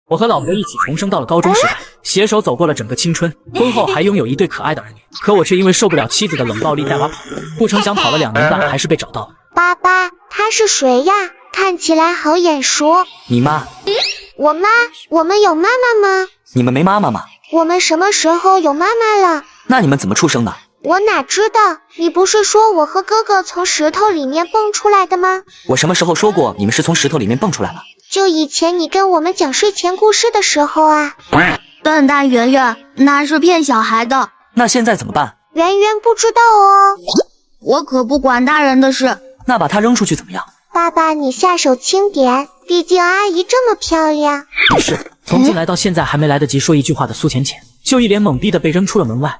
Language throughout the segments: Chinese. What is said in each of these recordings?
我和老婆一起重生到了高中时代，携手走过了整个青春，婚后还拥有一对可爱的儿女。可我却因为受不了妻子的冷暴力带娃跑路，不成想跑了2年半，还是被找到了。爸爸，他是谁呀？看起来好眼熟。你妈？我妈？我们有妈妈吗？你们没妈妈吗？我们什么时候有妈妈了？那你们怎么出生的？我哪知道？你不是说我和哥哥从石头里面蹦出来的吗？我什么时候说过你们是从石头里面蹦出来了？就以前你跟我们讲睡前故事的时候啊。笨蛋圆圆，那是骗小孩的。那现在怎么办？圆圆不知道哦。我可不管大人的事。那把它扔出去怎么样？爸爸，你下手轻点，毕竟阿姨这么漂亮。于是，从进来到现在还没来得及说一句话的苏浅浅，就一脸懵逼的被扔出了门外。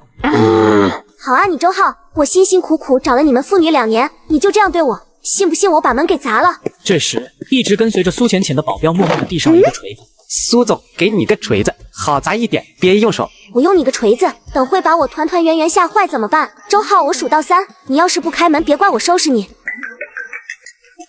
好啊，你周浩，我辛辛苦苦找了你们父女2年，你就这样对我，信不信我把门给砸了？这时，一直跟随着苏浅浅的保镖默默地递上了一个锤子。苏总，给你个锤子，好砸一点，别用手。我用你个锤子，等会把我团团圆圆吓坏怎么办？周浩，我数到3，你要是不开门，别怪我收拾你。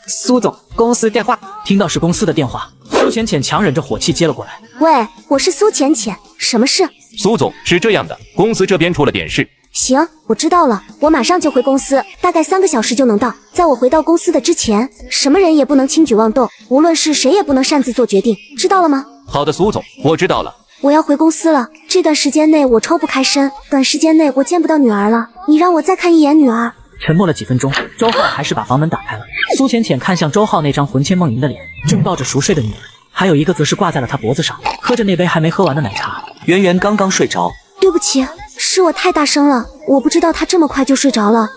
苏总，公司电话。听到是公司的电话，苏浅浅强忍着火气接了过来。喂，我是苏浅浅，什么事？苏总，是这样的，公司这边出了点事。行，我知道了，我马上就回公司，大概3个小时就能到。在我回到公司的之前，什么人也不能轻举妄动，无论是谁也不能擅自做决定，知道了吗？好的，苏总，我知道了。我要回公司了，这段时间内我抽不开身，短时间内我见不到女儿了，你让我再看一眼女儿。沉默了几分钟，周浩还是把房门打开了。苏浅浅看向周浩那张魂牵梦萦的脸，正抱着熟睡的女儿，还有一个则是挂在了他脖子上，喝着那杯还没喝完的奶茶。圆圆刚刚睡着。对不起，是我太大声了，我不知道她这么快就睡着了。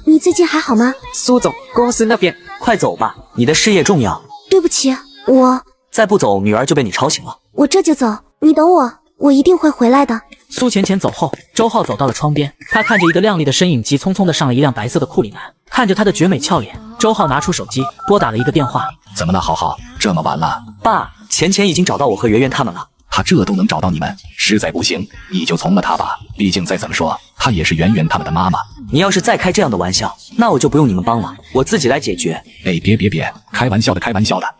你最近还好吗？苏总，公司那边。快走吧，你的事业重要。对不起，我再不走，女儿就被你吵醒了。我这就走，你等我，我一定会回来的。苏浅浅走后，周浩走到了窗边，他看着一个靓丽的身影急匆匆地上了一辆白色的库里南，看着他的绝美俏脸，周浩拿出手机拨打了一个电话。怎么了，浩浩？这么晚了？爸，浅浅已经找到我和圆圆他们了。他这都能找到你们，实在不行你就从了他吧，毕竟再怎么说他也是圆圆他们的妈妈。你要是再开这样的玩笑，那我就不用你们帮了，我自己来解决。哎，别，开玩笑的。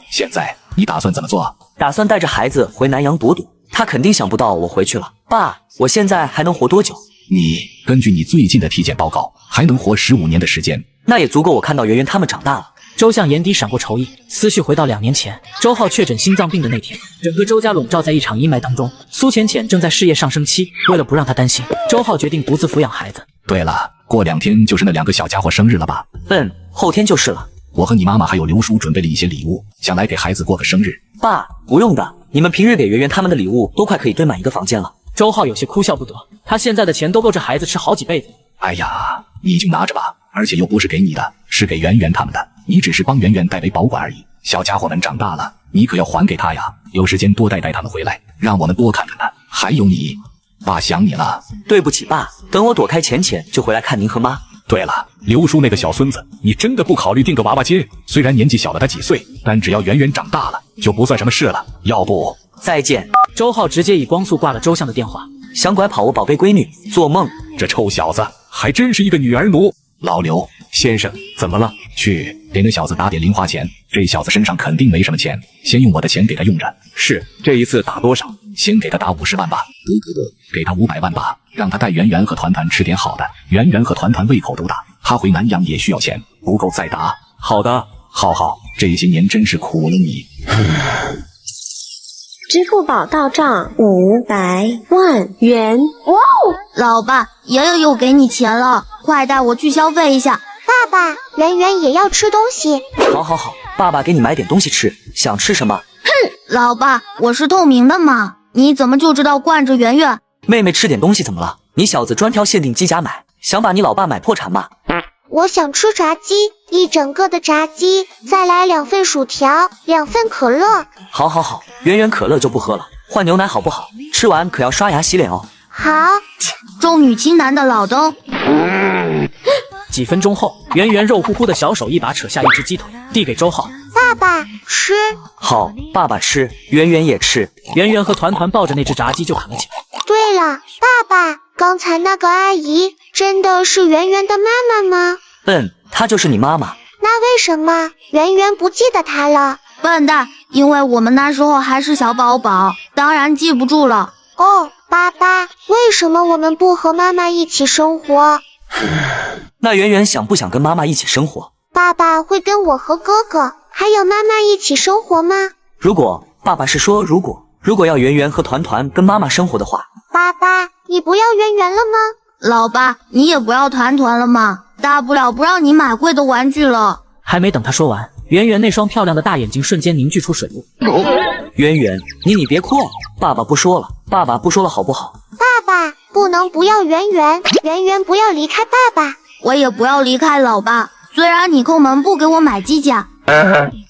现在你打算怎么做？打算带着孩子回南阳躲躲。他肯定想不到我回去了。爸，我现在还能活多久？你根据你最近的体检报告，还能活15年的时间。那也足够我看到圆圆他们长大了。周向眼底闪过愁意，思绪回到2年前，周浩确诊心脏病的那天，整个周家笼罩在一场阴霾当中。苏浅浅正在事业上升期，为了不让她担心，周浩决定独自抚养孩子。对了，过2天就是那2个小家伙生日了吧？后天就是了。我和你妈妈还有刘叔准备了一些礼物，想来给孩子过个生日。爸，不用的，你们平日给圆圆他们的礼物都快可以堆满一个房间了。周浩有些哭笑不得，他现在的钱都够这孩子吃好几辈子。哎呀，你就拿着吧，而且又不是给你的，是给圆圆他们的，你只是帮圆圆代为保管而已。小家伙们长大了，你可要还给他呀，有时间多带他们回来，让我们多看看他。还有你，爸想你了。对不起爸，等我躲开浅浅就回来看您和妈。对了，刘叔那个小孙子，你真的不考虑订个娃娃街？虽然年纪小了他几岁，但只要圆圆长大了，就不算什么事了。要不再见。周浩直接以光速挂了周向的电话。想拐跑我宝贝闺女，做梦！这臭小子还真是一个女儿奴。老刘先生，怎么了？去给那小子打点零花钱，这小子身上肯定没什么钱，先用我的钱给他用着。是，这一次打多少？先给他打50万吧。给他500万吧，让他带圆圆和团团吃点好的。圆圆和团团胃口都大，他回南阳也需要钱，不够再打。好的，浩浩，这些年真是苦了你。支付宝到账500万元。哇哦，老爸，爷爷又给你钱了，快带我去消费一下。爸爸，圆圆也要吃东西。好，爸爸给你买点东西吃，想吃什么？哼，老爸，我是透明的嘛，你怎么就知道惯着圆圆？妹妹吃点东西怎么了？你小子专挑限定机甲买，想把你老爸买破产吗？我想吃炸鸡，1整个的炸鸡，再来2份薯条，2份可乐。好，圆圆可乐就不喝了，换牛奶好不好？吃完可要刷牙洗脸哦。好。重女轻男的老登。几分钟后，圆圆肉乎乎的小手一把扯下一只鸡腿，递给周浩。爸爸吃。好，爸爸吃，圆圆也吃。圆圆和团团抱着那只炸鸡就啃了起来。对了，爸爸，刚才那个阿姨真的是圆圆的妈妈吗？她就是你妈妈。那为什么圆圆不记得她了？笨蛋，因为我们那时候还是小宝宝，当然记不住了。哦，爸爸，为什么我们不和妈妈一起生活？那圆圆想不想跟妈妈一起生活？爸爸会跟我和哥哥还有妈妈一起生活吗？如果，爸爸是说如果要圆圆和团团跟妈妈生活的话。爸爸，你不要圆圆了吗？老爸，你也不要团团了嘛，大不了不让你买贵的玩具了。还没等他说完，圆圆那双漂亮的大眼睛瞬间凝聚出水雾。圆圆，你别哭了，爸爸不说了，爸爸不说了好不好？爸爸，不能不要圆圆，圆圆不要离开爸爸。我也不要离开老爸，虽然你抠门不给我买机甲。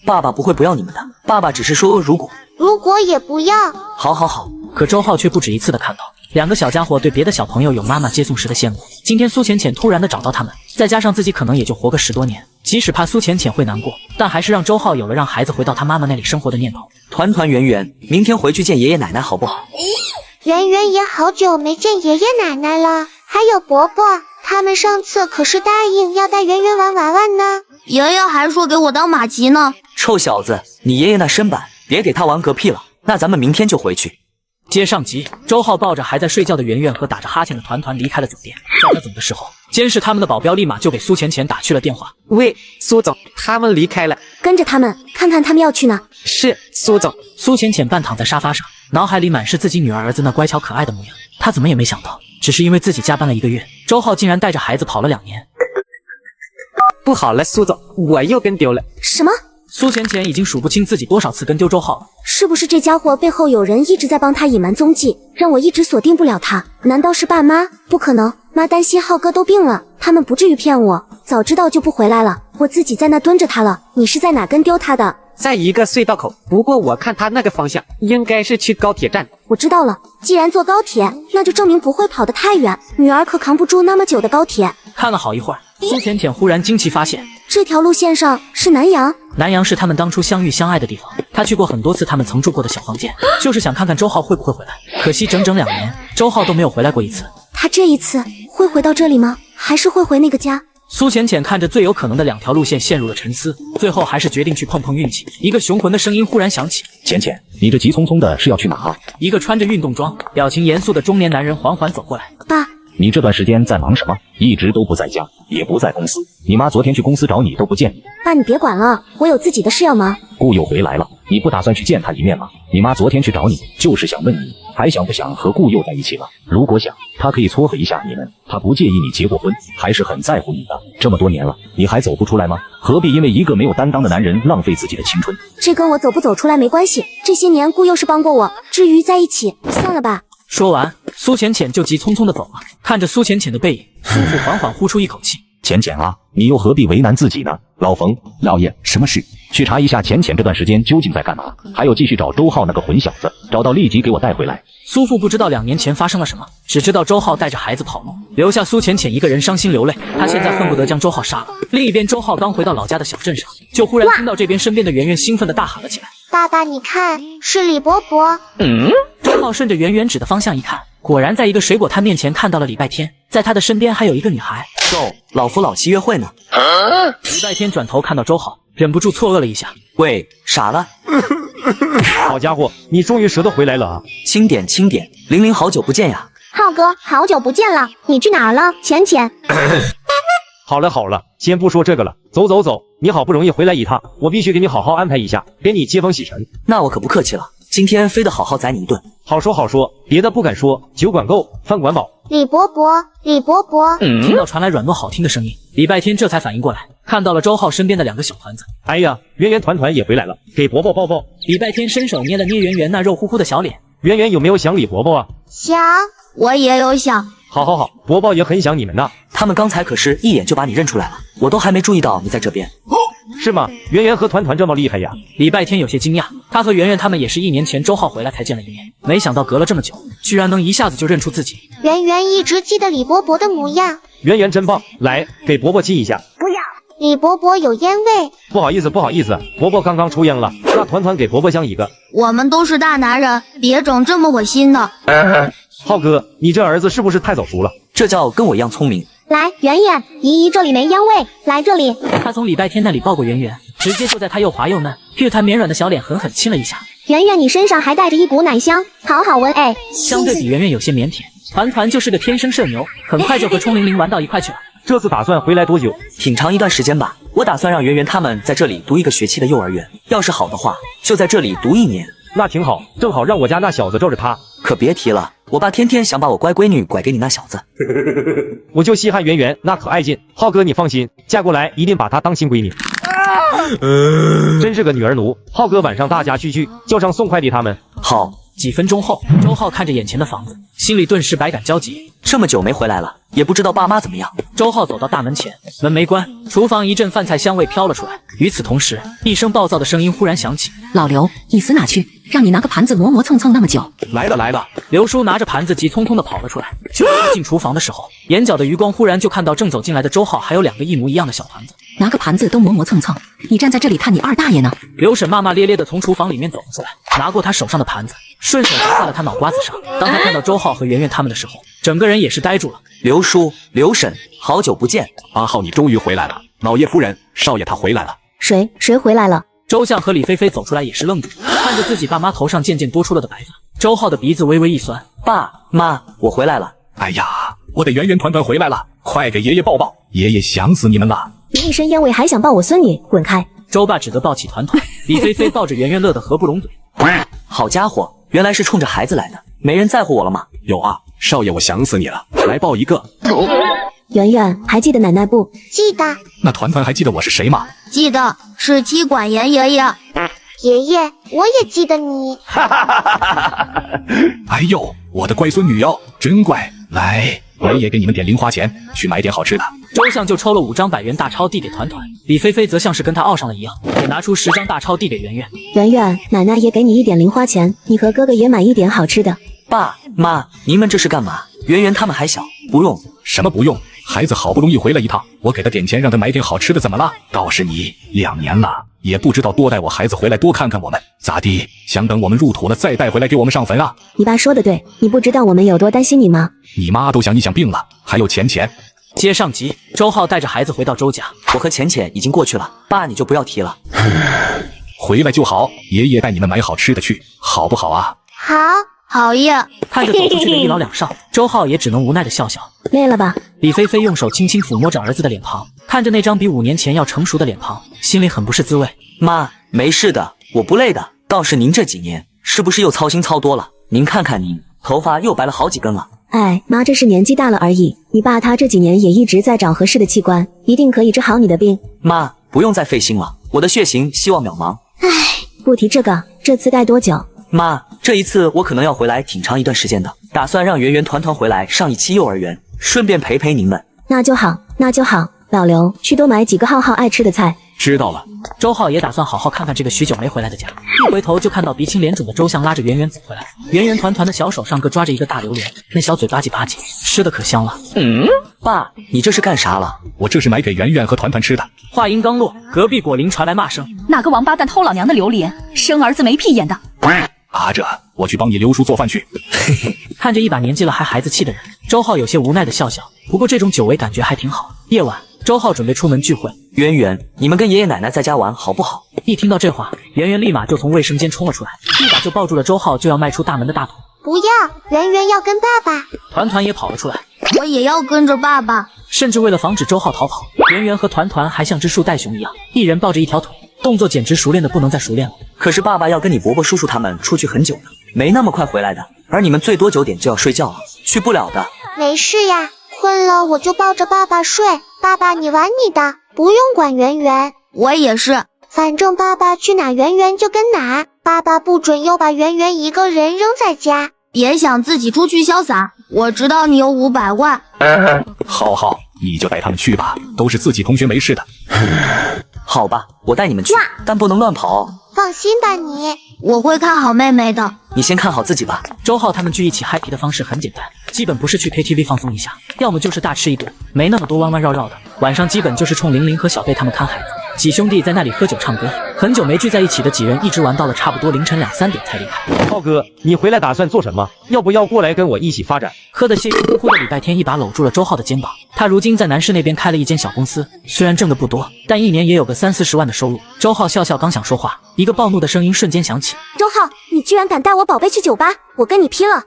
爸爸不会不要你们的，爸爸只是说如果也不要。好。可周浩却不止一次的看到两个小家伙对别的小朋友有妈妈接送时的羡慕。今天苏浅浅突然的找到他们，再加上自己可能也就活个10多年，即使怕苏浅浅会难过，但还是让周浩有了让孩子回到他妈妈那里生活的念头。团团圆圆，明天回去见爷爷奶奶好不好？圆圆也好久没见爷爷奶奶了，还有伯伯，他们上次可是答应要带圆圆玩娃娃呢。爷爷还说给我当马骑呢。臭小子，你爷爷那身板，别给他玩嗝屁了。那咱们明天就回去。接上集，周浩抱着还在睡觉的圆圆和打着哈欠的团团离开了酒店。在他走的时候，监视他们的保镖立马就给苏浅浅打去了电话。喂，苏总，他们离开了，跟着他们看看他们要去哪。是，苏总。苏浅浅半躺在沙发上，脑海里满是自己女儿儿子那乖巧可爱的模样。她怎么也没想到，只是因为自己加班了1个月，周浩竟然带着孩子跑了2年。不好了，苏总，我又跟丢了。什么？苏浅浅已经数不清自己多少次跟丢周浩了。是不是这家伙背后有人一直在帮他隐瞒踪迹，让我一直锁定不了他？难道是爸妈？不可能，妈担心浩哥都病了，他们不至于骗我，早知道就不回来了，我自己在那蹲着他了。你是在哪跟丢他的？在一个隧道口，不过我看他那个方向应该是去高铁站。我知道了，既然坐高铁，那就证明不会跑得太远，女儿可扛不住那么久的高铁。看了好一会儿，苏浅浅忽然惊奇发现，这条路线上是南阳。南阳是他们当初相遇相爱的地方，他去过很多次他们曾住过的小房间，就是想看看周浩会不会回来。可惜整整2年，周浩都没有回来过一次。他这一次会回到这里吗？还是会回那个家？苏浅浅看着最有可能的2条路线陷入了沉思，最后还是决定去碰碰运气。一个雄浑的声音忽然响起：浅浅，你这急匆匆的是要去哪？一个穿着运动装、表情严肃的中年男人缓缓走过来。爸，你这段时间在忙什么？一直都不在家，也不在公司。你妈昨天去公司找你都不见你。爸，你别管了，我有自己的事要忙。顾佑回来了，你不打算去见他一面吗？你妈昨天去找你，就是想问你还想不想和顾佑在一起了。如果想，他可以撮合一下你们，他不介意你结过婚，还是很在乎你的。这么多年了，你还走不出来吗？何必因为一个没有担当的男人浪费自己的青春？这跟我走不走出来没关系，这些年顾佑是帮过我，至于在一起，算了吧。说完，苏浅浅就急匆匆的走了。看着苏浅浅的背影，苏父缓缓呼出一口气：浅浅啊，你又何必为难自己呢？老冯，老爷，什么事？去查一下浅浅这段时间究竟在干嘛，还有继续找周浩那个混小子，找到立即给我带回来。苏父不知道2年前发生了什么，只知道周浩带着孩子跑路，留下苏浅浅一个人伤心流泪。他现在恨不得将周浩杀了。另一边，周浩刚回到老家的小镇上，就忽然听到这边身边的圆圆兴奋地大喊了起来：爸爸，你看，是李伯伯。周浩顺着圆圆指的方向一看，果然在一个水果摊面前看到了礼拜天，在他的身边还有一个女孩。老夫老妻约会呢。礼拜天转头看到周浩，忍不住错愕了一下：喂，傻了？好家伙，你终于蛇都回来了啊！轻点，玲玲好久不见呀。浩哥，好久不见了，你去哪儿了？浅浅。好了，先不说这个了，走，你好不容易回来一趟，我必须给你好好安排一下，给你接风洗尘。那我可不客气了，今天非得好好宰你一顿。好说，别的不敢说，酒管够，饭管饱。李伯伯。听到传来软糯好听的声音，礼拜天这才反应过来，看到了周浩身边的2个小团子。哎呀，圆圆团团也回来了，给伯伯抱抱。礼拜天伸手捏了捏圆圆那肉乎乎的小脸。圆圆有没有想李伯伯啊？想，我也有想。好，伯伯也很想你们呢。他们刚才可是一眼就把你认出来了，我都还没注意到你在这边。是吗？圆圆和团团这么厉害呀？礼拜天有些惊讶，他和圆圆他们也是1年前周浩回来才见了一面，没想到隔了这么久，居然能一下子就认出自己。圆圆一直记得李伯伯的模样。圆圆真棒，来给伯伯亲一下。不要，李伯伯有烟味。不好意思，伯伯刚刚抽烟了，那团团给伯伯香一个。我们都是大男人，别整这么恶心的。浩哥，你这儿子是不是太早熟了？这叫跟我一样聪明。来，圆圆，姨这里没烟味，来这里。他从礼拜天那里抱过圆圆，直接就在他又滑又嫩、玉弹绵软的小脸狠狠亲了一下。圆圆，你身上还带着一股奶香，好好闻哎。相对比圆圆有些腼腆，团团就是个天生社牛，很快就和冲玲玲玩到一块去了。这次打算回来多久？挺长一段时间吧。我打算让圆圆他们在这里读1个学期的幼儿园，要是好的话，就在这里读1年。那挺好，正好让我家那小子罩着他。可别提了，我爸天天想把我乖闺女拐给你那小子。我就稀罕圆圆那可爱劲。浩哥你放心，嫁过来一定把她当亲闺女。真是个女儿奴。浩哥晚上大家聚聚，叫上送快递他们。好。几分钟后，周浩看着眼前的房子，心里顿时百感交集。这么久没回来了，也不知道爸妈怎么样。周浩走到大门前，门没关，厨房一阵饭菜香味飘了出来。与此同时，一声暴躁的声音忽然响起：“老刘，你死哪去？让你拿个盘子磨磨蹭蹭那么久。”来了来了！刘叔拿着盘子急匆匆地跑了出来。就在他进厨房的时候，眼角的余光忽然就看到正走进来的周浩，还有2个一模一样的小盘子。拿个盘子都磨磨蹭蹭，你站在这里看你二大爷呢？刘婶骂骂咧咧地从厨房里面走了出来，拿过他手上的盘子，顺手砸在了他脑瓜子上。当他看到周浩和圆圆他们的时候，整个人也是呆住了。刘叔、刘婶，好久不见！阿浩，你终于回来了。老爷夫人，少爷他回来了。谁回来了？周相和李菲菲走出来也是愣住，看着自己爸妈头上渐渐多出了的白发，周浩的鼻子微微一酸。爸妈，我回来了。哎呀，我的圆圆团团回来了，快给爷爷抱抱，爷爷想死你们了。你一身烟味还想抱我孙女，滚开！周爸只得抱起团团，李菲菲抱着圆圆乐得合不拢嘴。好家伙，原来是冲着孩子来的，没人在乎我了吗？有啊，少爷我想死你了，来抱一个。圆圆还记得奶奶不？记得。那团团还记得我是谁吗？记得，是妻管严爷爷。爷爷，我也记得你。哎呦，我的乖孙女哟，真乖。来，爷爷给你们点零花钱，去买点好吃的。周相就抽了5张100元大钞递给团团，李菲菲则像是跟他傲上了一样，也拿出10张大钞递给圆圆。圆圆，奶奶也给你一点零花钱，你和哥哥也买一点好吃的。爸妈，你们这是干嘛？圆圆他们还小，不用。什么不用？孩子好不容易回来一趟，我给他点钱让他买点好吃的，怎么了？倒是你2年了，也不知道多带我孩子回来多看看我们，咋地？想等我们入土了再带回来给我们上坟啊？你爸说的对，你不知道我们有多担心你吗？你妈都想你想病了，还有钱。接上集，周浩带着孩子回到周家，我和钱已经过去了，爸你就不要提了。回来就好，爷爷带你们买好吃的去，好不好啊？好。好耶！看着走出去的一老2少，周浩也只能无奈的笑笑。累了吧？李菲菲用手轻轻抚摸着儿子的脸庞，看着那张比5年前要成熟的脸庞，心里很不是滋味。妈，没事的，我不累的。倒是您这几年是不是又操心操多了？您看看您，头发又白了好几根了。哎，妈，这是年纪大了而已。你爸他这几年也一直在找合适的器官，一定可以治好你的病。妈，不用再费心了，我的血型希望渺茫。唉，不提这个，这次待多久？妈，这一次我可能要回来挺长一段时间的，打算让圆圆团团回来上1期幼儿园，顺便陪陪您们。那就好，那就好。老刘，去多买几个浩浩爱吃的菜。知道了。周浩也打算好好看看这个许久没回来的家，一回头就看到鼻青脸肿的周相拉着圆圆走回来，圆圆团团的小手上各抓着一个大榴莲，那小嘴吧唧吧唧，吃的可香了。爸，你这是干啥了？我这是买给圆圆和团团吃的。话音刚落，隔壁果林传来骂声：哪个王八蛋偷老娘的榴莲，生儿子没屁眼的！阿这，我去帮你刘叔做饭去。看着一把年纪了还孩子气的人，周浩有些无奈的笑笑。不过这种久违感觉还挺好。夜晚，周浩准备出门聚会。圆圆，你们跟爷爷奶奶在家玩好不好？一听到这话，圆圆立马就从卫生间冲了出来，一把就抱住了周浩就要迈出大门的大腿。不要，圆圆要跟爸爸。团团也跑了出来，我也要跟着爸爸。甚至为了防止周浩逃跑，圆圆和团团还像只树袋熊一样，一人抱着一条腿，动作简直熟练的不能再熟练了。可是爸爸要跟你伯伯叔叔他们出去很久呢，没那么快回来的，而你们最多9点就要睡觉了，去不了的。没事呀，困了我就抱着爸爸睡，爸爸你玩你的，不用管圆圆。我也是，反正爸爸去哪圆圆就跟哪，爸爸不准又把圆圆一个人扔在家。别想自己出去潇洒，我知道你有500万。好，你就带他们去吧，都是自己同学没事的。好吧，我带你们去，但不能乱跑。放心吧你，我会看好妹妹的。你先看好自己吧。周浩他们聚一起 happy 的方式很简单，基本不是去 KTV 放松一下，要么就是大吃一顿，没那么多弯弯绕绕的。晚上基本就是冲玲玲和小贝他们看孩子，几兄弟在那里喝酒唱歌。很久没聚在一起的几人一直玩到了差不多凌晨2、3点才离开。浩哥，你回来打算做什么？要不要过来跟我一起发展？喝得稀里呼呼的礼拜天一把搂住了周浩的肩膀，他如今在南市那边开了一间小公司，虽然挣的不多，但一年也有个30-40万的收入。周浩笑笑刚想说话，一个暴怒的声音瞬间响起：周浩，你居然敢带我宝贝去酒吧，我跟你拼了！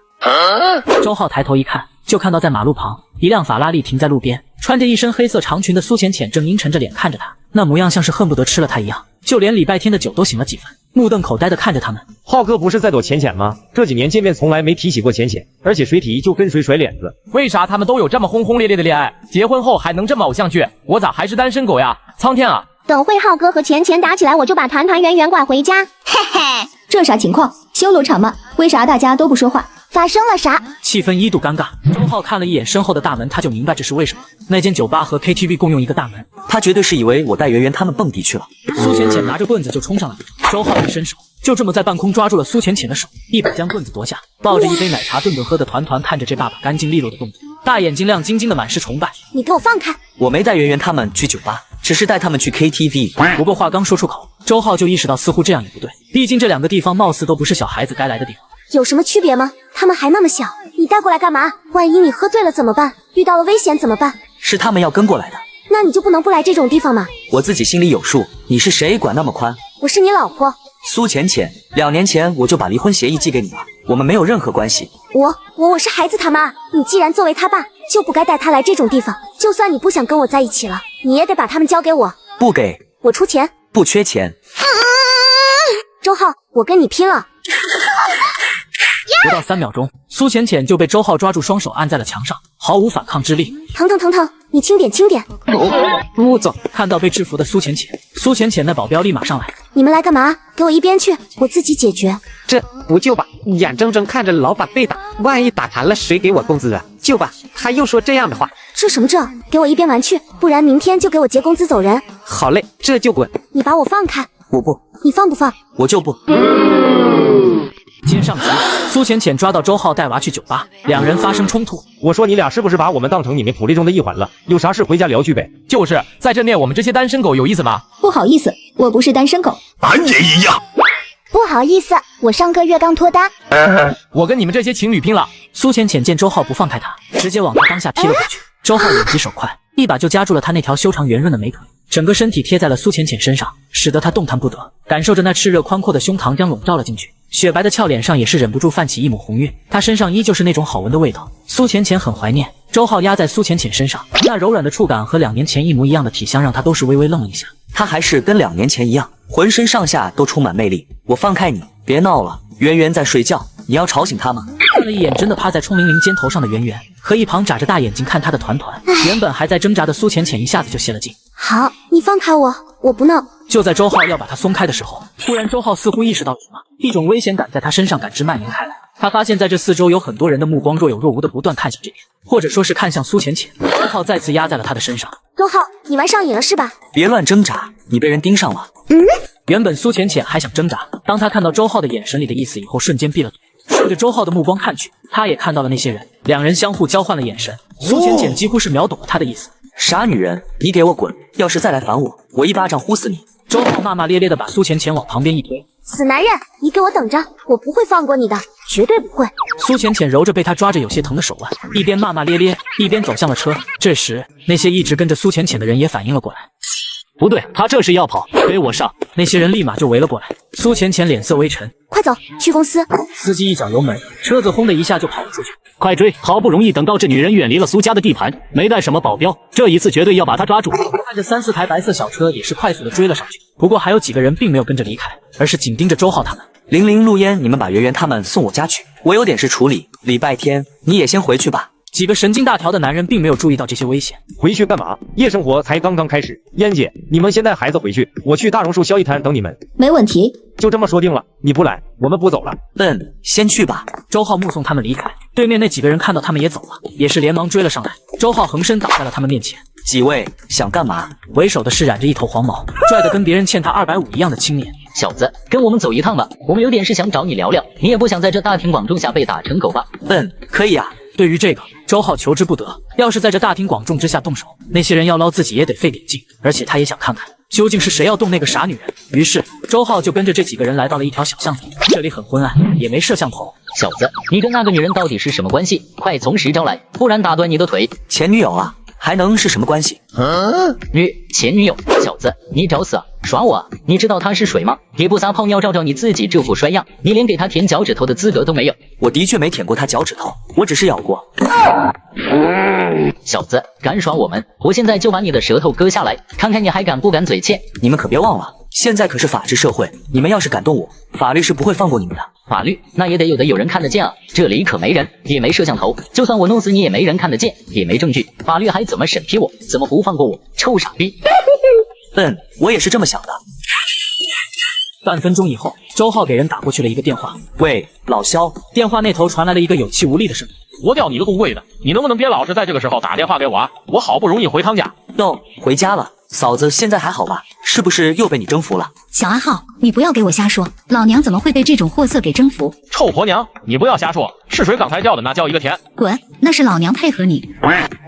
周浩抬头一看，就看到在马路旁一辆法拉利停在路边，穿着一身黑色长裙的苏浅浅正阴沉着脸看着他，那模样像是恨不得吃了他一样，就连礼拜天的酒都醒了几分，目瞪口呆地看着他们。浩哥不是在躲浅浅吗？这几年见面从来没提起过浅浅，而且谁提就跟谁甩脸子。为啥他们都有这么轰轰烈烈的恋爱，结婚后还能这么偶像剧？我咋还是单身狗呀？苍天啊！等会浩哥和浅浅打起来，我就把团团圆圆拐回家。嘿嘿，这啥情况？修罗场吗？为啥大家都不说话？发生了啥？气氛一度尴尬。周浩看了一眼身后的大门，他就明白这是为什么。那间酒吧和 KTV 共用一个大门，他绝对是以为我带圆圆他们蹦迪去了。苏浅浅拿着棍子就冲上来，周浩一伸手，就这么在半空抓住了苏浅浅的手，一把将棍子夺下。抱着一杯奶茶顿顿喝的团团看着这爸爸干净利落的动作，大眼睛亮晶晶的满是崇拜。你给我放开！我没带圆圆他们去酒吧，只是带他们去 KTV。不过话刚说出口，周浩就意识到似乎这样也不对，毕竟这两个地方貌似都不是小孩子该来的地方。有什么区别吗？他们还那么小，你带过来干嘛？万一你喝醉了怎么办？遇到了危险怎么办？是他们要跟过来的，那你就不能不来这种地方吗？我自己心里有数，你是谁管那么宽？我是你老婆苏浅浅，2年前我就把离婚协议寄给你了，我们没有任何关系。我是孩子他妈，你既然作为他爸，就不该带他来这种地方。就算你不想跟我在一起了，你也得把他们交给我。不给，我出钱，不缺钱。周浩，我跟你拼了！不到3秒钟，苏浅浅就被周浩抓住双手按在了墙上，毫无反抗之力。疼，你轻点轻点。不走！看到被制服的苏浅浅，苏浅浅那保镖立马上来。你们来干嘛？给我一边去，我自己解决。这不救吧？眼睁睁看着老板被打，万一打残了谁给我工资啊？救吧！他又说这样的话。这什么这？给我一边玩去，不然明天就给我结工资走人。好嘞，这就滚！你把我放开！我不。你放不放？我就不。今上集，苏浅浅抓到周浩带娃去酒吧，两人发生冲突。我说你俩是不是把我们当成你们福利中的一环了？有啥事回家聊去呗。就是在这面我们这些单身狗有意思吗？不好意思，我不是单身狗。俺也一样。不好意思，我上个月刚脱单。我跟你们这些情侣拼了！苏浅浅见周浩不放开他，直接往他当下踢了过去。周浩眼疾手快，一把就夹住了他那条修长圆润的美腿，整个身体贴在了苏浅浅身上，使得他动弹不得，感受着那炽热宽阔的胸膛将笼罩了进去。雪白的俏脸上也是忍不住泛起一抹红晕，她身上依旧是那种好闻的味道。苏浅浅很怀念周浩压在苏浅浅身上，那柔软的触感和2年前一模一样的体香，让她都是微微愣了一下。她还是跟2年前一样，浑身上下都充满魅力。我放开你，别闹了，圆圆在睡觉，你要吵醒她吗？看了一眼真的趴在冲灵灵肩头上的圆圆，和一旁眨着大眼睛看她的团团，原本还在挣扎的苏浅浅一下子就泄了劲。好，你放开我，我不闹。就在周浩要把他松开的时候，突然周浩似乎意识到了什么，一种危险感在他身上感知蔓延开来。他发现在这四周有很多人的目光若有若无的不断看向这边，或者说是看向苏浅浅。周浩再次压在了他的身上。周浩，你玩上瘾了是吧？别乱挣扎，你被人盯上了。原本苏浅浅还想挣扎，当他看到周浩的眼神里的意思以后，瞬间闭了嘴。顺着周浩的目光看去，他也看到了那些人，两人相互交换了眼神。苏浅浅几乎是秒懂了他的意思。傻女人，你给我滚！要是再来烦我，我一巴掌呼死你！周浩骂骂咧咧的把苏浅浅往旁边一推。死男人，你给我等着，我不会放过你的，绝对不会。苏浅浅揉着被他抓着有些疼的手腕，一边骂骂咧咧，一边走向了车。这时，那些一直跟着苏浅浅的人也反应了过来。不对，他这是要跑，给我上！那些人立马就围了过来。苏浅浅脸色微沉，快走，去公司。司机一脚油门，车子轰的一下就跑了出去。快追！好不容易等到这女人远离了苏家的地盘，没带什么保镖，这一次绝对要把她抓住。看着3、4台白色小车也是快速的追了上去，不过还有几个人并没有跟着离开，而是紧盯着周浩他们。玲玲、陆烟，你们把圆圆他们送我家去，我有点事处理。礼拜天你也先回去吧。几个神经大条的男人并没有注意到这些危险。回去干嘛？夜生活才刚刚开始。嫣姐，你们先带孩子回去，我去大榕树宵夜摊等你们。没问题，就这么说定了。你不来，我们不走了。先去吧。周浩目送他们离开，对面那几个人看到他们也走了，也是连忙追了上来。周浩横身挡在了他们面前。几位想干嘛？为首的是染着一头黄毛，拽得跟别人欠他250一样的青年。小子，跟我们走一趟吧，我们有点事想找你聊聊。你也不想在这大庭广众下被打成狗吧？可以啊。对于这个，周浩求之不得。要是在这大庭广众之下动手，那些人要捞自己也得费点劲，而且他也想看看究竟是谁要动那个傻女人。于是周浩就跟着这几个人来到了一条小巷子里，这里很昏暗，也没摄像头。小子，你跟那个女人到底是什么关系？快从实招来，不然打断你的腿。前女友啊。还能是什么关系？前女友，小子，你找死啊！耍我啊！你知道她是谁吗？也不撒泡尿照照你自己这副衰样，你连给她舔脚趾头的资格都没有。我的确没舔过她脚趾头，我只是咬过。小子，敢耍我们，我现在就把你的舌头割下来，看看你还敢不敢嘴欠。你们可别忘了，现在可是法治社会，你们要是敢动我，法律是不会放过你们的。法律那也得有人看得见啊！这里可没人，也没摄像头，就算我弄死你也没人看得见，也没证据，法律还怎么审批我？怎么不放过我？臭傻逼！我也是这么想的。半分钟以后，周浩给人打过去了一个电话。喂，老肖。电话那头传来了一个有气无力的声音。我屌你个公贵的，你能不能别老是在这个时候打电话给我啊？我好不容易回趟家。回家了。嫂子现在还好吧？是不是又被你征服了？小阿浩，你不要给我瞎说，老娘怎么会被这种货色给征服？臭婆娘，你不要瞎说，是谁刚才叫的那叫一个甜？滚，那是老娘配合你。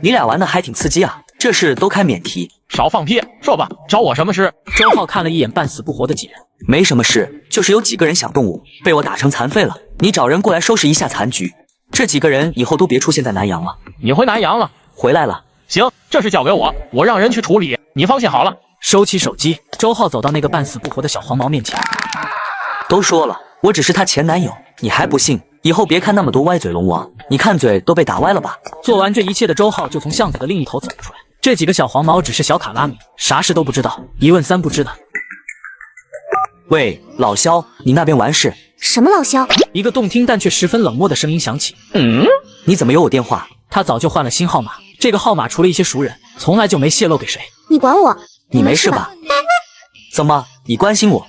你俩玩的还挺刺激啊，这事都开免提。少放屁，说吧，找我什么事？周浩看了一眼半死不活的几人，没什么事，就是有几个人想动我，被我打成残废了。你找人过来收拾一下残局。这几个人以后都别出现在南阳了。你回南阳了？回来了。行，这事交给我，我让人去处理，你放心好了。收起手机，周浩走到那个半死不活的小黄毛面前。都说了，我只是她前男友，你还不信？以后别看那么多歪嘴龙王，你看嘴都被打歪了吧？做完这一切的周浩就从巷子的另一头走了出来。这几个小黄毛只是小卡拉米，啥事都不知道，一问三不知的。喂，老肖，你那边完事？什么老肖？一个动听但却十分冷漠的声音响起。你怎么有我电话？他早就换了新号码，这个号码除了一些熟人，从来就没泄露给谁。你管我？你没事吧？怎么，你关心我？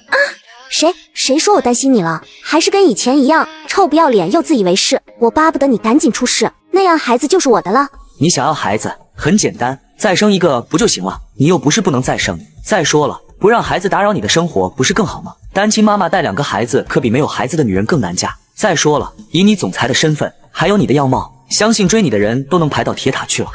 谁说我担心你了？还是跟以前一样，臭不要脸又自以为是。我巴不得你赶紧出事，那样孩子就是我的了。你想要孩子很简单，再生一个不就行了？你又不是不能再生。再说了，不让孩子打扰你的生活，不是更好吗？单亲妈妈带2个孩子，可比没有孩子的女人更难嫁。再说了，以你总裁的身份，还有你的样貌，相信追你的人都能排到铁塔去了。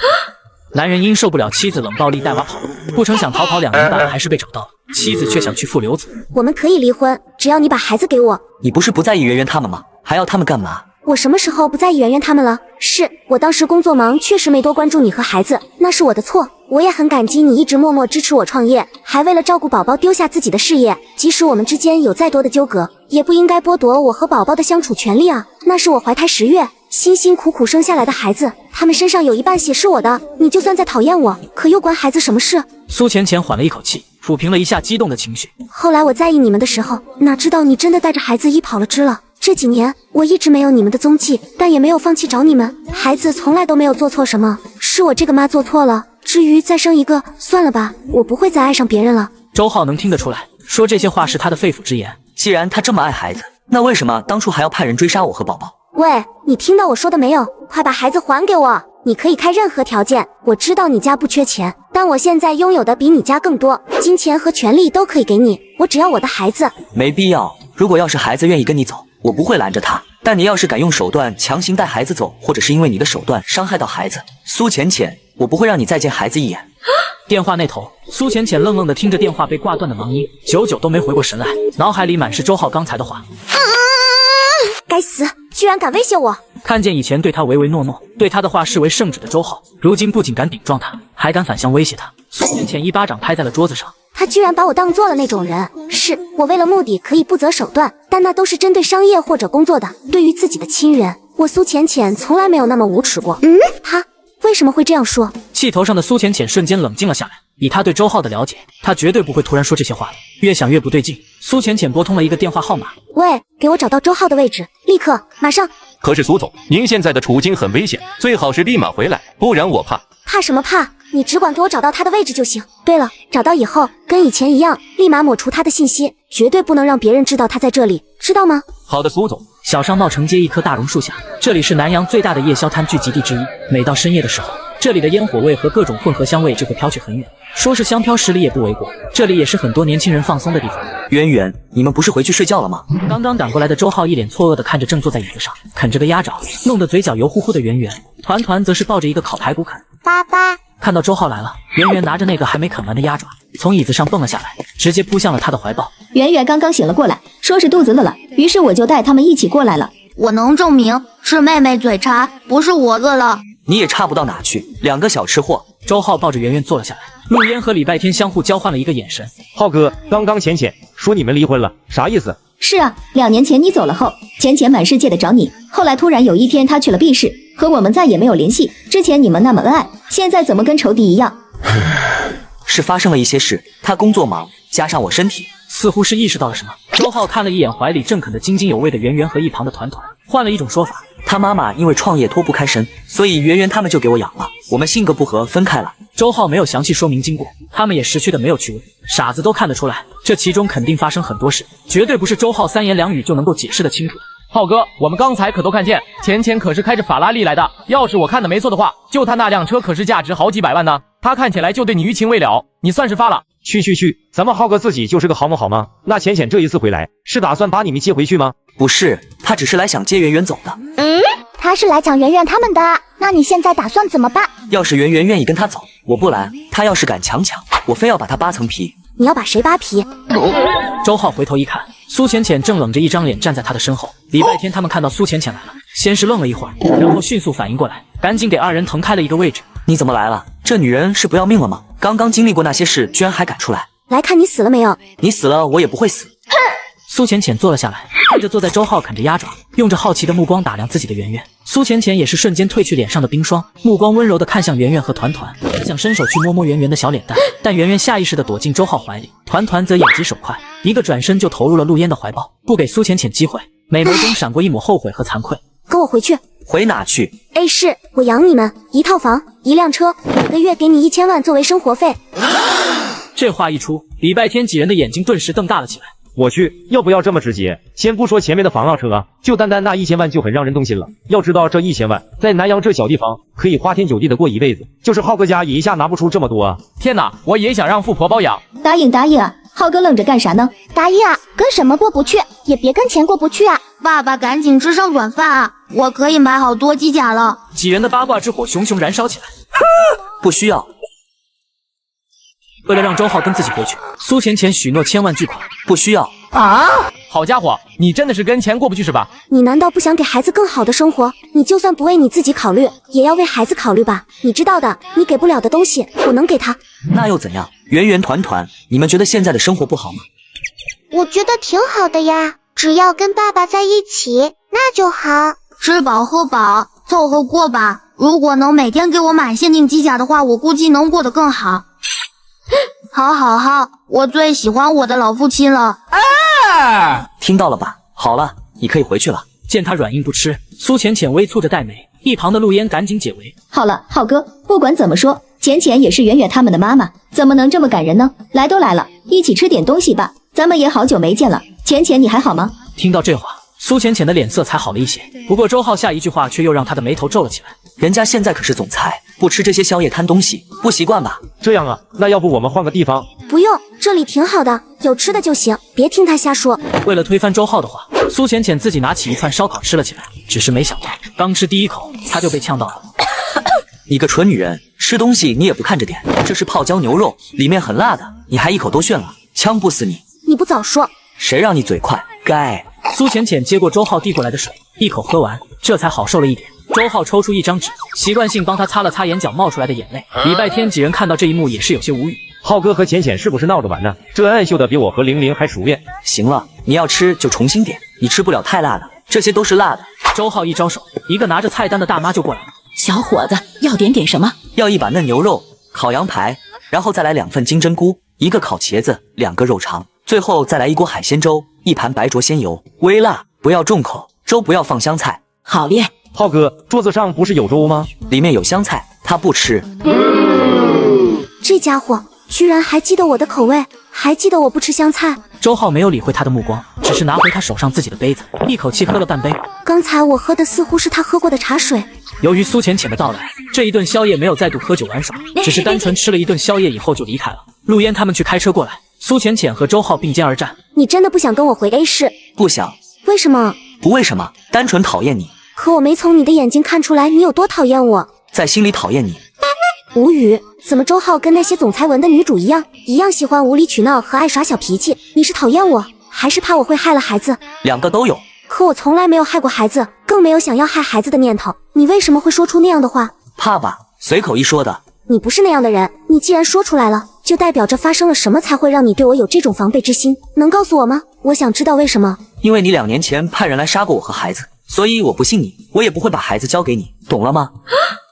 男人因受不了妻子冷暴力带娃跑路，不成想逃跑2年半，还是被找到了。妻子却想去负留子。我们可以离婚，只要你把孩子给我。你不是不在意圆圆他们吗？还要他们干嘛？我什么时候不在意圆圆他们了？是我当时工作忙，确实没多关注你和孩子，那是我的错。我也很感激你一直默默支持我创业，还为了照顾宝宝丢下自己的事业。即使我们之间有再多的纠葛，也不应该剥夺我和宝宝的相处权利啊！那是我怀胎10月，辛辛苦苦生下来的孩子，他们身上有一半血是我的。你就算再讨厌我，可又关孩子什么事？苏浅浅缓了一口气，抚平了一下激动的情绪。后来我在意你们的时候，哪知道你真的带着孩子一跑了之了。这几年我一直没有你们的踪迹，但也没有放弃找你们。孩子从来都没有做错什么，是我这个妈做错了。至于再生一个，算了吧，我不会再爱上别人了。周浩能听得出来，说这些话是他的肺腑之言。既然他这么爱孩子，那为什么当初还要派人追杀我和宝宝？喂，你听到我说的没有？快把孩子还给我！你可以开任何条件，我知道你家不缺钱，但我现在拥有的比你家更多，金钱和权利都可以给你，我只要我的孩子。没必要，如果要是孩子愿意跟你走，我不会拦着他。但你要是敢用手段强行带孩子走，或者是因为你的手段伤害到孩子，苏浅浅，我不会让你再见孩子一眼。电话那头，苏浅浅愣愣地听着电话被挂断的忙音，久久都没回过神来，脑海里满是周浩刚才的话。该死，居然敢威胁我！看见以前对他唯唯诺诺，对他的话视为圣旨的周浩，如今不仅敢顶撞他，还敢反向威胁他。苏浅浅一巴掌拍在了桌子上。他居然把我当做了那种人，是我为了目的可以不择手段，但那都是针对商业或者工作的。对于自己的亲人，我苏浅浅从来没有那么无耻过。他为什么会这样说？气头上的苏浅浅瞬间冷静了下来。以他对周浩的了解，他绝对不会突然说这些话的。越想越不对劲，苏浅浅拨通了一个电话号码。喂，给我找到周浩的位置，立刻，马上。可是苏总，您现在的处境很危险，最好是立马回来，不然我怕。怕什么怕？你只管给我找到他的位置就行。对了，找到以后跟以前一样，立马抹除他的信息，绝对不能让别人知道他在这里，知道吗？好的，苏总。小商贸承接一棵大榕树下，这里是南阳最大的夜宵摊聚集地之一。每到深夜的时候，这里的烟火味和各种混合香味就会飘去很远，说是香飘10里也不为过。这里也是很多年轻人放松的地方。渊源，你们不是回去睡觉了吗？刚刚赶过来的周浩一脸错愕地看着正坐在椅子上啃着个鸭爪，弄得嘴角油乎乎的圆圆，团团则是抱着一个烤排骨啃。爸爸，看到周浩来了，圆圆拿着那个还没啃完的鸭爪，从椅子上蹦了下来，直接扑向了他的怀抱。圆圆刚刚醒了过来，说是肚子饿了，于是我就带他们一起过来了。我能证明是妹妹嘴馋，不是我饿了。你也差不到哪去，两个小吃货。周浩抱着圆圆坐了下来，陆烟和礼拜天相互交换了一个眼神。浩哥，刚刚浅浅说你们离婚了，啥意思？是啊，2年前你走了后，浅浅满世界的找你，后来突然有一天他去了 B 市，和我们再也没有联系。之前你们那么恩爱，现在怎么跟仇敌一样？是发生了一些事，他工作忙，加上我身体，似乎是意识到了什么。周浩看了一眼怀里正啃得津津有味的圆圆和一旁的团团，换了一种说法。他妈妈因为创业脱不开身，所以圆圆他们就给我养了。我们性格不合，分开了。周浩没有详细说明经过，他们也识趣的没有趣味，傻子都看得出来，这其中肯定发生很多事，绝对不是周浩3言2语就能够解释得清楚的。浩哥，我们刚才可都看见，浅浅可是开着法拉利来的，要是我看的没错的话，就他那辆车可是价值好几百万呢。他看起来就对你余情未了，你算是发了。去，咱们浩哥自己就是个好母好吗？那浅浅这一次回来，是打算把你们接回去吗？不是，他只是来想接圆圆走的。他是来抢圆圆他们的，那你现在打算怎么办？要是圆圆愿意跟他走，我不拦；他要是敢强抢，我非要把他扒层皮。你要把谁扒皮？周浩回头一看，苏浅浅正冷着一张脸站在他的身后。礼拜天他们看到苏浅浅来了，先是愣了一会儿，然后迅速反应过来，赶紧给2人腾开了一个位置。你怎么来了？这女人是不要命了吗？刚刚经历过那些事，居然还敢出来？来看你死了没有？你死了，我也不会死。苏浅浅坐了下来，看着坐在周浩啃着鸭爪，用着好奇的目光打量自己的圆圆。苏浅浅也是瞬间褪去脸上的冰霜，目光温柔地看向圆圆和团团，想伸手去摸摸圆圆的小脸蛋，但圆圆下意识地躲进周浩怀里，团团则眼疾手快，一个转身就投入了陆烟的怀抱，不给苏浅浅机会，美眸中闪过一抹后悔和惭愧。跟我回去。回哪去？ A 市，我养你们，1套房，1辆车，每个月给你1000万作为生活费。这话一出，礼拜天几人的眼睛顿时瞪大了起来。我去，要不要这么直接？先不说前面的房啊车啊，就单单那1000万就很让人动心了。要知道这1000万在南阳这小地方可以花天酒地的过一辈子，就是浩哥家也一下拿不出这么多啊！天哪，我也想让富婆包养。答应啊，浩哥愣着干啥呢？答应啊，跟什么过不去，也别跟钱过不去啊！爸爸赶紧吃上软饭啊，我可以买好多机甲了。几人的八卦之火熊熊燃烧起来。不需要。为了让周浩跟自己回去，苏浅浅许诺1000万巨款。不需要啊！好家伙，你真的是跟钱过不去是吧？你难道不想给孩子更好的生活？你就算不为你自己考虑，也要为孩子考虑吧？你知道的，你给不了的东西，我能给他。那又怎样？圆圆团团，你们觉得现在的生活不好吗？我觉得挺好的呀，只要跟爸爸在一起，那就好。吃饱喝饱，凑合过吧。如果能每天给我买限定机甲的话，我估计能过得更好。好，我最喜欢我的老父亲了。听到了吧？好了，你可以回去了。见他软硬不吃，苏浅浅微蹙着黛眉，一旁的陆烟赶紧解围。好了，浩哥，不管怎么说，浅浅也是圆圆他们的妈妈，怎么能这么感人呢？来都来了，一起吃点东西吧。咱们也好久没见了，浅浅你还好吗？听到这话，苏浅浅的脸色才好了一些。不过周浩下一句话却又让他的眉头皱了起来。人家现在可是总裁，不吃这些宵夜摊东西，不习惯吧？这样啊，那要不我们换个地方？不用，这里挺好的，有吃的就行，别听他瞎说。为了推翻周浩的话，苏浅浅自己拿起一串烧烤吃了起来。只是没想到，刚吃第一口，他就被呛到了。你个蠢女人，吃东西你也不看着点，这是泡椒牛肉，里面很辣的，你还一口都炫了，呛不死你！你不早说，谁让你嘴快？该。苏浅浅接过周浩递过来的水，一口喝完，这才好受了一点。周浩抽出一张纸，习惯性帮他擦了擦眼角冒出来的眼泪。礼拜天几人看到这一幕也是有些无语。浩哥和浅浅是不是闹着玩呢？这恩爱秀的比我和玲玲还熟练。行了，你要吃就重新点，你吃不了太辣的，这些都是辣的。周浩一招手，一个拿着菜单的大妈就过来了。小伙子，要点什么？要一把嫩牛肉，烤羊排，然后再来2份金针菇，一个烤茄子，2个肉肠，最后再来一锅海鲜粥，1盘白灼鲜油，微辣，不要重口，粥不要放香菜。好嘞。浩哥，桌子上不是有粥吗？里面有香菜，他不吃。这家伙居然还记得我的口味，还记得我不吃香菜。周浩没有理会他的目光，只是拿回他手上自己的杯子，一口气喝了半杯。刚才我喝的似乎是他喝过的茶水。由于苏浅浅的到来，这一顿宵夜没有再度喝酒玩耍，只是单纯吃了一顿宵夜以后就离开了。陆烟他们去开车过来，苏浅浅和周浩并肩而战。你真的不想跟我回 A 市？不想。为什么？不为什么，单纯讨厌你。可我没从你的眼睛看出来你有多讨厌我，在心里讨厌你。无语，怎么周浩跟那些总裁文的女主一样喜欢无理取闹和爱耍小脾气？你是讨厌我，还是怕我会害了孩子？2个都有。可我从来没有害过孩子，更没有想要害孩子的念头。你为什么会说出那样的话？怕吧？随口一说的。你不是那样的人，你既然说出来了，就代表着发生了什么才会让你对我有这种防备之心？能告诉我吗？我想知道为什么。因为你2年前派人来杀过我和孩子，所以我不信你，我也不会把孩子交给你，懂了吗？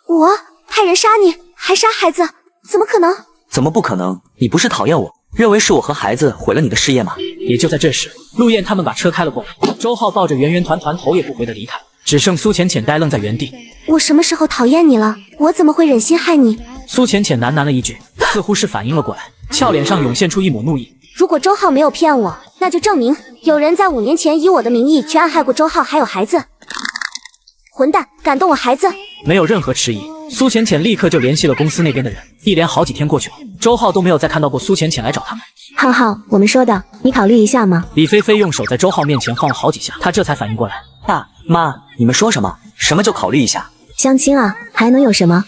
我派人杀你，还杀孩子，怎么可能？怎么不可能？你不是讨厌我，认为是我和孩子毁了你的事业吗？也就在这时，陆燕他们把车开了过来，周浩抱着圆圆团团头也不回的离开，只剩苏浅浅呆愣在原地。我什么时候讨厌你了？我怎么会忍心害你？苏浅浅喃喃了一句，似乎是反应了过来，俏脸上涌现出一抹怒意。如果周浩没有骗我，那就证明有人在5年前以我的名义去暗害过周浩还有孩子。混蛋，敢动我孩子！没有任何迟疑，苏浅浅立刻就联系了公司那边的人。一连好几天过去了，周浩都没有再看到过苏浅浅来找他们。浩浩，我们说的，你考虑一下吗？李菲菲用手在周浩面前晃了好几下，她这才反应过来。爸妈，你们说什么？什么就考虑一下？相亲啊，还能有什么？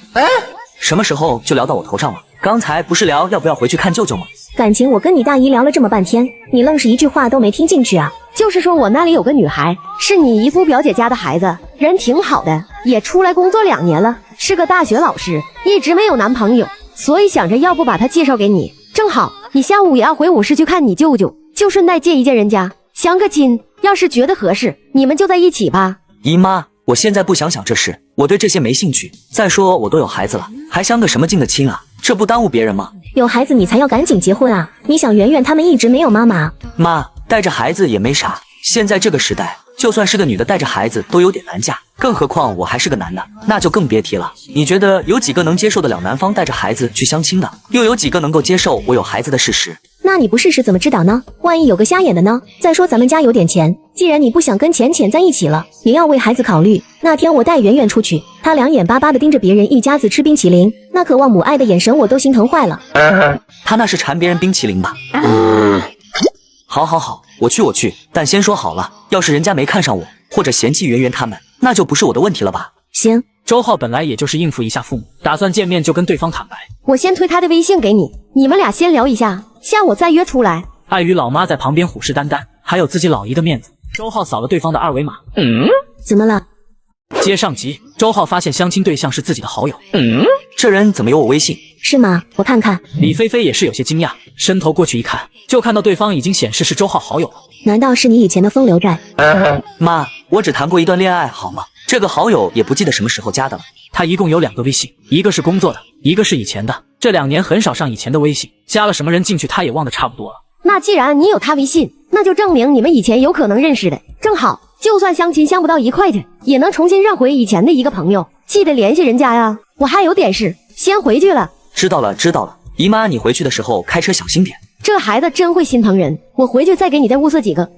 什么时候就聊到我头上了？刚才不是聊要不要回去看舅舅吗？感情我跟你大姨聊了这么半天，你愣是一句话都没听进去啊！就是说我那里有个女孩，是你姨夫表姐家的孩子，人挺好的，也出来工作2年了，是个大学老师，一直没有男朋友，所以想着要不把她介绍给你，正好你下午也要回5市去看你舅舅，就顺带见一见人家，相个亲。要是觉得合适，你们就在一起吧。姨妈，我现在不想这事，我对这些没兴趣。再说我都有孩子了，还相个什么近的亲啊？这不耽误别人吗？有孩子你才要赶紧结婚啊！你想圆圆他们一直没有妈妈。妈，带着孩子也没啥。现在这个时代，就算是个女的带着孩子都有点难嫁，更何况我还是个男的，那就更别提了。你觉得有几个能接受得了男方带着孩子去相亲的？又有几个能够接受我有孩子的事实？那你不试试怎么知道呢？万一有个瞎眼的呢？再说咱们家有点钱，既然你不想跟浅浅在一起了，也要为孩子考虑。那天我带圆圆出去，她2眼巴巴的盯着别人一家子吃冰淇淋，那渴望母爱的眼神我都心疼坏了。她那是馋别人冰淇淋吧？好，我去，但先说好了，要是人家没看上我，或者嫌弃圆圆他们，那就不是我的问题了吧？行。周浩本来也就是应付一下父母，打算见面就跟对方坦白。我先推他的微信给你，你们俩先聊一下，下午再约出来。碍于老妈在旁边虎视眈眈，还有自己老姨的面子，周浩扫了对方的2维码。怎么了？接上集，周浩发现相亲对象是自己的好友。这人怎么有我微信？是吗？我看看。李菲菲也是有些惊讶，伸头过去一看，就看到对方已经显示是周浩好友了。难道是你以前的风流债？妈，我只谈过一段恋爱好吗？这个好友也不记得什么时候加的了。他一共有2个微信，一个是工作的，一个是以前的。这2年很少上以前的微信，加了什么人进去他也忘得差不多了。那既然你有他微信，那就证明你们以前有可能认识的，正好就算相亲相不到一块去，也能重新认回以前的一个朋友，记得联系人家呀。我还有点事，先回去了。知道了。姨妈，你回去的时候开车小心点。这孩子真会心疼人，我回去再给你再物色几个。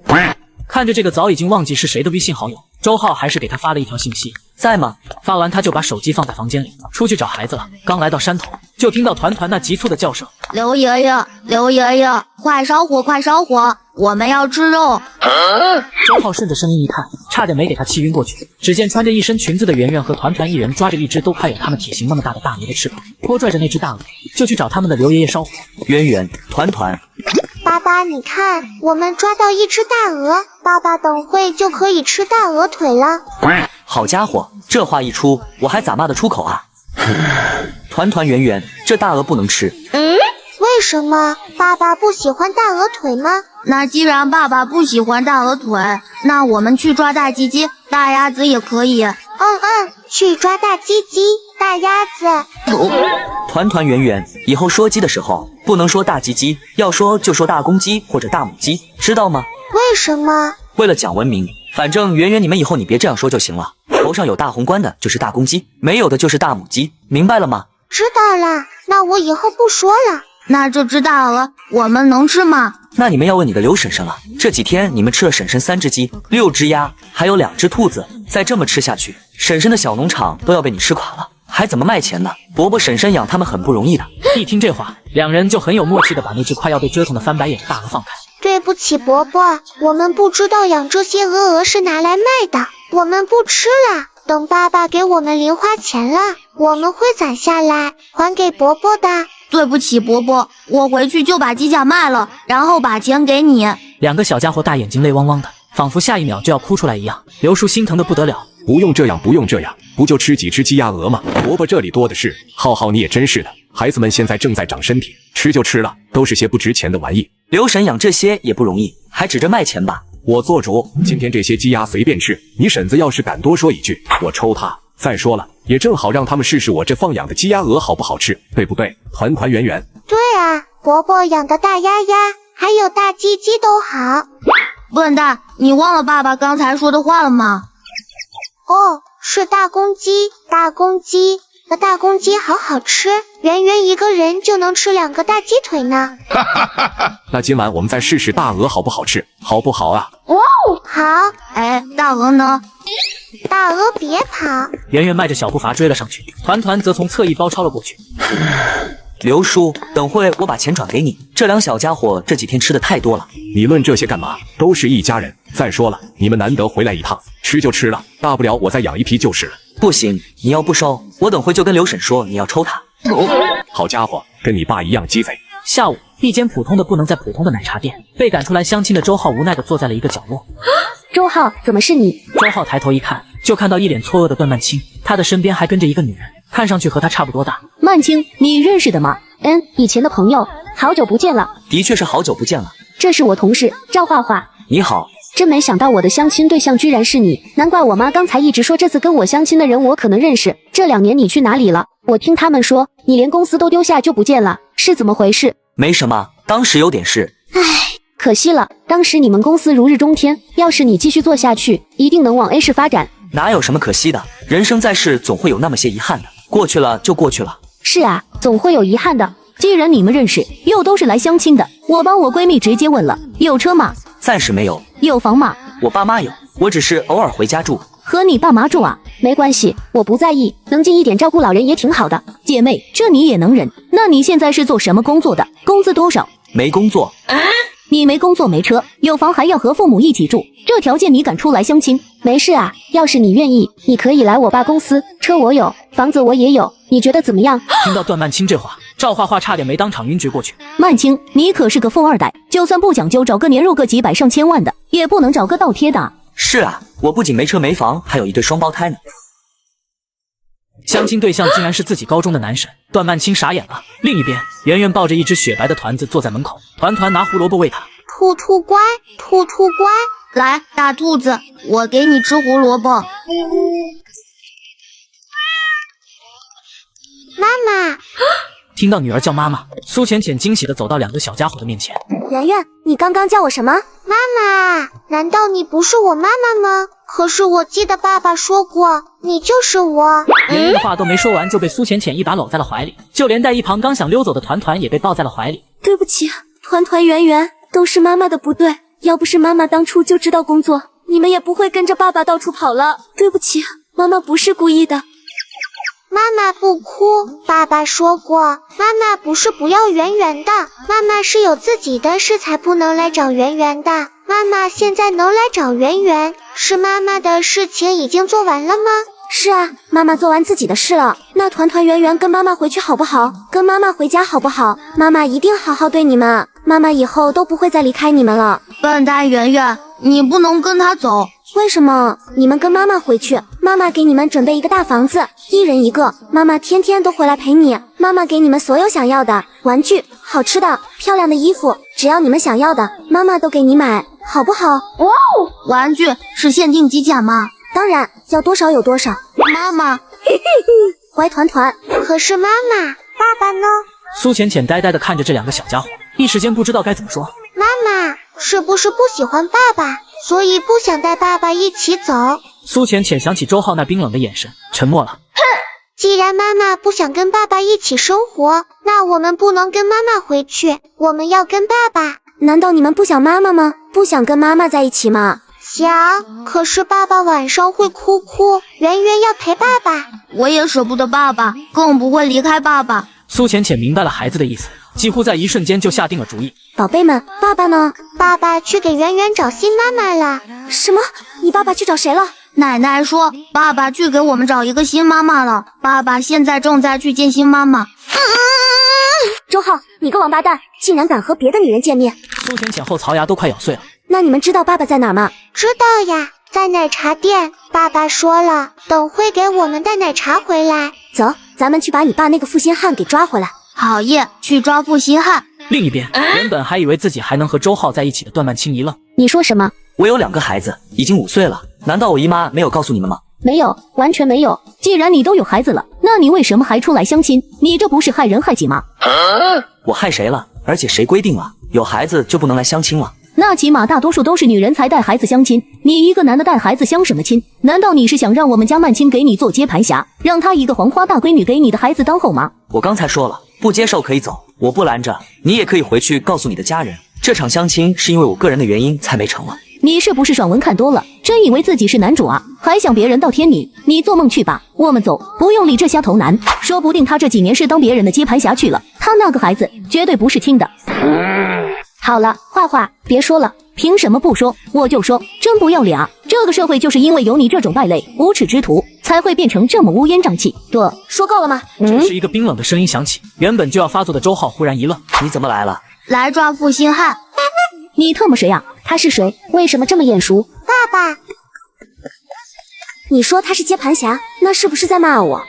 看着这个早已经忘记是谁的微信好友，周浩还是给他发了一条信息，在吗？发完他就把手机放在房间里，出去找孩子了。刚来到山头，就听到团团那急促的叫声：刘爷爷，快烧火，我们要吃肉。周浩顺着声音一看，差点没给他气晕过去。只见穿着一身裙子的圆圆和团团一人抓着一只都快有他们体型那么大的大鹅的翅膀，拖拽着那只大鹅就去找他们的刘爷爷烧火。圆圆，团团，爸爸，你看，我们抓到一只大鹅，爸爸等会就可以吃大鹅腿了。好家伙，这话一出，我还咋骂得出口啊？团团圆圆，这大鹅不能吃。为什么？爸爸不喜欢大鹅腿吗？那既然爸爸不喜欢大鹅腿，那我们去抓大鸡鸡、大鸭子也可以。去抓大鸡鸡、大鸭子。团团圆圆，以后说鸡的时候不能说大鸡鸡，要说就说大公鸡或者大母鸡，知道吗？为什么？为了讲文明。反正圆圆你们以后你别这样说就行了。头上有大红冠的就是大公鸡，没有的就是大母鸡，明白了吗？知道了，那我以后不说了。那这只大鹅我们能吃吗？那你们要问你的刘婶婶了。这几天你们吃了婶婶3只鸡、6只鸭，还有2只兔子，再这么吃下去，婶婶的小农场都要被你吃垮了，还怎么卖钱呢？伯伯婶婶养他们很不容易的。一听这话，2人就很有默契的把那只快要被折腾的翻白眼的大鹅放开。对不起伯伯，我们不知道养这些鹅是拿来卖的，我们不吃了。等爸爸给我们零花钱了，我们会攒下来还给伯伯的。对不起伯伯，我回去就把鸡架卖了，然后把钱给你。 2个小家伙大眼睛泪汪汪的，仿佛下一秒就要哭出来一样。刘叔心疼的不得了，不用这样，不用这样，不就吃几只鸡鸭鹅吗？萝卜这里多的是。浩浩，你也真是的，孩子们现在正在长身体，吃就吃了，都是些不值钱的玩意。刘婶养这些也不容易，还指着卖钱吧？我做主，今天这些鸡鸭随便吃，你婶子要是敢多说一句，我抽她。再说了，也正好让他们试试我这放养的鸡鸭鹅好不好吃，对不对？团团圆圆。对啊，伯伯养的大鸭鸭还有大鸡鸡都好。笨蛋，你忘了爸爸刚才说的话了吗？哦，是大公鸡，大公鸡。大公鸡好好吃，圆圆一个人就能吃2个大鸡腿呢。那今晚我们再试试大鹅好不好吃，好不好啊？哇哦，好。哎，大鹅呢？大鹅别跑！圆圆迈着小步伐追了上去，团团则从侧翼包抄了过去。刘叔，等会我把钱转给你。这两小家伙这几天吃的太多了。你论这些干嘛？都是一家人。再说了，你们难得回来一趟，吃就吃了，大不了我再养一批就是了。不行，你要不收，我等会就跟刘婶说你要抽他。好家伙，跟你爸一样鸡贼。下午，一间普通的不能再普通的奶茶店，被赶出来相亲的周浩无奈地坐在了一个角落。周浩，怎么是你？周浩抬头一看，就看到一脸错愕的段曼青，他的身边还跟着一个女人，看上去和他差不多大。曼青，你认识的吗？以前的朋友，好久不见了。的确是好久不见了。这是我同事赵画画。你好。真没想到我的相亲对象居然是你，难怪我妈刚才一直说这次跟我相亲的人我可能认识。这2年你去哪里了？我听他们说你连公司都丢下就不见了，是怎么回事？没什么，当时有点事。唉，可惜了，当时你们公司如日中天，要是你继续做下去，一定能往 A 市发展。哪有什么可惜的，人生在世总会有那么些遗憾的，过去了就过去了。是啊，总会有遗憾的。既然你们认识，又都是来相亲的，我帮我闺蜜直接问了，有车吗？暂时没有。有房吗？我爸妈有，我只是偶尔回家住。和你爸妈住啊？没关系，我不在意，能尽一点照顾老人也挺好的。姐妹，这你也能忍？那你现在是做什么工作的？工资多少？没工作。你没工作没车，有房还要和父母一起住，这条件你敢出来相亲？没事啊，要是你愿意，你可以来我爸公司，车我有，房子我也有，你觉得怎么样？听到段曼青这话，赵画画差点没当场晕厥过去。曼青，你可是个富2代，就算不讲究找个年入个几百上千万的，也不能找个倒贴的。是啊，我不仅没车没房，还有一对双胞胎呢。相亲对象竟然是自己高中的男神，段曼青傻眼了。另一边，圆圆抱着一只雪白的团子坐在门口，团团拿胡萝卜喂他。兔兔乖，兔兔乖，来，大兔子，我给你吃胡萝卜。妈妈。听到女儿叫妈妈，苏浅浅惊喜地走到2个小家伙的面前。圆圆，你刚刚叫我什么？妈妈，难道你不是我妈妈吗？可是我记得爸爸说过，你就是我。圆圆的话都没说完，就被苏浅浅一把搂在了怀里，就连带一旁刚想溜走的团团也被抱在了怀里。对不起，团团圆圆，都是妈妈的不对，要不是妈妈当初就知道工作，你们也不会跟着爸爸到处跑了。对不起，妈妈不是故意的。妈妈不哭，爸爸说过，妈妈不是不要圆圆的，妈妈是有自己的事才不能来找圆圆的。妈妈现在能来找圆圆，是妈妈的事情已经做完了吗？是啊，妈妈做完自己的事了。那团团圆圆跟妈妈回去好不好？跟妈妈回家好不好？妈妈一定好好对你们，妈妈以后都不会再离开你们了。笨蛋圆圆，你不能跟他走。为什么？你们跟妈妈回去，妈妈给你们准备一个大房子，一人一个，妈妈天天都回来陪你，妈妈给你们所有想要的玩具、好吃的、漂亮的衣服，只要你们想要的，妈妈都给你买，好不好？哇哦，玩具是限定几甲吗？当然，要多少有多少。妈妈，乖团团。可是妈妈，爸爸呢？苏浅浅呆呆地看着这2个小家伙，一时间不知道该怎么说。妈妈，是不是不喜欢爸爸，所以不想带爸爸一起走？苏浅浅想起周浩那冰冷的眼神，沉默了。既然妈妈不想跟爸爸一起生活，那我们不能跟妈妈回去，我们要跟爸爸。难道你们不想妈妈吗？不想跟妈妈在一起吗？想，可是爸爸晚上会哭，圆圆要陪爸爸。我也舍不得爸爸，更不会离开爸爸。苏浅浅明白了孩子的意思，几乎在一瞬间就下定了主意。宝贝们，爸爸呢？爸爸去给圆圆找新妈妈了。什么？你爸爸去找谁了？奶奶说爸爸去给我们找一个新妈妈了，爸爸现在正在去见新妈妈。周浩，你个王八蛋，竟然敢和别的女人见面！苏浅浅后槽牙都快咬碎了。那你们知道爸爸在哪儿吗？知道呀，在奶茶店，爸爸说了，等会给我们带奶茶回来。走，咱们去把你爸那个负心汉给抓回来。好耶，去抓负心汉。另一边，原本还以为自己还能和周浩在一起的段曼青一愣。你说什么？我有2个孩子，已经5岁了，难道我姨妈没有告诉你们吗？没有，完全没有。既然你都有孩子了，那你为什么还出来相亲？你这不是害人害己吗？我害谁了？而且谁规定了有孩子就不能来相亲了？那起码大多数都是女人才带孩子相亲，你一个男的带孩子相什么亲？难道你是想让我们家曼青给你做接盘侠，让她一个黄花大闺女给你的孩子当后妈？我刚才说了，不接受可以走，我不拦着，你也可以回去告诉你的家人，这场相亲是因为我个人的原因才没成了。你是不是爽文看多了，真以为自己是男主啊？还想别人倒贴你？你做梦去吧！我们走，不用理这瞎头男，说不定他这几年是当别人的接盘侠去了。他那个孩子绝对不是亲的。好了，画画，别说了，凭什么不说？我就说，真不要脸啊！这个社会就是因为有你这种败类、无耻之徒，才会变成这么乌烟瘴气。对，说够了吗？这时一个冰冷的声音响起，原本就要发作的周浩忽然一愣：“你怎么来了？”来抓负心汉。你特么谁啊？他是谁？为什么这么眼熟？爸爸，你说他是接盘侠，那是不是在骂我？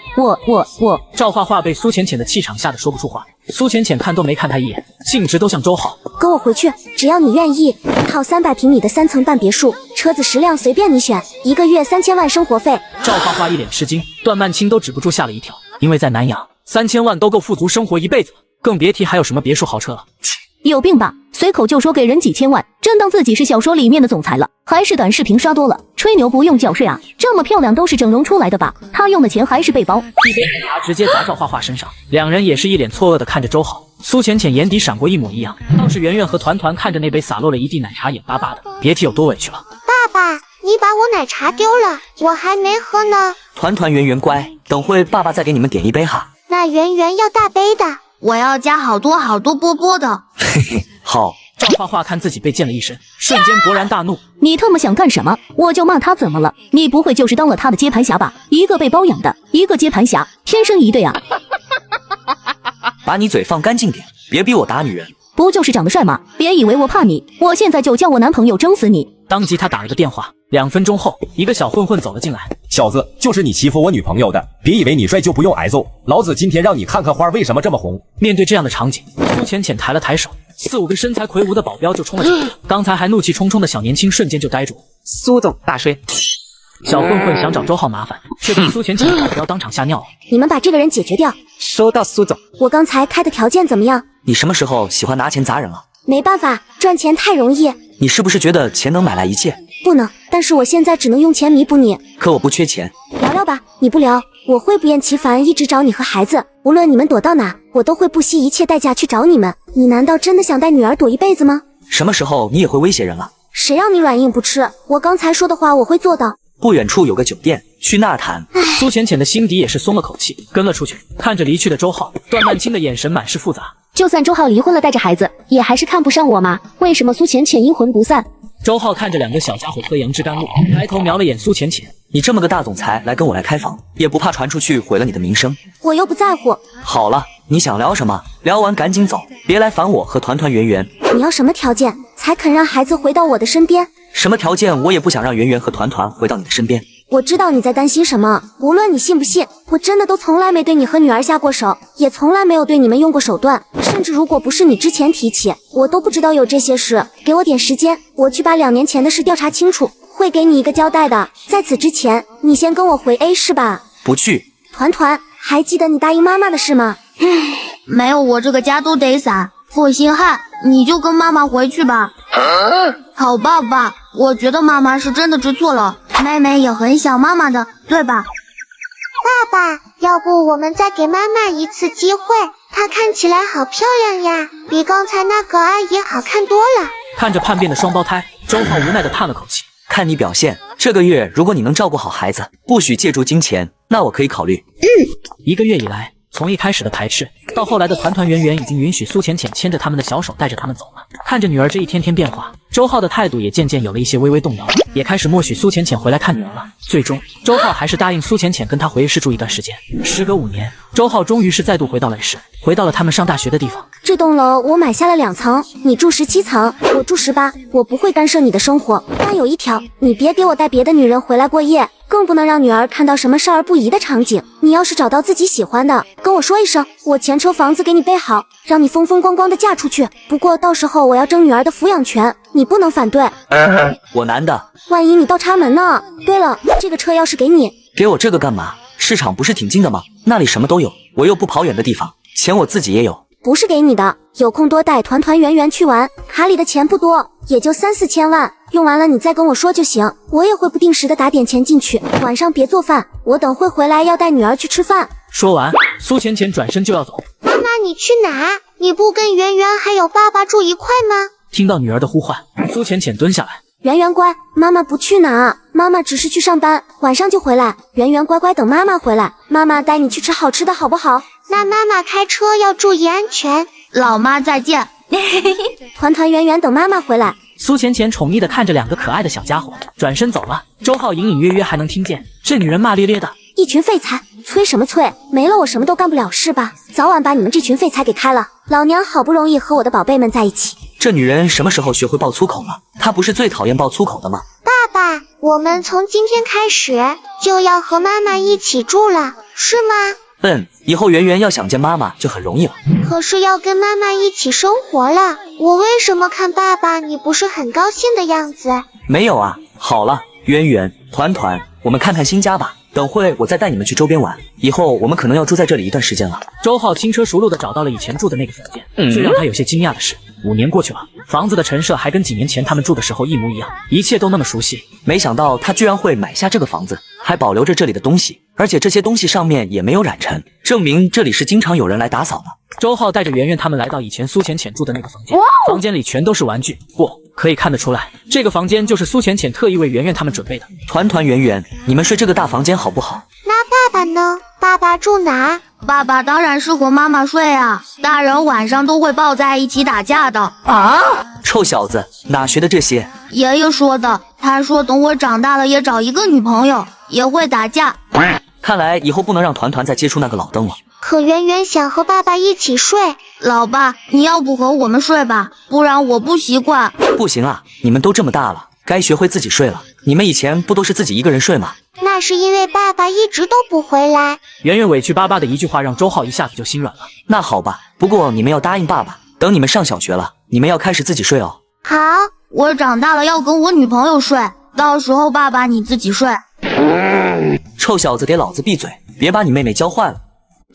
我……赵画画被苏浅浅的气场吓得说不出话。苏浅浅看都没看他一眼，径直都向周浩：“跟我回去，只要你愿意，一套300平米的3层半别墅，车子10辆随便你选，1个月3000万生活费。”赵画画一脸吃惊，段曼青都止不住吓了一跳，因为在南阳，3000万都够富足生活一辈子了，更别提还有什么别墅豪车了。有病吧？随口就说给人几千万，真当自己是小说里面的总裁了？还是短视频刷多了？吹牛不用缴税啊？这么漂亮都是整容出来的吧？他用的钱还是背包？一杯奶茶直接砸赵画画身上，两人也是一脸错愕的看着周浩。苏浅浅眼底闪过一抹异样，倒是圆圆和团团看着那杯洒落了一地奶茶，眼巴巴的，别提有多委屈了。爸爸，你把我奶茶丢了，我还没喝呢。团团圆圆乖，等会爸爸再给你们点一杯哈。那圆圆要大杯的。我要加好多波波的。嘿嘿，好。赵画画看自己被溅了一身，瞬间勃然大怒。你特么想干什么？我就骂他怎么了？你不会就是当了他的接盘侠吧？一个被包养的，一个接盘侠，天生一对啊！把你嘴放干净点，别逼我打女人。不就是长得帅吗？别以为我怕你，我现在就叫我男朋友整死你！当即他打了个电话。2分钟后，一个小混混走了进来。小子，就是你欺负我女朋友的，别以为你帅就不用挨揍，老子今天让你看看花为什么这么红。面对这样的场景，苏浅浅抬了抬手，4、5个身材魁梧的保镖就冲了进来。刚才还怒气冲冲的小年轻瞬间就呆住。苏总大帅。小混混想找周浩麻烦，却被苏浅浅的保镖当场吓尿了。你们把这个人解决掉。收到，苏总。我刚才开的条件怎么样？你什么时候喜欢拿钱砸人了？没办法，赚钱太容易。你是不是觉得钱能买来一切？不能，但是我现在只能用钱弥补你。可我不缺钱。聊聊吧，你不聊，我会不厌其烦一直找你和孩子，无论你们躲到哪，我都会不惜一切代价去找你们。你难道真的想带女儿躲一辈子吗？什么时候你也会威胁人了？谁让你软硬不吃？我刚才说的话我会做到。不远处有个酒店，去那谈。苏浅浅的心底也是松了口气，跟了出去。看着离去的周浩，段曼青的眼神满是复杂。就算周浩离婚了，带着孩子，也还是看不上我吗？为什么苏浅浅阴魂不散？周浩看着2个小家伙喝杨枝甘露，抬头瞄了眼苏浅浅。你这么个大总裁来跟我来开房，也不怕传出去毁了你的名声？我又不在乎。好了，你想聊什么？聊完赶紧走，别来烦我和团团圆圆。你要什么条件才肯让孩子回到我的身边？什么条件我也不想让圆圆和团团回到你的身边。我知道你在担心什么，无论你信不信，我真的都从来没对你和女儿下过手，也从来没有对你们用过手段，甚至如果不是你之前提起，我都不知道有这些事。给我点时间，我去把2年前的事调查清楚，会给你一个交代的。在此之前，你先跟我回 A 市吧。不去。团团，还记得你答应妈妈的事吗？没有我这个家都得散。负心汉，你就跟妈妈回去吧。好爸爸，我觉得妈妈是真的知错了，妹妹也很想妈妈的，对吧？爸爸，要不我们再给妈妈一次机会？她看起来好漂亮呀，比刚才那个阿姨好看多了。看着叛变的双胞胎，周浩无奈地叹了口气。看你表现，这个月如果你能照顾好孩子，不许借助金钱，那我可以考虑。1个月以来，从一开始的排斥，到后来的团团圆圆，已经允许苏浅浅牵着他们的小手带着他们走了。看着女儿这一天天变化，周浩的态度也渐渐有了一些微微动摇，也开始默许苏浅浅回来看女儿了。最终，周浩还是答应苏浅浅跟他回 A 市住一段时间。时隔5年，周浩终于是再度回到了 A 市，回到了他们上大学的地方。这栋楼我买下了2层，你住17层，我住18，我不会干涉你的生活，但有一条，你别给我带别的女人回来过夜，更不能让女儿看到什么少儿不宜的场景。你要是找到自己喜欢的，跟我说一声，我钱车房子给你备好，让你风风光光的嫁出去。不过到时候我要争女儿的抚养权，你不能反对。我男的，万一你倒插门呢？对了，这个车钥匙给你。给我这个干嘛？市场不是挺近的吗？那里什么都有，我又不跑远的地方，钱我自己也有。不是给你的，有空多带团团圆圆去玩，卡里的钱不多，也就3、4千万，用完了你再跟我说就行，我也会不定时的打点钱进去。晚上别做饭，我等会回来要带女儿去吃饭。说完，苏浅浅转身就要走。妈妈，你去哪？你不跟圆圆还有爸爸住一块吗？听到女儿的呼唤，苏浅浅蹲下来。圆圆乖，妈妈不去哪，妈妈只是去上班，晚上就回来。圆圆乖乖等妈妈回来，妈妈带你去吃好吃的好不好？那妈妈开车要注意安全。老妈再见。团团圆圆等妈妈回来。苏浅浅宠溺地看着2个可爱的小家伙，转身走了。周浩隐隐约约还能听见这女人骂咧咧的：一群废材，催什么催？没了我什么都干不了是吧？早晚把你们这群废材给开了。老娘好不容易和我的宝贝们在一起。这女人什么时候学会爆粗口了？她不是最讨厌爆粗口的吗？爸爸，我们从今天开始就要和妈妈一起住了，是吗？以后圆圆要想见妈妈就很容易了。可是要跟妈妈一起生活了，我为什么看爸爸你不是很高兴的样子？没有啊。好了，圆圆、团团，我们看看新家吧。等会我再带你们去周边玩，以后我们可能要住在这里一段时间了。周浩轻车熟路地找到了以前住的那个房间，最让他有些惊讶的是，5年过去了，房子的陈设还跟几年前他们住的时候一模一样，一切都那么熟悉。没想到他居然会买下这个房子，还保留着这里的东西，而且这些东西上面也没有染尘，证明这里是经常有人来打扫的。周浩带着圆圆他们来到以前苏浅浅住的那个房间，房间里全都是玩具，可以看得出来，这个房间就是苏浅浅特意为圆圆他们准备的。团团圆圆，你们睡这个大房间好不好？那爸爸呢？爸爸住哪？爸爸当然是和妈妈睡啊，大人晚上都会抱在一起打架的。啊！臭小子，哪学的这些？爷爷说的，他说等我长大了也找一个女朋友，也会打架。看来以后不能让团团再接触那个老邓了。可圆圆想和爸爸一起睡。老爸，你要不和我们睡吧，不然我不习惯。不行啊，你们都这么大了，该学会自己睡了。你们以前不都是自己一个人睡吗？那是因为爸爸一直都不回来。圆圆委屈巴巴的一句话让周浩一下子就心软了。那好吧，不过你们要答应爸爸，等你们上小学了，你们要开始自己睡哦。好，我长大了要跟我女朋友睡，到时候爸爸你自己睡。臭小子，给老子闭嘴，别把你妹妹教坏了。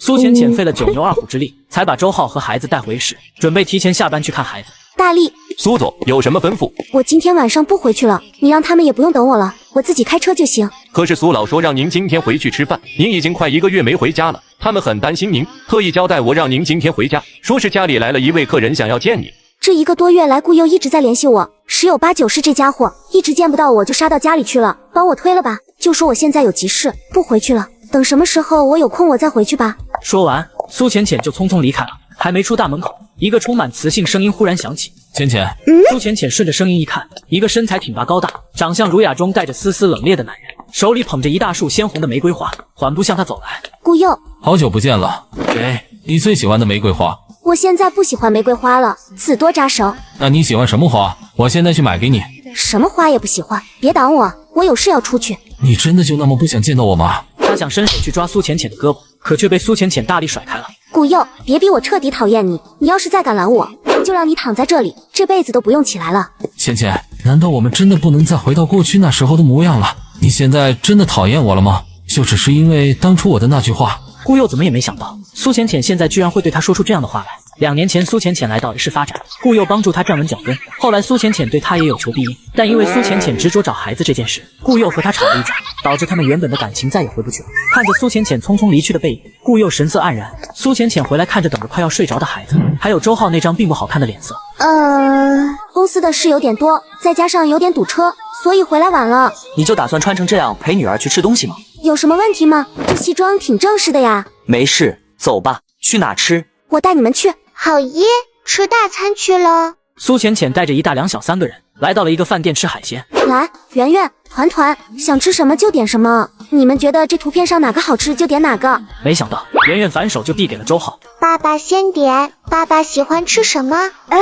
苏浅浅费了9牛2虎之力，才把周浩和孩子带回市，准备提前下班去看孩子。大力，苏总有什么吩咐？我今天晚上不回去了，你让他们也不用等我了，我自己开车就行。可是苏老说让您今天回去吃饭，您已经快1个月没回家了，他们很担心您，特意交代我让您今天回家，说是家里来了一位客人想要见你。这1个多月来，顾佑一直在联系我，10有8九是这家伙，一直见不到我就杀到家里去了，帮我推了吧，就说我现在有急事，不回去了，等什么时候我有空我再回去吧。说完，苏浅浅就匆匆离开了。还没出大门口，一个充满磁性声音忽然响起：浅浅。苏浅浅顺着声音一看，一个身材挺拔高大、长相儒雅中带着丝丝冷冽的男人，手里捧着一大束鲜红的玫瑰花，缓步向他走来。顾佑，好久不见了，给你最喜欢的玫瑰花。我现在不喜欢玫瑰花了，刺多扎手。那你喜欢什么花？我现在去买给你。什么花也不喜欢，别挡我，我有事要出去。你真的就那么不想见到我吗？他想伸手去抓苏浅浅的胳膊，可却被苏浅浅大力甩开了。顾佑，别逼我彻底讨厌你，你要是再敢拦我，我就让你躺在这里，这辈子都不用起来了。浅浅，难道我们真的不能再回到过去那时候的模样了？你现在真的讨厌我了吗？就只是因为当初我的那句话。顾佑怎么也没想到，苏浅浅现在居然会对他说出这样的话来。2年前，苏浅浅来到 A 市发展，顾佑帮助他站稳脚跟。后来，苏浅浅对他也有求必应，但因为苏浅浅执着找孩子这件事，顾佑和他吵了一架，导致他们原本的感情再也回不去了。看着苏浅浅匆匆离去的背影，顾佑神色黯然。苏浅浅回来看着等着快要睡着的孩子，还有周浩那张并不好看的脸色。公司的事有点多，再加上有点堵车，所以回来晚了。你就打算穿成这样陪女儿去吃东西吗？有什么问题吗？这西装挺正式的呀。没事，走吧。去哪吃？我带你们去。好耶，吃大餐去了。苏浅浅带着1大2小3个人来到了一个饭店吃海鲜。来，圆圆、团团，想吃什么就点什么。你们觉得这图片上哪个好吃就点哪个。没想到圆圆反手就递给了周浩。爸爸先点，爸爸喜欢吃什么？哎，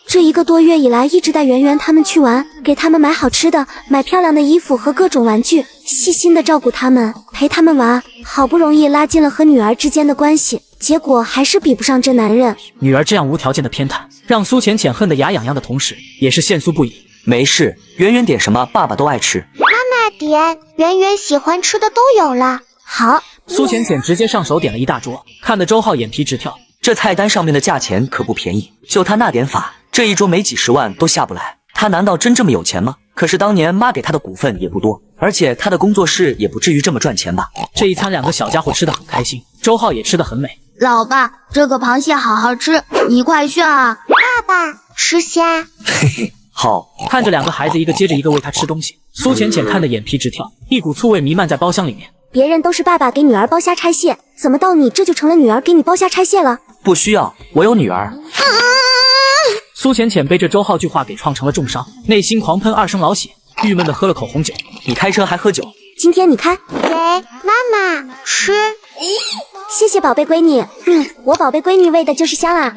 这1个多月以来一直带圆圆他们去玩，给他们买好吃的，买漂亮的衣服和各种玩具，细心的照顾他们，陪他们玩，好不容易拉近了和女儿之间的关系，结果还是比不上这男人。女儿这样无条件的偏袒，让苏浅浅恨得牙痒痒的同时，也是羡素不已。没事，圆圆点什么爸爸都爱吃。妈妈点，圆圆喜欢吃的都有了。好，苏浅浅直接上手点了一大桌，看得周浩眼皮直跳。这菜单上面的价钱可不便宜，就他那点法，这一桌没几十万都下不来。他难道真这么有钱吗？可是当年妈给他的股份也不多，而且他的工作室也不至于这么赚钱吧。这一餐2个小家伙吃得很开心，周浩也吃得很美。老爸，这个螃蟹好好吃，你快炫啊！爸爸吃虾。嘿嘿，好。看着2个孩子一个接着一个喂他吃东西，苏浅浅看得眼皮直跳，一股醋味弥漫在包厢里面。别人都是爸爸给女儿剥虾拆蟹，怎么到你这就成了女儿给你剥虾拆蟹了？不需要，我有女儿。苏浅浅被这周浩句话给创成了重伤，内心狂喷2声老血，郁闷的喝了口红酒。你开车还喝酒？今天你开。给妈妈吃。谢谢宝贝闺女。我宝贝闺女喂的就是香啊。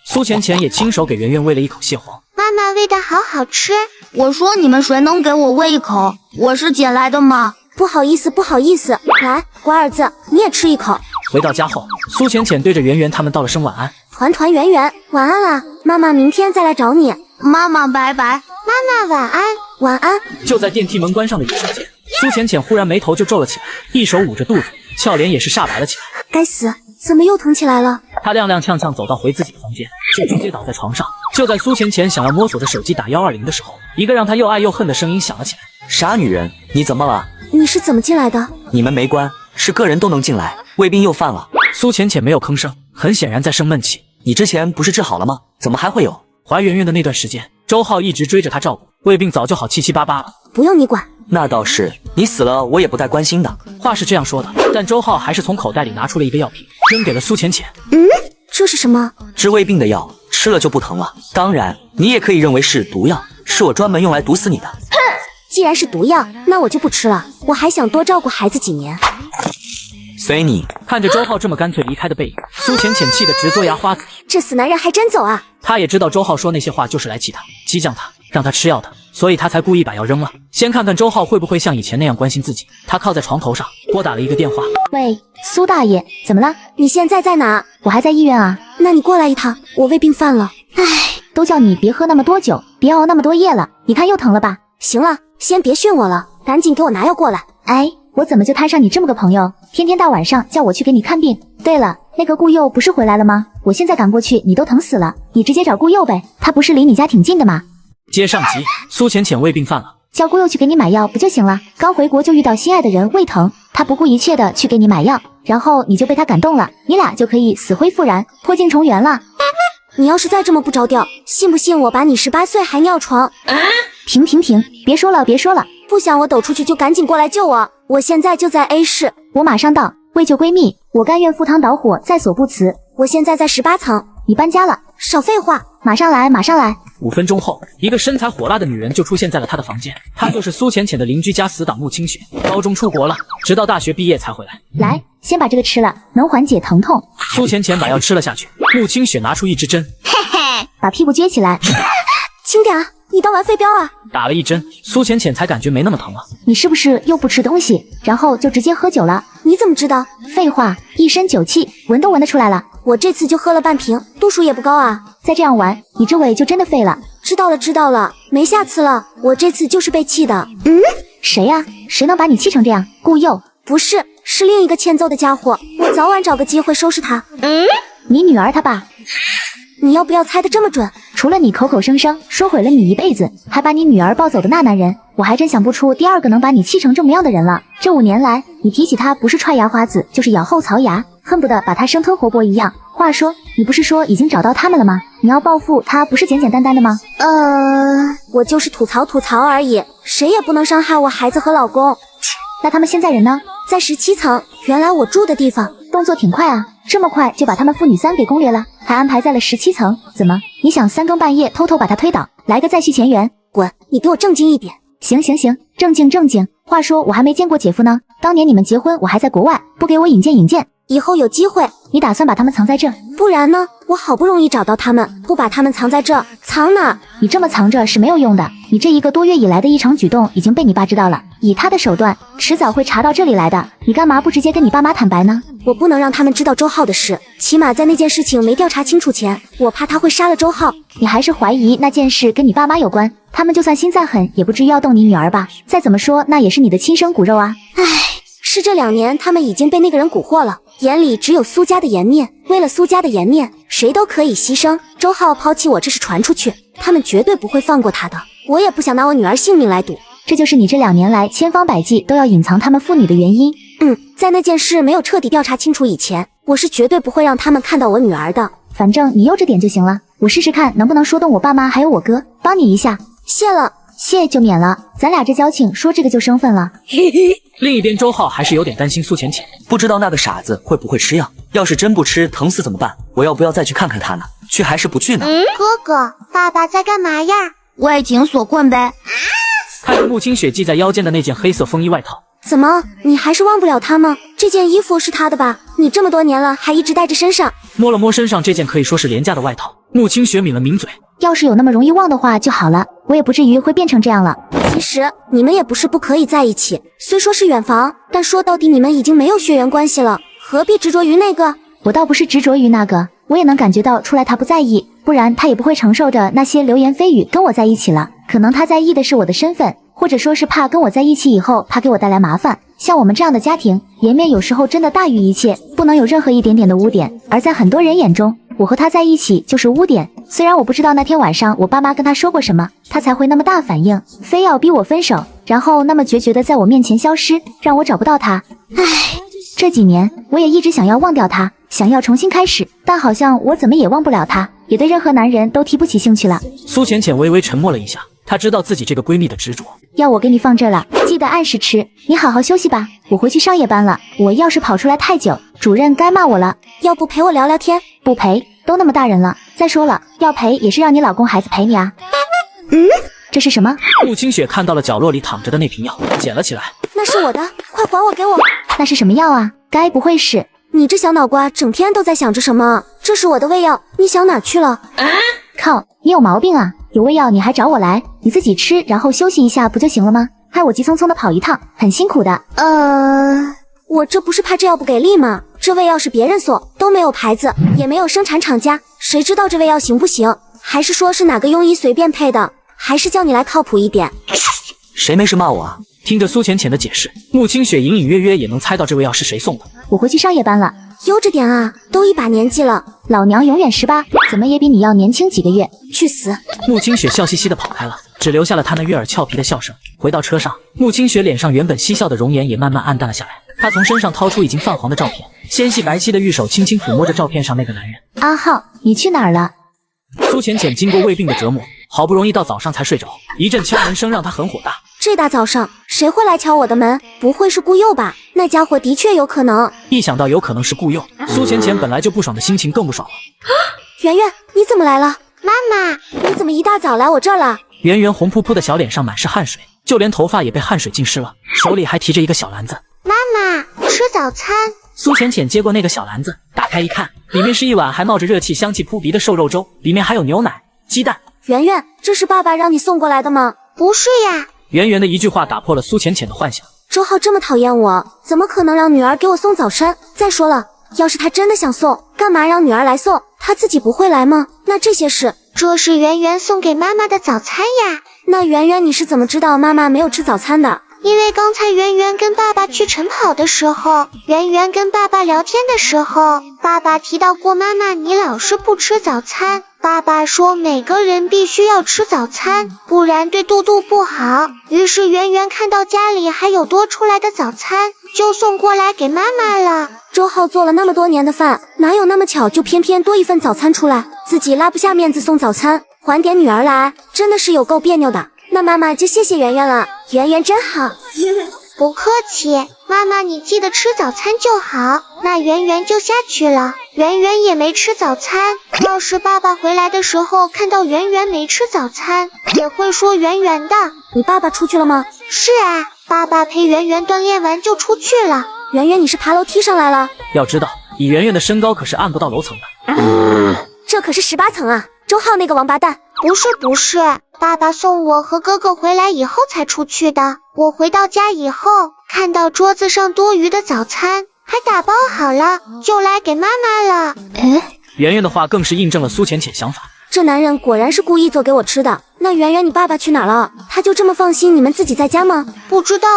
苏浅浅也亲手给圆圆喂了一口蟹黄。妈妈喂的好好吃。我说你们谁能给我喂一口？我是捡来的吗？不好意思，不好意思。来，乖儿子，你也吃一口。回到家后，苏浅浅对着圆圆他们道了声晚安。团团圆圆，晚安啦！妈妈明天再来找你。妈妈拜拜。妈妈晚安。晚安。就在电梯门关上的一瞬间，苏浅浅忽然眉头就皱了起来，一手捂着肚子，俏脸也是煞白了起来。该死，怎么又疼起来了？她踉踉跄跄走到回自己的房间，就直接倒在床上。就在苏浅浅想要摸索着手机打120的时候，一个让她又爱又恨的声音响了起来。傻女人，你怎么了？你是怎么进来的？你们没关，是个人都能进来，胃病又犯了。苏浅浅没有吭声，很显然在生闷气。你之前不是治好了吗？怎么还会有？怀圆圆的那段时间，周浩一直追着她照顾，胃病早就好七七八八了。不用你管。那倒是，你死了我也不带关心的。话是这样说的，但周浩还是从口袋里拿出了一个药瓶，扔给了苏浅浅。这是什么？治胃病的药，吃了就不疼了。当然，你也可以认为是毒药，是我专门用来毒死你的。既然是毒药，那我就不吃了。我还想多照顾孩子几年。随你。看着周浩这么干脆离开的背影，苏浅浅气得直嘬牙花子。这死男人还真走啊！他也知道周浩说那些话就是来气他、激将他，让他吃药的，所以他才故意把药扔了，先看看周浩会不会像以前那样关心自己。他靠在床头上，拨打了一个电话。喂，苏大爷，怎么了？你现在在哪？我还在医院啊。那你过来一趟，我胃病犯了。唉，都叫你别喝那么多酒，别熬那么多夜了。你看又疼了吧？行了，先别训我了，赶紧给我拿药过来。哎，我怎么就摊上你这么个朋友？天天大晚上叫我去给你看病。对了，那个顾佑不是回来了吗？我现在赶过去，你都疼死了，你直接找顾佑呗，他不是离你家挺近的吗？接上集，苏浅浅胃病犯了，叫顾佑去给你买药不就行了？刚回国就遇到心爱的人胃疼，他不顾一切的去给你买药，然后你就被他感动了，你俩就可以死灰复燃，破镜重圆了。你要是再这么不着调，信不信我把你18岁还尿床？停，别说了，不想我抖出去就赶紧过来救我，我现在就在 A 市，我马上到。为救闺蜜，我甘愿赴汤蹈火，在所不辞。我现在在18层，你搬家了？少废话，马上来。5分钟后，一个身材火辣的女人就出现在了他的房间，她就是苏浅浅的邻居家死党穆清雪，高中出国了，直到大学毕业才回来。来，先把这个吃了，能缓解疼痛。苏浅浅把药吃了下去，穆清雪拿出一支针，把屁股撅起来。轻点啊，你当完飞镖啊？打了一针，苏浅浅才感觉没那么疼了。你是不是又不吃东西，然后就直接喝酒了？你怎么知道？废话，一身酒气，闻都闻得出来了。我这次就喝了半瓶，度数也不高啊。再这样玩，你这胃就真的废了。知道了，没下次了。我这次就是被气的。谁呀？谁能把你气成这样？顾佑？不是，是另一个欠揍的家伙。我早晚找个机会收拾他。你女儿她爸。你要不要猜得这么准？除了你口口声声说毁了你一辈子，还把你女儿抱走的那男人，我还真想不出第二个能把你气成这么样的人了。这5年来，你提起他不是踹牙花子，就是咬后槽牙，恨不得把他生吞活剥一样。话说，你不是说已经找到他们了吗？你要报复他不是简简单单的吗？我就是吐槽而已，谁也不能伤害我孩子和老公。那他们现在人呢？在17层，原来我住的地方。动作挺快啊，这么快就把他们父女3给攻略了。还安排在了17层。怎么，你想3更半夜偷偷把他推倒，来个再续前缘？滚！你给我正经一点。行，正经。话说我还没见过姐夫呢，当年你们结婚我还在国外，不给我引荐。以后有机会，你打算把他们藏在这？不然呢？我好不容易找到他们，不把他们藏在这，藏哪儿？你这么藏着是没有用的。你这1个多月以来的异常举动已经被你爸知道了，以他的手段，迟早会查到这里来的。你干嘛不直接跟你爸妈坦白呢？我不能让他们知道周浩的事，起码在那件事情没调查清楚前，我怕他会杀了周浩。你还是怀疑那件事跟你爸妈有关？他们就算心再狠，也不至于要动你女儿吧？再怎么说，那也是你的亲生骨肉啊。唉，是这2年他们已经被那个人蛊惑了，眼里只有苏家的颜面，为了苏家的颜面，谁都可以牺牲。周浩抛弃我，这事传出去，他们绝对不会放过他的。我也不想拿我女儿性命来赌，这就是你这2年来千方百计都要隐藏他们父女的原因。在那件事没有彻底调查清楚以前，我是绝对不会让他们看到我女儿的。反正你悠着点就行了，我试试看能不能说动我爸妈还有我哥，帮你一下。谢了。谢就免了，咱俩这交情，说这个就生分了。另一边，周浩还是有点担心苏浅浅，不知道那个傻子会不会吃药。要是真不吃，疼死怎么办？我要不要再去看看他呢？去还是不去呢？哥哥，爸爸在干嘛呀？为情所困呗。看着穆清雪系在腰间的那件黑色风衣外套，怎么，你还是忘不了他吗？这件衣服是他的吧？你这么多年了，还一直带着身上。摸了摸身上这件可以说是廉价的外套，穆清雪抿了抿嘴。要是有那么容易忘的话就好了，我也不至于会变成这样了。其实你们也不是不可以在一起，虽说是远房，但说到底你们已经没有血缘关系了，何必执着于那个？我倒不是执着于那个，我也能感觉到出来他不在意，不然他也不会承受着那些流言蜚语跟我在一起了。可能他在意的是我的身份，或者说是怕跟我在一起以后他给我带来麻烦。像我们这样的家庭，颜面有时候真的大于一切，不能有任何一点点的污点。而在很多人眼中，我和他在一起就是污点。虽然我不知道那天晚上我爸妈跟他说过什么，他才会那么大反应，非要逼我分手，然后那么决绝的在我面前消失，让我找不到他。唉，这几年我也一直想要忘掉他，想要重新开始，但好像我怎么也忘不了他，也对任何男人都提不起兴趣了。苏浅浅微微沉默了一下，她知道自己这个闺蜜的执着。药我给你放这了，记得按时吃。你好好休息吧，我回去上夜班了。我要是跑出来太久，主任该骂我了。要不陪我聊聊天？不陪，都那么大人了。再说了，要陪也是让你老公孩子陪你啊。这是什么？穆清雪看到了角落里躺着的那瓶药，捡了起来。那是我的，快还我给我。那是什么药啊？该不会是……你这小脑瓜整天都在想着什么？这是我的胃药，你想哪去了？靠，你有毛病啊！有胃药你还找我来？你自己吃，然后休息一下不就行了吗？害我急匆匆的跑一趟，很辛苦的。我这不是怕这药不给力吗？这胃药是别人送，都没有牌子，也没有生产厂家，谁知道这胃药行不行？还是说是哪个庸医随便配的？还是叫你来靠谱一点。谁没事骂我啊？听着苏浅浅的解释，穆清雪隐隐约约也能猜到这味药是谁送的。我回去上夜班了，悠着点啊，都一把年纪了，老娘永远18，怎么也比你要年轻几个月。去死！穆清雪笑嘻嘻的跑开了，只留下了她那悦耳俏皮的笑声。回到车上，穆清雪脸上原本嬉笑的容颜也慢慢暗淡了下来。她从身上掏出已经泛黄的照片，纤细白皙的玉手轻轻抚摸着照片上那个男人。阿浩，你去哪儿了？苏浅浅经过胃病的折磨，好不容易到早上才睡着，一阵敲门声让她很火大。这大早上谁会来敲我的门？不会是顾佑吧？那家伙的确有可能。一想到有可能是顾佑，苏浅浅本来就不爽的心情更不爽了。圆圆，你怎么来了？妈妈，你怎么一大早来我这儿了？圆圆红扑扑的小脸上满是汗水，就连头发也被汗水浸湿了，手里还提着一个小篮子。妈妈，吃早餐。苏浅浅接过那个小篮子，打开一看，里面是一碗还冒着热气、香气扑鼻的瘦肉粥，里面还有牛奶、鸡蛋。圆圆，这是爸爸让你送过来的吗？不是呀。圆圆的一句话打破了苏浅浅的幻想。周浩这么讨厌我，怎么可能让女儿给我送早餐？再说了，要是他真的想送，干嘛让女儿来送？他自己不会来吗？那这些事，这是圆圆送给妈妈的早餐呀。那圆圆，你是怎么知道妈妈没有吃早餐的？因为刚才圆圆跟爸爸去晨跑的时候，圆圆跟爸爸聊天的时候，爸爸提到过妈妈你老是不吃早餐，爸爸说每个人必须要吃早餐，不然对肚肚不好。于是圆圆看到家里还有多出来的早餐，就送过来给妈妈了。周浩做了那么多年的饭，哪有那么巧就偏偏多一份早餐出来？自己拉不下面子送早餐，还点女儿来，真的是有够别扭的。那妈妈就谢谢圆圆了，圆圆真好。不客气，妈妈你记得吃早餐就好。那圆圆就下去了，圆圆也没吃早餐。要是爸爸回来的时候看到圆圆没吃早餐，也会说圆圆的。你爸爸出去了吗？是啊，爸爸陪圆圆锻炼完就出去了。圆圆，你是爬楼梯上来了？要知道，以圆圆的身高可是按不到楼层的。这可是18层啊！周浩那个王八蛋。不是，爸爸送我和哥哥回来以后才出去的。我回到家以后，看到桌子上多余的早餐，还打包好了，就来给妈妈了。圆圆的话更是印证了苏浅浅想法。这男人果然是故意做给我吃的。那圆圆，你爸爸去哪了？他就这么放心你们自己在家吗？不知道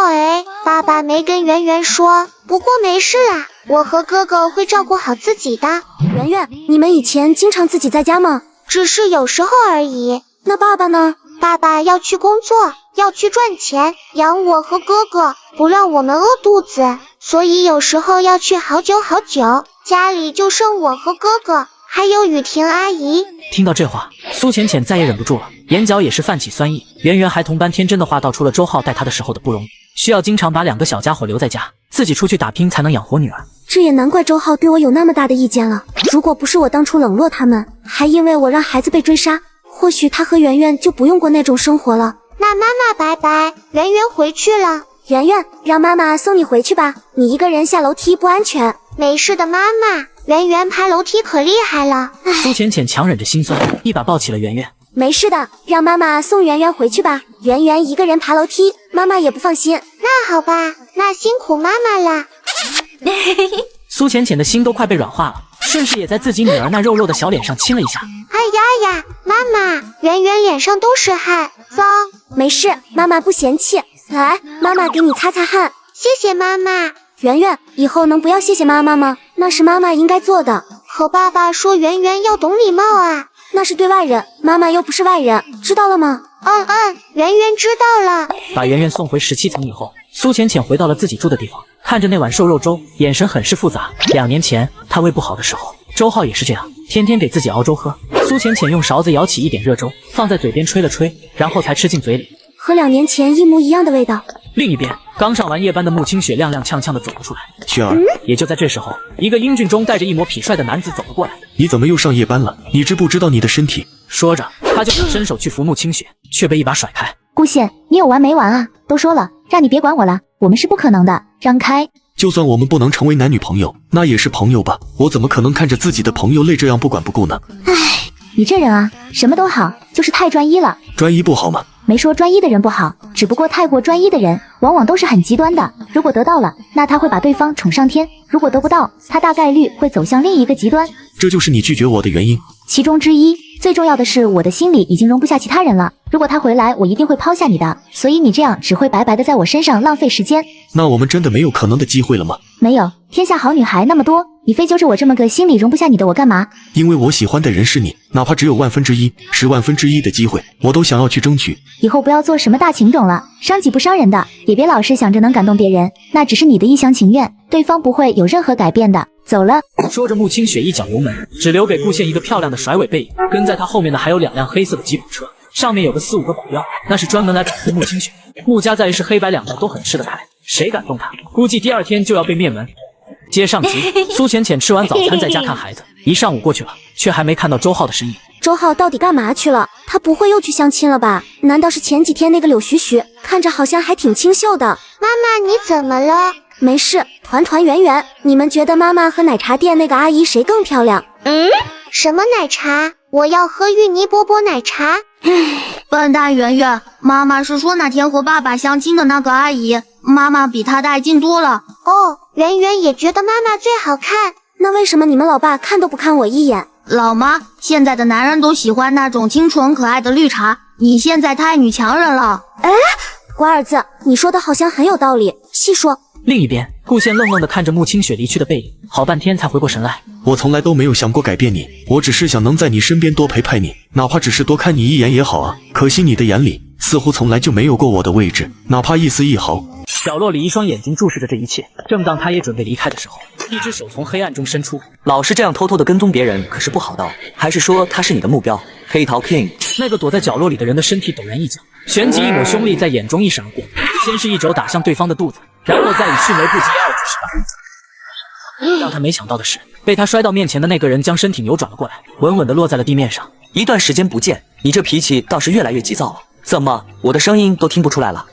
爸爸没跟圆圆说，不过没事啦，我和哥哥会照顾好自己的。圆圆，你们以前经常自己在家吗？只是有时候而已。那爸爸呢？爸爸要去工作，要去赚钱，养我和哥哥，不让我们饿肚子，所以有时候要去好久好久，家里就剩我和哥哥，还有雨婷阿姨。听到这话，苏浅浅再也忍不住了，眼角也是泛起酸意。圆圆还同般天真的话道出了周浩带她的时候的不容易，需要经常把2个小家伙留在家，自己出去打拼才能养活女儿。这也难怪周浩对我有那么大的意见了。如果不是我当初冷落他们，还因为我让孩子被追杀，或许他和圆圆就不用过那种生活了。那妈妈拜拜，圆圆回去了。圆圆，让妈妈送你回去吧，你一个人下楼梯不安全。没事的妈妈，圆圆爬楼梯可厉害了。苏浅浅强忍着心酸，一把抱起了圆圆。没事的，让妈妈送圆圆回去吧。圆圆一个人爬楼梯，妈妈也不放心。那好吧，那辛苦妈妈啦。苏浅浅的心都快被软化了，顺势也在自己女儿那肉肉的小脸上亲了一下。哎呀呀，妈妈，圆圆脸上都是汗，脏。没事，妈妈不嫌弃。来，妈妈给你擦擦汗。谢谢妈妈。圆圆，以后能不要谢谢妈妈吗？那是妈妈应该做的。可爸爸说圆圆要懂礼貌啊。那是对外人，妈妈又不是外人，知道了吗？圆圆知道了。把圆圆送回17层以后，苏浅浅回到了自己住的地方，看着那碗瘦肉粥，眼神很是复杂。2年前她胃不好的时候，周浩也是这样，天天给自己熬粥喝。苏浅浅用勺子舀起一点热粥，放在嘴边吹了吹，然后才吃进嘴里，和2年前一模一样的味道。另一边，刚上完夜班的穆清雪踉踉跄跄的走了出来。雪儿，也就在这时候，一个英俊中带着一抹痞帅的男子走了过来。你怎么又上夜班了？你知不知道你的身体？说着，他就想伸手去扶穆清雪，却被一把甩开。顾县，你有完没完啊？都说了，让你别管我了，我们是不可能的，让开。就算我们不能成为男女朋友，那也是朋友吧？我怎么可能看着自己的朋友累这样不管不顾呢？唉，你这人啊，什么都好，就是太专一了。专一不好吗？没说专一的人不好，只不过太过专一的人，往往都是很极端的。如果得到了，那他会把对方宠上天；如果得不到，他大概率会走向另一个极端。这就是你拒绝我的原因。其中之一。最重要的是，我的心里已经容不下其他人了。如果他回来，我一定会抛下你的。所以你这样只会白白的在我身上浪费时间。那我们真的没有可能的机会了吗？没有，天下好女孩那么多，你非揪着我这么个心里容不下你的我干嘛？因为我喜欢的人是你，哪怕只有1/1000、1000000001的机会，我都想要去争取。以后不要做什么大情种了，伤己不伤人的，也别老是想着能感动别人，那只是你的一厢情愿，对方不会有任何改变的。走了。说着，穆清雪一脚油门，只留给顾县一个漂亮的甩尾背影。跟在他后面的还有2辆黑色的吉普车，上面有个4、5个保镖，那是专门来保护穆清雪。穆家在于是黑白2道都很吃得开，谁敢动他，估计第2天就要被灭门。接上集，苏浅浅吃完早餐在家看孩子，一上午过去了，却还没看到周浩的身影。周浩到底干嘛去了？他不会又去相亲了吧？难道是前几天那个柳徐徐，看着好像还挺清秀的？妈妈，你怎么了？没事，团团圆圆。你们觉得妈妈和奶茶店那个阿姨谁更漂亮？什么奶茶？我要喝芋泥波波奶茶。笨蛋圆圆，妈妈是说那天和爸爸相亲的那个阿姨，妈妈比她带劲多了。圆圆也觉得妈妈最好看。那为什么你们老爸看都不看我一眼？老妈，现在的男人都喜欢那种清纯可爱的绿茶，你现在太女强人了。乖儿子，你说的好像很有道理，细说。另一边，顾县愣愣地看着穆清雪离去的背影，好半天才回过神来。我从来都没有想过改变你，我只是想能在你身边多陪陪你，哪怕只是多看你一眼也好啊。可惜你的眼里似乎从来就没有过我的位置，哪怕一丝一毫。角落里一双眼睛注视着这一切，正当他也准备离开的时候，一只手从黑暗中伸出。老是这样偷偷的跟踪别人可是不好的，还是说他是你的目标？黑桃 King 那个躲在角落里的人的身体陡然一僵，旋即一抹凶厉在眼中一闪而过，先是一肘打向对方的肚子，然后再以迅雷不及掩耳之势把。让他没想到的是，被他摔到面前的那个人将身体扭转了过来，稳稳地落在了地面上。一段时间不见，你这脾气倒是越来越急躁了。怎么，我的声音都听不出来了？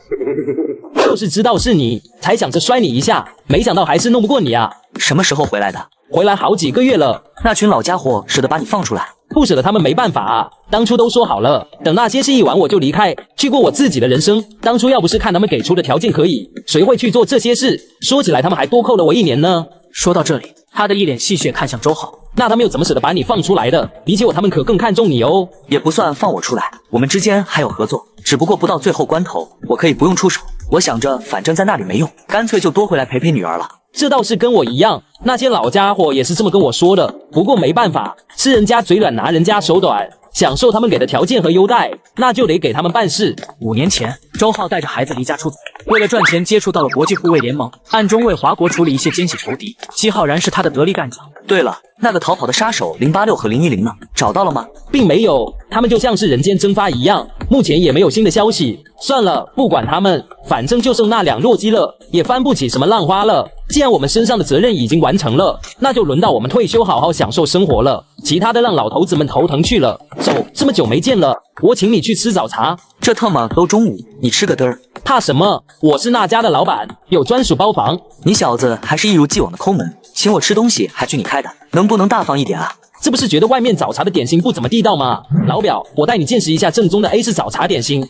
就是知道是你，才想着摔你一下，没想到还是弄不过你啊！什么时候回来的？回来好几个月了。那群老家伙舍得把你放出来？不舍得他们没办法啊，当初都说好了，等那些事一完我就离开，去过我自己的人生。当初要不是看他们给出的条件可以，谁会去做这些事？说起来他们还多扣了我1年呢。说到这里，他的一脸戏谑看向周浩。那他们又怎么舍得把你放出来的？比起我，他们可更看重你哦。也不算放我出来，我们之间还有合作，只不过不到最后关头，我可以不用出手。我想着反正在那里没用，干脆就多回来陪陪女儿了。这倒是跟我一样，那些老家伙也是这么跟我说的。不过没办法，吃人家嘴软，拿人家手短，享受他们给的条件和优待，那就得给他们办事。5年前，周浩带着孩子离家出走，为了赚钱接触到了国际护卫联盟，暗中为华国处理一些奸细仇敌。戚浩然是他的得力干将。对了，那个逃跑的杀手086和010呢？找到了吗？并没有，他们就像是人间蒸发一样，目前也没有新的消息。算了，不管他们，反正就剩那2弱鸡了，也翻不起什么浪花了。既然我们身上的责任已经完成了，那就轮到我们退休，好好享受生活了。其他的让老头子们头疼去了。走，这么久没见了，我请你去吃早茶。这特么都中午，你吃个嘚儿。怕什么？我是那家的老板，有专属包房。你小子还是一如既往的抠门，请我吃东西还去你开的，能不能大方一点啊？这不是觉得外面早茶的点心不怎么地道吗？老表，我带你见识一下正宗的 A 式早茶点心。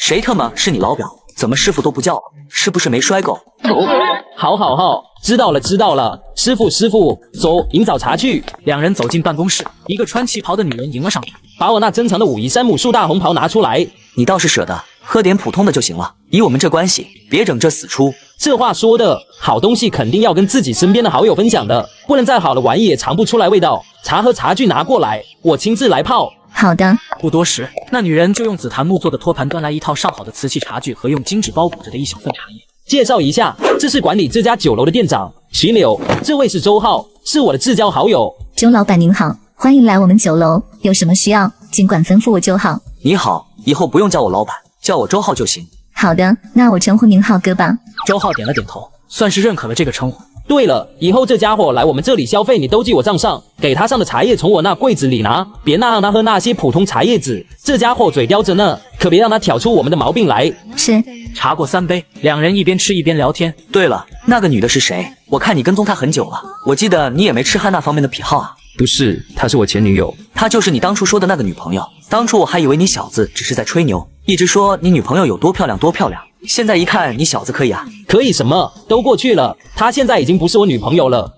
谁特么是你老表？怎么师傅都不叫了？是不是没摔够？好，知道了，师傅，走，饮早茶去。2人走进办公室，一个穿旗袍的女人迎了上来，把我那珍藏的武夷山母树大红袍拿出来。你倒是舍得，喝点普通的就行了。以我们这关系，别整这死出。这话说的好，东西肯定要跟自己身边的好友分享的，不能再好的玩意也尝不出来味道。茶和茶具拿过来，我亲自来泡。好的。不多时，那女人就用紫檀木做的托盘端来一套上好的瓷器茶具和用金纸包裹着的一小份茶叶。介绍一下，这是管理这家酒楼的店长徐柳，这位是周浩，是我的至交好友。周老板您好，欢迎来我们酒楼，有什么需要尽管吩咐我就好。你好，以后不用叫我老板，叫我周浩就行。好的，那我称呼您浩哥吧。周浩点了点头，算是认可了这个称呼。对了，以后这家伙来我们这里消费，你都记我账上，给他上的茶叶从我那柜子里拿，别让他喝那些普通茶叶子。这家伙嘴刁着呢，可别让他挑出我们的毛病来。是。茶过3杯，2人一边吃一边聊天。对了，那个女的是谁？我看你跟踪她很久了，我记得你也没痴汉那方面的癖好啊。不是，她是我前女友。她就是你当初说的那个女朋友。当初我还以为你小子只是在吹牛，一直说你女朋友有多漂亮多漂亮。现在一看，你小子可以啊。可以什么？都过去了，她现在已经不是我女朋友了。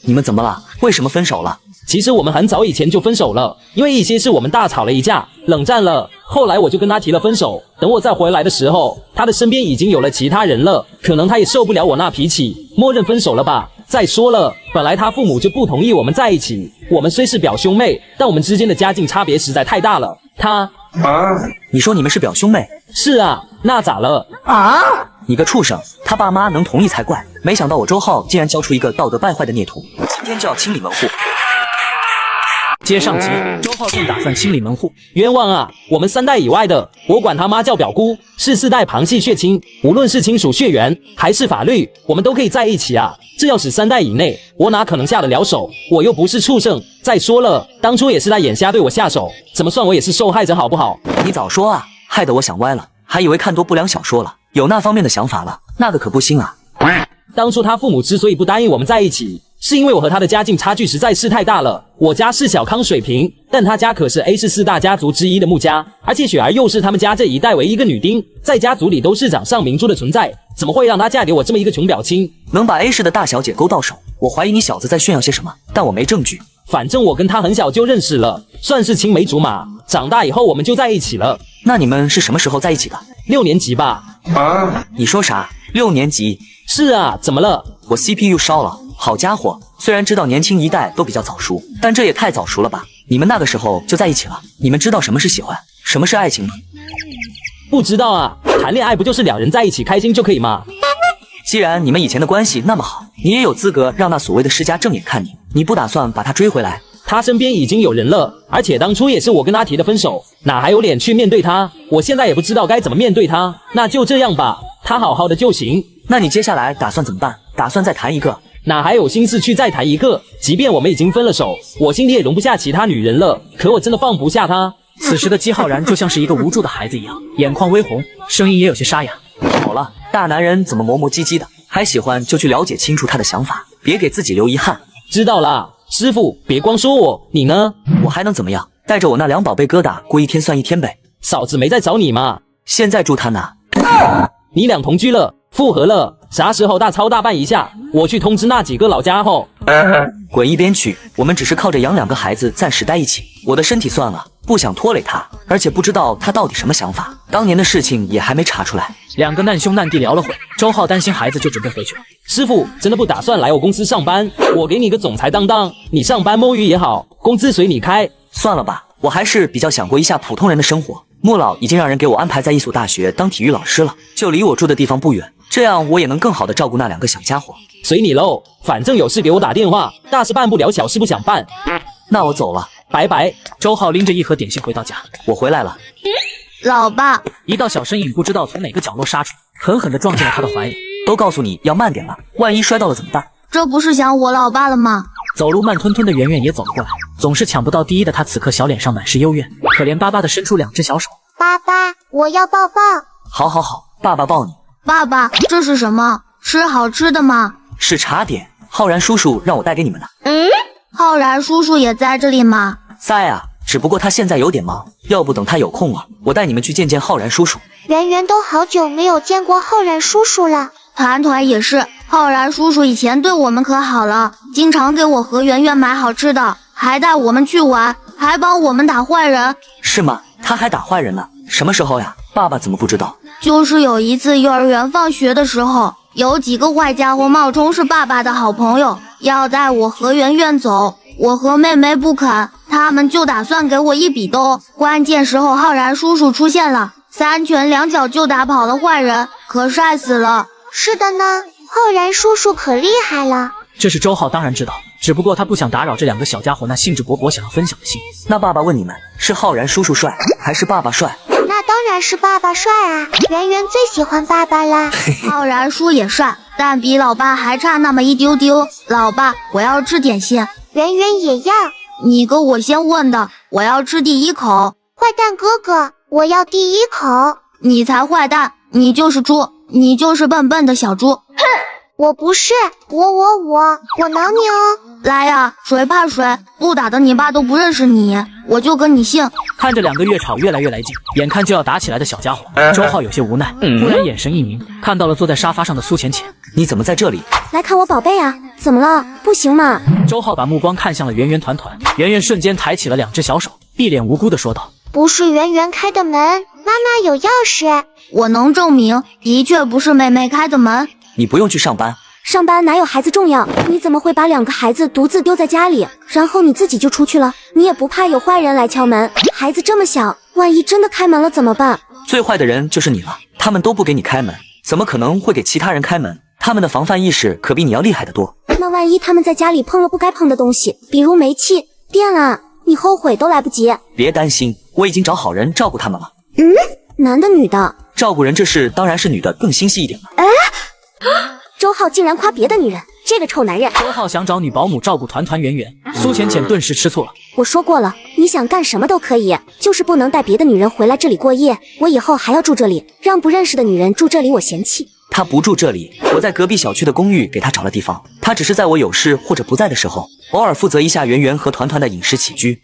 你们怎么了？为什么分手了？其实我们很早以前就分手了，因为一些事我们大吵了一架，冷战了。后来我就跟他提了分手，等我再回来的时候，他的身边已经有了其他人了，可能他也受不了我那脾气，默认分手了吧。再说了，本来他父母就不同意我们在一起，我们虽是表兄妹，但我们之间的家境差别实在太大了。你说你们是表兄妹？是啊，那咋了？你个畜生，他爸妈能同意才怪。没想到我周浩竟然教出一个道德败坏的孽徒，今天就要清理门户。接上集，周浩正打算清理门户。冤枉啊！我们3代以外的，我管他妈叫表姑，是4代旁系血亲，无论是亲属血缘还是法律，我们都可以在一起啊！这要是3代以内，我哪可能下得了手？我又不是畜生。再说了，当初也是他眼瞎对我下手，怎么算我也是受害者好不好？你早说啊，害得我想歪了，还以为看多不良小说了，有那方面的想法了，那个可不行啊！当初他父母之所以不答应我们在一起，是因为我和他的家境差距实在是太大了。我家是小康水平，但他家可是 A 市4大家族之一的穆家，而且雪儿又是他们家这一代唯一一个女丁，在家族里都是掌上明珠的存在，怎么会让她嫁给我这么一个穷表亲？能把 A 市的大小姐勾到手，我怀疑你小子在炫耀些什么，但我没证据。反正我跟他很小就认识了，算是青梅竹马，长大以后我们就在一起了。那你们是什么时候在一起的？6年级吧。你说啥？6年级？是啊，怎么了？我 CPU 烧了。好家伙，虽然知道年轻一代都比较早熟，但这也太早熟了吧？你们那个时候就在一起了？你们知道什么是喜欢，什么是爱情吗？不知道啊，谈恋爱不就是2人在一起开心就可以吗？既然你们以前的关系那么好，你也有资格让那所谓的世家正眼看你。你不打算把他追回来？他身边已经有人了，而且当初也是我跟他提的分手，哪还有脸去面对他？我现在也不知道该怎么面对他，那就这样吧，他好好的就行。那你接下来打算怎么办？打算再谈一个？哪还有心思去再谈一个？即便我们已经分了手，我心里也容不下其他女人了。可我真的放不下她。此时的姬浩然就像是一个无助的孩子一样，眼眶微红，声音也有些沙哑。好了，大男人怎么磨磨唧唧的？还喜欢就去了解清楚他的想法，别给自己留遗憾。知道啦，师傅，别光说我，你呢？我还能怎么样？带着我那2宝贝疙瘩过一天算一天呗。嫂子没在找你吗？现在住他那。你俩同居了，复合了，啥时候大操大办一下？我去通知那几个老家伙。滚一边去！我们只是靠着养2个孩子暂时待一起。我的身体算了，不想拖累他，而且不知道他到底什么想法。当年的事情也还没查出来。2个难兄难弟聊了会，周浩担心孩子，就准备回去了。师傅真的不打算来我公司上班？我给你个总裁当当，你上班摸鱼也好，工资随你开。算了吧，我还是比较想过一下普通人的生活。莫老已经让人给我安排在一所大学当体育老师了，就离我住的地方不远，这样我也能更好的照顾那2个小家伙。随你喽，反正有事给我打电话，大事办不了，小事不想办。那我走了，拜拜。周浩拎着一盒点心回到家，我回来了。老爸，一道小身影不知道从哪个角落杀出，狠狠地撞进了他的怀里。都告诉你要慢点了，万一摔到了怎么办？这不是想我老爸了吗？走路慢吞吞的圆圆也走了过来，总是抢不到第一的她此刻小脸上满是幽怨，可怜巴巴地伸出2只小手。爸爸，我要抱抱。好好好，爸爸抱你。爸爸，这是什么？是好吃的吗？是茶点，浩然叔叔让我带给你们的。浩然叔叔也在这里吗？在啊，只不过他现在有点忙，要不等他有空了，我带你们去见见浩然叔叔。圆圆都好久没有见过浩然叔叔了。团团也是，浩然叔叔以前对我们可好了，经常给我和圆圆买好吃的，还带我们去玩，还帮我们打坏人。是吗？他还打坏人呢？什么时候呀？爸爸怎么不知道？就是有一次幼儿园放学的时候，有几个坏家伙冒充是爸爸的好朋友，要带我和圆圆走，我和妹妹不肯，他们就打算给我一笔兜。关键时候浩然叔叔出现了，3拳2脚就打跑了坏人，可帅死了。是的呢，浩然叔叔可厉害了。这是周浩当然知道，只不过他不想打扰这2个小家伙那兴致勃勃想要分享的心。那爸爸问你们，是浩然叔叔帅还是爸爸帅？那当然是爸爸帅啊，圆圆最喜欢爸爸啦。浩然叔也帅，但比老爸还差那么一丢丢。老爸，我要吃点心。圆圆也要。你跟我先问的，我要吃第1口。坏蛋哥哥，我要第1口。你才坏蛋，你就是猪，你就是笨笨的小猪。哼，我不是，我挠你哦。来呀，谁怕谁，不打的你爸都不认识你，我就跟你姓。看着2个越吵越来越来劲，眼看就要打起来的小家伙，周浩有些无奈，突然眼神一凝，看到了坐在沙发上的苏浅浅。你怎么在这里？来看我宝贝啊，怎么了？不行吗？周浩把目光看向了圆圆团团，圆圆瞬间抬起了2只小手，一脸无辜地说道：不是圆圆开的门，妈妈有钥匙。我能证明，的确不是妹妹开的门。你不用去上班。上班哪有孩子重要？你怎么会把2个孩子独自丢在家里，然后你自己就出去了？你也不怕有坏人来敲门？孩子这么小，万一真的开门了怎么办？最坏的人就是你了，他们都不给你开门，怎么可能会给其他人开门？他们的防范意识可比你要厉害得多。那万一他们在家里碰了不该碰的东西，比如煤气、电啊，你后悔都来不及。别担心，我已经找好人照顾他们了。男的女的？照顾人这事当然是女的更心细一点了。周浩竟然夸别的女人，这个臭男人！周浩想找女保姆照顾团团圆圆，苏浅浅顿时吃醋了。我说过了，你想干什么都可以，就是不能带别的女人回来这里过夜。我以后还要住这里，让不认识的女人住这里，我嫌弃。他不住这里，我在隔壁小区的公寓给他找了地方，他只是在我有事或者不在的时候，偶尔负责一下圆圆和团团的饮食起居。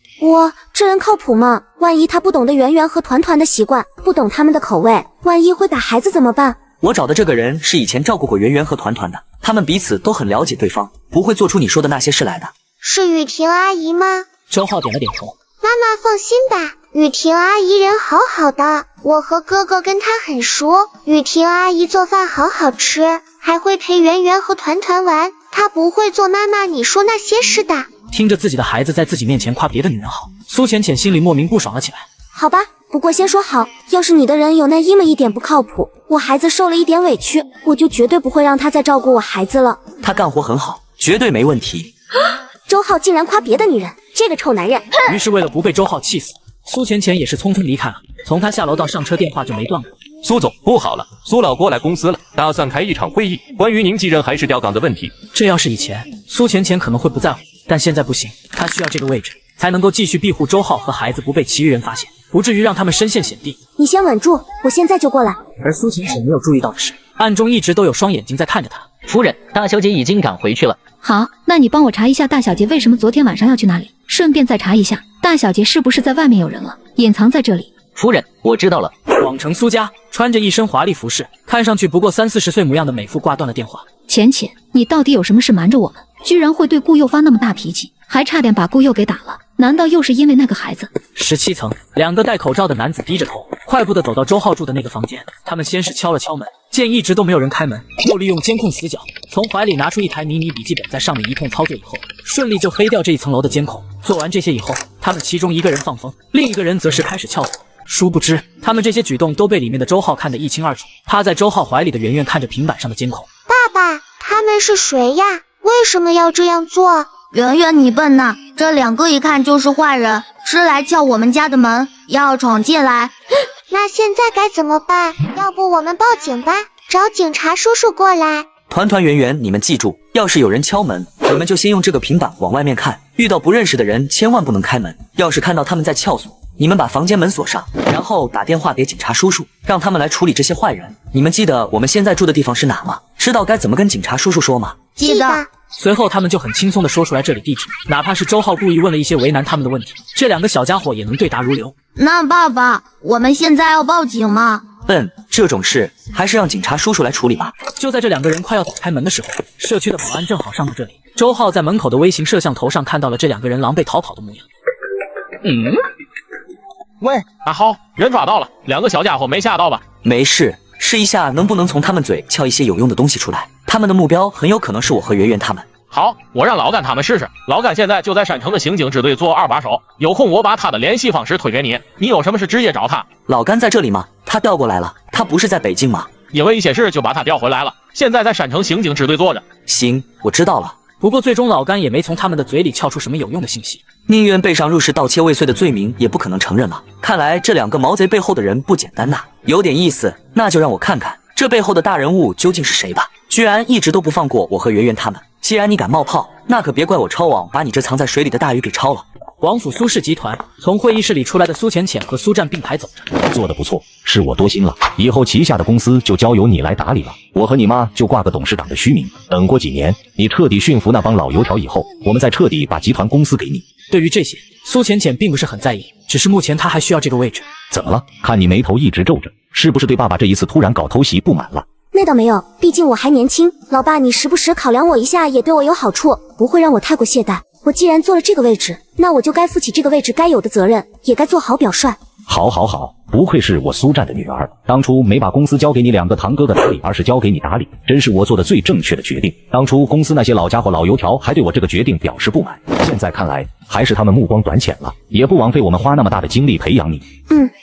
这人靠谱吗？万一他不懂得圆圆和团团的习惯，不懂他们的口味，万一会打孩子怎么办？我找的这个人是以前照顾过圆圆和团团的，他们彼此都很了解对方，不会做出你说的那些事来的。是雨婷阿姨吗？周浩点了点头。妈妈放心吧，雨婷阿姨人好好的，我和哥哥跟她很熟。雨婷阿姨做饭好好吃，还会陪圆圆和团团玩，她不会做妈妈你说那些事的。听着自己的孩子在自己面前夸别的女人好，苏浅浅心里莫名不爽了起来。好吧，不过先说好，要是你的人有那么一点不靠谱，我孩子受了一点委屈，我就绝对不会让他再照顾我孩子了。他干活很好，绝对没问题。周浩竟然夸别的女人，这个臭男人！于是为了不被周浩气死，苏浅浅也是匆匆离开了。从他下楼到上车，电话就没断过。苏总，不好了，苏老过来公司了，打算开一场会议，关于您继任还是调岗的问题。这要是以前，苏浅浅可能会不在乎，但现在不行，他需要这个位置，才能够继续庇护周浩和孩子不被其余人发现，不至于让他们身陷险地。你先稳住，我现在就过来。而苏浅浅没有注意到的是，暗中一直都有双眼睛在看着他。夫人，大小姐已经赶回去了。好，那你帮我查一下大小姐为什么昨天晚上要去哪里，顺便再查一下大小姐是不是在外面有人了，隐藏在这里。夫人，我知道了。广城苏家穿着一身华丽服饰，看上去不过30-40岁模样的美妇挂断了电话。浅浅，你到底有什么事瞒着我们？居然会对顾佑发那么大脾气，还差点把顾佑给打了。难道又是因为那个孩子？17层，2个戴口罩的男子低着头，快步的走到周浩住的那个房间。他们先是敲了敲门，见一直都没有人开门，又利用监控死角，从怀里拿出一台迷你笔记本，在上面一通操作以后，顺利就黑掉这一层楼的监控。做完这些以后，他们其中一个人放风，另一个人则是开始撬锁。殊不知，他们这些举动都被里面的周浩看得一清二楚。趴在周浩怀里的圆圆看着平板上的监控。爸爸，他们是谁呀？为什么要这样做？圆圆，你笨呐！这2个一看就是坏人，是来撬我们家的门，要闯进来。那现在该怎么办？要不我们报警吧，找警察叔叔过来。团团圆圆，你们记住，要是有人敲门，你们就先用这个平板往外面看，遇到不认识的人千万不能开门。要是看到他们在撬锁，你们把房间门锁上，然后打电话给警察叔叔，让他们来处理这些坏人。你们记得我们现在住的地方是哪吗？知道该怎么跟警察叔叔说吗？记得。随后他们就很轻松地说出来这里地址，哪怕是周浩故意问了一些为难他们的问题，这2个小家伙也能对答如流。那爸爸，我们现在要报警吗？这种事还是让警察叔叔来处理吧。就在这2个人快要打开门的时候，社区的保安正好上到这里。周浩在门口的微型摄像头上看到了这2个人狼狈逃跑的模样。喂，阿豪，人抓到了，2个小家伙没吓到吧？没事，试一下能不能从他们嘴撬一些有用的东西出来。他们的目标很有可能是我和圆圆他们。好，我让老干他们试试。老干现在就在山城的刑警支队做2把手，有空我把他的联系方式推给你，你有什么事直接找他。老干在这里吗？他调过来了，他不是在北京吗？因为一些事就把他调回来了，现在在山城刑警支队坐着。行，我知道了。不过最终老干也没从他们的嘴里撬出什么有用的信息。宁愿背上入室盗窃未遂的罪名，也不可能承认了。看来这2个毛贼背后的人不简单呐，有点意思。那就让我看看这背后的大人物究竟是谁吧。居然一直都不放过我和圆圆他们，既然你敢冒泡，那可别怪我抄网把你这藏在水里的大鱼给抄了。王府苏氏集团从会议室里出来的苏浅浅和苏战并排走着。做得不错，是我多心了，以后旗下的公司就交由你来打理了。我和你妈就挂个董事长的虚名，等过几年你彻底驯服那帮老油条以后，我们再彻底把集团公司给你。对于这些，苏浅浅并不是很在意，只是目前她还需要这个位置。怎么了？看你眉头一直皱着，是不是对爸爸这一次突然搞偷袭不满了？那倒没有，毕竟我还年轻。老爸，你时不时考量我一下也对我有好处，不会让我太过懈怠。我既然做了这个位置，那我就该负起这个位置该有的责任，也该做好表率。好，不愧是我苏战的女儿，当初没把公司交给你2个堂哥的打理，而是交给你打理，真是我做的最正确的决定。当初公司那些老家伙老油条还对我这个决定表示不满，现在看来还是他们目光短浅了，也不枉费我们花那么大的精力培养你。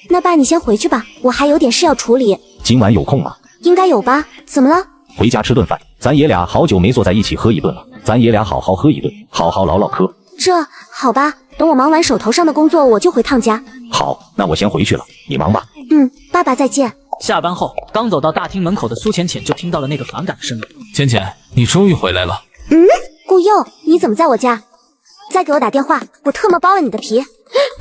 那爸你先回去吧，我还有点事要处理。今晚有空吗？应该有吧？怎么了？回家吃顿饭，咱爷俩好久没坐在一起喝一顿了，咱爷俩好好喝一顿，好好唠唠嗑。这好吧，等我忙完手头上的工作，我就回趟家。好，那我先回去了，你忙吧。爸爸再见。下班后，刚走到大厅门口的苏浅浅就听到了那个反感的声音。浅浅，你终于回来了。顾佑，你怎么在我家？再给我打电话，我特么剥了你的皮。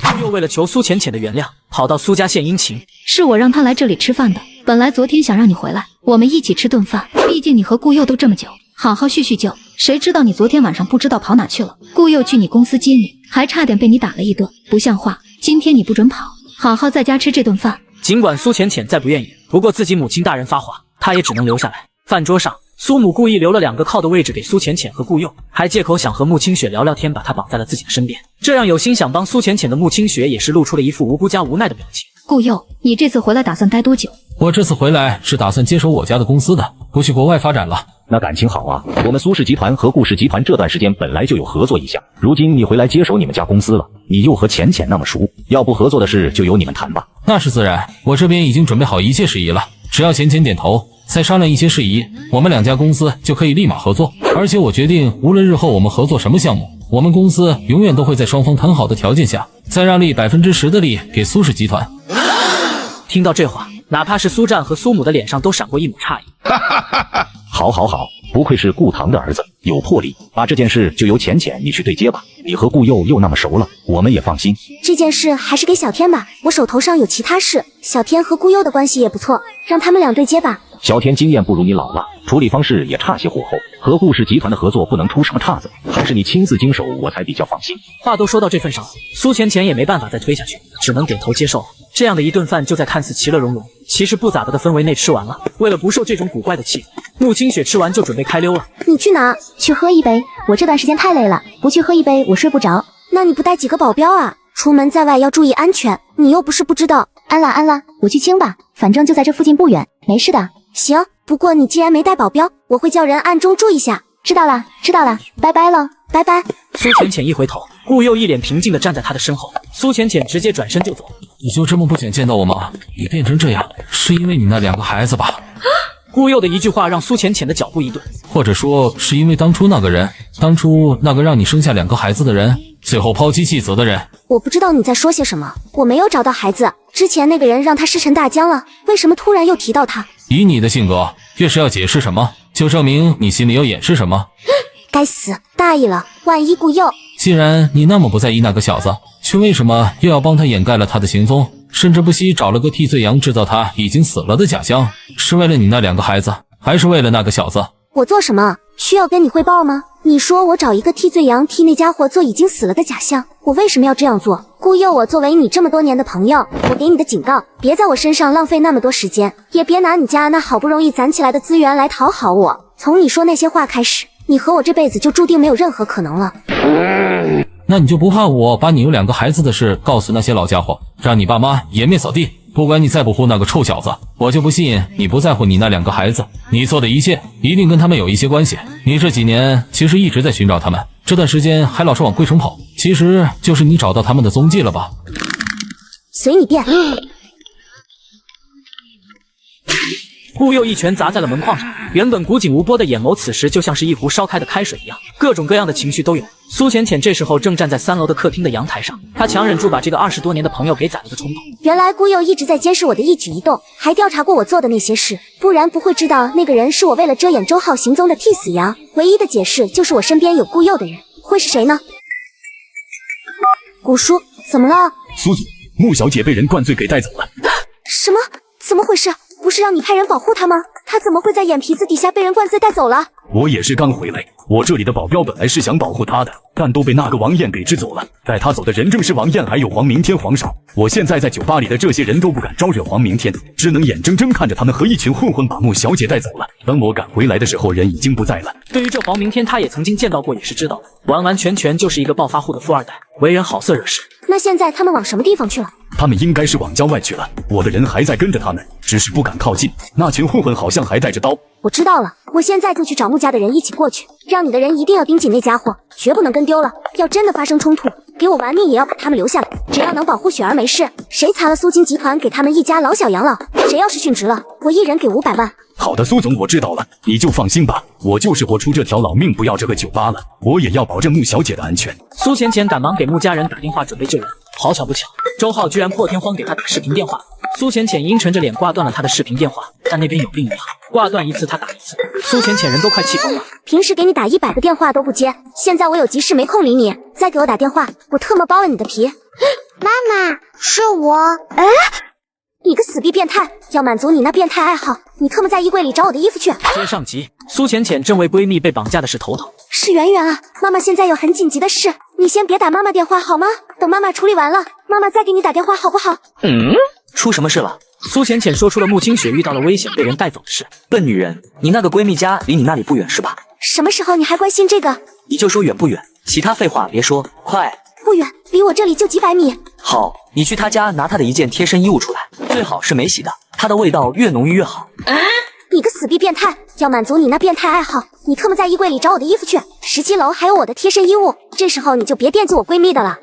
顾佑为了求苏浅浅的原谅，跑到苏家献殷勤。是我让他来这里吃饭的，本来昨天想让你回来，我们一起吃顿饭，毕竟你和顾佑都这么久，好好叙叙旧。谁知道你昨天晚上不知道跑哪去了，顾佑去你公司接你，还差点被你打了一顿，不像话。今天你不准跑，好好在家吃这顿饭。尽管苏浅浅再不愿意，不过自己母亲大人发话，她也只能留下来。饭桌上，苏母故意留了2个靠的位置给苏浅浅和顾佑，还借口想和穆清雪聊聊天，把她绑在了自己的身边。这让有心想帮苏浅浅的穆清雪也是露出了一副无辜加无奈的表情。顾佑，你这次回来打算待多久？我这次回来是打算接手我家的公司的，不去国外发展了。那感情好啊，我们苏氏集团和顾氏集团这段时间本来就有合作意向，如今你回来接手你们家公司了，你又和浅浅那么熟，要不合作的事就由你们谈吧。那是自然，我这边已经准备好一切事宜了，只要浅浅点头，再商量一些事宜，我们2家公司就可以立马合作。而且我决定，无论日后我们合作什么项目，我们公司永远都会在双方谈好的条件下，再让利10%的利给苏氏集团。听到这话，哪怕是苏战和苏母的脸上都闪过一抹诧异。好，不愧是顾唐的儿子，有魄力。把这件事就由浅浅你去对接吧。你和顾佑又那么熟了，我们也放心。这件事还是给小天吧，我手头上有其他事。小天和顾佑的关系也不错，让他们俩对接吧。小天经验不如你老了，处理方式也差些火候，和顾氏集团的合作不能出什么岔子，还是你亲自经手我才比较放心。话都说到这份上了，苏浅浅也没办法再推下去，只能点头接受。这样的一顿饭就在看似其乐融融，其实不咋的氛围内吃完了。为了不受这种古怪的气氛，穆清雪吃完就准备开溜了。你去哪？去喝一杯，我这段时间太累了，不去喝一杯我睡不着。那你不带几个保镖啊？出门在外要注意安全，你又不是不知道。安了，我去清吧，反正就在这附近不远，没事的。行，不过你既然没带保镖，我会叫人暗中注意下。知道了，拜拜了，拜拜。苏浅浅一回头，顾佑一脸平静地站在他的身后，苏浅浅直接转身就走。你就这么不想见到我吗？你变成这样，是因为你那2个孩子吧？顾佑的一句话让苏浅浅的脚步一顿，或者说是因为当初那个让你生下2个孩子的人，最后抛妻弃子的人。我不知道你在说些什么，我没有找到孩子，之前那个人让他石沉大江了，为什么突然又提到他？以你的性格，越是要解释什么，就证明你心里要掩饰什么。该死，大意了，万一顾佑……既然你那么不在意那个小子，却为什么又要帮他掩盖了他的行踪，甚至不惜找了个替罪羊制造他已经死了的假象？是为了你那2个孩子，还是为了那个小子？我做什么？需要跟你汇报吗？你说我找一个替罪羊替那家伙做已经死了的假象，我为什么要这样做？顾佑，我作为你这么多年的朋友，我给你的警告，别在我身上浪费那么多时间，也别拿你家那好不容易攒起来的资源来讨好我。从你说那些话开始，你和我这辈子就注定没有任何可能了。那你就不怕我把你有2个孩子的事告诉那些老家伙，让你爸妈颜面扫地？不管你在不护那个臭小子，我就不信你不在乎你那2个孩子。你做的一切一定跟他们有一些关系。你这几年其实一直在寻找他们，这段时间还老是往贵城跑，其实就是你找到他们的踪迹了吧？随你便。顾佑一拳砸在了门框上，原本古井无波的眼眸此时就像是一壶烧开的开水一样，各种各样的情绪都有。苏浅浅这时候正站在3楼的客厅的阳台上，她强忍住把这个20多年的朋友给宰了的冲动。原来顾佑一直在监视我的一举一动，还调查过我做的那些事，不然不会知道那个人是我为了遮掩周浩行踪的替死羊。唯一的解释就是我身边有顾佑的人，会是谁呢？古叔，怎么了？苏总，穆小姐被人灌醉给带走了。什么？怎么回事？不是让你派人保护她吗？她怎么会在眼皮子底下被人灌醉带走了？我也是刚回来，我这里的保镖本来是想保护她的，但都被那个王艳给支走了。带她走的人正是王艳还有黄明天皇上。我现在在酒吧里的这些人都不敢招惹黄明天，只能眼睁睁看着他们和一群混混把穆小姐带走了。等我赶回来的时候，人已经不在了。对于这黄明天，他也曾经见到过，也是知道的，完完全全就是一个暴发户的富二代，为人好色惹事。那现在他们往什么地方去了？他们应该是往郊外去了，我的人还在跟着他们，只是不敢靠近。那群混混好像还带着刀。我知道了，我现在就去找穆家的人一起过去，让你的人一定要盯紧那家伙，绝不能跟丢了。要真的发生冲突，给我玩命也要把他们留下来。只要能保护雪儿没事，谁残了苏金集团给他们一家老小养老，谁要是殉职了，我一人给500万。好的，苏总，我知道了，你就放心吧，我就是活出这条老命不要这个酒吧了，我也要保证穆小姐的安全。苏浅浅赶忙给穆家人打电话准备救人，好巧不巧，周浩居然破天荒给他打视频电话。苏浅浅阴沉着脸挂断了他的视频电话，但那边有病一行，挂断一次他打一次，苏浅浅人都快气疯了。平时给你打100个电话都不接，现在我有急事没空理你，再给我打电话，我特么剥了你的皮。妈妈，是我。哎，你个死逼变态，要满足你那变态爱好，你特么在衣柜里找我的衣服去。接上集，苏浅浅正为闺蜜被绑架的事头疼。是圆圆啊，妈妈现在有很紧急的事，你先别打妈妈电话好吗？等妈妈处理完了，妈妈再给你打电话好不好？出什么事了？苏浅浅说出了穆清雪遇到了危险被人带走的事。笨女人，你那个闺蜜家离你那里不远是吧？什么时候你还关心这个？你就说远不远，其他废话别说，快！不远，离我这里就几百米。好，你去她家拿她的一件贴身衣物出来，最好是没洗的，它的味道越浓郁越好。你个死逼变态，要满足你那变态爱好，你特么在衣柜里找我的衣服去，17楼还有我的贴身衣物，这时候你就别惦记我闺蜜的了。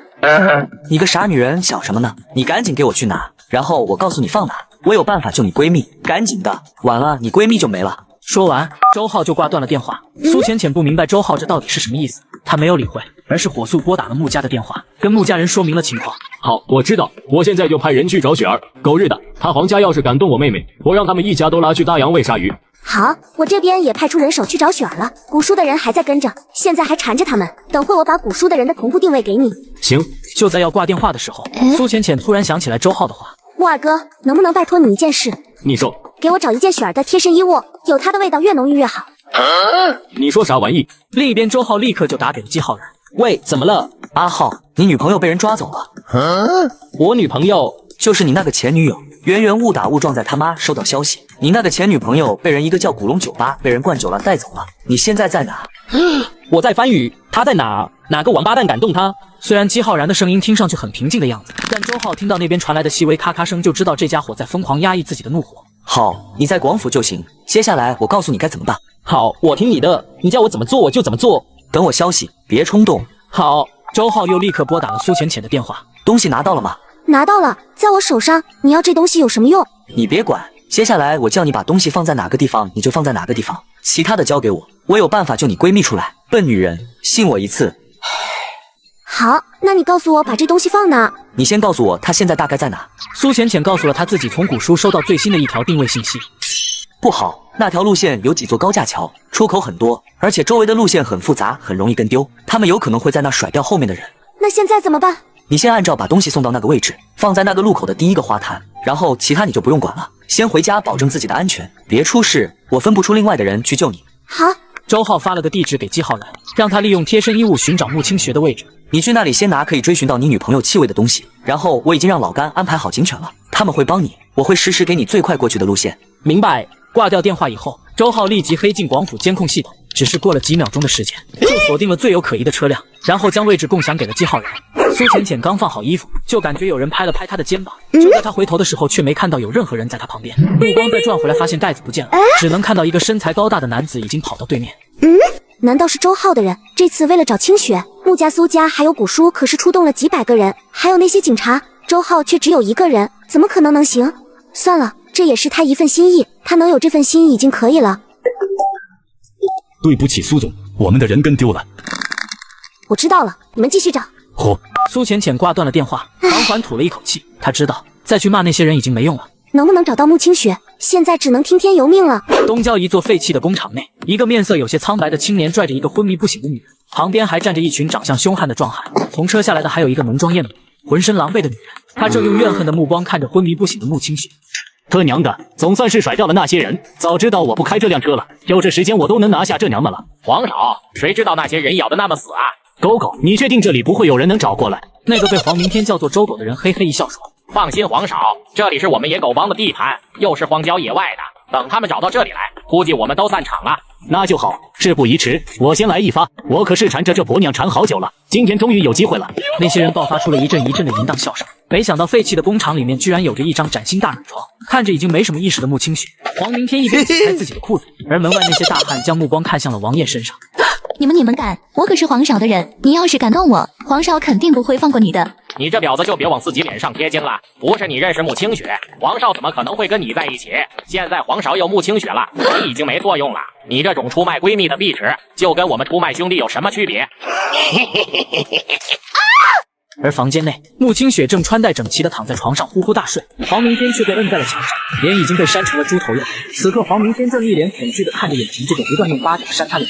你个傻女人想什么呢？你赶紧给我去拿，然后我告诉你放哪，我有办法救你闺蜜，赶紧的，晚了你闺蜜就没了。说完，周浩就挂断了电话。苏浅浅不明白周浩这到底是什么意思，她没有理会，而是火速拨打了穆家的电话，跟穆家人说明了情况。好，我知道，我现在就派人去找雪儿。狗日的，他黄家要是敢动我妹妹，我让他们一家都拉去大洋喂鲨鱼。好，我这边也派出人手去找雪儿了。古书的人还在跟着，现在还缠着他们。等会我把古书的人的同步定位给你。行。就在要挂电话的时候，苏浅浅突然想起来周浩的话。沃尔哥，能不能拜托你一件事？你说。给我找一件雪儿的贴身衣物，有她的味道越浓郁越好。你说啥玩意？另一边周浩立刻就打给了季浩然。喂，怎么了？阿浩，你女朋友被人抓走了。我女朋友就是你那个前女友，圆圆误打误撞在他妈收到消息，你那个前女朋友被人一个叫古龙酒吧被人灌酒了带走了。你现在在哪？我在番禺，他在哪？哪个王八蛋敢动他？虽然姬浩然的声音听上去很平静的样子，但周浩听到那边传来的细微咔咔声，就知道这家伙在疯狂压抑自己的怒火。好，你在广府就行。接下来我告诉你该怎么办。好，我听你的，你叫我怎么做我就怎么做。等我消息，别冲动。好。周浩又立刻拨打了苏浅浅的电话。东西拿到了吗？拿到了，在我手上。你要这东西有什么用？你别管，接下来我叫你把东西放在哪个地方，你就放在哪个地方，其他的交给我，我有办法救你闺蜜出来。笨女人，信我一次。好，那你告诉我把这东西放哪？你先告诉我她现在大概在哪。苏浅浅告诉了她自己从古书收到最新的一条定位信息。不好，那条路线有几座高架桥，出口很多，而且周围的路线很复杂，很容易跟丢。他们有可能会在那甩掉后面的人。那现在怎么办？你先按照把东西送到那个位置，放在那个路口的第一个花坛，然后其他你就不用管了。先回家保证自己的安全，别出事，我分不出另外的人去救你。好。周浩发了个地址给姬浩然，让他利用贴身衣物寻找穆清学的位置。你去那里先拿可以追寻到你女朋友气味的东西，然后我已经让老干安排好警犬了，他们会帮你，我会实时给你最快过去的路线。明白。挂掉电话以后，周浩立即黑进广府监控系统，只是过了几秒钟的时间，就锁定了最有可疑的车辆，然后将位置共享给了姬浩然。苏浅浅刚放好衣服，就感觉有人拍了拍她的肩膀，就在她回头的时候，却没看到有任何人在她旁边。目光再转回来，发现袋子不见了，只能看到一个身材高大的男子已经跑到对面。难道是周浩的人？这次为了找清雪，穆家、苏家还有古书可是出动了几百个人，还有那些警察，周浩却只有一个人，怎么可能能行？算了，这也是他一份心意，他能有这份心意已经可以了。对不起，苏总，我们的人跟丢了。我知道了，你们继续找。苏浅浅挂断了电话，缓缓吐了一口气，她知道再去骂那些人已经没用了。能不能找到穆清雪？现在只能听天由命了。东郊一座废弃的工厂内，一个面色有些苍白的青年拽着一个昏迷不醒的女人，旁边还站着一群长相凶悍的壮汉。从车下来的还有一个浓妆艳抹、浑身狼狈的女人，她正用怨恨的目光看着昏迷不醒的穆清雪。他娘的，总算是甩掉了那些人，早知道我不开这辆车了，就这时间我都能拿下这娘们了。黄少，谁知道那些人咬得那么死啊？狗狗，你确定这里不会有人能找过来？那个被黄明天叫做周狗的人嘿嘿一笑说：“放心，黄少，这里是我们野狗帮的地盘，又是荒郊野外的，等他们找到这里来，估计我们都散场了。”那就好，事不宜迟，我先来一发，我可是缠着这婆娘缠好久了，今天终于有机会了。那些人爆发出了一阵一阵的淫荡笑声，没想到废弃的工厂里面居然有着一张崭新大软床，看着已经没什么意识的穆清雪，黄明天一边解开自己的裤子，而门外那些大汉将目光看向了王艳身上。你们敢！我可是黄少的人，你要是敢动我，黄少肯定不会放过你的。你这婊子就别往自己脸上贴金了，不是你认识穆清雪，黄少怎么可能会跟你在一起？现在黄少有穆清雪了，你已经没作用了。你这种出卖闺蜜的壁纸，就跟我们出卖兄弟有什么区别？而房间内，穆清雪正穿戴整齐地躺在床上呼呼大睡，黄明天却被摁在了墙上，脸已经被扇成了猪头样。此刻黄明天正一脸恐惧地看着眼前这个不断用巴掌扇他脸。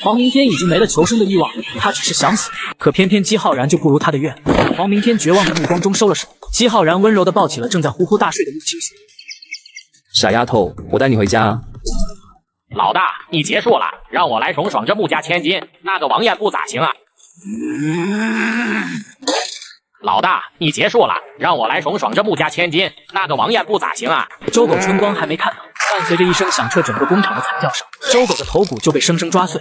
黄明天已经没了求生的欲望，他只是想死，可偏偏姬浩然就不如他的愿。黄明天绝望的目光中收了手，姬浩然温柔地抱起了正在呼呼大睡的穆清雪。傻丫头，我带你回家。老大，你结束了，让我来爽爽这穆家千金，那个王艳不咋行啊？老大，你结束了，让我来爽爽这穆家千金，那个王艳不咋行啊？周狗春光还没看到，伴随着一声响彻整个工厂的惨叫声，周狗的头骨就被生生抓碎。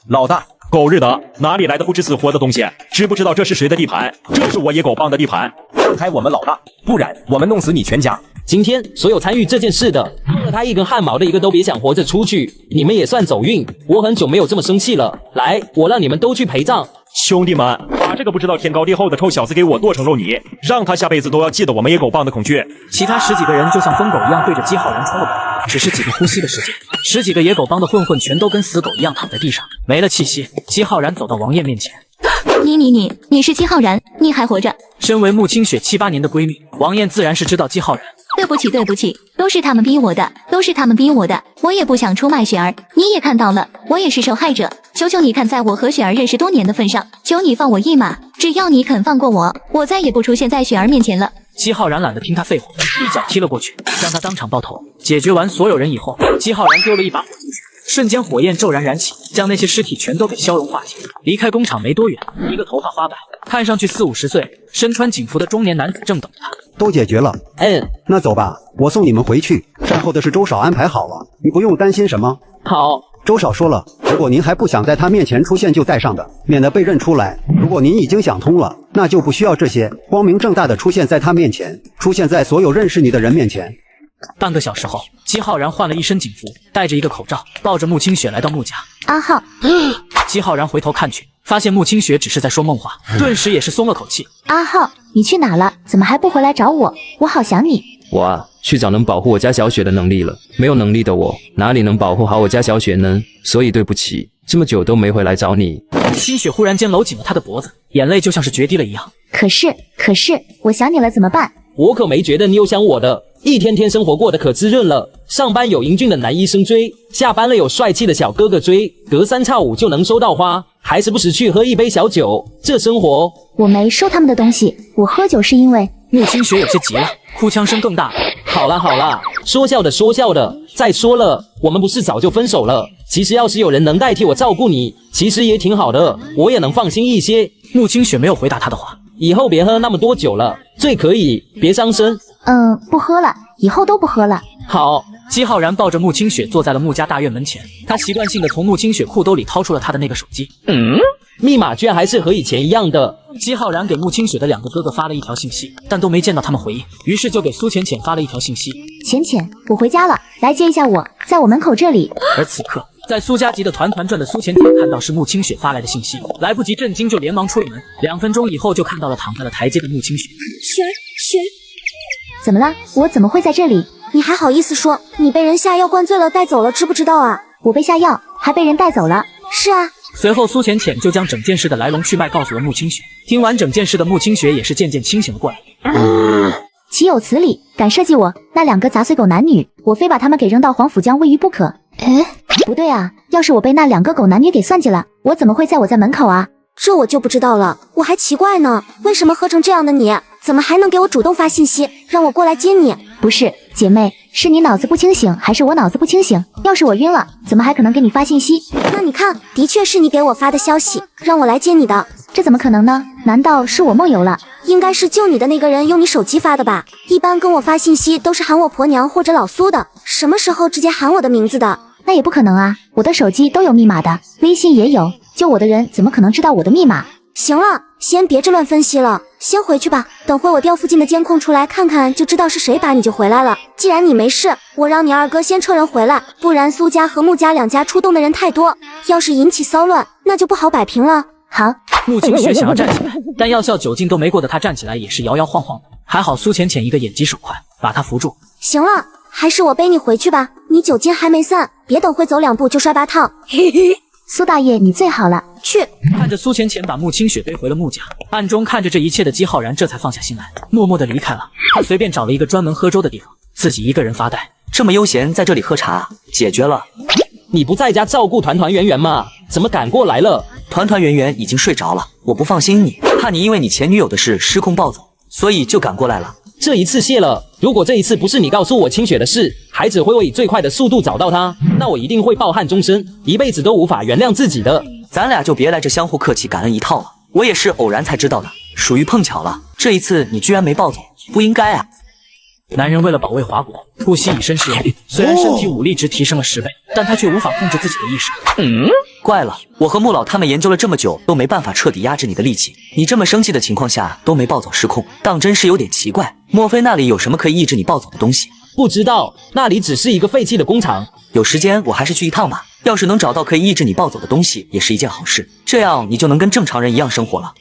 老大，狗日的，哪里来的不知死活的东西？知不知道这是谁的地盘？这是我野狗帮的地盘，放开我们老大，不然我们弄死你全家！今天所有参与这件事的，除了他一根汗毛的一个都别想活着出去，你们也算走运。我很久没有这么生气了，来，我让你们都去陪葬。兄弟们，把这个不知道天高地厚的臭小子给我剁成肉泥，让他下辈子都要记得我们野狗帮的恐惧。其他10几个人就像疯狗一样对着姬浩然冲了过来，只是几个呼吸的时间，10几个野狗帮的混混全都跟死狗一样躺在地上，没了气息。姬浩然走到王艳面前，你是姬浩然，你还活着？身为穆清雪7、8年的闺蜜，王艳自然是知道姬浩然。对不起，都是他们逼我的，我也不想出卖雪儿，你也看到了，我也是受害者。求求你看在我和雪儿认识多年的份上，求你放我一马，只要你肯放过我，我再也不出现在雪儿面前了。姬浩然懒得听他废话，一脚踢了过去，让他当场爆头。解决完所有人以后，姬浩然丢了一把火进去，瞬间火焰骤然燃起，将那些尸体全都给消融化解。离开工厂没多远，一个头发花白，看上去40、50岁，身穿警服的中年男子正等着他。都解决了，那走吧，我送你们回去。善后的事周少安排好了，你不用担心什么。好，周少说了，如果您还不想在他面前出现，就带上的，免得被认出来。如果您已经想通了，那就不需要这些，光明正大的出现在他面前，出现在所有认识你的人面前。半个小时后，姬浩然换了一身警服，戴着一个口罩，抱着穆清雪来到穆家。阿浩，姬浩然回头看去，发现穆清雪只是在说梦话，顿时也是松了口气。阿浩，你去哪了？怎么还不回来找我？我好想你。我啊，去找能保护我家小雪的能力了。没有能力的我，哪里能保护好我家小雪呢？所以对不起，这么久都没回来找你。清雪忽然间搂紧了他的脖子，眼泪就像是决堤了一样。可是，我想你了，怎么办？我可没觉得你有想我的。一天天生活过得可滋润了，上班有英俊的男医生追，下班了有帅气的小哥哥追，隔3差5就能收到花，还时不时去喝一杯小酒，这生活……我没收他们的东西，我喝酒是因为……穆清雪有些急了，哭腔声更大了。好啦，说笑的，再说了，我们不是早就分手了？其实要是有人能代替我照顾你，其实也挺好的，我也能放心一些。穆清雪没有回答他的话。以后别喝那么多酒了，最可以别伤身。不喝了，以后都不喝了。好。姬浩然抱着穆清雪坐在了穆家大院门前，他习惯性的从穆清雪裤兜里掏出了他的那个手机。密码居然还是和以前一样的。姬浩然给穆清雪的2个哥哥发了一条信息，但都没见到他们回应，于是就给苏浅浅发了一条信息：浅，我回家了，来接一下我，在我门口这里。而此刻，在苏家急得团团转的苏浅浅看到是穆清雪发来的信息，来不及震惊就连忙出了门。2分钟以后就看到了躺在了台阶的穆清雪。雪，怎么了？我怎么会在这里？你还好意思说？你被人下药灌醉了带走了，知不知道啊？我被下药，还被人带走了？是啊。随后苏浅浅就将整件事的来龙去脉告诉了穆清雪。听完整件事的穆清雪也是渐渐清醒了过来。岂有此理！敢设计我那2个杂碎狗男女，我非把他们给扔到黄浦江喂鱼不可。不对啊，要是我被那2个狗男女给算计了，我怎么会在门口啊？这我就不知道了，我还奇怪呢，为什么喝成这样的你，怎么还能给我主动发信息，让我过来接你？不是，姐妹，是你脑子不清醒，还是我脑子不清醒？要是我晕了，怎么还可能给你发信息？那你看，的确是你给我发的消息，让我来接你的。这怎么可能呢？难道是我梦游了？应该是救你的那个人用你手机发的吧？一般跟我发信息都是喊我婆娘或者老苏的，什么时候直接喊我的名字的？那也不可能啊，我的手机都有密码的，微信也有，救我的人怎么可能知道我的密码？行了，先别这乱分析了，先回去吧，等会我调附近的监控出来看看，就知道是谁把你就回来了。既然你没事，我让你2哥先撤人回来，不然苏家和穆家2家出动的人太多，要是引起骚乱，那就不好摆平了。好。穆清雪想要站起来，但药效酒劲都没过的她站起来也是摇摇晃晃的，还好苏浅浅一个眼疾手快，把她扶住。行了，还是我背你回去吧，你酒劲还没散，别等会走2步就摔8趟。苏大爷，你最好了。去。看着苏浅浅把穆清雪背回了穆家，暗中看着这一切的姬浩然这才放下心来，默默的离开了。他随便找了一个专门喝粥的地方，自己一个人发呆。这么悠闲，在这里喝茶，解决了。你不在家照顾团团圆圆吗？怎么赶过来了？团团圆圆已经睡着了，我不放心你，怕你因为你前女友的事失控暴走，所以就赶过来了。这一次谢了，如果这一次不是你告诉我清雪的事，孩子会以最快的速度找到他，那我一定会抱憾终身，一辈子都无法原谅自己的。咱俩就别来这相互客气感恩一套了，我也是偶然才知道的，属于碰巧了。这一次你居然没暴走，不应该啊。男人为了保卫华国，不惜以身试人。虽然身体武力值提升了10倍，但他却无法控制自己的意识。怪了，我和穆老他们研究了这么久，都没办法彻底压制你的力气。你这么生气的情况下都没暴走失控，当真是有点奇怪。莫非那里有什么可以抑制你暴走的东西？不知道，那里只是一个废弃的工厂。有时间我还是去一趟吧。要是能找到可以抑制你暴走的东西，也是一件好事。这样你就能跟正常人一样生活了。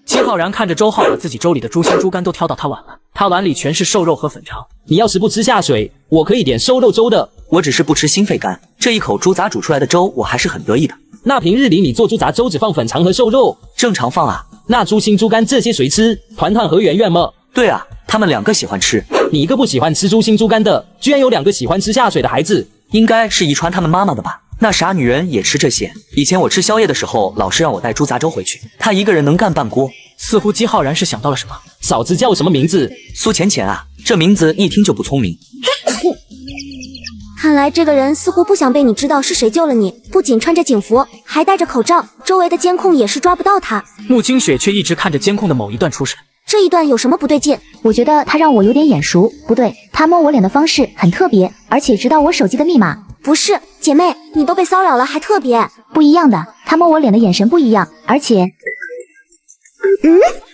姬浩然看着周浩把自己粥里的猪心猪肝都挑到他碗了，他碗里全是瘦肉和粉肠。你要是不吃下水，我可以点瘦肉粥的。我只是不吃心肺肝，这一口猪杂煮出来的粥我还是很得意的。那平日里你做猪杂粥只放粉肠和瘦肉，正常放啊。那猪心、猪肝这些谁吃？团团和圆圆吗？对啊，他们2个喜欢吃。你一个不喜欢吃猪心、猪肝的，居然有2个喜欢吃下水的孩子，应该是遗传他们妈妈的吧？那傻女人也吃这些。以前我吃宵夜的时候，老师让我带猪杂粥回去，她一个人能干半锅。似乎姬浩然是想到了什么。嫂子叫什么名字？苏浅浅啊，这名字一听就不聪明。看来这个人似乎不想被你知道是谁救了你，不仅穿着警服，还戴着口罩，周围的监控也是抓不到他。穆清雪却一直看着监控的某一段出神，这一段有什么不对劲？我觉得他让我有点眼熟，不对，他摸我脸的方式很特别，而且知道我手机的密码。不是，姐妹，你都被骚扰了还特别？不一样的，他摸我脸的眼神不一样，而且……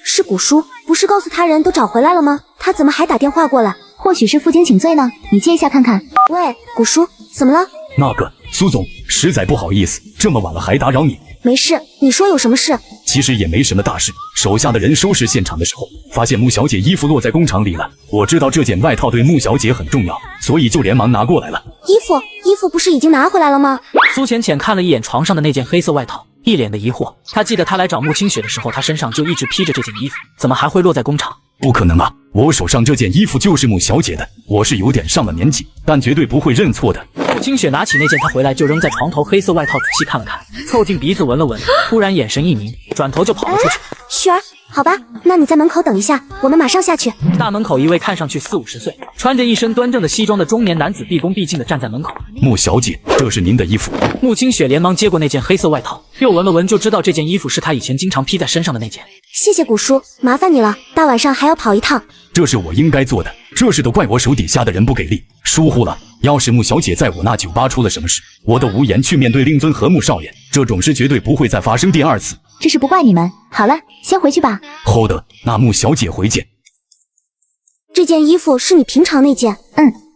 是古叔，不是告诉他人都找回来了吗？他怎么还打电话过来？或许是负荆请罪呢，你接一下看看。喂，古叔，怎么了？那个苏总，实在不好意思，这么晚了还打扰你。没事，你说有什么事？其实也没什么大事，手下的人收拾现场的时候，发现穆小姐衣服落在工厂里了。我知道这件外套对穆小姐很重要，所以就连忙拿过来了。衣服不是已经拿回来了吗？苏浅浅看了一眼床上的那件黑色外套，一脸的疑惑。她记得她来找穆清雪的时候，她身上就一直披着这件衣服，怎么还会落在工厂？不可能啊！我手上这件衣服就是穆小姐的，我是有点上了年纪，但绝对不会认错的。穆清雪拿起那件她回来就扔在床头黑色外套，仔细看了看，凑近鼻子闻了闻，突然眼神一凝，转头就跑了出去。雪儿，好吧，那你在门口等一下，我们马上下去。大门口一位看上去40、50岁，穿着一身端正的西装的中年男子毕恭毕敬地站在门口。穆小姐，这是您的衣服。穆清雪连忙接过那件黑色外套，又闻了闻，就知道这件衣服是她以前经常披在身上的那件。谢谢古叔，麻烦你了，大晚上还要跑一趟。这是我应该做的，这事都怪我手底下的人不给力，疏忽了。要是穆小姐在我那酒吧出了什么事，我都无颜去面对令尊和穆少爷，这种事绝对不会再发生第2次。这事不怪你们，好了，先回去吧。好的，那穆小姐回见。这件衣服是你平常那件？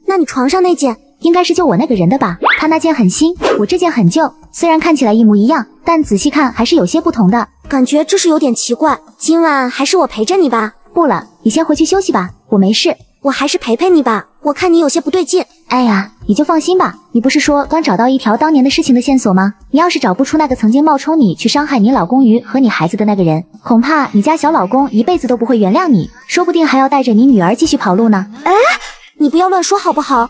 那你床上那件？应该是救我那个人的吧？他那件很新，我这件很旧，虽然看起来一模一样，但仔细看还是有些不同的。感觉这是有点奇怪，今晚还是我陪着你吧。不了，你先回去休息吧，我没事。我还是陪陪你吧，我看你有些不对劲。哎呀，你就放心吧，你不是说刚找到一条当年的事情的线索吗？你要是找不出那个曾经冒充你去伤害你老公于和你孩子的那个人，恐怕你家小老公一辈子都不会原谅你，说不定还要带着你女儿继续跑路呢。你不要乱说好不好？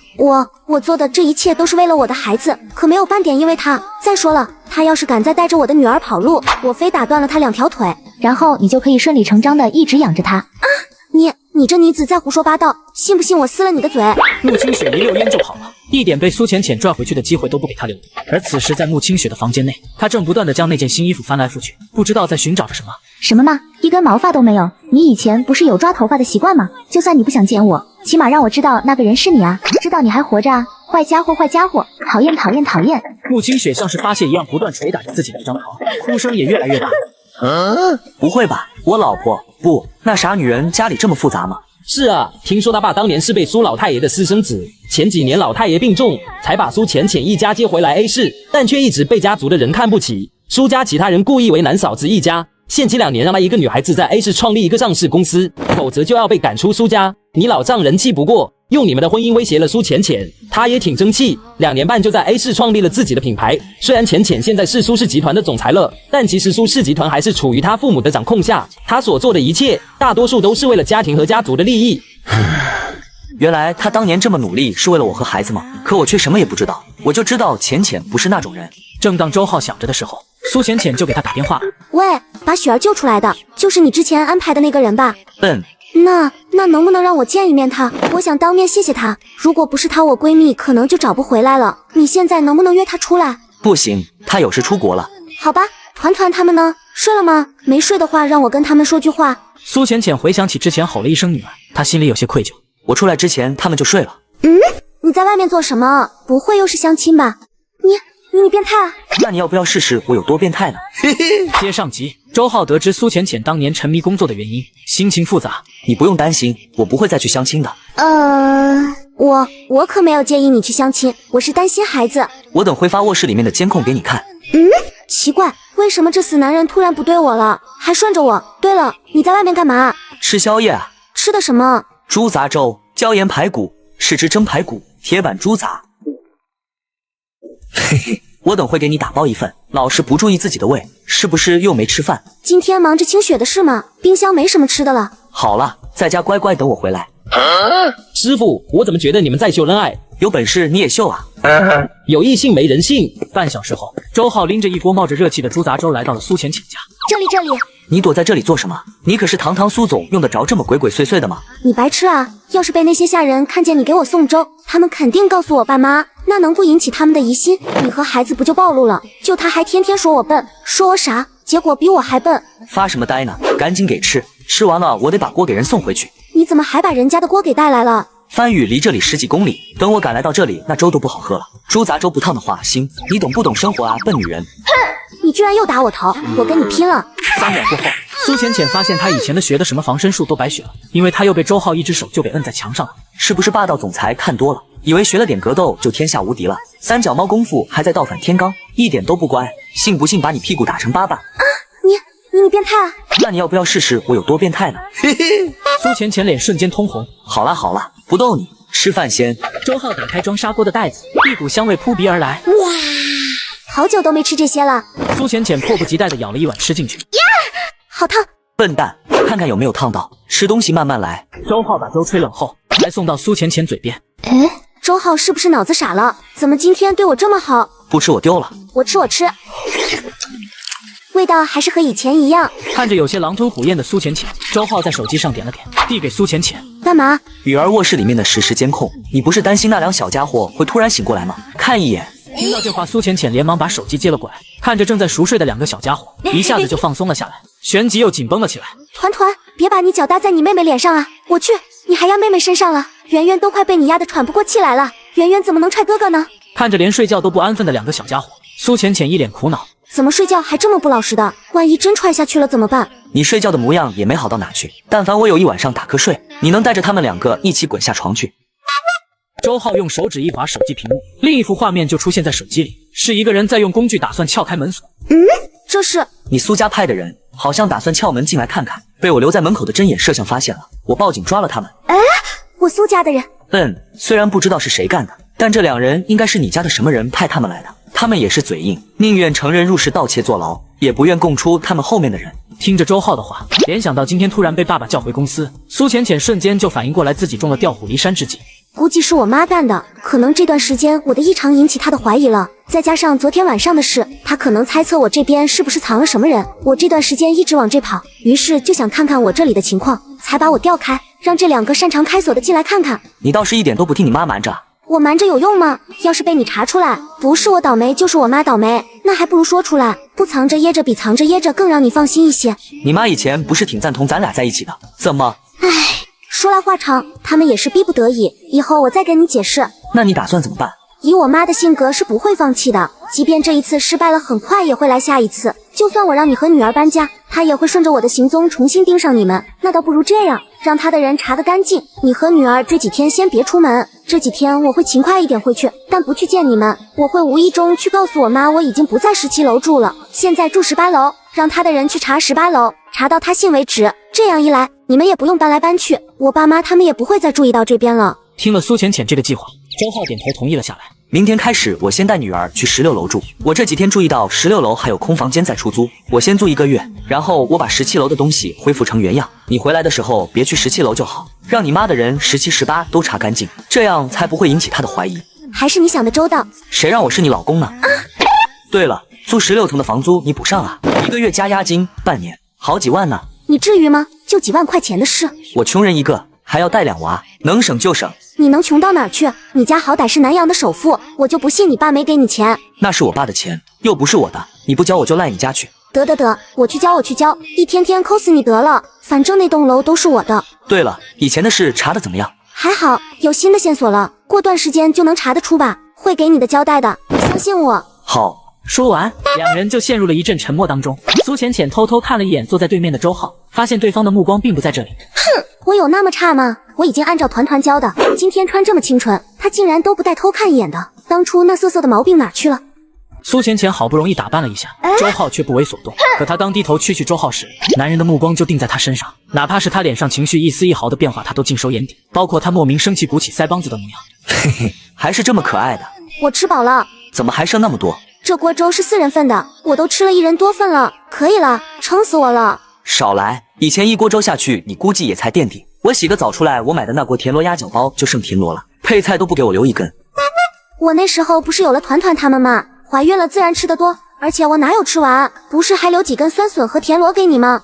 我做的这一切都是为了我的孩子，可没有半点因为他。再说了，他要是敢再带着我的女儿跑路，我非打断了他2条腿，然后你就可以顺理成章的一直养着他。你这女子在胡说八道，信不信我撕了你的嘴？穆清雪一溜烟就跑了，一点被苏浅浅拽回去的机会都不给她留。而此时在穆清雪的房间内，她正不断的将那件新衣服翻来覆去，不知道在寻找着什么。什么嘛，一根毛发都没有！你以前不是有抓头发的习惯吗？就算你不想见我，起码让我知道那个人是你啊，知道你还活着啊！坏家伙，坏家伙，讨厌讨厌讨厌！穆清雪像是发泄一样，不断捶打着自己的一张床，哭声也越来越大。不会吧，我老婆不，那傻女人家里这么复杂吗？是啊，听说他爸当年是被苏老太爷的私生子，前几年老太爷病重，才把苏浅浅一家接回来 A 市，但却一直被家族的人看不起。苏家其他人故意为难嫂子一家，限期2年让她一个女孩子在 A 市创立一个上市公司，否则就要被赶出苏家。你老丈人气不过，用你们的婚姻威胁了苏浅浅，她也挺争气，2年半就在 A 市创立了自己的品牌。虽然浅浅现在是苏氏集团的总裁了，但其实苏氏集团还是处于她父母的掌控下，她所做的一切大多数都是为了家庭和家族的利益。原来她当年这么努力是为了我和孩子吗？可我却什么也不知道，我就知道浅浅不是那种人。正当周浩想着的时候，苏浅浅就给他打电话。喂，把雪儿救出来的，就是你之前安排的那个人吧？那能不能让我见一面他？我想当面谢谢他。如果不是他，我闺蜜可能就找不回来了。你现在能不能约他出来？不行，他有事出国了。好吧，团团他们呢？睡了吗？没睡的话，让我跟他们说句话。苏浅浅回想起之前吼了一声女儿，她心里有些愧疚。我出来之前他们就睡了。你在外面做什么？不会又是相亲吧？你变态啊！那你要不要试试我有多变态呢？接上集，周浩得知苏浅浅当年沉迷工作的原因，心情复杂。你不用担心，我不会再去相亲的。我可没有建议你去相亲，我是担心孩子。我等会发卧室里面的监控给你看。奇怪，为什么这死男人突然不对我了，还顺着我？对了，你在外面干嘛？吃宵夜啊？吃的什么？猪杂粥、椒盐排骨，是只蒸排骨、铁板猪杂。嘿嘿，我等会给你打包一份。老是不注意自己的胃，是不是又没吃饭？今天忙着清雪的事吗？冰箱没什么吃的了。好了，在家乖乖等我回来。师傅，我怎么觉得你们在秀恩爱？有本事你也秀啊！有异性没人性。半小时后，周浩拎着一锅冒着热气的猪杂粥来到了苏浅浅家。这里，你躲在这里做什么？你可是堂堂苏总，用得着这么鬼鬼祟祟的吗？你白痴啊！要是被那些下人看见你给我送粥，他们肯定告诉我爸妈，那能不引起他们的疑心？你和孩子不就暴露了？就他还天天说我笨，说我傻，结果比我还笨。发什么呆呢？赶紧给吃，吃完了我得把锅给人送回去。你怎么还把人家的锅给带来了？番禺离这里10几公里，等我赶来到这里，那粥都不好喝了。猪杂粥不烫的话，行，你懂不懂生活啊，笨女人！哼，你居然又打我头，我跟你拼了！3秒过后，苏浅浅发现她以前的学的什么防身术都白学了，因为她又被周浩一只手就给摁在墙上了。是不是霸道总裁看多了，以为学了点格斗就天下无敌了？三脚猫功夫还在倒反天罡，一点都不乖，信不信把你屁股打成8瓣？啊，你变态啊！那你要不要试试我有多变态呢？嘿嘿，苏浅浅脸瞬间通红。好了，不逗你，吃饭先。周浩打开装砂锅的袋子，一股香味扑鼻而来。哇，好久都没吃这些了。苏浅浅迫不及待地咬了一碗吃进去。呀，好烫！笨蛋，看看有没有烫到。吃东西慢慢来。周浩把粥吹冷后，才送到苏浅浅嘴边。哎，周浩是不是脑子傻了？怎么今天对我这么好？不吃我丢了。我吃。味道还是和以前一样。看着有些狼吞虎咽的苏浅浅，周浩在手机上点了点，递给苏浅浅。干嘛？女儿卧室里面的实时监控，你不是担心那两小家伙会突然醒过来吗？看一眼。听到这话，苏浅浅连忙把手机接了过来，看着正在熟睡的2个小家伙，一下子就放松了下来，旋即又紧绷了起来。团，别把你脚搭在你妹妹脸上啊！我去，你还压妹妹身上了。圆圆都快被你压得喘不过气来了，圆圆怎么能踹哥哥呢？看着连睡觉都不安分的2个小家伙，苏浅浅一脸苦恼。怎么睡觉还这么不老实的？万一真踹下去了怎么办？你睡觉的模样也没好到哪去，但凡我有一晚上打瞌睡，你能带着他们2个一起滚下床去？周浩用手指一划手机屏幕，另一幅画面就出现在手机里，是一个人在用工具打算撬开门锁。这是你苏家派的人，好像打算撬门进来看看，被我留在门口的针眼摄像发现了，我报警抓了他们。哎，我苏家的人。虽然不知道是谁干的，但这2人应该是你家的什么人派他们来的。他们也是嘴硬，宁愿承认入室盗窃坐牢，也不愿供出他们后面的人。听着周浩的话，联想到今天突然被爸爸叫回公司，苏浅浅瞬间就反应过来自己中了调虎离山之计。估计是我妈干的，可能这段时间我的异常引起她的怀疑了，再加上昨天晚上的事，她可能猜测我这边是不是藏了什么人。我这段时间一直往这跑，于是就想看看我这里的情况，才把我调开，让这2个擅长开锁的进来看看。你倒是一点都不替你妈瞒着。我瞒着有用吗？要是被你查出来，不是我倒霉就是我妈倒霉，那还不如说出来，不藏着掖着比藏着掖着更让你放心一些。你妈以前不是挺赞同咱俩在一起的，怎么？唉，说来话长，他们也是逼不得已，以后我再跟你解释。那你打算怎么办？以我妈的性格是不会放弃的，即便这一次失败了，很快也会来下一次。就算我让你和女儿搬家，她也会顺着我的行踪重新盯上你们。那倒不如这样，让她的人查得干净。你和女儿这几天先别出门，这几天我会勤快一点回去，但不去见你们。我会无意中去告诉我妈，我已经不在17楼住了，现在住18楼，让她的人去查18楼，查到她信为止。这样一来，你们也不用搬来搬去，我爸妈他们也不会再注意到这边了。听了苏浅浅这个计划，周浩点头同意了下来。明天开始，我先带女儿去16楼住。我这几天注意到16楼还有空房间在出租，我先租1个月，然后我把17楼的东西恢复成原样。你回来的时候别去17楼就好，让你妈的人17、18都查干净，这样才不会引起她的怀疑。还是你想的周到。谁让我是你老公呢？对了，租16层的房租你补上啊，1个月加押金，半年好几万呢。你至于吗？就几万块钱的事。我穷人一个，还要带2娃，能省就省。你能穷到哪儿去？你家好歹是南阳的首富，我就不信你爸没给你钱。那是我爸的钱，又不是我的，你不交我就赖你家去。得，我去交，一天天抠死你得了，反正那栋楼都是我的。对了，以前的事查得怎么样？还好，有新的线索了，过段时间就能查得出吧，会给你的交代的，相信我。好。说完，2人就陷入了一阵沉默当中。苏浅浅偷偷看了一眼坐在对面的周浩，发现对方的目光并不在这里。哼，我有那么差吗？我已经按照团教的，今天穿这么清纯，他竟然都不带偷看一眼的，当初那涩涩的毛病哪去了？苏浅浅好不容易打扮了一下，周浩却不为所动。可他刚低头去周浩时，男人的目光就定在他身上，哪怕是他脸上情绪一丝一毫的变化，他都尽收眼底，包括他莫名生气鼓起腮帮子的模样。嘿嘿，还是这么可爱的。我吃饱了。怎么还剩那么多？这锅粥是4人份的，我都吃了1人多份了，可以了，撑死我了。少来，以前一锅粥下去，你估计也才垫底。我洗个澡出来，我买的那锅田螺鸭脚包就剩田螺了，配菜都不给我留一根。我那时候不是有了团团他们吗？怀孕了自然吃得多，而且我哪有吃完，不是还留几根酸笋和田螺给你吗？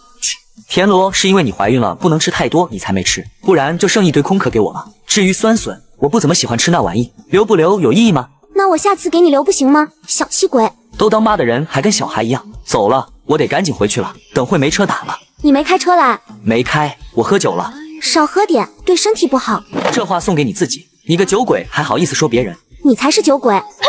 田螺是因为你怀孕了不能吃太多，你才没吃，不然就剩一堆空壳给我了。至于酸笋，我不怎么喜欢吃那玩意，留不留有意义吗？那我下次给你留不行吗？小气鬼！都当妈的人还跟小孩一样。走了，我得赶紧回去了，等会没车打了。你没开车来？没开，我喝酒了。少喝点，对身体不好。这话送给你自己，你个酒鬼还好意思说别人？你才是酒鬼！哼！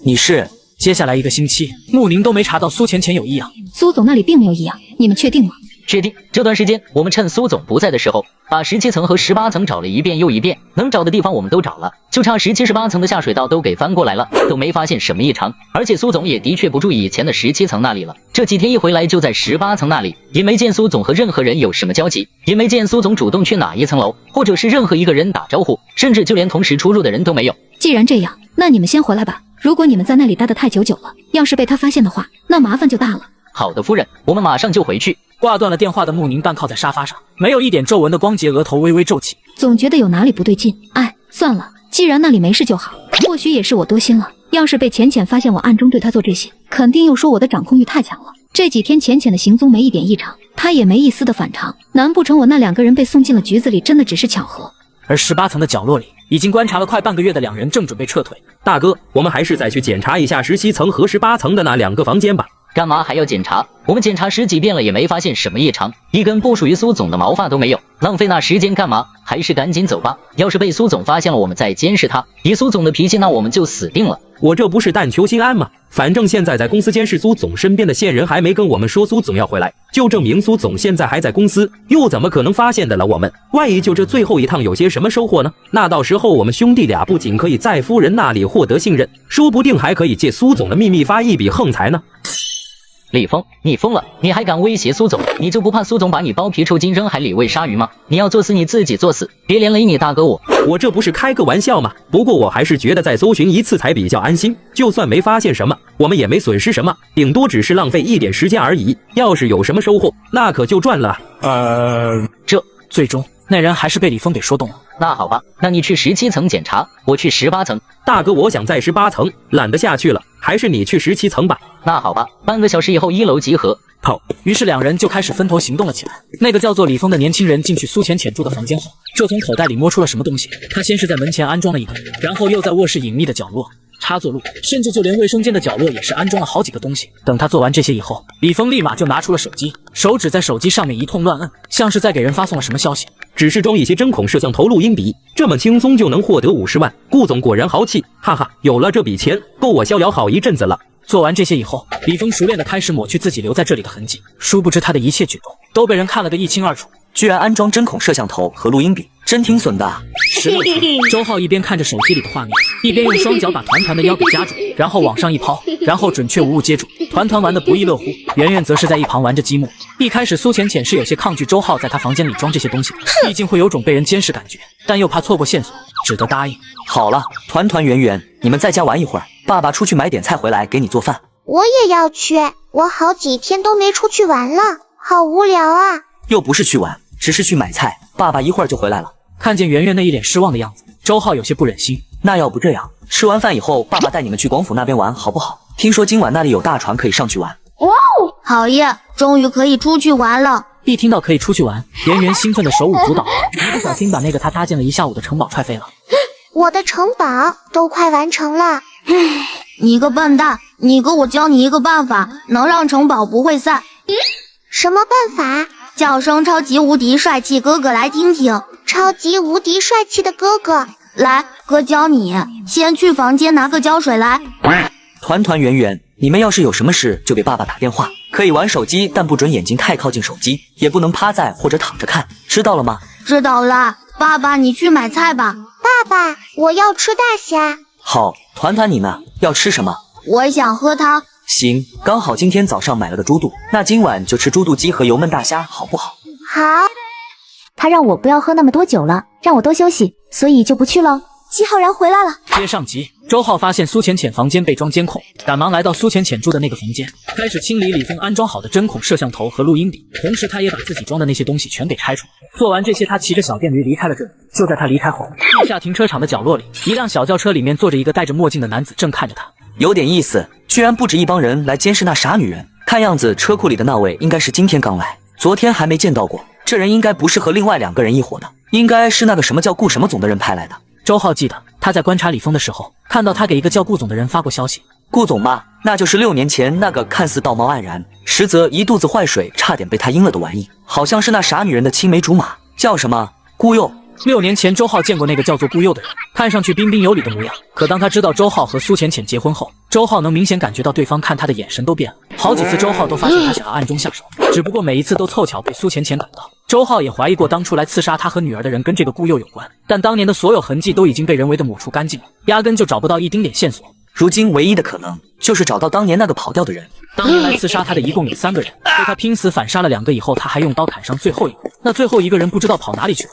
你是。接下来1个星期，穆宁都没查到苏浅浅有异样。苏总那里并没有异样，你们确定吗？确定。这段时间，我们趁苏总不在的时候，把17层和18层找了一遍又一遍，能找的地方我们都找了，就差17、18层的下水道都给翻过来了，都没发现什么异常。而且苏总也的确不注意以前的17层那里了，这几天一回来就在18层那里，也没见苏总和任何人有什么交集，也没见苏总主动去哪一层楼，或者是任何一个人打招呼，甚至就连同时出入的人都没有。既然这样，那你们先回来吧。如果你们在那里待得太久了，要是被他发现的话，那麻烦就大了。好的，夫人，我们马上就回去。挂断了电话的穆宁半靠在沙发上，没有一点皱纹的光洁额头微微皱起，总觉得有哪里不对劲。哎，算了，既然那里没事就好。或许也是我多心了，要是被浅浅发现我暗中对他做这些，肯定又说我的掌控欲太强了。这几天浅浅的行踪没一点异常，他也没一丝的反常，难不成我那2个人被送进了局子里真的只是巧合？而18层的角落里，已经观察了快半个月的2人正准备撤退。大哥，我们还是再去检查一下17层和18层的那2个房间吧。干嘛还要检查？我们检查10几遍了也没发现什么异常，一根不属于苏总的毛发都没有，浪费那时间干嘛？还是赶紧走吧，要是被苏总发现了我们再监视他，以苏总的脾气那我们就死定了。我这不是但求心安吗？反正现在在公司监视苏总身边的线人还没跟我们说苏总要回来，就证明苏总现在还在公司，又怎么可能发现得了我们？万一就这最后一趟有些什么收获呢？那到时候我们兄弟俩不仅可以在夫人那里获得信任，说不定还可以借苏总的秘密发一笔横财呢。李峰，你疯了！你还敢威胁苏总？你就不怕苏总把你剥皮抽筋扔海里喂鲨鱼吗？你要作死你自己作死，别连累你大哥我。我这不是开个玩笑吗？不过我还是觉得再搜寻一次才比较安心，就算没发现什么，我们也没损失什么，顶多只是浪费一点时间而已。要是有什么收获，那可就赚了。这最终那人还是被李峰给说动了。那好吧，那你去17层检查，我去18层。大哥，我想在18层，懒得下去了，还是你去17层吧。那好吧，半个小时以后1楼集合。好，于是2人就开始分头行动了起来。那个叫做李峰的年轻人进去苏浅浅住的房间后，就从口袋里摸出了什么东西。他先是在门前安装了一个，然后又在卧室隐秘的角落、插座路，甚至就连卫生间的角落也是安装了好几个东西。等他做完这些以后，李峰立马就拿出了手机，手指在手机上面一通乱摁，像是在给人发送了什么消息。只是装一些针孔摄像头录音笔，这么轻松就能获得50万，顾总果然豪气，哈哈，有了这笔钱，够我逍遥好一阵子了。做完这些以后，李峰熟练地开始抹去自己留在这里的痕迹，殊不知他的一切举动都被人看了个一清二楚。居然安装针孔摄像头和录音笔，真挺损的。16层，周浩一边看着手机里的画面，一边用双脚把团团的腰给夹住，然后往上一抛，然后准确无误接住。团团玩得不亦乐乎，圆圆则是在一旁玩着积木。一开始苏浅浅是有些抗拒周浩在他房间里装这些东西，毕竟会有种被人监视感觉，但又怕错过线索，只得答应。好了，团团圆圆，你们在家玩一会儿，爸爸出去买点菜回来给你做饭。我也要去，我好几天都没出去玩了，好无聊啊。又不是去玩，只是去买菜，爸爸一会儿就回来了。看见圆圆那一脸失望的样子，周浩有些不忍心。那要不这样，吃完饭以后，爸爸带你们去广府那边玩好不好？听说今晚那里有大船可以上去玩。哇哦，好耶，终于可以出去玩了。一听到可以出去玩，圆圆兴奋的手舞足蹈，一不小心把那个他搭建了一下午的城堡踹飞了。我的城堡都快完成了。你个笨蛋，你哥我教你一个办法，能让城堡不会散。什么办法？叫声超级无敌帅气哥哥来听听。超级无敌帅气的哥哥，来，哥教你，先去房间拿个胶水来。团团圆圆，你们要是有什么事就给爸爸打电话，可以玩手机，但不准眼睛太靠近手机，也不能趴在或者躺着看，知道了吗？知道了。爸爸，你去买菜吧。爸爸，我要吃大虾。好，团团你呢？要吃什么？我想喝汤。行，刚好今天早上买了个猪肚，那今晚就吃猪肚鸡和油焖大虾，好不好？好。他让我不要喝那么多酒了，让我多休息，所以就不去了。季浩然回来了。接上集，周浩发现苏浅浅房间被装监控，赶忙来到苏浅浅住的那个房间，开始清理李峰安装好的针孔摄像头和录音笔，同时他也把自己装的那些东西全给拆出来。做完这些，他骑着小电驴离开了这里。就在他离开后，地下停车场的角落里，一辆小轿车里面坐着一个戴着墨镜的男子，正看着他。有点意思，居然不止一帮人来监视那傻女人。看样子车库里的那位应该是今天刚来，昨天还没见到过。这人应该不是和另外2个人一伙的，应该是那个什么叫顾什么总的人派来的。周浩记得他在观察李峰的时候，看到他给一个叫顾总的人发过消息。顾总嘛，那就是6年前那个看似道貌岸然，实则一肚子坏水，差点被他阴了的玩意，好像是那傻女人的青梅竹马，叫什么顾佑。6年前，周浩见过那个叫做顾佑的人，看上去彬彬有礼的模样。可当他知道周浩和苏浅浅结婚后，周浩能明显感觉到对方看他的眼神都变了。好几次，周浩都发现他想要暗中下手，只不过每一次都凑巧被苏浅浅赶到。周浩也怀疑过当初来刺杀他和女儿的人跟这个顾佑有关，但当年的所有痕迹都已经被人为的抹除干净了，压根就找不到一丁点线索。如今唯一的可能就是找到当年那个跑掉的人。当年来刺杀他的一共有3个人，被他拼死反杀了2个以后，他还用刀砍伤最后一个。那最后一个人不知道跑哪里去了。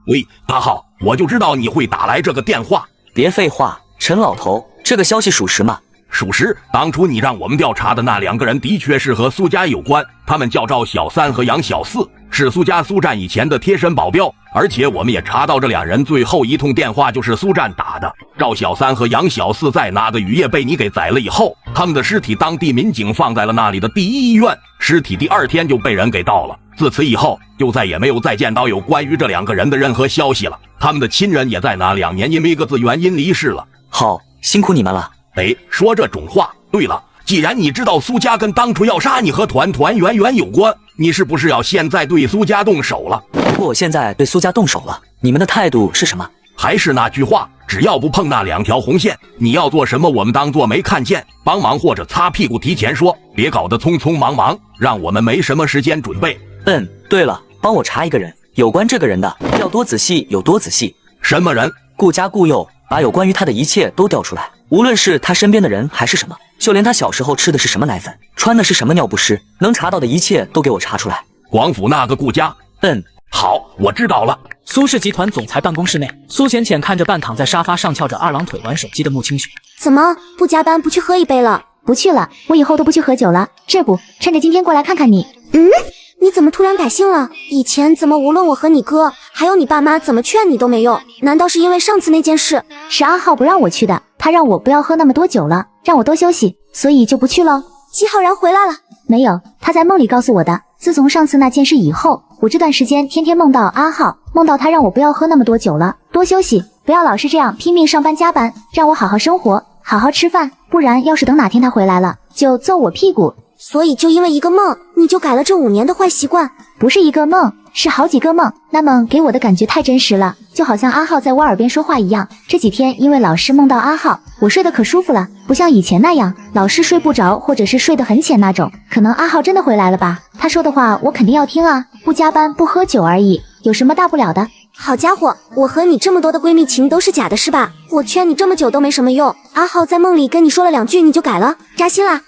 喂，大浩，我就知道你会打来这个电话。别废话，陈老头，这个消息属实吗？属实，当初你让我们调查的那2个人的确是和苏家有关，他们叫赵小三和杨小四，是苏家苏战以前的贴身保镖，而且我们也查到这2人最后一通电话就是苏战打的。赵小三和杨小四在那个雨夜被你给宰了以后，他们的尸体当地民警放在了那里的第1医院，尸体第2天就被人给盗了。自此以后，就再也没有再见到有关于这2个人的任何消息了。他们的亲人也在那2年因为各自原因离世了。好，辛苦你们了。哎，说这种话。对了，既然你知道苏家跟当初要杀你和团团圆圆有关，你是不是要现在对苏家动手了？如果我现在对苏家动手了，你们的态度是什么？还是那句话，只要不碰那2条红线，你要做什么我们当做没看见，帮忙或者擦屁股提前说，别搞得匆匆忙忙，让我们没什么时间准备。对了，帮我查一个人，有关这个人的要多仔细有多仔细。什么人？顾家顾佑，把有关于他的一切都调出来，无论是他身边的人还是什么，就连他小时候吃的是什么奶粉，穿的是什么尿不湿，能查到的一切都给我查出来。广府那个顾家。好，我知道了。苏氏集团总裁办公室内，苏浅浅看着半躺在沙发上翘着2郎腿玩手机的穆清雪。怎么不加班不去喝一杯了？不去了，我以后都不去喝酒了。这不，趁着今天过来看看你。你怎么突然改姓了？以前怎么无论我和你哥，还有你爸妈怎么劝你都没用？难道是因为上次那件事？是阿浩不让我去的，他让我不要喝那么多酒了，让我多休息，所以就不去喽。季浩然回来了？没有，他在梦里告诉我的。自从上次那件事以后，我这段时间天天梦到阿浩，梦到他让我不要喝那么多酒了，多休息，不要老是这样拼命上班加班，让我好好生活，好好吃饭，不然要是等哪天他回来了，就揍我屁股。所以就因为一个梦，你就改了这5年的坏习惯？不是一个梦，是好几个梦。那梦给我的感觉太真实了，就好像阿浩在我耳边说话一样。这几天因为老是梦到阿浩，我睡得可舒服了，不像以前那样老是睡不着，或者是睡得很浅那种。可能阿浩真的回来了吧？他说的话我肯定要听啊，不加班不喝酒而已，有什么大不了的？好家伙，我和你这么多的闺蜜情都是假的是吧？我劝你这么久都没什么用。阿浩在梦里跟你说了2句你就改了，扎心啦。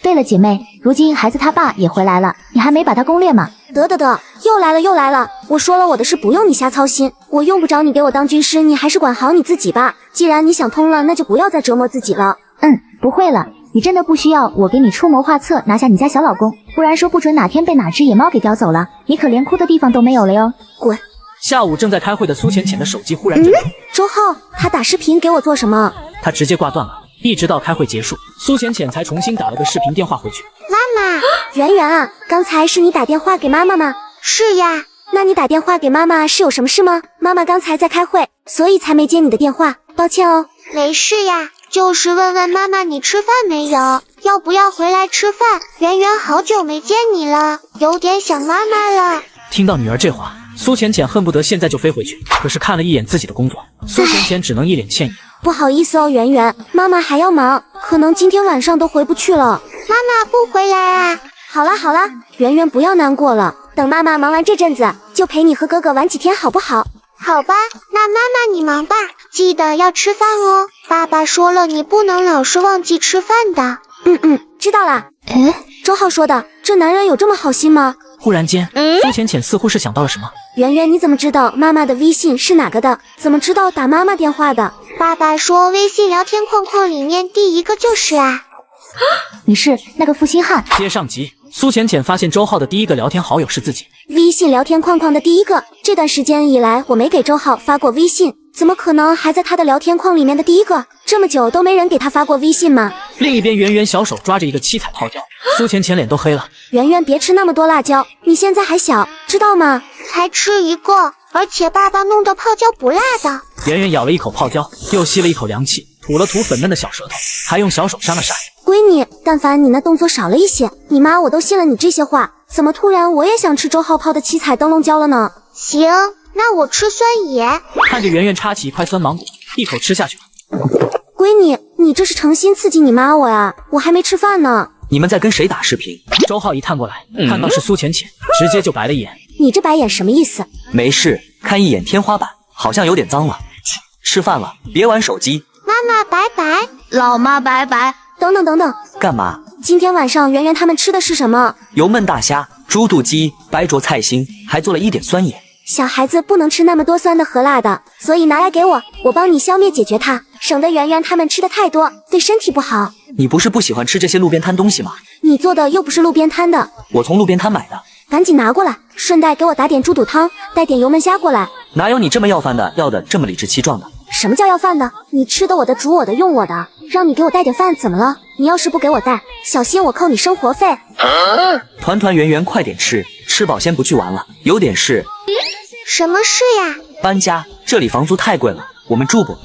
对了姐妹，如今孩子他爸也回来了，你还没把他攻略吗？得，又来了。我说了我的事不用你瞎操心，我用不着你给我当军师，你还是管好你自己吧。既然你想通了，那就不要再折磨自己了。不会了，你真的不需要我给你出谋划策拿下你家小老公，不然说不准哪天被哪只野猫给叼走了，你可连哭的地方都没有了哟。滚！下午正在开会的苏浅浅的手机忽然震动。周浩，他打视频给我做什么？他直接挂断了，一直到开会结束，苏浅浅才重新打了个视频电话回去。妈妈，圆圆啊，刚才是你打电话给妈妈吗？是呀。那你打电话给妈妈是有什么事吗？妈妈刚才在开会，所以才没接你的电话，抱歉哦。没事呀，就是问问妈妈你吃饭没有，要不要回来吃饭？圆圆好久没见你了，有点想妈妈了。听到女儿这话，苏浅浅恨不得现在就飞回去，可是看了一眼自己的工作，苏浅浅只能一脸歉意。不好意思哦，圆圆，妈妈还要忙，可能今天晚上都回不去了。妈妈不回来啊？好啦，圆圆不要难过了，等妈妈忙完这阵子，就陪你和哥哥玩几天好不好？好吧，那妈妈你忙吧，记得要吃饭哦。爸爸说了，你不能老是忘记吃饭的。知道啦。周浩说的，这男人有这么好心吗？忽然间，苏浅浅似乎是想到了什么，圆圆，你怎么知道妈妈的微信是哪个的？怎么知道打妈妈电话的？爸爸说微信聊天框框里面第一个就是啊。你是那个负心汉。接上集，苏浅浅发现周浩的第一个聊天好友是自己。微信聊天框框的第一个，这段时间以来我没给周浩发过微信，怎么可能还在他的聊天框里面的第一个？这么久都没人给他发过微信吗？另一边，圆圆小手抓着一个七彩泡椒，苏浅浅脸都黑了。圆圆，别吃那么多辣椒，你现在还小，知道吗？才吃一个，而且爸爸弄的泡椒不辣的。圆圆咬了一口泡椒，又吸了一口凉气，吐了吐粉嫩的小舌头，还用小手扇了扇。闺女，但凡你那动作少了一些，你妈我都信了你这些话。怎么突然我也想吃周浩泡的七彩灯笼椒了呢？行，那我吃酸野。看着圆圆插起一块酸芒果，一口吃下去了。闺女，你这是诚心刺激你妈我呀？我还没吃饭呢。你们在跟谁打视频？周浩一探过来，看到是苏浅浅，直接就白了眼。你这白眼什么意思？没事，看一眼天花板，好像有点脏了。吃饭了，别玩手机。妈妈拜拜，老妈拜拜。等等等等，干嘛？今天晚上圆圆他们吃的是什么？油焖大虾、猪肚鸡、白灼菜心，还做了一点酸野。小孩子不能吃那么多酸的和辣的，所以拿来给我，我帮你消灭解决它，省得圆圆他们吃的太多，对身体不好。你不是不喜欢吃这些路边摊东西吗？你做的又不是路边摊的，我从路边摊买的。赶紧拿过来，顺带给我打点猪肚汤，带点油焖虾过来。哪有你这么要饭的，要的这么理直气壮的？什么叫要饭的？你吃的我的，煮我的，用我的，让你给我带点饭怎么了？你要是不给我带，小心我扣你生活费。团团圆圆快点吃，吃饱先不去玩了，有点事。什么事呀？搬家，这里房租太贵了，我们住不。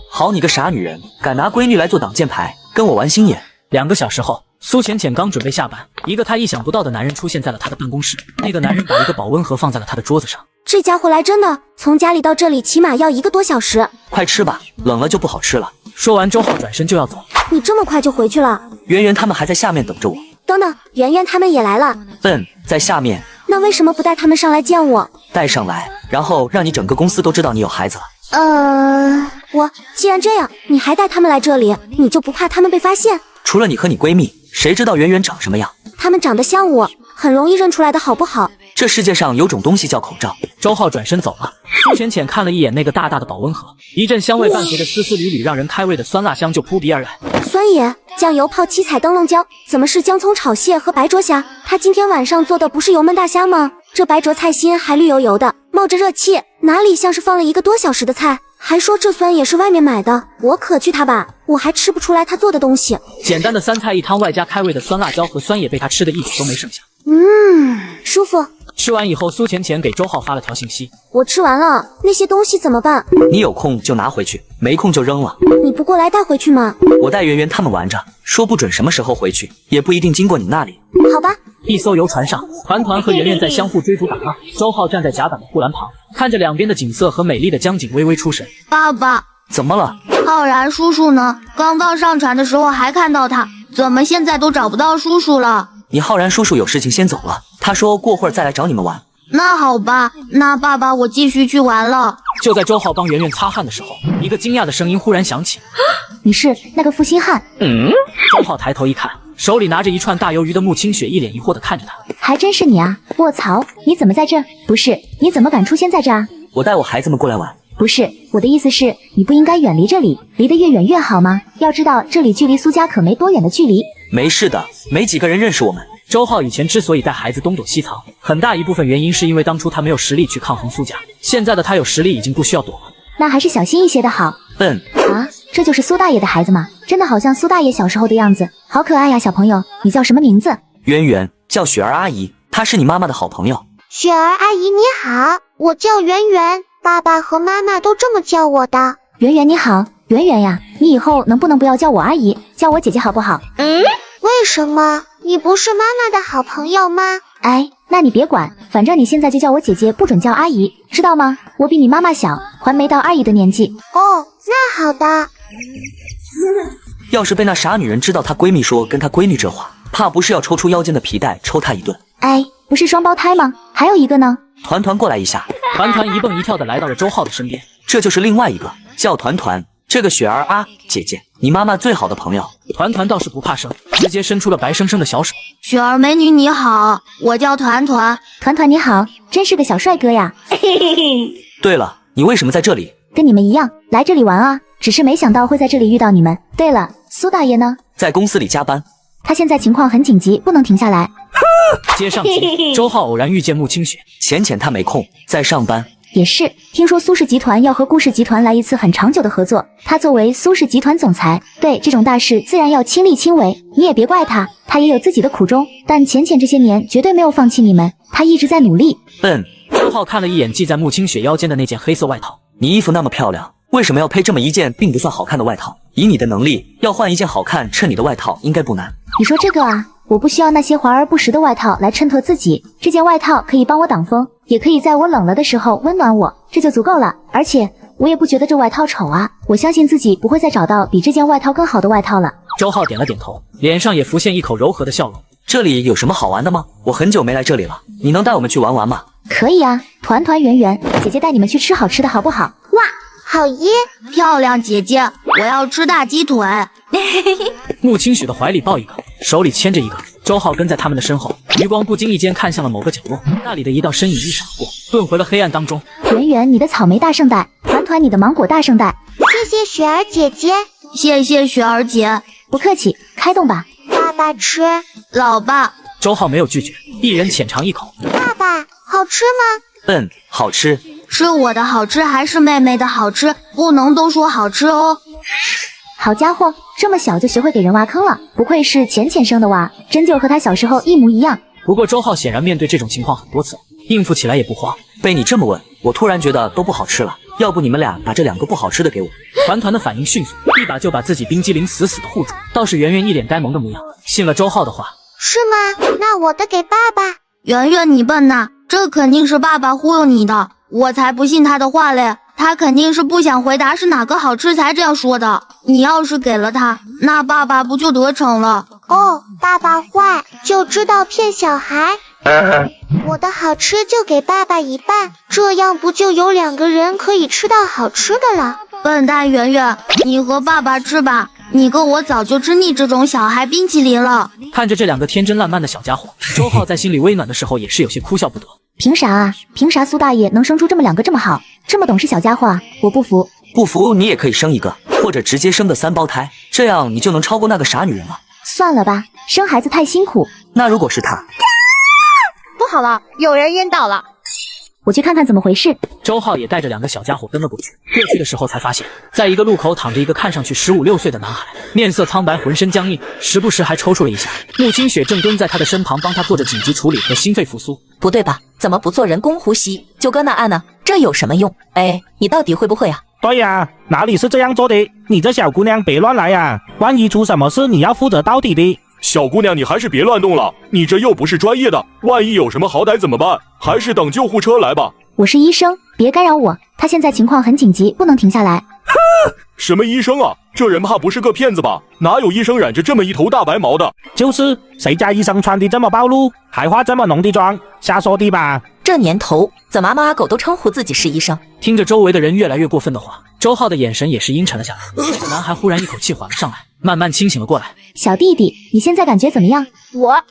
好你个傻女人，敢拿闺女来做挡箭牌，跟我玩心眼。2个小时后，苏浅浅刚准备下班，一个她意想不到的男人出现在了她的办公室。那个男人把一个保温盒放在了她的桌子上。这家伙来真的，从家里到这里起码要1个多小时。快吃吧，冷了就不好吃了。说完，周浩转身就要走。你这么快就回去了？圆圆他们还在下面等着我。等等，圆圆他们也来了。在下面。那为什么不带他们上来见我？带上来，然后让你整个公司都知道你有孩子了。既然这样，你还带他们来这里，你就不怕他们被发现？除了你和你闺蜜，谁知道圆圆长什么样？他们长得像我，很容易认出来的好不好？这世界上有种东西叫口罩。周浩转身走了。苏浅浅看了一眼那个大大的保温盒，一阵香味伴随着丝丝缕缕让人开胃的酸辣香就扑鼻而来。酸野，酱油泡七彩灯笼椒，怎么是姜葱炒蟹和白灼虾？他今天晚上做的不是油焖大虾吗？这白灼菜心还绿油油的，冒着热气，哪里像是放了1个多小时的菜？还说这酸也是外面买的，我可去他吧，我还吃不出来他做的东西。简单的3菜1汤，外加开胃的酸辣椒和酸野被他吃的一点都没剩下。舒服。吃完以后，苏浅浅给周浩发了条信息：我吃完了，那些东西怎么办？你有空就拿回去，没空就扔了。你不过来带回去吗？我带圆圆他们玩着，说不准什么时候回去，也不一定经过你那里。好吧。一艘游船上，团团和圆圆在相互追逐打闹。周浩站在甲板的护栏旁，看着两边的景色和美丽的江景，微微出神。爸爸，怎么了？浩然叔叔呢？刚刚上船的时候还看到他，怎么现在都找不到叔叔了？你浩然叔叔有事情先走了，他说过会儿再来找你们玩。那好吧，那爸爸我继续去玩了。就在周浩帮圆圆擦汗的时候，一个惊讶的声音忽然响起：你是那个负心汉？周浩抬头一看，手里拿着一串大鱿鱼的穆清雪一脸疑惑地看着他。还真是你啊！卧槽，你怎么在这？不是，你怎么敢出现在这啊？我带我孩子们过来玩。不是，我的意思是，你不应该远离这里，离得越远越好吗？要知道，这里距离苏家可没多远的距离。没事的，没几个人认识我们。周浩以前之所以带孩子东躲西藏，很大一部分原因是因为当初他没有实力去抗衡苏家，现在的他有实力，已经不需要躲了。那还是小心一些的好。啊，这就是苏大爷的孩子吗？真的好像苏大爷小时候的样子，好可爱呀！小朋友，你叫什么名字？圆圆，叫雪儿阿姨，她是你妈妈的好朋友。雪儿阿姨你好，我叫圆圆，爸爸和妈妈都这么叫我的。圆圆你好，圆圆呀，你以后能不能不要叫我阿姨，叫我姐姐好不好？为什么？你不是妈妈的好朋友吗？哎，那你别管，反正你现在就叫我姐姐，不准叫阿姨，知道吗？我比你妈妈小，还没到阿姨的年纪。哦，那好的。要是被那傻女人知道她闺蜜说跟她闺女这话，怕不是要抽出腰间的皮带抽她一顿。哎，不是双胞胎吗？还有一个呢。团团过来一下。团团一蹦一跳的来到了周浩的身边。这就是另外一个，叫团团。这个雪儿啊，姐姐。你妈妈最好的朋友。团团倒是不怕生，直接伸出了白生生的小手。雪儿美女你好，我叫团团。团团你好，真是个小帅哥呀。对了，你为什么在这里？跟你们一样来这里玩啊，只是没想到会在这里遇到你们。对了，苏大爷呢？在公司里加班。他现在情况很紧急，不能停下来。接上集，周浩偶然遇见穆清雪。浅浅他没空，在上班。也是，听说苏氏集团要和顾氏集团来一次很长久的合作，他作为苏氏集团总裁，对这种大事自然要亲力亲为。你也别怪他，他也有自己的苦衷，但浅浅这些年绝对没有放弃你们，他一直在努力。周浩看了一眼系在穆清雪腰间的那件黑色外套，你衣服那么漂亮，为什么要配这么一件并不算好看的外套？以你的能力，要换一件好看衬你的外套应该不难。你说这个啊，我不需要那些华而不实的外套来衬托自己，这件外套可以帮我挡风，也可以在我冷了的时候温暖我，这就足够了。而且我也不觉得这外套丑啊，我相信自己不会再找到比这件外套更好的外套了。周浩点了点头，脸上也浮现一口柔和的笑容。这里有什么好玩的吗？我很久没来这里了，你能带我们去玩玩吗？可以啊，团团圆圆，姐姐带你们去吃好吃的好不好？哇，好耶！漂亮姐姐，我要吃大鸡腿。穆清雪的怀里抱一个，手里牵着一个。周浩跟在他们的身后，余光不经意间看向了某个角落，那里的一道身影一闪过，遁回了黑暗当中。圆圆，你的草莓大圣代；团团，你的芒果大圣代。谢谢雪儿姐姐，谢谢雪儿姐，不客气，开动吧。爸爸吃。老爸。周浩没有拒绝，一人浅尝一口。爸爸，好吃吗？好吃。是我的好吃还是妹妹的好吃？不能都说好吃哦。好家伙，这么小就学会给人挖坑了，不愧是浅浅生的娃，真就和他小时候一模一样。不过周浩显然面对这种情况很多次，应付起来也不慌。被你这么问，我突然觉得都不好吃了，要不你们俩把这2个不好吃的给我。团团的反应迅速，一把就把自己冰激凌死死的护住，倒是圆圆一脸呆萌的模样，信了周浩的话。是吗？那我的给爸爸。圆圆你笨呐，这肯定是爸爸忽悠你的，我才不信他的话嘞。他肯定是不想回答是哪个好吃才这样说的。你要是给了他，那爸爸不就得逞了？哦，爸爸坏，就知道骗小孩。我的好吃就给爸爸一半，这样不就有2个人可以吃到好吃的了？笨蛋圆圆，你和爸爸吃吧，你哥我早就吃腻这种小孩冰淇淋了。看着这2个天真烂漫的小家伙，周浩在心里微暖的时候也是有些哭笑不得。凭啥啊？凭啥苏大爷能生出这么2个这么好、这么懂事小家伙啊？我不服！不服你也可以生一个，或者直接生个3胞胎，这样你就能超过那个傻女人了。算了吧，生孩子太辛苦。那如果是他……不好了，有人晕倒了。我去看看怎么回事。周浩也带着2个小家伙跟了过去。过去的时候才发现，在一个路口躺着一个看上去15、16岁的男孩，面色苍白，浑身僵硬，时不时还抽搐了一下。穆清雪正蹲在他的身旁，帮他做着紧急处理和心肺复苏。不对吧？怎么不做人工呼吸，就搁那按呢？这有什么用？哎，你到底会不会啊？对呀，哪里是这样做的？你这小姑娘别乱来呀，万一出什么事，你要负责到底的。小姑娘，你还是别乱动了，你这又不是专业的，万一有什么好歹怎么办？还是等救护车来吧。我是医生，别干扰我，他现在情况很紧急，不能停下来。什么医生啊？这人怕不是个骗子吧？哪有医生染着这么一头大白毛的？就是，谁家医生穿的这么暴露，还化这么浓的妆，瞎说的吧？这年头，怎么猫阿狗都称呼自己是医生？听着周围的人越来越过分的话，周浩的眼神也是阴沉了下来。那个男孩忽然一口气缓了上来，慢慢清醒了过来。小弟弟，你现在感觉怎么样？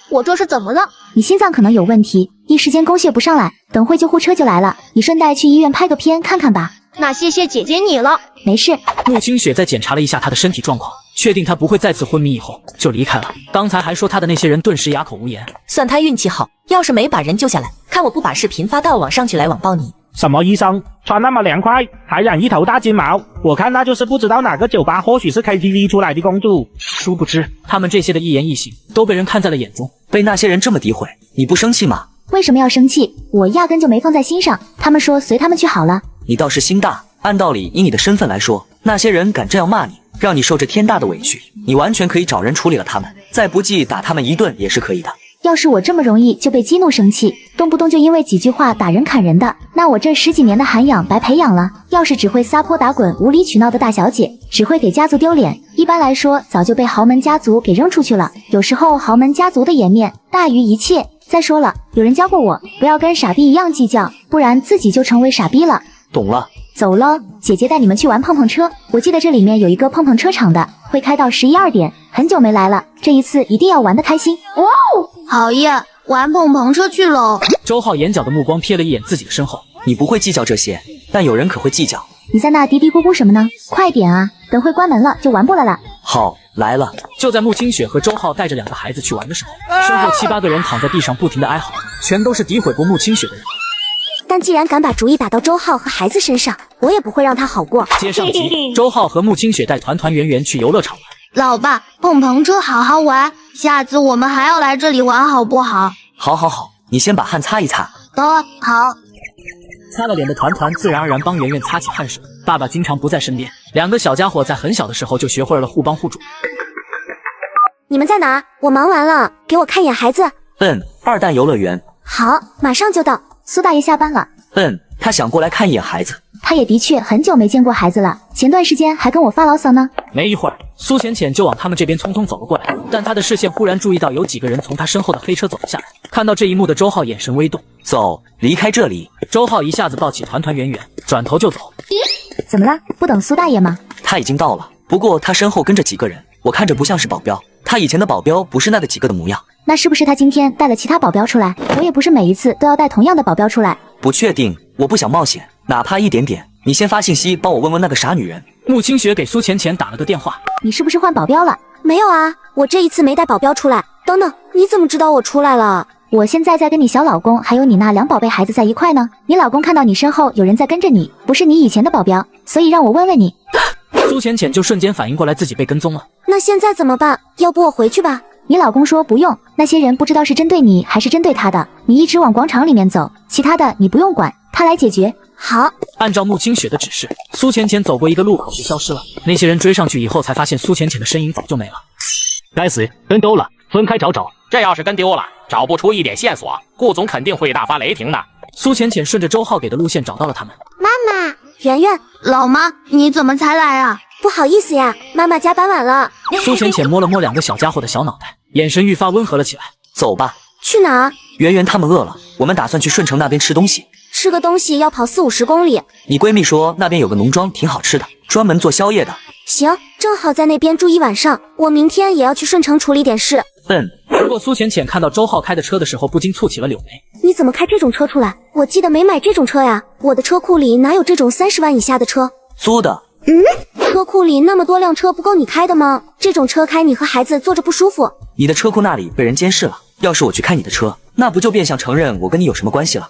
我这是怎么了？你心脏可能有问题，一时间供血不上来，等会救护车就来了，你顺带去医院拍个片看看吧。那谢谢姐姐你了。没事。穆清雪在检查了一下他的身体状况，确定他不会再次昏迷以后，就离开了。刚才还说他的那些人顿时哑口无言。算他运气好，要是没把人救下来，看我不把视频发到网上去来网暴你。什么医生穿那么凉快，还染一头大金毛？我看那就是不知道哪个酒吧，或许是 KTV 出来的公主。殊不知，他们这些的一言一行都被人看在了眼中。被那些人这么诋毁，你不生气吗？为什么要生气？我压根就没放在心上。他们说随他们去好了。你倒是心大，按道理以你的身份来说，那些人敢这样骂你，让你受着天大的委屈，你完全可以找人处理了他们，再不济打他们一顿也是可以的。要是我这么容易就被激怒生气，动不动就因为几句话打人砍人的，那我这10几年的涵养白培养了。要是只会撒泼打滚无理取闹的大小姐，只会给家族丢脸，一般来说早就被豪门家族给扔出去了。有时候豪门家族的颜面大于一切。再说了，有人教过我不要跟傻逼一样计较，不然自己就成为傻逼了。懂了，走喽，姐姐带你们去玩碰碰车。我记得这里面有一个碰碰车场的，会开到11、2点，很久没来了，这一次一定要玩得开心。哇哦，好耶，玩碰碰车去喽！周浩眼角的目光瞥了一眼自己的身后，你不会计较这些，但有人可会计较。你在那嘀嘀咕咕什么呢？快点啊，等会关门了就玩不了啦。好，来了。就在穆清雪和周浩带着2个孩子去玩的时候，身后7、8个人躺在地上不停的哀嚎，全都是诋毁过穆清雪的人。但既然敢把主意打到周浩和孩子身上，我也不会让他好过。接上集，周浩和穆清雪带团团圆圆去游乐场玩。老爸，碰碰车好好玩，下次我们还要来这里玩好不好？好，你先把汗擦一擦。好。擦了脸的团团自然而然帮圆圆擦起汗水。爸爸经常不在身边，2个小家伙在很小的时候就学会了互帮互助。你们在哪？我忙完了，给我看眼孩子。2蛋游乐园。好，马上就到。苏大爷下班了。他想过来看一眼孩子。他也的确很久没见过孩子了，前段时间还跟我发牢骚呢。没一会儿，苏浅浅就往他们这边匆匆走了过来，但他的视线忽然注意到有几个人从他身后的黑车走了下来。看到这一幕的周浩眼神微动，走，离开这里。周浩一下子抱起团团圆圆，转头就走。怎么了？不等苏大爷吗？他已经到了，不过他身后跟着几个人，我看着不像是保镖。他以前的保镖不是那个几个的模样。那是不是他今天带了其他保镖出来？我也不是每一次都要带同样的保镖出来。不确定，我不想冒险，哪怕一点点。你先发信息帮我问问那个傻女人。穆清雪给苏浅浅打了个电话。你是不是换保镖了？没有啊，我这一次没带保镖出来。等等，你怎么知道我出来了？我现在在跟你小老公还有你那2宝贝孩子在一块呢。你老公看到你身后有人在跟着你，不是你以前的保镖，所以让我问问你。苏浅浅就瞬间反应过来自己被跟踪了。那现在怎么办？要不我回去吧？你老公说不用，那些人不知道是针对你还是针对他的，你一直往广场里面走，其他的你不用管，他来解决。好，按照穆清雪的指示，苏浅浅走过一个路口就消失了。那些人追上去以后，才发现苏浅浅的身影早就没了。该死，跟丢了，分开找找。这要是跟丢了，找不出一点线索，顾总肯定会大发雷霆的。苏浅浅顺着周浩给的路线找到了他们。妈妈，圆圆，老妈，你怎么才来啊？不好意思呀，妈妈加班晚了。苏浅浅摸了摸2个小家伙的小脑袋，眼神愈发温和了起来。走吧。去哪儿？圆圆他们饿了，我们打算去顺城那边吃东西。吃个东西要跑40、50公里。你闺蜜说那边有个农庄挺好吃的，专门做宵夜的。行，正好在那边住1晚上，我明天也要去顺城处理点事。不过苏浅浅看到周浩开的车的时候，不禁蹙起了柳眉。你怎么开这种车出来？我记得没买这种车呀，我的车库里哪有这种30万以下的车？租的。车库里那么多辆车不够你开的吗？这种车开你和孩子坐着不舒服。你的车库那里被人监视了，要是我去开你的车，那不就变相承认我跟你有什么关系了？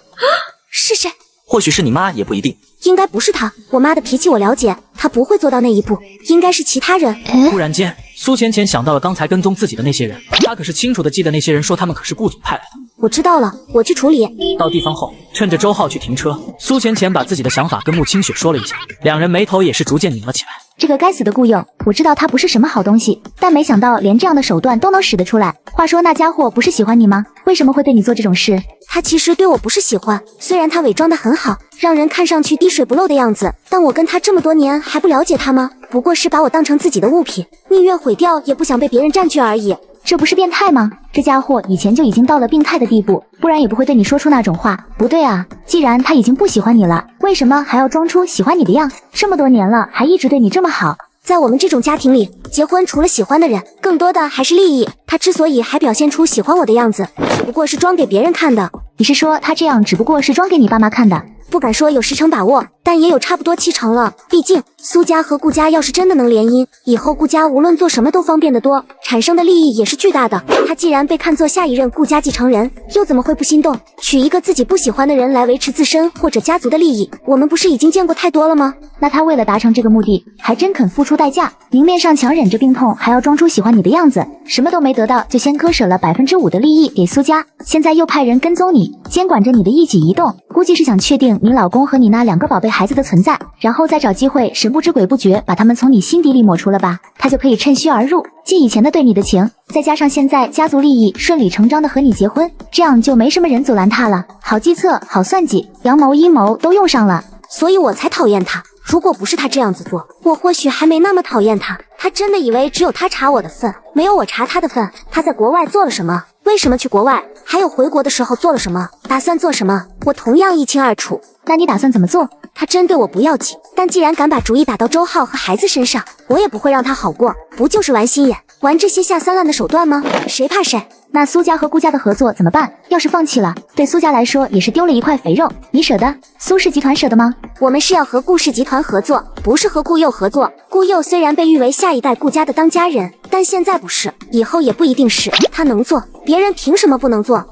是谁？或许是你妈，也不一定。应该不是他，我妈的脾气我了解，她不会做到那一步，应该是其他人。突然间，苏浅浅想到了刚才跟踪自己的那些人，她可是清楚的记得那些人说他们可是顾总派来的。我知道了，我去处理。到地方后，趁着周浩去停车，苏浅浅把自己的想法跟穆清雪说了一下，2人眉头也是逐渐拧了起来。这个该死的顾佑，我知道他不是什么好东西，但没想到连这样的手段都能使得出来。话说那家伙不是喜欢你吗？为什么会对你做这种事？他其实对我不是喜欢，虽然他伪装得很好，让人看上去滴水不漏的样子，但我跟他这么多年还不了解他吗？不过是把我当成自己的物品，宁愿毁掉也不想被别人占据而已。这不是变态吗？这家伙以前就已经到了病态的地步，不然也不会对你说出那种话。不对啊，既然他已经不喜欢你了，为什么还要装出喜欢你的样？这么多年了，还一直对你这么好。在我们这种家庭里，结婚除了喜欢的人，更多的还是利益。他之所以还表现出喜欢我的样子，只不过是装给别人看的。你是说他这样只不过是装给你爸妈看的？不敢说有10成把握，但也有差不多7成了。毕竟苏家和顾家要是真的能联姻，以后顾家无论做什么都方便得多，产生的利益也是巨大的。他既然被看作下一任顾家继承人，又怎么会不心动？娶一个自己不喜欢的人来维持自身或者家族的利益，我们不是已经见过太多了吗？那他为了达成这个目的，还真肯付出代价，明面上强忍着病痛，还要装出喜欢你的样子，什么都没得到，就先割舍了5%的利益给苏家，现在又派人跟踪你，监管着你的一举一动，估计是想确定你老公和你那2个宝贝孩子的存在，然后再找机会神不知鬼不觉把他们从你心底里抹除了吧，他就可以趁虚而入，借以前的对你的情，再加上现在家族利益顺理成章的和你结婚，这样就没什么人阻拦他了。好计策，好算计，阳谋阴谋都用上了，所以我才讨厌他。如果不是他这样子做，我或许还没那么讨厌他。他真的以为只有他查我的份，没有我查他的份。他在国外做了什么？为什么去国外？还有回国的时候做了什么？打算做什么？我同样一清二楚。那你打算怎么做？他针对我不要紧，但既然敢把主意打到周浩和孩子身上，我也不会让他好过。不就是玩心眼，玩这些下三滥的手段吗？谁怕谁？那苏家和顾家的合作怎么办？要是放弃了，对苏家来说也是丢了一块肥肉。你舍得？苏氏集团舍得吗？我们是要和顾氏集团合作，不是和顾佑合作。顾佑虽然被誉为下一代顾家的当家人，但现在不是，以后也不一定是。他能做，别人凭什么不能做？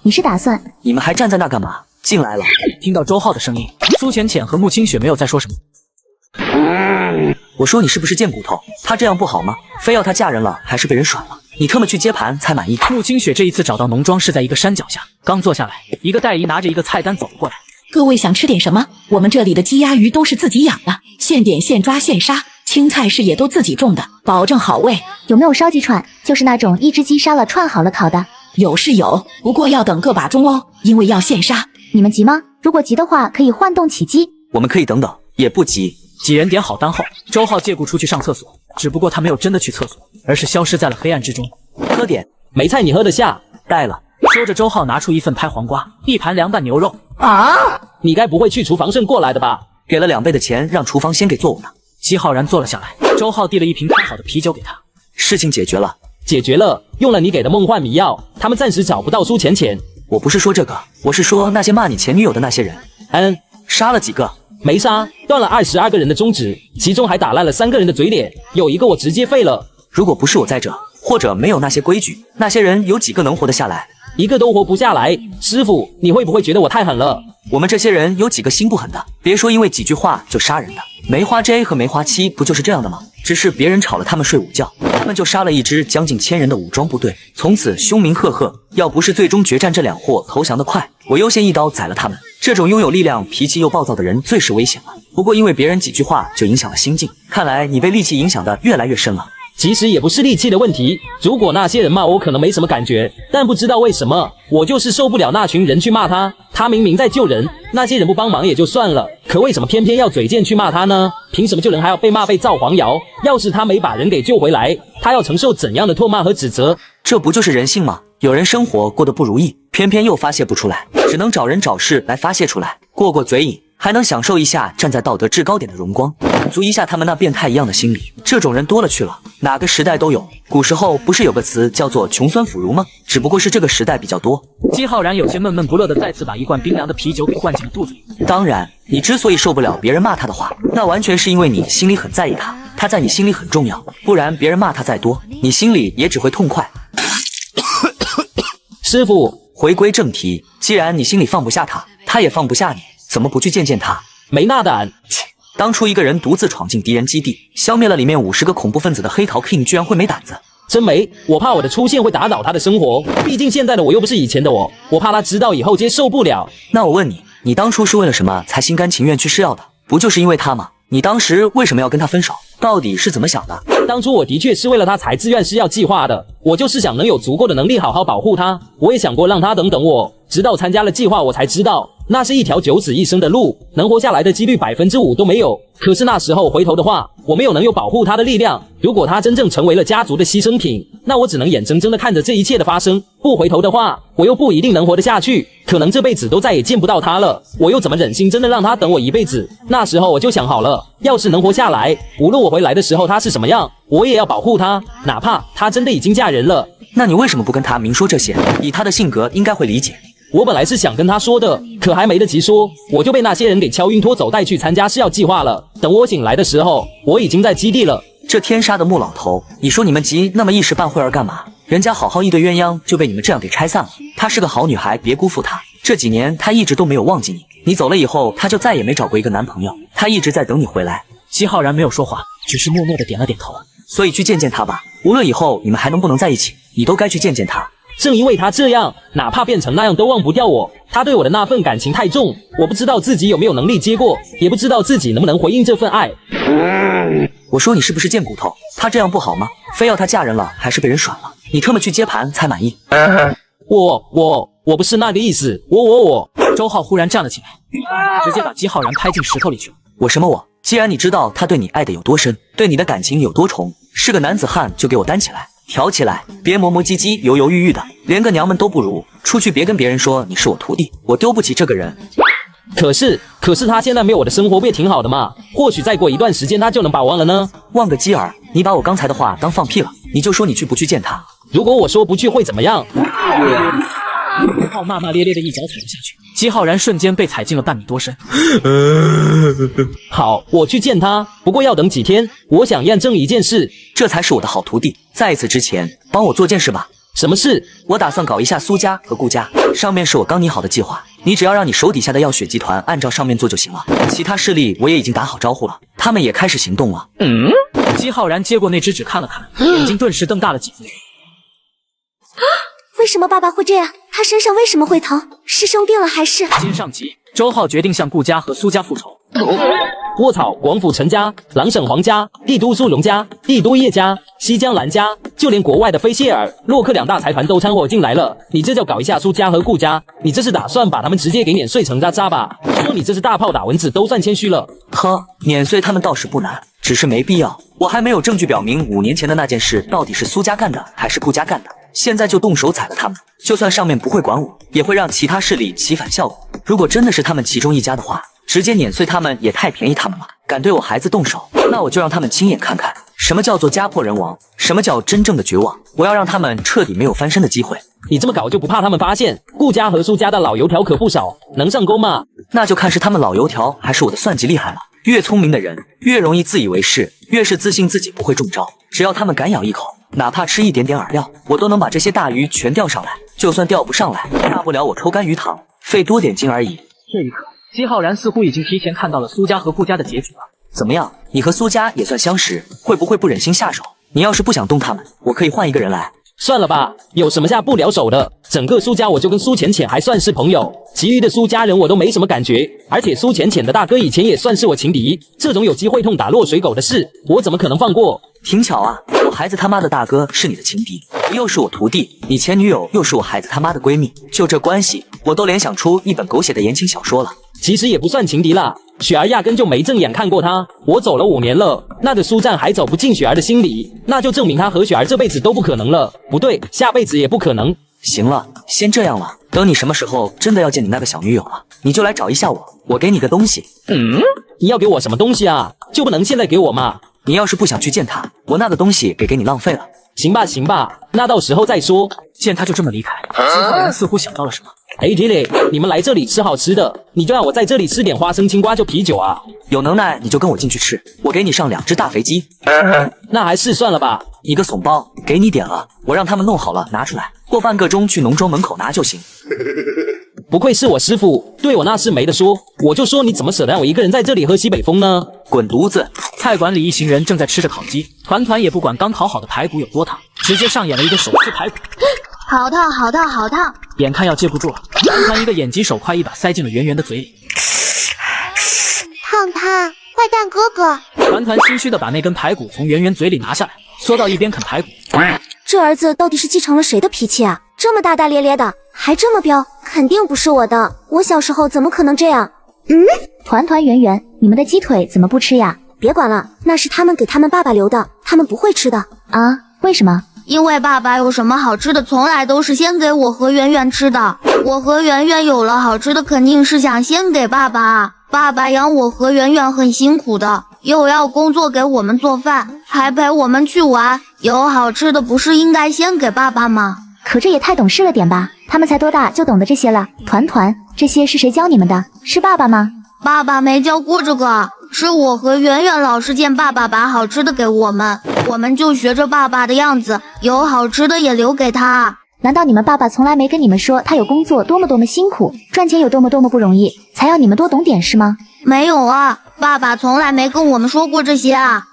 你是打算……你们还站在那干嘛？进来了。听到周浩的声音，苏浅浅和穆清雪没有再说什么。我说你是不是贱骨头？她这样不好吗？非要她嫁人了，还是被人甩了？你特么去接盘才满意。穆清雪这一次找到农庄是在一个山脚下，刚坐下来，一个代姨拿着一个菜单走了过来。各位想吃点什么？我们这里的鸡鸭鱼都是自己养的，现点现抓现杀，青菜是也都自己种的，保证好味。有没有烧鸡串？就是那种一只鸡杀了串好了烤的。有是有，不过要等个把钟哦，因为要现杀。你们急吗？如果急的话，可以换动起鸡。我们可以等等，也不急。几人点好单后，周浩借故出去上厕所，只不过他没有真的去厕所，而是消失在了黑暗之中。喝点没菜你喝得下？带了。说着，周浩拿出一份拍黄瓜，一盘凉拌牛肉。啊！你该不会去厨房顺过来的吧？给了2倍的钱，让厨房先给做我呢。姬浩然坐了下来，周浩递了一瓶开好的啤酒给他。事情解决了，解决了，用了你给的梦幻迷药，他们暂时找不到苏浅浅。我不是说这个，我是说那些骂你前女友的那些人。杀了几个？没杀，断了22个人的中指，其中还打烂了3个人的嘴脸，有一个我直接废了。如果不是我在这，或者没有那些规矩，那些人有几个能活得下来？一个都活不下来。师傅，你会不会觉得我太狠了？我们这些人有几个心不狠的？别说因为几句话就杀人的。梅花 J 和梅花七不就是这样的吗？只是别人吵了他们睡午觉，他们就杀了一支将近1000人的武装部队，从此凶名赫赫。要不是最终决战这2货投降的快，我优先一刀宰了他们。这种拥有力量、脾气又暴躁的人最是危险了。不过因为别人几句话就影响了心境，看来你被戾气影响的越来越深了。其实也不是戾气的问题，如果那些人骂我可能没什么感觉，但不知道为什么我就是受不了那群人去骂他。他明明在救人，那些人不帮忙也就算了，可为什么偏偏要嘴贱去骂他呢？凭什么救人还要被骂被造黄谣？要是他没把人给救回来，他要承受怎样的唾骂和指责？这不就是人性吗？有人生活过得不如意，偏偏又发泄不出来，只能找人找事来发泄出来，过过嘴瘾，还能享受一下站在道德制高点的荣光，满足一下他们那变态一样的心理。这种人多了去了，哪个时代都有。古时候不是有个词叫做穷酸腐儒吗？只不过是这个时代比较多。姬浩然有些闷闷不乐的再次把一罐冰凉的啤酒给灌进了肚子里。当然，你之所以受不了别人骂他的话，那完全是因为你心里很在意他，他在你心里很重要，不然别人骂他再多，你心里也只会痛快。师傅，回归正题，既然你心里放不下他，他也放不下你，怎么不去见见他？没那胆。当初一个人独自闯进敌人基地，消灭了里面50个恐怖分子的黑桃 King 居然会没胆子？真没，我怕我的出现会打扰他的生活，毕竟现在的我又不是以前的我，我怕他知道以后接受不了。那我问你，你当初是为了什么才心甘情愿去试药的？不就是因为他吗？你当时为什么要跟他分手？到底是怎么想的？当初我的确是为了他才自愿试药计划的，我就是想能有足够的能力好好保护他。我也想过让他等等我，直到参加了计划我才知道，那是一条九死一生的路，能活下来的几率5%都没有。可是那时候回头的话，我没有能有保护他的力量。如果他真正成为了家族的牺牲品，那我只能眼睁睁的看着这一切的发生。不回头的话，我又不一定能活得下去，可能这辈子都再也见不到他了。我又怎么忍心真的让他等我一辈子？那时候我就想好了，要是能活下来，无论我回来的时候他是什么样，我也要保护他，哪怕他真的已经嫁人了。那你为什么不跟他明说这些？以他的性格应该会理解。我本来是想跟他说的，可还没得及说，我就被那些人给敲晕拖走带去参加试药计划了。等我醒来的时候，我已经在基地了。这天杀的穆老头，你说你们急那么一时半会儿干嘛？人家好好一对鸳鸯就被你们这样给拆散了。她是个好女孩，别辜负她。这几年她一直都没有忘记你，你走了以后，她就再也没找过一个男朋友。她一直在等你回来。姬浩然没有说话，只是默默的点了点头。所以去见见他吧，无论以后你们还能不能在一起，你都该去见见他。正因为他这样，哪怕变成那样都忘不掉我。他对我的那份感情太重，我不知道自己有没有能力接过，也不知道自己能不能回应这份爱。我说你是不是贱骨头？他这样不好吗？非要他嫁人了，还是被人甩了？你特么去接盘才满意？我不是那个意思，我。周浩忽然站了起来，直接把姬浩然拍进石头里去了。我什么我？既然你知道他对你爱的有多深，对你的感情有多重，是个男子汉就给我担起来。挑起来，别磨磨唧唧、犹犹豫豫的，连个娘们都不如。出去别跟别人说你是我徒弟，我丢不起这个人。可是他现在没有我的生活不也挺好的吗？或许再过一段时间他就能把我忘了呢。忘个鸡儿！你把我刚才的话当放屁了？你就说你去不去见他？如果我说不去会怎么样？浩骂骂咧咧的一脚踩了下去，姬浩然瞬间被踩进了半米多深。好，我去见他，不过要等几天。我想验证一件事，这才是我的好徒弟。在此之前，帮我做件事吧。什么事？我打算搞一下苏家和顾家，上面是我刚拟好的计划，你只要让你手底下的药血集团按照上面做就行了。其他势力我也已经打好招呼了，他们也开始行动了。姬浩然接过那只纸看了看，眼睛顿时瞪大了几分。为什么爸爸会这样？他身上为什么会疼？是生病了还是？今上集，周浩决定向顾家和苏家复仇。卧槽！广府陈家、狼省黄家、帝都苏荣家、帝都叶家、西江兰家，就连国外的菲谢尔、洛克两大财团都掺和进来了。你这叫搞一下苏家和顾家？你这是打算把他们直接给碾碎成渣渣吧？说你这是大炮打蚊子都算谦虚了。呵，碾碎他们倒是不难，只是没必要。我还没有证据表明5年前的那件事到底是苏家干的还是顾家干的。现在就动手踩了他们，就算上面不会管我，也会让其他势力起反效果。如果真的是他们其中一家的话，直接碾碎他们也太便宜他们了。敢对我孩子动手，那我就让他们亲眼看看什么叫做家破人亡，什么叫真正的绝望。我要让他们彻底没有翻身的机会。你这么搞就不怕他们发现？顾家和苏家的老油条可不少，能上钩吗？那就看是他们老油条还是我的算计厉害了。越聪明的人越容易自以为是，越是自信自己不会中招。只要他们敢咬一口，哪怕吃一点点饵料，我都能把这些大鱼全钓上来。就算钓不上来，大不了我抽干鱼塘，费多点劲而已。这一刻，姬浩然似乎已经提前看到了苏家和顾家的结局了。怎么样，你和苏家也算相识，会不会不忍心下手？你要是不想动他们，我可以换一个人来。算了吧，有什么下不了手的？整个苏家我就跟苏浅浅还算是朋友，其余的苏家人我都没什么感觉。而且苏浅浅的大哥以前也算是我情敌，这种有机会痛打落水狗的事，我怎么可能放过？挺巧啊，我孩子他妈的大哥是你的情敌，你又是我徒弟，你前女友又是我孩子他妈的闺蜜，就这关系，我都联想出一本狗血的言情小说了。其实也不算情敌啦，雪儿压根就没正眼看过他。我走了5年了，那个苏战还走不进雪儿的心里，那就证明他和雪儿这辈子都不可能了。不对，下辈子也不可能。行了，先这样了。等你什么时候真的要见你那个小女友了，你就来找一下我，我给你个东西。你要给我什么东西啊？就不能现在给我吗？你要是不想去见他，我那个东西给你浪费了。行吧行吧，那到时候再说。见他就这么离开，姬浩然似乎想到了什么。Lily， 你们来这里吃好吃的，你就让我在这里吃点花生青瓜就啤酒啊？有能耐你就跟我进去吃，我给你上2只大肥鸡。那还是算了吧。一个怂包，给你点了，我让他们弄好了拿出来，过半个钟去农庄门口拿就行。不愧是我师傅，对我那是没得说。我就说你怎么舍得让我一个人在这里喝西北风呢？滚犊子！菜馆里一行人正在吃着烤鸡，团团也不管刚烤好的排骨有多烫，直接上演了一个手撕排骨。好烫好烫好烫！眼看要接不住了，团团一个眼疾手快，一把塞进了圆圆的嘴里。烫烫，坏蛋哥哥！团团心虚的把那根排骨从圆圆嘴里拿下来，缩到一边啃排骨。这儿子到底是继承了谁的脾气啊？这么大大咧咧的，还这么彪，肯定不是我的。我小时候怎么可能这样？团团圆圆，你们的鸡腿怎么不吃呀？别管了，那是他们给他们爸爸留的，他们不会吃的。啊？为什么？因为爸爸有什么好吃的，从来都是先给我和圆圆吃的。我和圆圆有了好吃的，肯定是想先给爸爸。爸爸养我和圆圆很辛苦的，又要工作给我们做饭，还陪我们去玩，有好吃的不是应该先给爸爸吗？可这也太懂事了点吧，他们才多大就懂得这些了。团团，这些是谁教你们的？是爸爸吗？爸爸没教过这个，是我和圆圆老是见爸爸把好吃的给我们，我们就学着爸爸的样子，有好吃的也留给他。难道你们爸爸从来没跟你们说他有工作多么辛苦，赚钱有多么不容易，才要你们多懂点是吗？没有啊，爸爸从来没跟我们说过这些啊。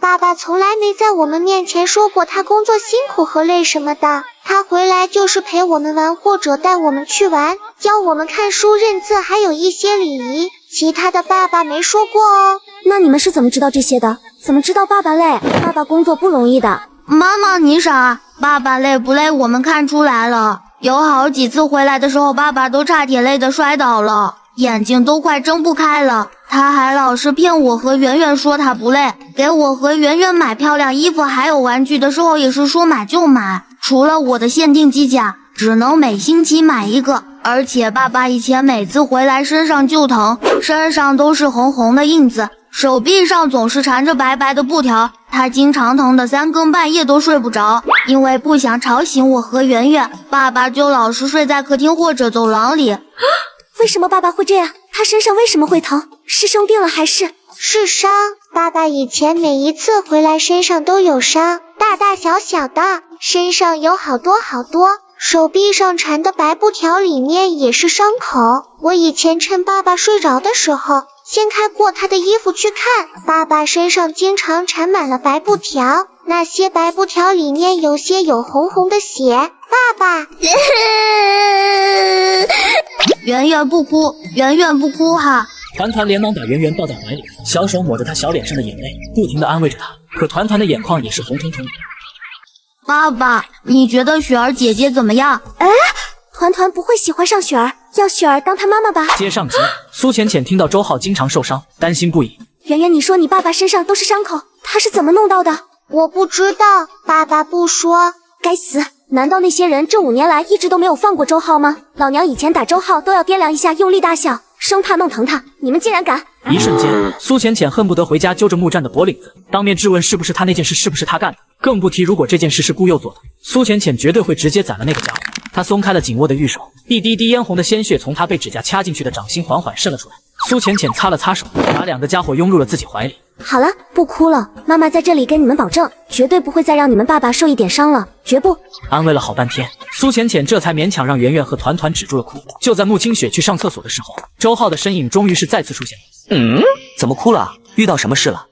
爸爸从来没在我们面前说过他工作辛苦和累什么的，他回来就是陪我们玩或者带我们去玩，教我们看书认字，还有一些礼仪，其他的爸爸没说过哦。那你们是怎么知道这些的？怎么知道爸爸累？爸爸工作不容易的。妈妈你傻，爸爸累不累我们看出来了，有好几次回来的时候爸爸都差点累得摔倒了。眼睛都快睁不开了。他还老是骗我和圆圆说他不累，给我和圆圆买漂亮衣服还有玩具的时候也是说买就买。除了我的限定机甲，只能每星期买一个。而且爸爸以前每次回来身上就疼，身上都是红红的印子，手臂上总是缠着白白的布条，他经常疼得3更半夜都睡不着。因为不想吵醒我和圆圆，爸爸就老是睡在客厅或者走廊里。为什么爸爸会这样？他身上为什么会疼？是生病了还是？是伤。爸爸以前每一次回来身上都有伤，大大小小的，身上有好多好多。手臂上缠的白布条里面也是伤口。我以前趁爸爸睡着的时候，掀开过他的衣服去看，爸爸身上经常缠满了白布条，那些白布条里面有些有红红的血。爸爸，圆圆不哭，圆圆不哭哈。团团连忙把圆圆抱在怀里，小手抹着她小脸上的眼泪，不停地安慰着她。可团团的眼眶也是红彤彤的。爸爸，你觉得雪儿姐姐怎么样？哎，团团不会喜欢上雪儿，要雪儿当她妈妈吧？接上集，苏浅浅听到周浩经常受伤，担心不已。圆圆，你说你爸爸身上都是伤口，他是怎么弄到的？我不知道，爸爸不说。该死，难道那些人这5年来一直都没有放过周浩吗？老娘以前打周浩都要掂量一下用力大小，生怕弄疼他，你们竟然敢！一瞬间，苏浅浅恨不得回家揪着木战的脖领子，当面质问是不是他那件事是不是他干的，更不提如果这件事是顾佑做的，苏浅浅绝对会直接宰了那个家伙。他松开了紧握的玉手，一滴滴嫣红的鲜血从他被指甲掐进去的掌心缓缓渗了出来。苏浅浅擦了擦手，把2个家伙拥入了自己怀里。好了，不哭了，妈妈在这里跟你们保证，绝对不会再让你们爸爸受一点伤了，绝不。安慰了好半天，苏浅浅这才勉强让圆圆和团团止住了哭。就在穆清雪去上厕所的时候，周浩的身影终于是再次出现了。怎么哭了？遇到什么事了？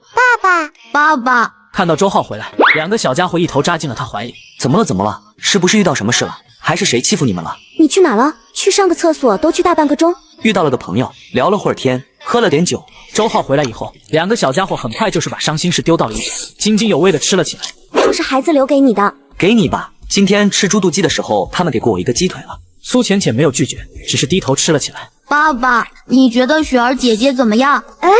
爸爸。看到周浩回来，2个小家伙一头扎进了他怀里。怎么了？怎么了？是不是遇到什么事了？还是谁欺负你们了？你去哪了？去上个厕所都去大半个钟。遇到了个朋友，聊了会儿天，喝了点酒。周浩回来以后，2个小家伙很快就是把伤心事丢到了一边，津津有味的吃了起来。这是孩子留给你的。给你吧，今天吃猪肚鸡的时候，他们给过我一个鸡腿了。苏浅浅没有拒绝，只是低头吃了起来。爸爸，你觉得雪儿姐姐怎么样？哎，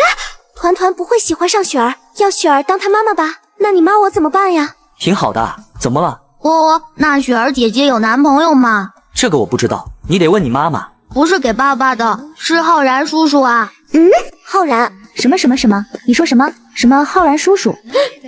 团团不会喜欢上雪儿，要雪儿当她妈妈吧？那你妈我怎么办呀？挺好的，怎么了？那雪儿姐姐有男朋友吗？这个我不知道，你得问你妈妈。不是给爸爸的，是浩然叔叔啊。浩然？什么？你说什么？什么浩然叔叔？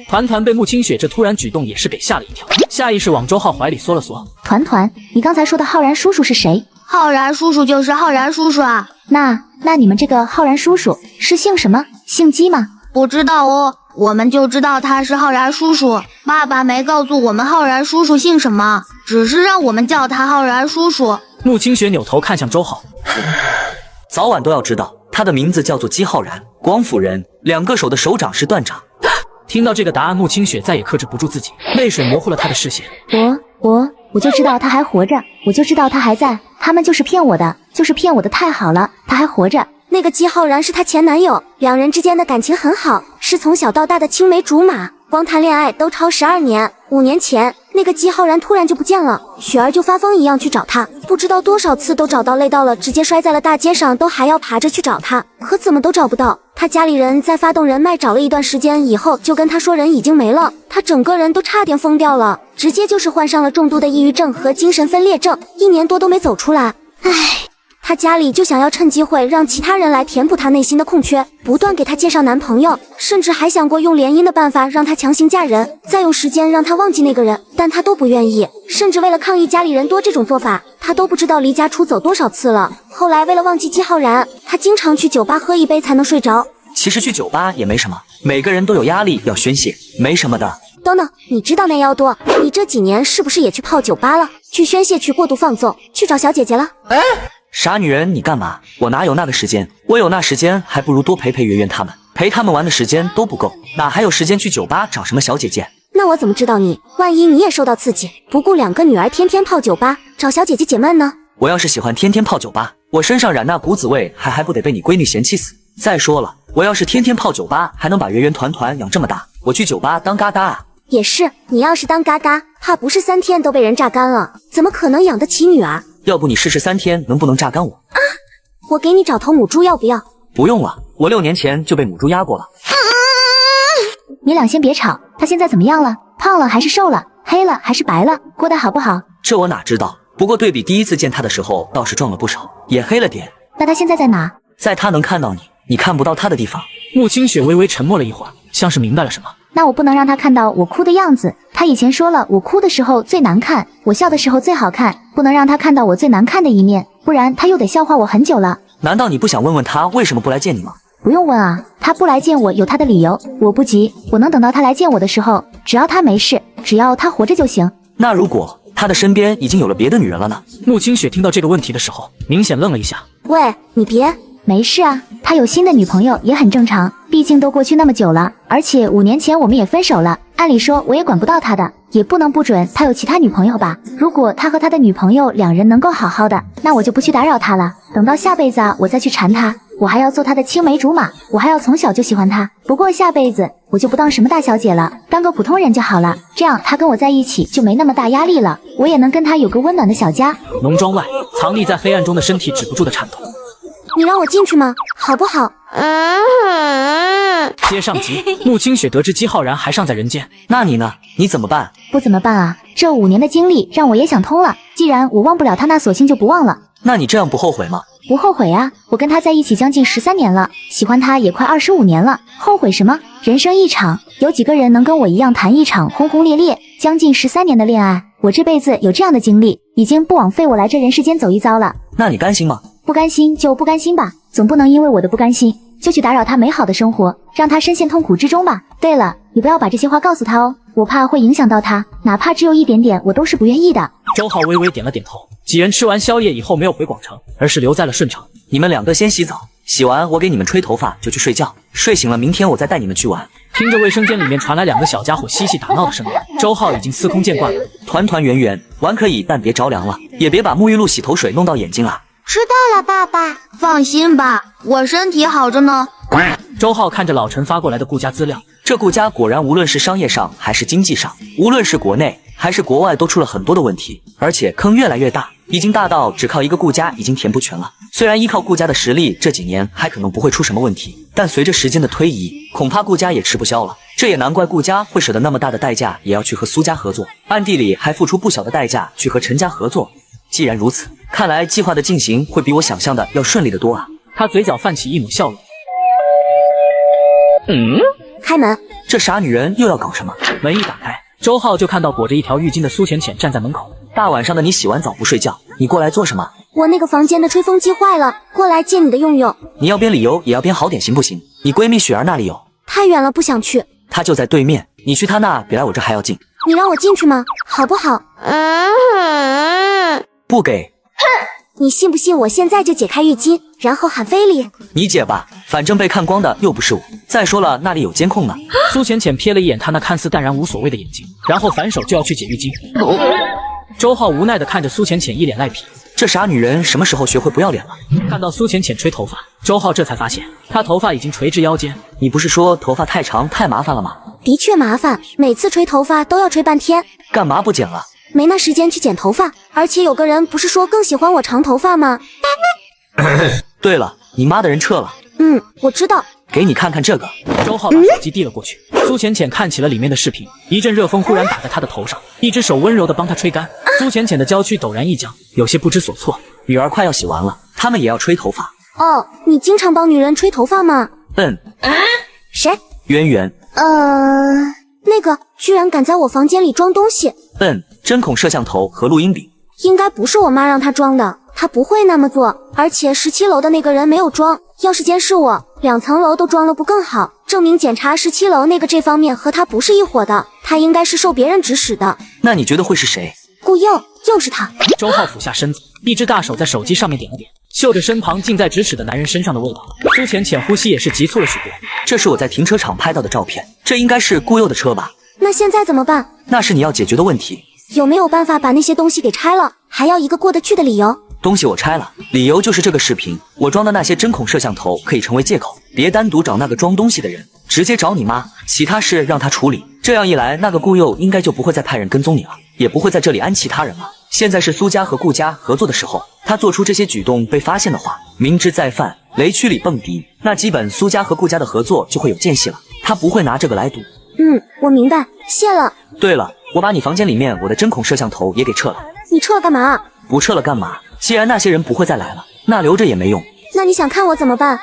团团被穆清雪这突然举动也是给吓了一跳，下意识往周浩怀里缩了缩。团团，你刚才说的浩然叔叔是谁？浩然叔叔就是浩然叔叔啊。那你们这个浩然叔叔是姓什么？姓姬吗？不知道哦，我们就知道他是浩然叔叔。爸爸没告诉我们浩然叔叔姓什么，只是让我们叫他浩然叔叔。穆清雪扭头看向周浩，早晚都要知道，他的名字叫做姬浩然，广府人，2个手的手掌是断掌。听到这个答案，穆清雪再也克制不住自己，泪水模糊了他的视线。我就知道他还活着，我就知道他还在，他们就是骗我的，太好了，他还活着。那个姬浩然是她前男友，2人之间的感情很好，是从小到大的青梅竹马，光谈恋爱都超12年。5年前，那个姬浩然突然就不见了，雪儿就发疯一样去找他，不知道多少次都找到累到了，直接摔在了大街上，都还要爬着去找他，可怎么都找不到。他家里人在发动人脉找了一段时间以后，就跟他说人已经没了，他整个人都差点疯掉了，直接就是患上了重度的抑郁症和精神分裂症，1年多都没走出来。唉。她家里就想要趁机会让其他人来填补她内心的空缺，不断给她介绍男朋友，甚至还想过用联姻的办法让她强行嫁人，再用时间让她忘记那个人，但她都不愿意。甚至为了抗议家里人多这种做法，她都不知道离家出走多少次了。后来为了忘记姬浩然，她经常去酒吧喝一杯才能睡着。其实去酒吧也没什么，每个人都有压力要宣泄，没什么的。等等，你知道那要多？你这几年是不是也去泡酒吧了？去宣泄，去过度放纵，去找小姐姐了？傻女人，你干嘛？我哪有那个时间？我有那时间，还不如多陪陪圆圆他们，陪他们玩的时间都不够，哪还有时间去酒吧找什么小姐姐？那我怎么知道你？万一你也受到刺激，不顾2个女儿天天泡酒吧，找小姐姐解闷呢？我要是喜欢天天泡酒吧，我身上染那股子味，还不得被你闺女嫌弃死？再说了，我要是天天泡酒吧，还能把圆圆团团养这么大，我去酒吧当嘎嘎啊？也是，你要是当嘎嘎，怕不是3天都被人榨干了，怎么可能养得起女儿？要不你试试3天能不能榨干我？我给你找头母猪要不要？不用了，我6年前就被母猪压过了。你俩先别吵，他现在怎么样了？胖了还是瘦了？黑了还是白了？过得好不好？这我哪知道，不过对比第一次见他的时候，倒是壮了不少，也黑了点。那他现在在哪？在他能看到你，你看不到他的地方。穆清雪微微沉默了一会儿，像是明白了什么。那我不能让他看到我哭的样子。他以前说了，我哭的时候最难看，我笑的时候最好看，不能让他看到我最难看的一面，不然他又得笑话我很久了。难道你不想问问他为什么不来见你吗？不用问啊，他不来见我有他的理由，我不急，我能等到他来见我的时候，只要他没事，只要他活着就行。那如果他的身边已经有了别的女人了呢？穆清雪听到这个问题的时候，明显愣了一下。喂，你别。没事啊，他有新的女朋友也很正常，毕竟都过去那么久了，而且5年前我们也分手了，按理说我也管不到他的，也不能不准他有其他女朋友吧。如果他和他的女朋友2人能够好好的，那我就不去打扰他了，等到下辈子啊，我再去缠他，我还要做他的青梅竹马，我还要从小就喜欢他。不过下辈子我就不当什么大小姐了，当个普通人就好了，这样他跟我在一起就没那么大压力了，我也能跟他有个温暖的小家。浓妆外，藏匿在黑暗中的身体止不住的颤抖。你让我进去吗？好不好？接上集，穆清雪得知姬浩然还尚在人间，那你呢？你怎么办？不怎么办啊？这5年的经历让我也想通了，既然我忘不了他，那索性就不忘了。那你这样不后悔吗？不后悔啊，我跟他在一起将近13年了，喜欢他也快25年了，后悔什么？人生一场，有几个人能跟我一样谈一场轰轰烈烈将近13年的恋爱？我这辈子有这样的经历，已经不枉费我来这人世间走一遭了。那你甘心吗？不甘心就不甘心吧，总不能因为我的不甘心就去打扰他美好的生活，让他深陷痛苦之中吧。对了，你不要把这些话告诉他哦，我怕会影响到他，哪怕只有一点点，我都是不愿意的。周浩微微点了点头。几人吃完宵夜以后没有回广城，而是留在了顺城。你们2个先洗澡，洗完我给你们吹头发就去睡觉，睡醒了明天我再带你们去玩。听着卫生间里面传来2个小家伙嬉戏打闹的声音，周浩已经司空见惯了。团团圆圆玩可以，但别着凉了，也别把沐浴露洗头水弄到眼睛啊。知道了，爸爸。放心吧，我身体好着呢。周浩看着老陈发过来的顾家资料，这顾家果然无论是商业上还是经济上，无论是国内还是国外都出了很多的问题，而且坑越来越大，已经大到只靠一个顾家已经填不全了。虽然依靠顾家的实力，这几年还可能不会出什么问题，但随着时间的推移，恐怕顾家也吃不消了。这也难怪顾家会舍得那么大的代价也要去和苏家合作，暗地里还付出不小的代价去和陈家合作。既然如此，看来计划的进行会比我想象的要顺利得多啊。他嘴角泛起一抹笑容。开门。这傻女人又要搞什么？门一打开，周浩就看到裹着一条浴巾的苏浅浅站在门口。大晚上的你洗完澡不睡觉，你过来做什么？我那个房间的吹风机坏了，过来借你的用用。你要编理由也要编好点行不行？你闺蜜雪儿那里有？太远了不想去。她就在对面，你去她那比来我这还要近。你让我进去吗？好不好？不给。哼！你信不信我现在就解开浴巾，然后喊非礼？你解吧，反正被看光的又不是我。再说了，那里有监控呢。苏浅浅瞥了一眼他那看似淡然无所谓的眼睛，然后反手就要去解浴巾。周浩无奈地看着苏浅浅一脸赖皮，这傻女人什么时候学会不要脸了？看到苏浅浅吹头发，周浩这才发现她头发已经垂至腰间。你不是说头发太长太麻烦了吗？的确麻烦，每次吹头发都要吹半天。干嘛不剪了？没那时间去剪头发，而且有个人不是说更喜欢我长头发吗？对了，你妈的人撤了。我知道。给你看看这个。周浩把手机递了过去，苏浅浅看起了里面的视频，一阵热风忽然打在她的头上，一只手温柔地帮她吹干。苏浅浅的娇躯陡然一僵，有些不知所措。女儿快要洗完了，他们也要吹头发。哦，你经常帮女人吹头发吗？谁？圆圆。那个居然敢在我房间里装东西。针孔摄像头和录音笔。应该不是我妈让她装的，她不会那么做。而且17楼的那个人没有装，要是监视我，2层楼都装了不更好？证明检查17楼那个这方面和他不是一伙的，他应该是受别人指使的。那你觉得会是谁？顾佑，又是他。周浩俯下身子，一只大手在手机上面点了点，嗅着身旁近在咫尺的男人身上的味道，苏浅浅呼吸也是急促了许多。这是我在停车场拍到的照片，这应该是顾佑的车吧？那现在怎么办？那是你要解决的问题。有没有办法把那些东西给拆了？还要一个过得去的理由。东西我拆了，理由就是这个视频，我装的那些针孔摄像头可以成为借口，别单独找那个装东西的人，直接找你妈，其他事让他处理。这样一来，那个顾佑应该就不会再派人跟踪你了，也不会在这里安其他人了。现在是苏家和顾家合作的时候，他做出这些举动被发现的话，明知再犯，雷区里蹦迪，那基本苏家和顾家的合作就会有间隙了。他不会拿这个来赌。我明白，谢了。对了，我把你房间里面我的针孔摄像头也给撤了。你撤了干嘛？不撤了干嘛？既然那些人不会再来了，那留着也没用。那你想看我怎么办？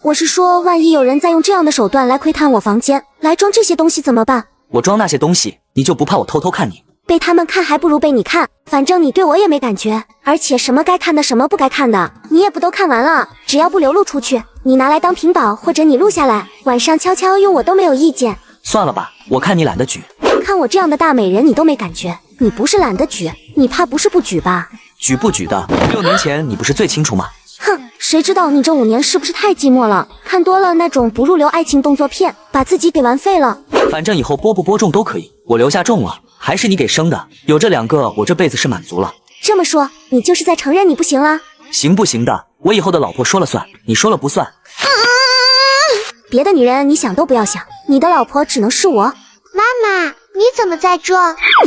我是说，万一有人再用这样的手段来窥探我房间，来装这些东西怎么办？我装那些东西，你就不怕我偷偷看你？被他们看还不如被你看，反正你对我也没感觉，而且什么该看的什么不该看的，你也不都看完了，只要不流露出去，你拿来当屏保或者你录下来，晚上悄悄用我都没有意见。算了吧，我看你懒得举。看我这样的大美人你都没感觉，你不是懒得举，你怕不是不举吧？举不举的，6年前你不是最清楚吗？哼，谁知道你这5年是不是太寂寞了，看多了那种不入流爱情动作片，把自己给玩废了。反正以后播不播种都可以，我留下种了，还是你给生的，有这2个，我这辈子是满足了。这么说，你就是在承认你不行了？行不行的，我以后的老婆说了算，你说了不算。别的女人你想都不要想，你的老婆只能是我。妈妈，你怎么在这？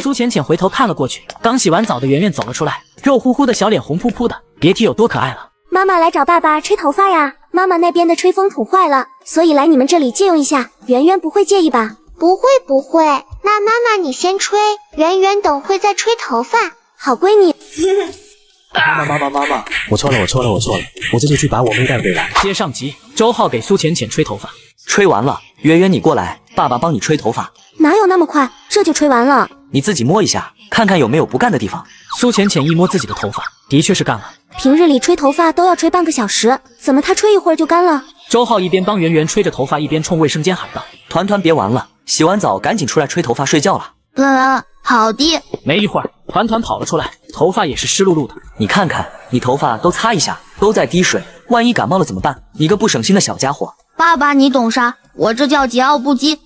苏浅浅回头看了过去，刚洗完澡的圆圆走了出来，肉乎乎的小脸红扑扑的，别提有多可爱了。妈妈来找爸爸吹头发呀，妈妈那边的吹风筒坏了，所以来你们这里借用一下，圆圆不会介意吧？不会，那妈妈你先吹，圆圆等会再吹头发。好闺女。妈妈，我错了，我这就去把我妹带回来。接上集，周浩给苏浅浅吹头发，吹完了，圆圆你过来，爸爸帮你吹头发。哪有那么快，这就吹完了？你自己摸一下，看看有没有不干的地方。苏浅浅一摸自己的头发，的确是干了。平日里吹头发都要吹半个小时，怎么他吹一会儿就干了？周浩一边帮圆圆吹着头发，一边冲卫生间喊道：“团团别玩了，洗完澡赶紧出来吹头发睡觉了。”好的。没一会儿，团团跑了出来，头发也是湿漉漉的。你看看，你头发都擦一下，都在滴水，万一感冒了怎么办？你个不省心的小家伙！爸爸你懂啥？我这叫桀骜不羁。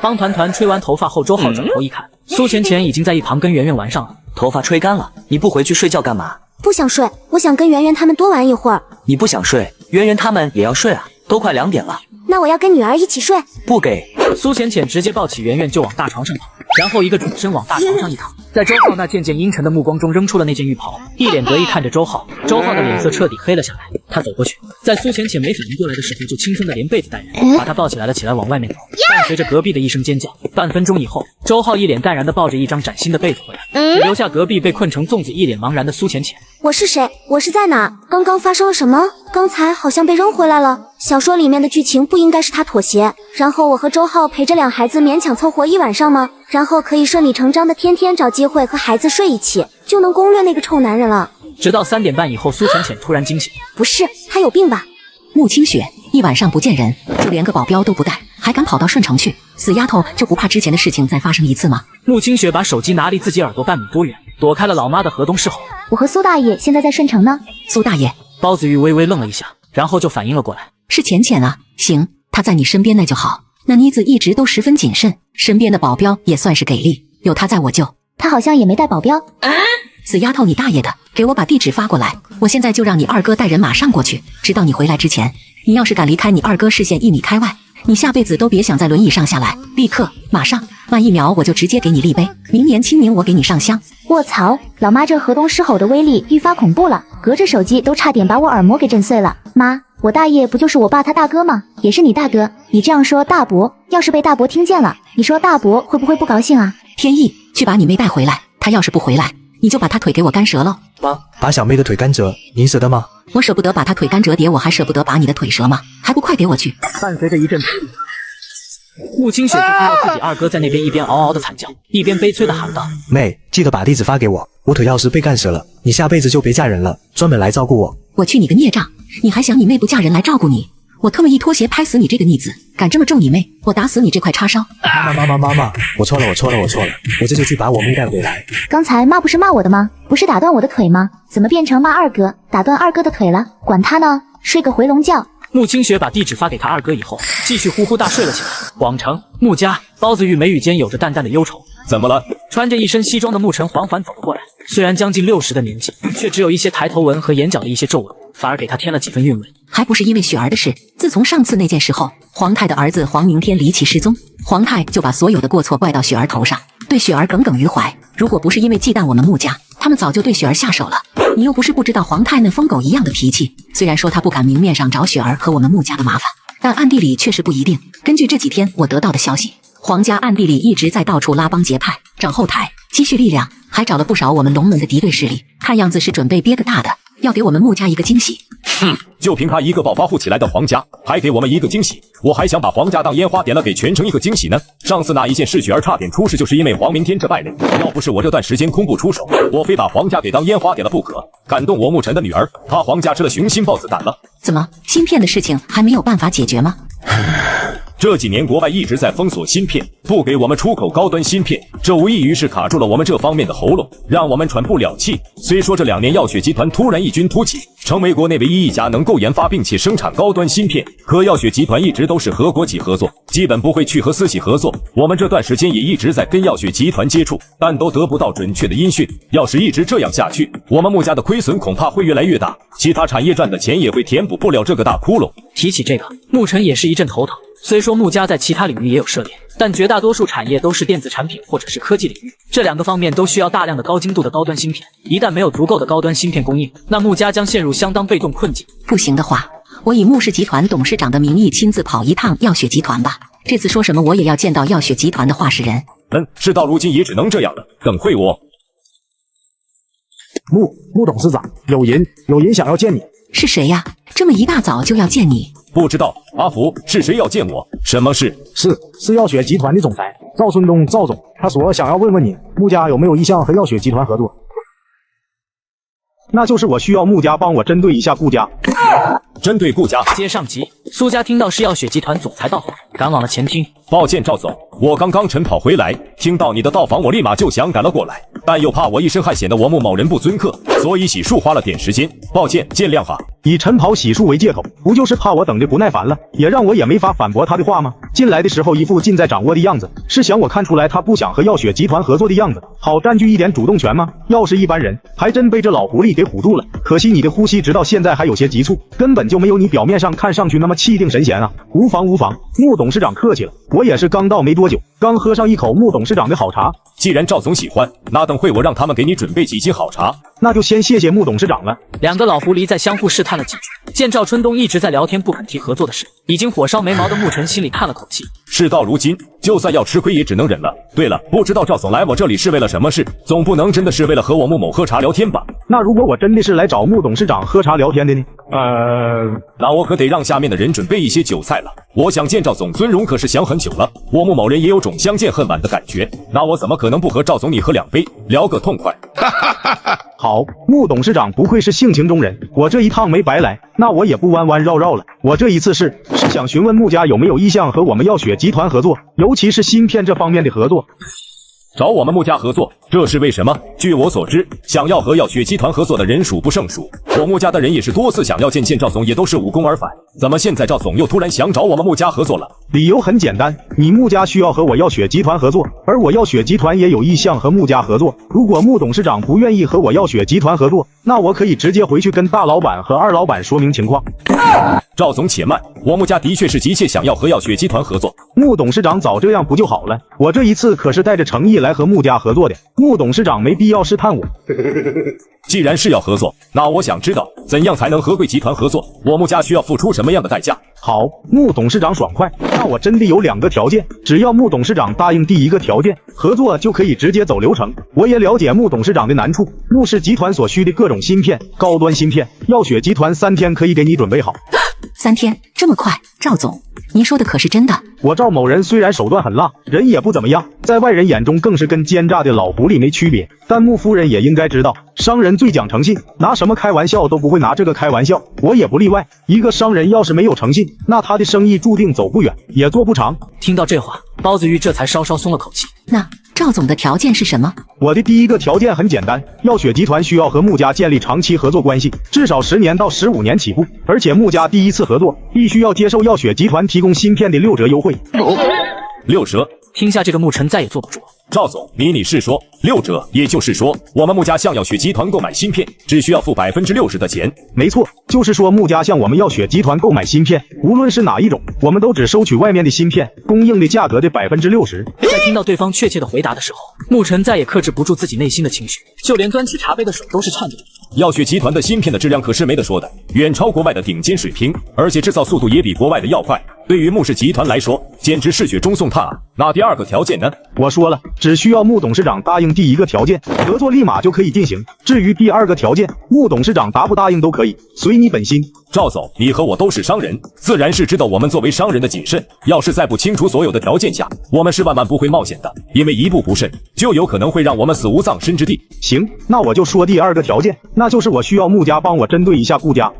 帮团团吹完头发后，周浩转头一看，苏浅浅已经在一旁跟圆圆玩上了。头发吹干了，你不回去睡觉干嘛？不想睡，我想跟圆圆他们多玩一会儿。你不想睡，圆圆他们也要睡啊，都快2点了。那我要跟女儿一起睡。不给。苏浅浅直接抱起圆圆就往大床上跑，然后一个转身往大床上一躺，在周浩那渐渐阴沉的目光中扔出了那件浴袍，一脸得意看着周浩。周浩的脸色彻底黑了下来，他走过去，在苏浅浅没反应过来的时候，就轻松的连被子带人，把她抱起来了起来，往外面走。伴随着隔壁的一声尖叫，半分钟以后，周浩一脸淡然的抱着一张崭新的被子回来，只留下隔壁被困成粽子、一脸茫然的苏浅浅。我是谁？我是在哪？刚刚发生了什么？刚才好像被扔回来了。小说里面的剧情不应该是他妥协，然后我和周浩陪着2孩子勉强凑活1晚上吗？然后可以顺理成章的天天找机会和孩子睡一起，就能攻略那个臭男人了。直到3点半以后，苏浅浅突然惊醒，不是，他有病吧？穆清雪1晚上不见人，就连个保镖都不带，还敢跑到顺城去，死丫头就不怕之前的事情再发生一次吗？穆清雪把手机拿离自己耳朵半米多远，躲开了老妈的河东狮吼。我和苏大爷现在在顺城呢。苏大爷，包子玉微微愣了一下，然后就反应了过来，是浅浅啊。行，他在你身边那就好。那妮子一直都十分谨慎，身边的保镖也算是给力，有他在我就。他好像也没带保镖。死丫头你大爷的，给我把地址发过来，我现在就让你2哥带人马上过去，直到你回来之前。你要是敢离开你2哥视线1米开外，你下辈子都别想在轮椅上下来，立刻马上，慢1秒我就直接给你立碑，明年清明我给你上香。卧槽，老妈这河东狮吼的威力愈发恐怖了，隔着手机都差点把我耳膜给震碎了。妈，我大爷不就是我爸他大哥吗？也是你大哥，你这样说大伯，要是被大伯听见了，你说大伯会不会不高兴啊？天意，去把你妹带回来，他要是不回来，你就把他腿给我干折了。妈，把小妹的腿干折，你舍得吗？我舍不得把他腿干折叠，我还舍不得把你的腿折吗？还不快给我去！伴随着一阵穆清雪就听到自己2哥在那边一边嗷嗷的惨叫，一边悲催的喊道：妹，记得把地址发给我，我腿要是被干折了，你下辈子就别嫁人了，专门来照顾我。我去你个孽障，你还想你妹不嫁人来照顾你？我特么一拖鞋拍死你这个逆子，敢这么咒你妹，我打死你这块叉烧！妈，我错了，我这就去把我妹带回来。刚才骂不是骂我的吗？不是打断我的腿吗？怎么变成骂2哥，打断2哥的腿了？管他呢，睡个回笼觉。穆清雪把地址发给他2哥以后，继续呼呼大睡了起来。广城穆家，包子玉眉宇间有着淡淡的忧愁。怎么了？穿着一身西装的穆晨缓缓走了过来，虽然将近60的年纪，却只有一些抬头纹和眼角的一些皱纹，反而给他添了几分韵味。还不是因为雪儿的事，自从上次那件事后，皇太的儿子黄明天离奇失踪，皇太就把所有的过错怪到雪儿头上，对雪儿耿耿于怀。如果不是因为忌惮我们穆家，他们早就对雪儿下手了。你又不是不知道皇太那疯狗一样的脾气，虽然说他不敢明面上找雪儿和我们穆家的麻烦，但暗地里确实不一定。根据这几天我得到的消息，皇家暗地里一直在到处拉帮结派，涨后台，积蓄力量，还找了不少我们龙门的敌对势力，看样子是准备憋个大的，要给我们穆家一个惊喜。哼，就凭他一个暴发户起来的皇家，还给我们一个惊喜，我还想把皇家当烟花点了，给全城一个惊喜呢。上次那一件事，雪儿差点出事，就是因为黄明天这败类，要不是我这段时间空不出手，我非把皇家给当烟花点了不可。感动我穆尘的女儿，他皇家吃了雄心豹子胆了。怎么，芯片的事情还没有办法解决吗？这几年国外一直在封锁芯片，不给我们出口高端芯片，这无异于是卡住了我们这方面的喉咙，让我们喘不了气。虽说这2年药雪集团突然异军突起，成为国内唯一一家能够研发并且生产高端芯片，可药雪集团一直都是和国企合作，基本不会去和私企合作。我们这段时间也一直在跟药雪集团接触，但都得不到准确的音讯。要是一直这样下去，我们穆家的亏损恐怕会越来越大，其他产业赚的钱也会填补不了这个大窟窿。提起这个，穆尘也是一阵头疼。虽说穆家在其他领域也有涉猎，但绝大多数产业都是电子产品或者是科技领域，这2个方面都需要大量的高精度的高端芯片。一旦没有足够的高端芯片供应，那穆家将陷入相当被动困境。不行的话，我以穆氏集团董事长的名义亲自跑一趟药雪集团吧。这次说什么我也要见到药雪集团的话事人。事到如今也只能这样了。等会我。穆董事长，有人想要见你。是谁呀？这么一大早就要见你？不知道。阿福，是谁要见我？什么事？是药雪集团的总裁赵春东赵总，他说想要问问你，穆家有没有意向和药雪集团合作？那就是我需要穆家帮我针对一下顾家。针对顾家。接上集，苏家听到是药雪集团总裁到访，赶往了前厅。抱歉，赵总，我刚刚晨跑回来，听到你的到访，我立马就想赶了过来，但又怕我一身汗显得我穆某人不尊客，所以洗漱花了点时间，抱歉，见谅哈。以晨跑洗漱为借口，不就是怕我等着不耐烦了，也让我也没法反驳他的话吗？进来的时候一副尽在掌握的样子，是想我看出来他不想和药雪集团合作的样子，好占据一点主动权吗？要是一般人，还真被这老狐狸给唬住了。可惜你的呼吸直到现在还有些急促，根本就没有你表面上看上去那么气定神闲啊。无妨，穆董事长客气了，我也是刚到没多久，刚喝上一口穆董事长的好茶。既然赵总喜欢，那等会我让他们给你准备几斤好茶。那就先谢谢穆董事长了。2个老狐狸在相互试探了几句，见赵春东一直在聊天，不肯提合作的事，已经火烧眉毛的穆尘心里叹了口气。事到如今，就算要吃亏也只能忍了。对了，不知道赵总来我这里是为了什么事？总不能真的是为了和我穆某喝茶聊天吧？那如果我真的是来找穆董事长喝茶聊天的呢？那我可得让下面的人准备一些酒菜了。我想见赵总尊容可是想很久了，我穆某人也有种相见恨晚的感觉，那我怎么可能不和赵总你喝2杯，聊个痛快？好，穆董事长不愧是性情中人，我这一趟没白来，那我也不弯弯绕绕了。我这一次是想询问穆家有没有意向和我们药雪集团合作，尤其是芯片这方面的合作。找我们穆家合作，这是为什么？据我所知，想要和药雪集团合作的人数不胜数。我穆家的人也是多次想要见赵总，也都是无功而返。怎么现在赵总又突然想找我们穆家合作了？理由很简单，你穆家需要和我药雪集团合作，而我药雪集团也有意向和穆家合作。如果穆董事长不愿意和我药雪集团合作，那我可以直接回去跟大老板和二老板说明情况。赵总且慢，我穆家的确是急切想要和药雪集团合作。穆董事长早这样不就好了？我这一次可是带着诚意来和穆家合作的，穆董事长没必要试探我。既然是要合作，那我想知道怎样才能和贵集团合作？我穆家需要付出什么样的代价？好，穆董事长爽快，那我真的有2个条件，只要穆董事长答应第1个条件，合作就可以直接走流程。我也了解穆董事长的难处，穆氏集团所需的各种芯片，高端芯片，药雪集团3天可以给你准备好。3天？这么快？赵总，您说的可是真的？我赵某人虽然手段很辣，人也不怎么样，在外人眼中更是跟奸诈的老狐狸没区别，但穆夫人也应该知道，商人最讲诚信，拿什么开玩笑都不会拿这个开玩笑，我也不例外。一个商人要是没有诚信，那他的生意注定走不远，也做不长。听到这话，包子玉这才稍稍松了口气。那赵总的条件是什么？我的第1个条件很简单，药雪集团需要和穆家建立长期合作关系，至少10年到15年起步，而且穆家第1次合作必须要接受药雪集团提供芯片的6折优惠。6折？听下这个穆尘再也坐不住。赵总，你是说6折？也就是说，我们穆家向药雪集团购买芯片，只需要付60%的钱？没错，就是说穆家向我们药雪集团购买芯片，无论是哪一种，我们都只收取外面的芯片供应的价格的60%。在听到对方确切的回答的时候，穆尘再也克制不住自己内心的情绪，就连端起茶杯的手都是颤抖的。耀雪集团的芯片的质量可是没得说的，远超国外的顶尖水平，而且制造速度也比国外的要快。对于穆氏集团来说，简直是雪中送炭啊！那第二个条件呢？我说了，只需要穆董事长答应第一个条件，合作立马就可以进行。至于第二个条件，穆董事长答不答应都可以，随你本心。赵总，你和我都是商人，自然是知道我们作为商人的谨慎。要是在不清楚所有的条件下，我们是万万不会冒险的，因为一步不慎，就有可能会让我们死无葬身之地。行，那我就说第二个条件，那就是我需要穆家帮我针对一下顾家。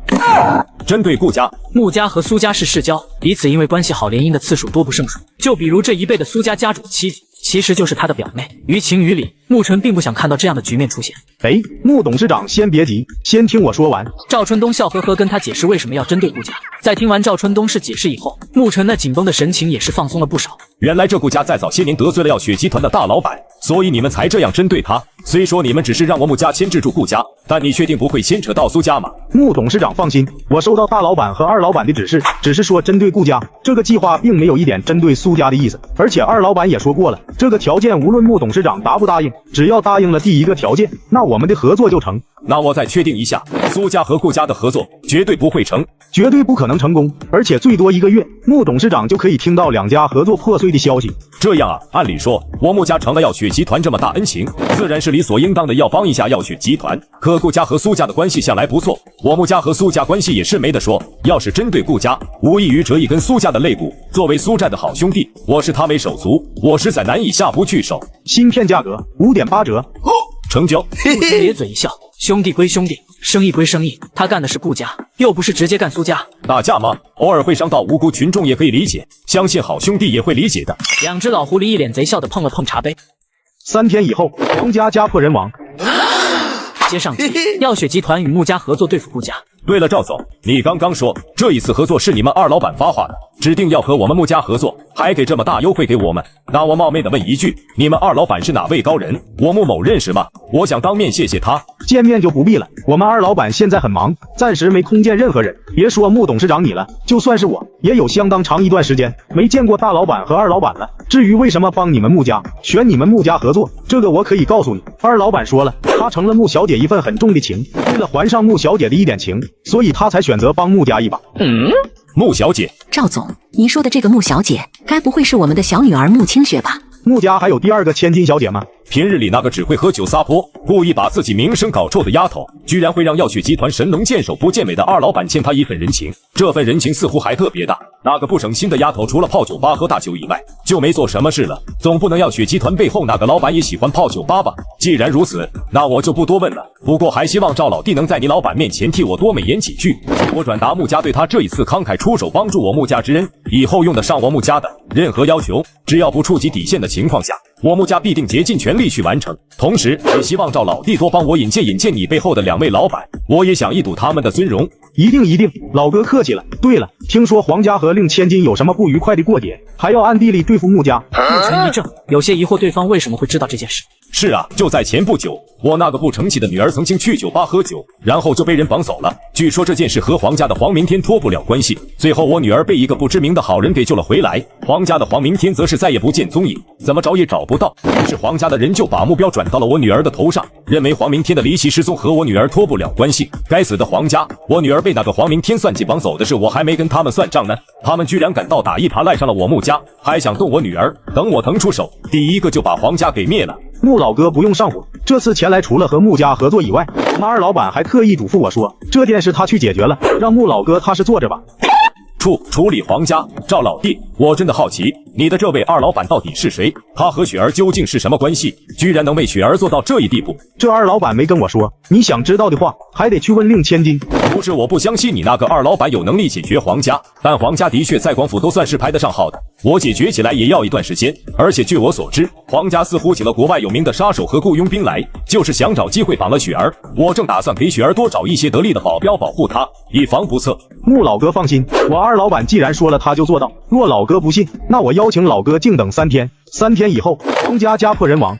针对顾家，穆家和苏家是世交，彼此因为关系好联姻的次数多不胜数。就比如这一辈的苏家家主妻子，其实就是他的表妹。于情于理，穆晨并不想看到这样的局面出现。哎，穆董事长先别急，先听我说完。赵春东笑呵呵跟他解释为什么要针对顾家。在听完赵春东式解释以后，穆晨那紧绷的神情也是放松了不少。原来这顾家在早些年得罪了耀雪集团的大老板，所以你们才这样针对他。虽说你们只是让我穆家牵制住顾家，但你确定不会牵扯到苏家吗？穆董事长放心，我收到大老板和二老板的指示，只是说针对顾家，这个计划并没有一点针对苏家的意思。而且二老板也说过了，这个条件无论穆董事长答不答应，只要答应了第一个条件，那我们的合作就成。那我再确定一下，苏家和顾家的合作绝对不会成，绝对不可能成功，而且最多1个月，穆董事长就可以听到两家合作破碎的消息。这样啊，按理说我穆家成了耀雪集团这么大恩情，自然是理所应当的要帮一下耀雪集团。可顾家和苏家的关系向来不错，我穆家和苏家关系也是没得说。要是针对顾家，无异于折一根苏家的肋骨。作为苏战的好兄弟，我是他为手足，我实在难以下不去手。芯片价格5.8折，成交。穆晨咧嘴一笑，兄弟归兄弟，生意归生意，他干的是顾家，又不是直接干苏家。打架吗？偶尔会伤到无辜群众也可以理解，相信好兄弟也会理解的。两只老狐狸一脸贼笑的碰了碰茶杯。3天以后，皇家家破人亡。接上集，耀雪集团与穆家合作对付顾家。对了，赵总，你刚刚说这一次合作是你们二老板发话的，指定要和我们穆家合作，还给这么大优惠给我们。那我冒昧的问一句，你们二老板是哪位高人？我穆某认识吗？我想当面谢谢他。见面就不必了，我们二老板现在很忙，暂时没空见任何人。别说穆董事长你了，就算是我，也有相当长一段时间没见过大老板和二老板了。至于为什么帮你们穆家，选你们穆家合作，这个我可以告诉你，二老板说了，他成了穆小姐一份很重的情，为了还上穆小姐的一点情，所以他才选择帮穆家一把。穆小姐，赵总，您说的这个穆小姐，该不会是我们的小女儿穆清雪吧？穆家还有第二个千金小姐吗？平日里那个只会喝酒撒泼，故意把自己名声搞臭的丫头，居然会让耀雪集团神龙见首不见尾的二老板欠她一份人情，这份人情似乎还特别大。那个不省心的丫头，除了泡酒吧喝大酒以外，就没做什么事了。总不能耀雪集团背后那个老板也喜欢泡酒吧吧？既然如此，那我就不多问了。不过还希望赵老弟能在你老板面前替我多美言几句，我转达穆家对他这一次慷慨出手帮助我穆家之恩，以后用得上我穆家的任何要求，只要不触及底线的情况下，我穆家必定竭尽全力去完成。同时也希望赵老弟多帮我引荐你背后的2位老板，我也想一睹他们的尊容。一定，老哥客气了。对了，听说皇家和令千金有什么不愉快的过节，还要暗地里对付穆家。穆晨一怔，有些疑惑对方为什么会知道这件事。是啊，就在前不久，我那个不成器的女儿曾经去酒吧喝酒，然后就被人绑走了。据说这件事和皇家的黄明天脱不了关系，最后我女儿被一个不知名的好人给救了回来，皇家的黄明天则是再也不见踪影，怎么找也找不到。于是皇家的人就把目标转到了我女儿的头上，认为黄明天的离奇失踪和我女儿脱不了关系。该死的皇家，我女儿被那个黄明天算计绑走的事，我还没跟他们算账呢，他们居然敢倒打一耙赖上了我穆家，还想动我女儿。等我腾出手，第一个就把皇家给灭了。穆老哥不用上火，这次前来除了和穆家合作以外，我们二老板还特意嘱咐我说，这件事他去解决了，让穆老哥踏实坐着吧。处理皇家，赵老弟，我真的好奇，你的这位二老板到底是谁？他和雪儿究竟是什么关系？居然能为雪儿做到这一地步？这二老板没跟我说，你想知道的话，还得去问令千金。不是我不相信你那个二老板有能力解决皇家，但皇家的确在广府都算是排得上号的，我解决起来也要一段时间。而且据我所知，皇家似乎请了国外有名的杀手和雇佣兵来，就是想找机会绑了雪儿。我正打算给雪儿多找一些得力的保镖保护她，以防不测。穆老哥放心，我二老板既然说了他就做到，若老哥不信，那我邀请老哥静等3天，3天以后皇家家破人亡。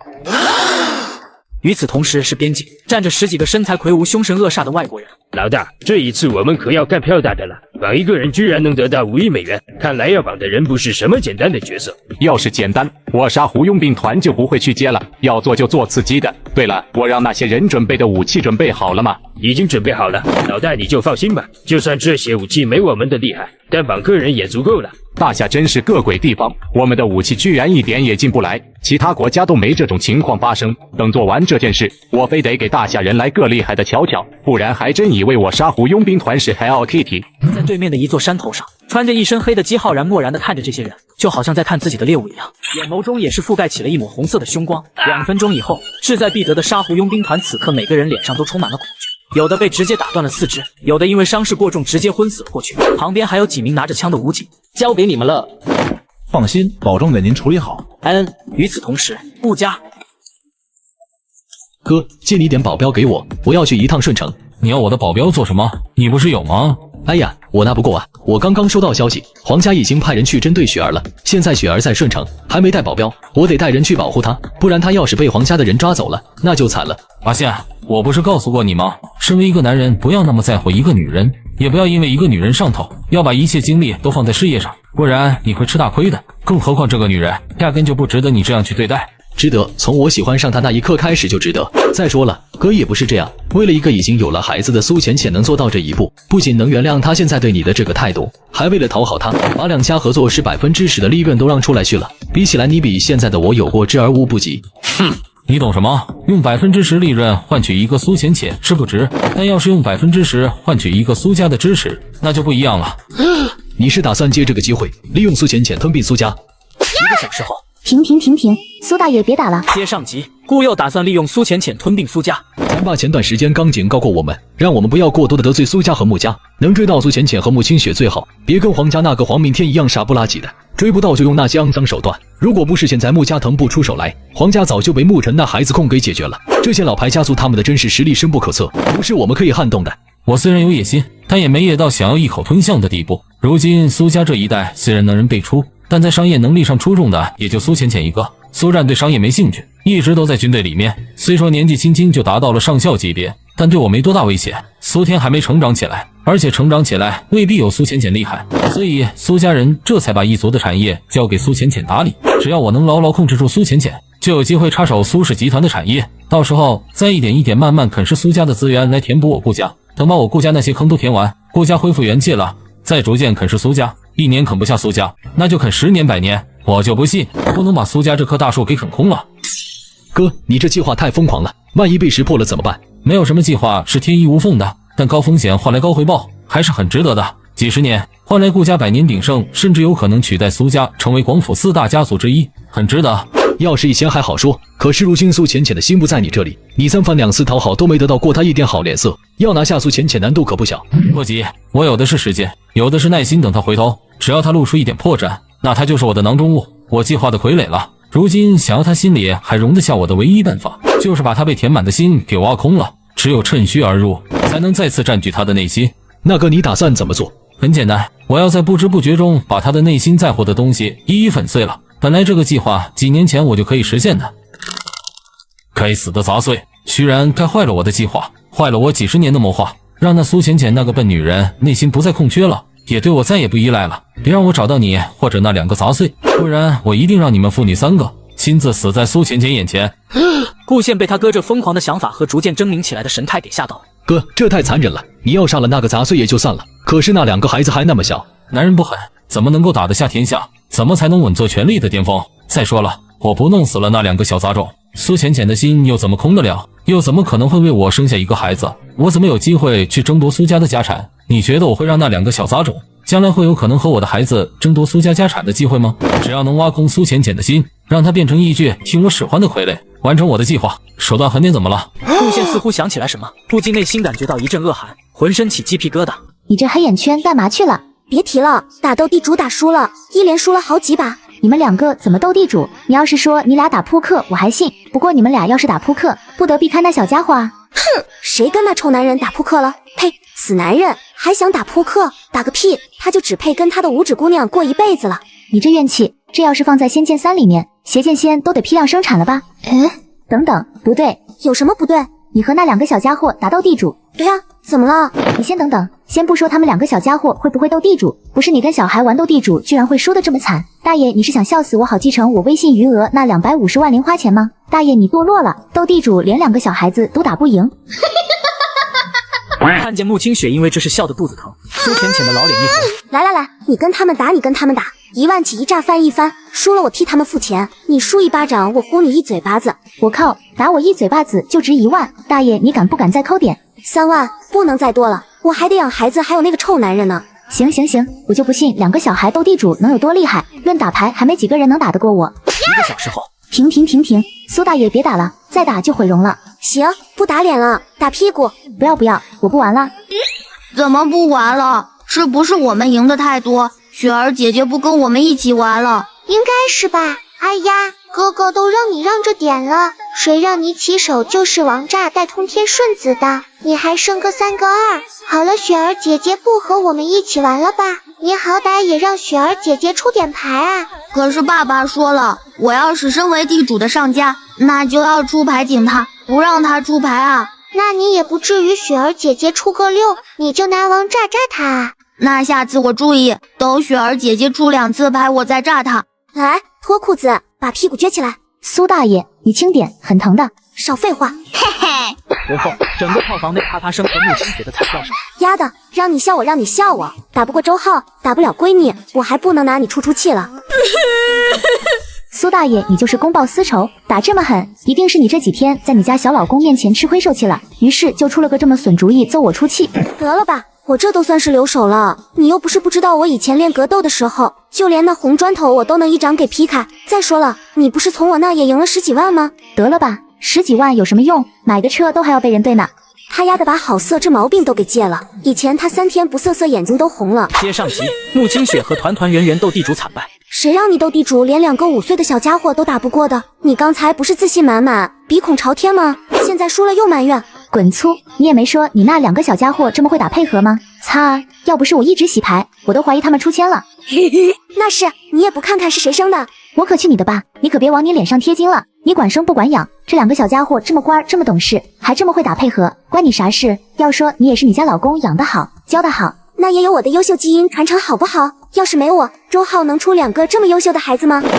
与此同时是边境，站着10几个身材魁梧、凶神恶煞的外国人。老大，这一次我们可要干票大的了，绑一个人居然能得到5亿美元，看来要绑的人不是什么简单的角色。要是简单，我杀胡佣兵团就不会去接了，要做就做刺激的。对了，我让那些人准备的武器准备好了吗？已经准备好了，老大你就放心吧，就算这些武器没我们的厉害，但绑个人也足够了。大夏真是个鬼地方，我们的武器居然一点也进不来，其他国家都没这种情况发生。等做完这件事，我非得给大夏人来个厉害的瞧瞧，不然还真以为我杀胡佣兵团是 Hello Kitty。在对面的一座山头上，穿着一身黑的姬浩然漠然地看着这些人，就好像在看自己的猎物一样，眼眸中也是覆盖起了一抹红色的凶光。2分钟以后，志在必得的杀胡佣兵团此刻每个人脸上都充满了恐惧，有的被直接打断了4肢，有的因为伤势过重直接昏死了过去，旁边还有几名拿着枪的武警。交给你们了，放心，保证给您处理好。与此同时，顾家哥，借你点保镖给我，我要去一趟顺城。你要我的保镖做什么？你不是有吗？哎呀，我那不够啊！我刚刚收到消息，皇家已经派人去针对雪儿了。现在雪儿在顺城，还没带保镖，我得带人去保护她，不然她要是被皇家的人抓走了，那就惨了。阿宪，我不是告诉过你吗？身为一个男人，不要那么在乎一个女人，也不要因为一个女人上头，要把一切精力都放在事业上，不然你会吃大亏的。更何况这个女人压根就不值得你这样去对待。值得，从我喜欢上她那一刻开始就值得。再说了，哥也不是这样，为了一个已经有了孩子的苏浅浅能做到这一步，不仅能原谅她现在对你的这个态度，还为了讨好她，把2家合作是10%的利润都让出来去了。比起来，你比现在的我有过之而无不及。哼，你懂什么？用10%利润换取一个苏浅浅是不值，但要是用10%换取一个苏家的支持，那就不一样了。你是打算借这个机会，利用苏浅浅吞并苏家？1个小时后，停！苏大爷别打了。接上集，顾佑打算利用苏浅浅吞并苏家。咱爸前段时间刚警告过我们，让我们不要过多的得罪苏家和穆家，能追到苏浅浅和穆清雪最好，别跟皇家那个黄明天一样傻不拉几的，追不到就用那些肮脏手段。如果不是现在穆家腾不出手来，皇家早就被穆尘那孩子控给解决了。这些老牌家族他们的真实实力深不可测，不是我们可以撼动的。我虽然有野心，但也没野到想要一口吞象的地步。如今苏家这一代虽然能人辈出，但在商业能力上出众的也就苏浅浅一个。苏战对商业没兴趣，一直都在军队里面，虽说年纪轻轻就达到了上校级别，但对我没多大威胁。苏天还没成长起来，而且成长起来未必有苏浅浅厉害，所以苏家人这才把一族的产业交给苏浅浅打理。只要我能牢牢控制住苏浅浅，就有机会插手苏氏集团的产业，到时候再一点一点慢慢啃食苏家的资源来填补我顾家。等把我顾家那些坑都填完，顾家恢复元气了，再逐渐啃食苏家。1年啃不下苏家，那就啃10年100年，我就不信不能把苏家这棵大树给啃空了。哥，你这计划太疯狂了，万一被识破了怎么办？没有什么计划是天衣无缝的，但高风险换来高回报还是很值得的。几十年换来顾家100年鼎盛，甚至有可能取代苏家成为广府4大家族之一，很值得。要是以前还好说，可是如今苏浅浅的心不在你这里，你3番2次讨好都没得到过他一点好脸色，要拿下苏浅浅难度可不小。不急，我有的是时间，有的是耐心等他回头，只要他露出一点破绽，那他就是我的囊中物，我计划的傀儡了。如今想要他心里还容得下我的唯一办法，就是把他被填满的心给挖空了，只有趁虚而入，才能再次占据他的内心。那哥，你打算怎么做？很简单，我要在不知不觉中把他的内心在乎的东西一一粉碎了。本来这个计划几年前我就可以实现的。该死的杂碎，居然该坏了我的计划，坏了我几十年的谋划，让那苏浅浅那个笨女人内心不再空缺了，也对我再也不依赖了。别让我找到你或者那2个杂碎，不然我一定让你们父女3个亲自死在苏浅浅眼前。顾宪被他哥这疯狂的想法和逐渐狰狞起来的神态给吓到了。哥，这太残忍了，你要杀了那个杂碎也就算了，可是那2个孩子还那么小，男人不狠怎么能够打得下天下？怎么才能稳坐权力的巅峰？再说了，我不弄死了那2个小杂种，苏浅浅的心又怎么空得了？又怎么可能会为我生下一个孩子？我怎么有机会去争夺苏家的家产？你觉得我会让那2个小杂种将来会有可能和我的孩子争夺苏家家产的机会吗？只要能挖空苏浅浅的心，让他变成一具听我使唤的傀儡，完成我的计划，手段狠点怎么了？顾宪似乎想起来什么，不禁内心感觉到一阵恶寒，浑身起鸡皮疙瘩。你这黑眼圈干嘛去了？别提了，打斗地主打输了，一连输了好几把。你们2个怎么斗地主？你要是说你俩打扑克我还信，不过你们俩要是打扑克，不得避开那小家伙啊！哼，谁跟那臭男人打扑克了？呸，死男人还想打扑克？打个屁，他就只配跟他的五指姑娘过一辈子了。你这怨气，这要是放在仙剑3里面，邪剑仙都得批量生产了吧？等等，不对，有什么不对？你和那2个小家伙打斗地主。对啊，怎么了？你先等等，先不说他们2个小家伙会不会斗地主，不是你跟小孩玩斗地主居然会输得这么惨。大爷，你是想笑死我好继承我微信余额那250万零花钱吗？大爷，你堕落了，斗地主连2个小孩子都打不赢。看见穆清雪因为这事笑得肚子疼，苏浅浅的老脸一红。来，你跟他们打，1万起一炸翻一番，输了我替他们付钱，你输1巴掌我呼你1嘴巴子。我靠，打我1嘴巴子就值1万，大爷你敢不敢再抠点？3万，不能再多了，我还得养孩子，还有那个臭男人呢。行，我就不信2个小孩斗地主能有多厉害，论打牌还没几个人能打得过我。1个小时后，停，苏大爷别打了，再打就毁容了。行，不打脸了，打屁股。不要，我不玩了。怎么不玩了？是不是我们赢的太多，雪儿姐姐不跟我们一起玩了？应该是吧。哎呀，哥哥都让你让着点了，谁让你起手就是王炸带通天顺子的，你还生个3个2。好了，雪儿姐姐不和我们一起玩了吧？你好歹也让雪儿姐姐出点牌啊。可是爸爸说了，我要是身为地主的上家，那就要出牌顶他，不让他出牌啊。那你也不至于雪儿姐姐出个6，你就拿王炸炸他啊。那下次我注意，等雪儿姐姐出2次牌，我再炸她。来，脱裤子，把屁股撅起来。苏大爷，你轻点，很疼的。少废话。嘿嘿。随后，整个套房内啪啪声和穆清雪的惨叫声。丫的，让你笑我，打不过周浩，打不了闺女，我还不能拿你出气了。苏大爷，你就是公报私仇，打这么狠，一定是你这几天在你家小老公面前吃亏受气了，于是就出了个这么损主意，揍我出气。得了吧，我这都算是留手了。你又不是不知道，我以前练格斗的时候，就连那红砖头我都能一掌给劈开。再说了，你不是从我那也赢了10几万吗？得了吧，10几万有什么用？买个车都还要被人对呢。他丫的把好色这毛病都给戒了，以前他3天不瑟眼睛都红了。接上集，穆清雪和团圆斗地主惨败。谁让你斗地主连2个5岁的小家伙都打不过的？你刚才不是自信满满，鼻孔朝天吗？现在输了又埋怨。滚粗！你也没说你那2个小家伙这么会打配合吗？擦！要不是我一直洗牌，我都怀疑他们出千了。那是，你也不看看是谁生的？我可去你的吧！你可别往你脸上贴金了。你管生不管养，这2个小家伙这么乖，这么懂事，还这么会打配合，关你啥事？要说你也是你家老公养得好，教得好，那也有我的优秀基因传承，好不好？要是没我，周浩能出2个这么优秀的孩子吗？呀，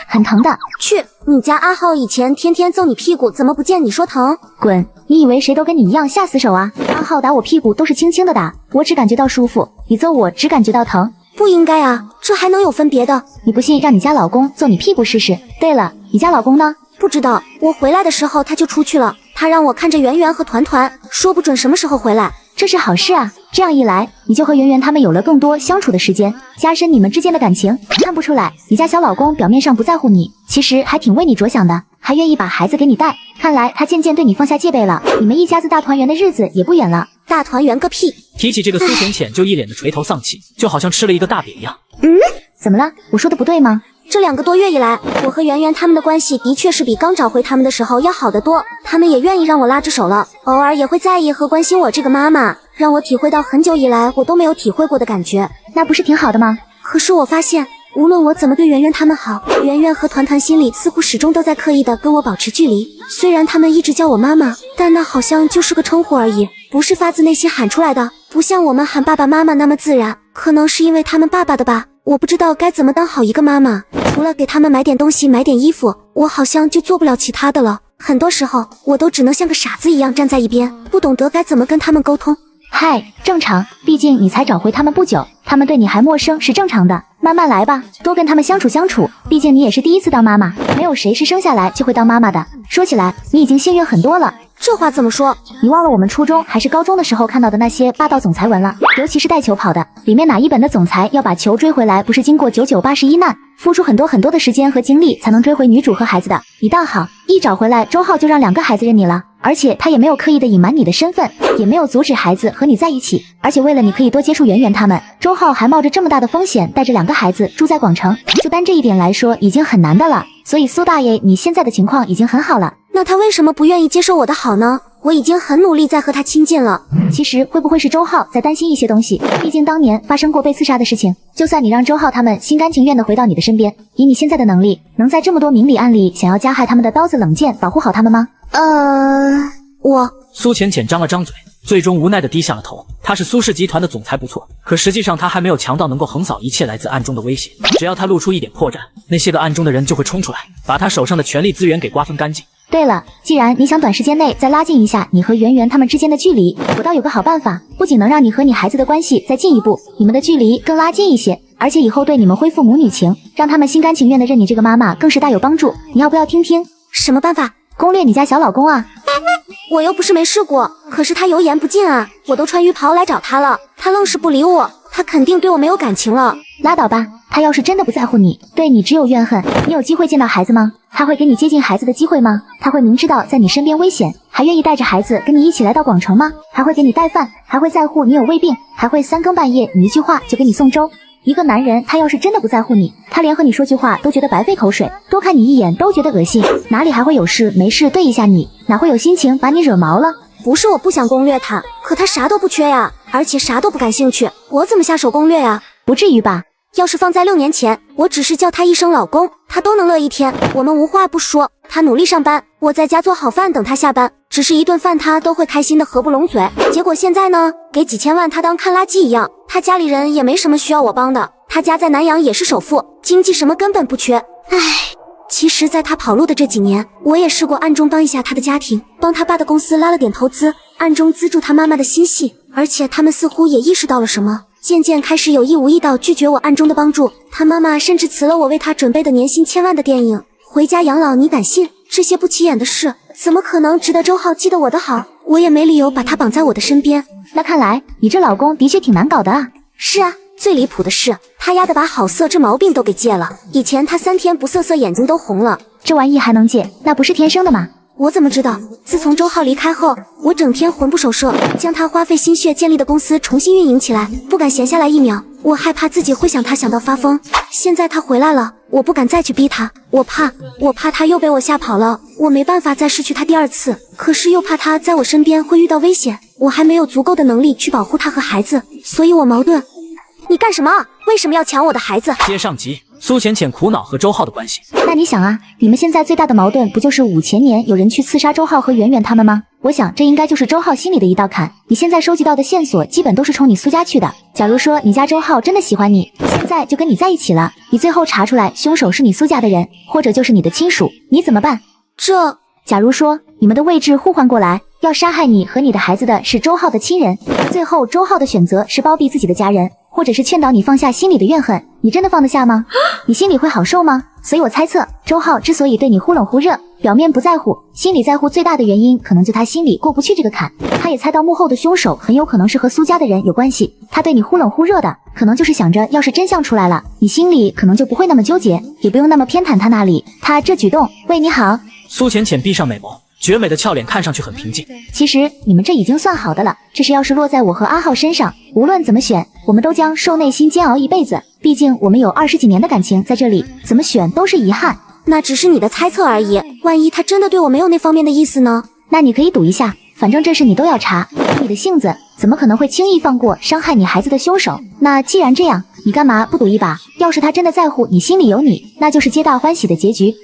很疼的。去，你家阿浩以前天天揍你屁股，怎么不见你说疼？滚！你以为谁都跟你一样下死手啊？阿浩打我屁股都是轻轻的打，我只感觉到舒服，你揍我只感觉到疼。不应该啊，这还能有分别的？你不信，让你家老公揍你屁股试试。对了，你家老公呢？不知道，我回来的时候他就出去了，他让我看着圆圆和团，说不准什么时候回来。这是好事啊，这样一来，你就和圆圆他们有了更多相处的时间，加深你们之间的感情。看不出来，你家小老公表面上不在乎你，其实还挺为你着想的，还愿意把孩子给你带。看来他渐渐对你放下戒备了，你们一家子大团圆的日子也不远了。大团圆个屁！提起这个苏浅浅就一脸的垂头丧气，就好像吃了一个大瘪一样。怎么了？我说的不对吗？这2个多月以来，我和圆圆他们的关系的确是比刚找回他们的时候要好得多，他们也愿意让我拉着手了，偶尔也会在意和关心我这个妈妈，让我体会到很久以来我都没有体会过的感觉。那不是挺好的吗？可是我发现，无论我怎么对圆圆他们好，圆圆和团心里似乎始终都在刻意的跟我保持距离。虽然他们一直叫我妈妈，但那好像就是个称呼而已，不是发自内心喊出来的，不像我们喊爸爸妈妈那么自然。可能是因为他们爸爸的吧，我不知道该怎么当好一个妈妈。除了给他们买点东西，买点衣服，我好像就做不了其他的了。很多时候，我都只能像个傻子一样站在一边，不懂得该怎么跟他们沟通。嗨，正常，毕竟你才找回他们不久，他们对你还陌生是正常的，慢慢来吧，多跟他们相处相处，毕竟你也是第一次当妈妈，没有谁是生下来就会当妈妈的。说起来，你已经幸运很多了。这话怎么说？你忘了我们初中还是高中的时候看到的那些霸道总裁文了？尤其是带球跑的，里面哪一本的总裁要把球追回来，不是经过9981难，付出很多的时间和精力才能追回女主和孩子的？你倒好，一找回来，周浩就让2个孩子认你了，而且他也没有刻意的隐瞒你的身份，也没有阻止孩子和你在一起，而且为了你可以多接触圆圆他们，周浩还冒着这么大的风险带着2个孩子住在广城，就单这一点来说已经很难的了。所以苏大爷，你现在的情况已经很好了，那他为什么不愿意接受我的好呢？我已经很努力在和他亲近了。其实会不会是周浩在担心一些东西？毕竟当年发生过被刺杀的事情，就算你让周浩他们心甘情愿的回到你的身边，以你现在的能力，能在这么多明里暗里想要加害他们的刀子冷剑保护好他们吗？苏浅浅张了张嘴，最终无奈的低下了头。他是苏氏集团的总裁不错，可实际上他还没有强到能够横扫一切来自暗中的威胁。只要他露出一点破绽，那些个暗中的人就会冲出来，把他手上的权力资源给瓜分干净。对了，既然你想短时间内再拉近一下你和圆圆他们之间的距离，我倒有个好办法，不仅能让你和你孩子的关系再进一步，你们的距离更拉近一些，而且以后对你们恢复母女情，让他们心甘情愿的认你这个妈妈，更是大有帮助。你要不要听听？什么办法？攻略你家小老公啊！我又不是没试过，可是他油盐不进啊！我都穿浴袍来找他了，他愣是不理我，他肯定对我没有感情了。拉倒吧，他要是真的不在乎你，对你只有怨恨，你有机会见到孩子吗？他会给你接近孩子的机会吗？他会明知道在你身边危险，还愿意带着孩子跟你一起来到广城吗？还会给你带饭，还会在乎你有胃病，还会三更半夜你一句话就给你送粥。一个男人，他要是真的不在乎你，他连和你说句话都觉得白费口水，多看你一眼都觉得恶心，哪里还会有事没事对一下你？哪会有心情把你惹毛了？不是我不想攻略他，可他啥都不缺呀，而且啥都不感兴趣，我怎么下手攻略呀？不至于吧？要是放在6年前，我只是叫他一声老公，他都能乐一天，我们无话不说。他努力上班，我在家做好饭等他下班，只是一顿饭他都会开心的合不拢嘴。结果现在呢，给几千万他当看垃圾一样，他家里人也没什么需要我帮的，他家在南阳也是首富，经济什么根本不缺。唉，其实在他跑路的这几年，我也试过暗中帮一下他的家庭，帮他爸的公司拉了点投资，暗中资助他妈妈的新戏，而且他们似乎也意识到了什么，渐渐开始有意无意地拒绝我暗中的帮助。他妈妈甚至辞了我为他准备的年薪1000万的电影，回家养老。你敢信？这些不起眼的事怎么可能值得周浩记得我的好？我也没理由把他绑在我的身边。那看来你这老公的确挺难搞的啊。是啊，最离谱的是他丫的把好色这毛病都给戒了，以前他3天不色色眼睛都红了，这玩意还能戒？那不是天生的吗？我怎么知道？自从周浩离开后，我整天魂不守舍，将他花费心血建立的公司重新运营起来，不敢闲下来1秒。我害怕自己会想他想到发疯。现在他回来了，我不敢再去逼他，我怕他又被我吓跑了，我没办法再失去他第2次。可是又怕他在我身边会遇到危险，我还没有足够的能力去保护他和孩子，所以我矛盾。你干什么？为什么要抢我的孩子？接上集，苏浅浅苦恼和周浩的关系。那你想啊，你们现在最大的矛盾不就是5前年有人去刺杀周浩和圆圆他们吗？我想这应该就是周浩心里的一道坎。你现在收集到的线索基本都是冲你苏家去的。假如说你家周浩真的喜欢你，现在就跟你在一起了，你最后查出来凶手是你苏家的人，或者就是你的亲属，你怎么办？假如说你们的位置互换过来，要杀害你和你的孩子的是周浩的亲人，而最后周浩的选择是包庇自己的家人，或者是劝导你放下心里的怨恨，你真的放得下吗？你心里会好受吗？所以我猜测，周浩之所以对你忽冷忽热，表面不在乎，心里在乎，最大的原因可能就他心里过不去这个坎。他也猜到幕后的凶手很有可能是和苏家的人有关系，他对你忽冷忽热的，可能就是想着要是真相出来了，你心里可能就不会那么纠结，也不用那么偏袒他那里。他这举动为你好。苏浅浅闭上美眸，绝美的俏脸看上去很平静。其实你们这已经算好的了，这是要是落在我和阿浩身上，无论怎么选，我们都将受内心煎熬一辈子。毕竟我们有20几年的感情在这里，怎么选都是遗憾。那只是你的猜测而已，万一他真的对我没有那方面的意思呢？那你可以赌一下，反正这事你都要查，以你的性子怎么可能会轻易放过伤害你孩子的凶手？那既然这样，你干嘛不赌一把？要是他真的在乎你，心里有你，那就是皆大欢喜的结局。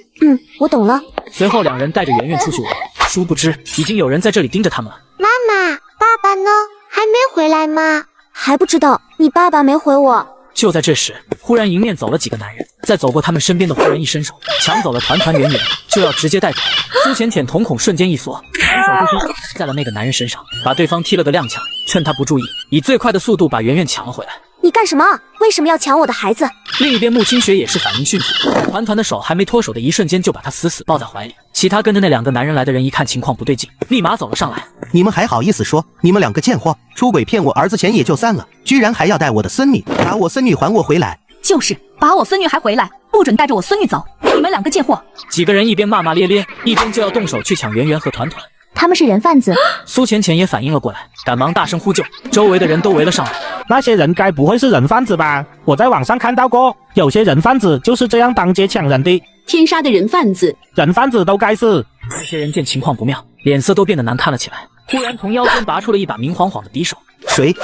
我懂了。随后2人带着圆圆出去玩，殊不知已经有人在这里盯着他们了。妈妈，爸爸呢？还没回来吗？还不知道，你爸爸没回我。就在这时，忽然迎面走了几个男人，在走过他们身边的忽然一伸手，抢走了团团圆圆，就要直接带走。苏浅浅瞳孔瞬间一缩，伸手就在了那个男人身上，把对方踢了个踉跄，趁他不注意，以最快的速度把圆圆抢了回来。你干什么？为什么要抢我的孩子？另一边穆清雪也是反应迅速，团团的手还没脱手的一瞬间就把他死死抱在怀里。其他跟着那2个男人来的人一看情况不对劲，立马走了上来。你们还好意思说？你们2个贱货，出轨骗我儿子钱也就算了，居然还要带我的孙女，把我孙女还我回来！就是把我孙女还回来，不准带着我孙女走！你们2个贱货！几个人一边骂骂咧咧，一边就要动手去抢圆圆和团团。他们是人贩子。苏浅浅也反应了过来，赶忙大声呼救，周围的人都围了上来。那些人该不会是人贩子吧？我在网上看到过，有些人贩子就是这样当街抢人的。天杀的人贩子！人贩子都该死！那些人见情况不妙，脸色都变得难看了起来。忽然从腰间拔出了一把明晃晃的匕首。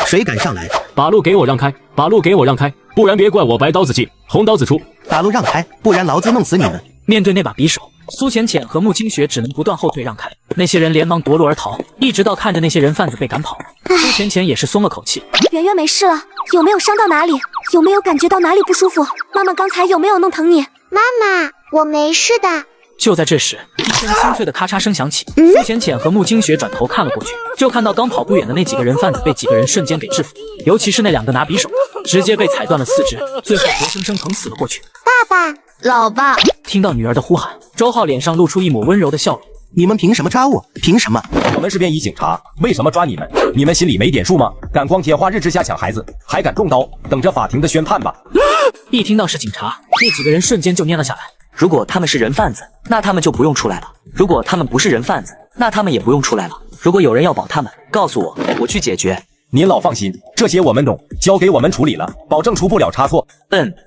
谁敢上来？把路给我让开！把路给我让开！不然别怪我白刀子进，红刀子出！把路让开，不然老子弄死你们！面对那把匕首，苏浅浅和穆清雪只能不断后退让开。那些人连忙夺路而逃，一直到看着那些人贩子被赶跑，苏浅浅也是松了口气。圆圆没事了，有没有伤到哪里？有没有感觉到哪里不舒服？妈妈刚才有没有弄疼你？妈妈，我没事的。就在这时，一声清脆的咔嚓声响起，苏浅浅和穆清雪转头看了过去，就看到刚跑不远的那几个人贩子被几个人瞬间给制服，尤其是那2个拿匕首的，直接被踩断了4肢，最后活生生疼死了过去。爸爸，老爸，听到女儿的呼喊，周浩脸上露出一抹温柔的笑容。你们凭什么抓我？凭什么？我们是便衣警察，为什么抓你们？你们心里没点数吗？敢光天化日之下抢孩子，还敢动刀，等着法庭的宣判吧！一听到是警察，那几个人瞬间就蔫了下来。如果他们是人贩子，那他们就不用出来了；如果他们不是人贩子，那他们也不用出来了。如果有人要保他们，告诉我，我去解决。您老放心，这些我们懂，交给我们处理了，保证出不了差错。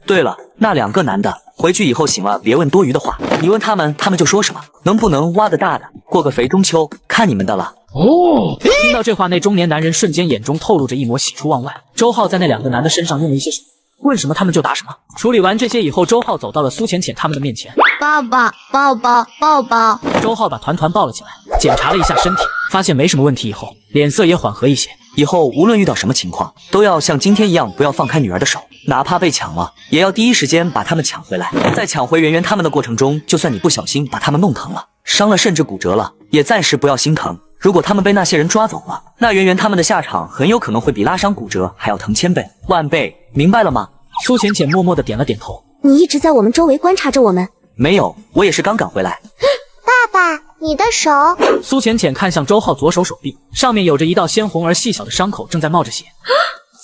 对了，那2个男的回去以后醒了别问多余的话，你问他们就说什么？能不能挖个大的，过个肥中秋，看你们的了。哦，听到这话，那中年男人瞬间眼中透露着一抹喜出望外。周浩在那2个男的身上用了一些手，问什么他们就答什么。处理完这些以后，周浩走到了苏浅浅他们的面前。爸爸，抱抱，抱抱。周浩把团团抱了起来，检查了一下身体，发现没什么问题以后，脸色也缓和一些。以后无论遇到什么情况，都要像今天一样，不要放开女儿的手，哪怕被抢了，也要第一时间把他们抢回来。在抢回圆圆他们的过程中，就算你不小心把他们弄疼了、伤了，甚至骨折了，也暂时不要心疼。如果他们被那些人抓走了，那圆圆他们的下场很有可能会比拉伤骨折还要疼1000倍、万倍，明白了吗？苏浅浅默默地点了点头。你一直在我们周围观察着我们？没有，我也是刚赶回来。爸爸，你的手。苏浅浅看向周浩左手手臂，上面有着一道鲜红而细小的伤口，正在冒着血。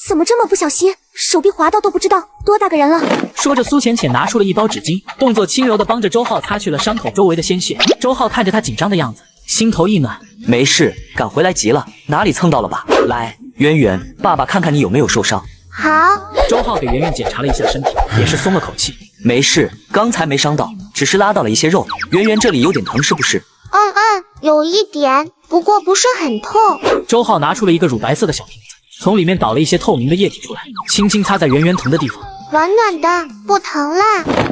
怎么这么不小心，手臂划到都不知道，多大个人了？说着，苏浅浅拿出了一包纸巾，动作轻柔地帮着周浩擦去了伤口周围的鲜血。周浩看着他紧张的样子，心头一暖。没事，赶回来急了，哪里蹭到了吧？来，圆圆，爸爸看看你有没有受伤。好。周浩给圆圆检查了一下身体，也是松了口气。没事，刚才没伤到，只是拉到了一些肉。圆圆这里有点疼是不是？有一点，不过不是很痛。周浩拿出了一个乳白色的小瓶子，从里面倒了一些透明的液体出来，轻轻擦在圆圆疼的地方。暖暖的，不疼啦。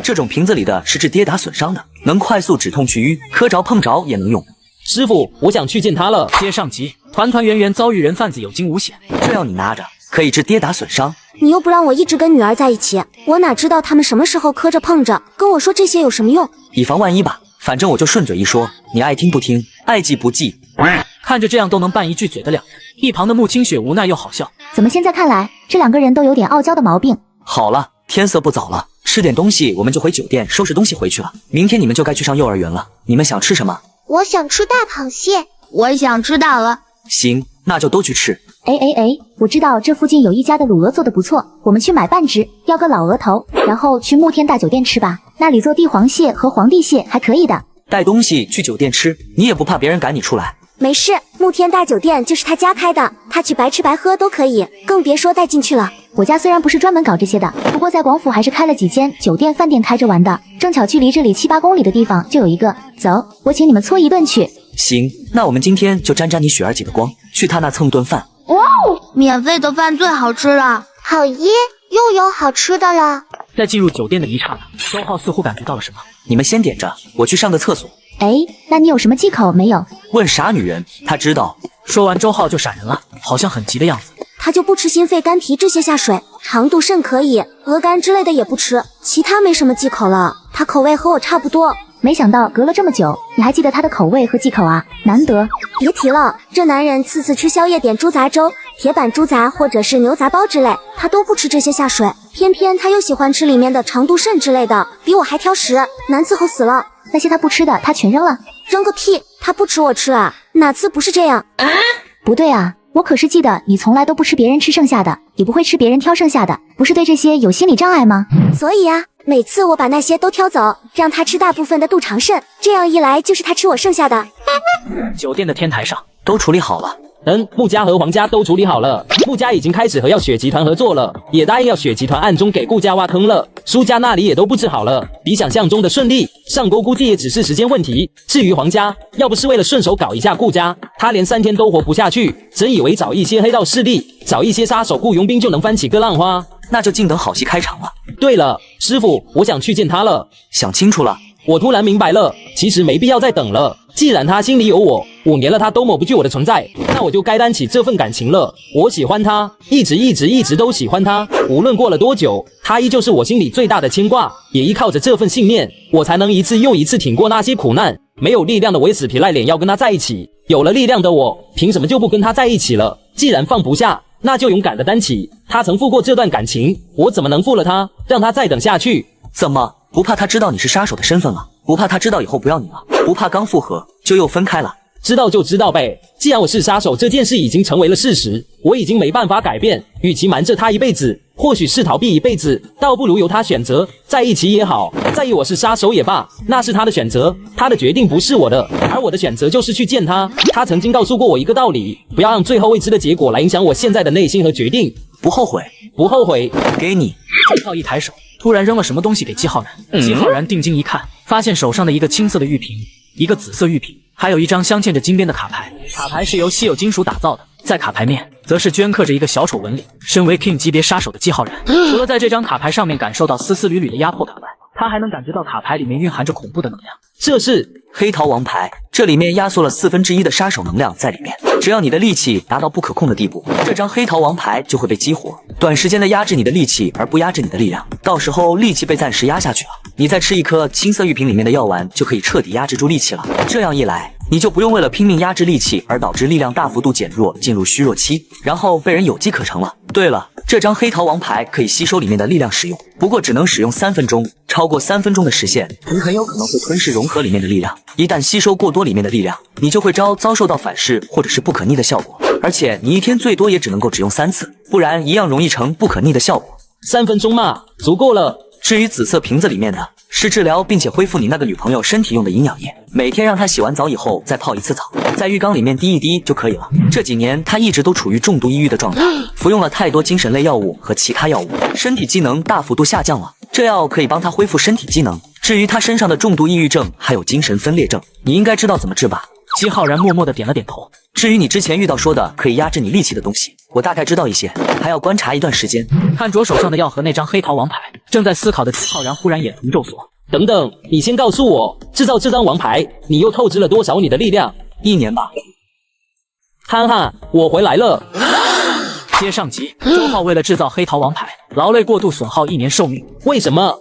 这种瓶子里的是治跌打损伤的，能快速止痛去瘀，磕着碰着也能用。师傅，我想去见他了。接上集，团团圆圆遭遇人贩子有惊无险，这要你拿着，可以治跌打损伤。你又不让我一直跟女儿在一起，我哪知道他们什么时候磕着碰着？跟我说这些有什么用？以防万一吧，反正我就顺嘴一说，你爱听不听，爱记不记。看着这样都能拌一句嘴的2人，一旁的穆清雪无奈又好笑。怎么现在看来，这2个人都有点傲娇的毛病。好了，天色不早了，吃点东西，我们就回酒店收拾东西回去了。明天你们就该去上幼儿园了。你们想吃什么？我想吃大螃蟹。我想吃大鹅。行，那就都去吃。我知道这附近有一家的卤鹅做的不错，我们去买半只，要个老鹅头，然后去慕天大酒店吃吧，那里做帝皇蟹和皇帝蟹还可以的。带东西去酒店吃，你也不怕别人赶你出来？没事，慕天大酒店就是他家开的，他去白吃白喝都可以，更别说带进去了。我家虽然不是专门搞这些的，不过在广府还是开了几间酒店饭店开着玩的，正巧距离这里7、8公里的地方就有一个。走，我请你们搓一顿去。行，那我们今天就沾沾你雪儿姐的光，去他那蹭顿饭。哇哦，免费的饭最好吃了。好耶，又有好吃的了。在进入酒店的一刹那，周浩似乎感觉到了什么。你们先点着，我去上个厕所。那你有什么忌口没有？问傻女人，她知道。说完，周浩就闪人了，好像很急的样子。他就不吃心肺、肝脾这些下水，肠肚肾可以，鹅肝之类的也不吃，其他没什么忌口了。他口味和我差不多。没想到隔了这么久，你还记得他的口味和忌口啊，难得。别提了，这男人次次吃宵夜点猪杂粥、铁板猪杂或者是牛杂包之类，他都不吃这些下水，偏偏他又喜欢吃里面的肠肚肾之类的，比我还挑食，难伺候死了。那些他不吃的，他全扔了。扔个屁，他不吃我吃啊，哪次不是这样？不对啊，我可是记得你从来都不吃别人吃剩下的，也不会吃别人挑剩下的，不是对这些有心理障碍吗？所以啊，每次我把那些都挑走，让他吃大部分的肚肠肾，这样一来就是他吃我剩下的。酒店的天台上都处理好了，穆家和黄家都处理好了，穆家已经开始和药雪集团合作了，也答应药雪集团暗中给顾家挖坑了。苏家那里也都布置好了，比想象中的顺利，上钩估计也只是时间问题。至于黄家，要不是为了顺手搞一下顾家，他连3天都活不下去，真以为找一些黑道势力，找一些杀手雇佣兵就能翻起个浪花？那就静等好戏开场了。对了，师傅，我想去见他了。想清楚了？我突然明白了，其实没必要再等了。既然他心里有我，5年了他都抹不去我的存在，那我就该担起这份感情了。我喜欢他，一直都喜欢他。无论过了多久，他依旧是我心里最大的牵挂。也依靠着这份信念，我才能一次又一次挺过那些苦难。没有力量的我也死皮赖脸要跟他在一起，有了力量的我，凭什么就不跟他在一起了？既然放不下，那就勇敢的担起。他曾负过这段感情，我怎么能负了他，让他再等下去？怎么不怕他知道你是杀手的身份了？不怕他知道以后不要你了？不怕刚复合就又分开了？知道就知道呗，既然我是杀手，这件事已经成为了事实，我已经没办法改变。与其瞒着他一辈子，或许是逃避一辈子，倒不如由他选择，在一起也好，在意我是杀手也罢，那是他的选择，他的决定不是我的，而我的选择就是去见他。他曾经告诉过我一个道理，不要让最后未知的结果来影响我现在的内心和决定。不后悔，不后悔。给你。季浩一抬手，突然扔了什么东西给季浩然。季浩然定睛一看，发现手上的一个青色的玉瓶，一个紫色玉瓶，还有一张镶嵌着金边的卡牌。卡牌是由稀有金属打造的，在卡牌面则是镌刻着一个小丑纹理。身为 King 级别杀手的季浩然，除了在这张卡牌上面感受到丝丝缕缕的压迫感外，他还能感觉到卡牌里面蕴含着恐怖的能量。这是黑桃王牌，这里面压缩了1/4的杀手能量在里面。只要你的力气达到不可控的地步，这张黑桃王牌就会被激活，短时间的压制你的力气，而不压制你的力量。到时候力气被暂时压下去了，你再吃一颗青色玉瓶里面的药丸，就可以彻底压制住力气了。这样一来，你就不用为了拼命压制力气而导致力量大幅度减弱，进入虚弱期，然后被人有机可乘了。对了，这张黑桃王牌可以吸收里面的力量使用，不过只能使用3分钟，超过3分钟的时限，你很有可能会吞噬融合里面的力量。一旦吸收过多里面的力量，你就会遭受到反噬或者是不可逆的效果，而且你一天最多也只能够只用3次，不然一样容易成不可逆的效果。3分钟嘛，足够了。至于紫色瓶子里面的，是治疗并且恢复你那个女朋友身体用的营养液，每天让她洗完澡以后再泡1次澡，在浴缸里面滴一滴就可以了。这几年她一直都处于重度抑郁的状态，服用了太多精神类药物和其他药物，身体机能大幅度下降了。这药可以帮她恢复身体机能。至于她身上的重度抑郁症还有精神分裂症，你应该知道怎么治吧？季浩然默默地点了点头。至于你之前遇到说的可以压制你力气的东西，我大概知道一些，还要观察一段时间。看着手上的药和那张黑桃王牌，正在思考的季浩然忽然眼瞳骤缩。等等，你先告诉我，制造这张王牌，你又透支了多少你的力量？1年吧。哈哈，我回来了。接上集，周浩为了制造黑桃王牌，劳累过度损耗1年寿命。为什么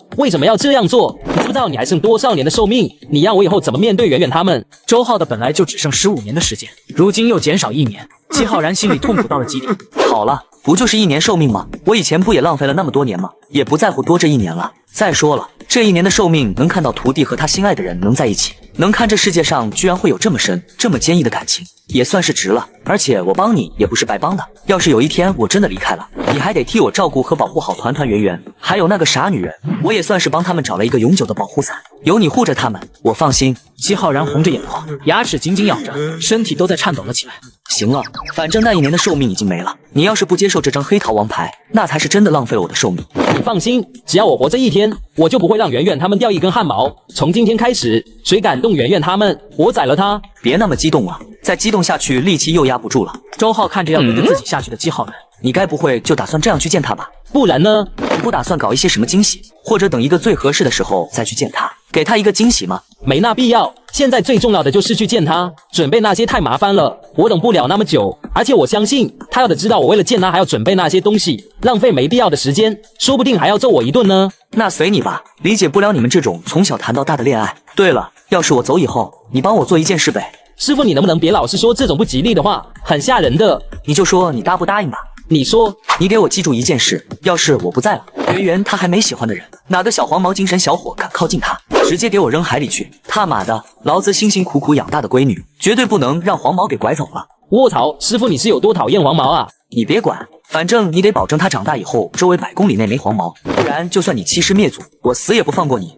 要这样做？你知不知道你还剩多少年的寿命？你让我以后怎么面对圆圆他们？周浩的本来就只剩15年的时间，如今又减少1年，季浩然心里痛苦到了极点。好了，不就是1年寿命吗？我以前不也浪费了那么多年吗？也不在乎多这1年了。再说了，这1年的寿命能看到徒弟和他心爱的人能在一起，能看这世界上居然会有这么深这么坚毅的感情，也算是值了。而且我帮你也不是白帮的，要是有一天我真的离开了，你还得替我照顾和保护好团团圆圆，还有那个傻女人，我也算是帮他们找了一个永久的保护伞。有你护着他们，我放心。季浩然红着眼眶，牙齿紧紧咬着，身体都在颤抖了起来。行了，反正那1年的寿命已经没了，你要是不接受这张黑桃王牌，那才是真的浪费了我的寿命。你放心，只要我活着1天，我就不会让圆圆他们掉一根汗毛。从今天开始，谁敢动圆圆他们，我宰了他。别那么激动了，再激动下去力气又压不住了。周浩看着要跟着自己下去的季浩然，你该不会就打算这样去见他吧？不然呢？你不打算搞一些什么惊喜，或者等一个最合适的时候再去见他，给他一个惊喜吗？没那必要，现在最重要的就是去见他，准备那些太麻烦了，我等不了那么久。而且我相信他要的知道我为了见他还要准备那些东西，浪费没必要的时间，说不定还要揍我一顿呢。那随你吧，理解不了你们这种从小谈到大的恋爱。对了，要是我走以后，你帮我做一件事呗。师傅，你能不能别老是说这种不吉利的话，很吓人的。你就说你答不答应吧。你说，你给我记住一件事，要是我不在了，圆圆她还没喜欢的人，哪个小黄毛精神小伙敢靠近她，直接给我扔海里去。他妈的，老子辛辛苦苦养大的闺女，绝对不能让黄毛给拐走了。卧槽，师傅你是有多讨厌黄毛啊？你别管，反正你得保证他长大以后周围100公里内没黄毛，不然就算你欺师灭祖，我死也不放过你。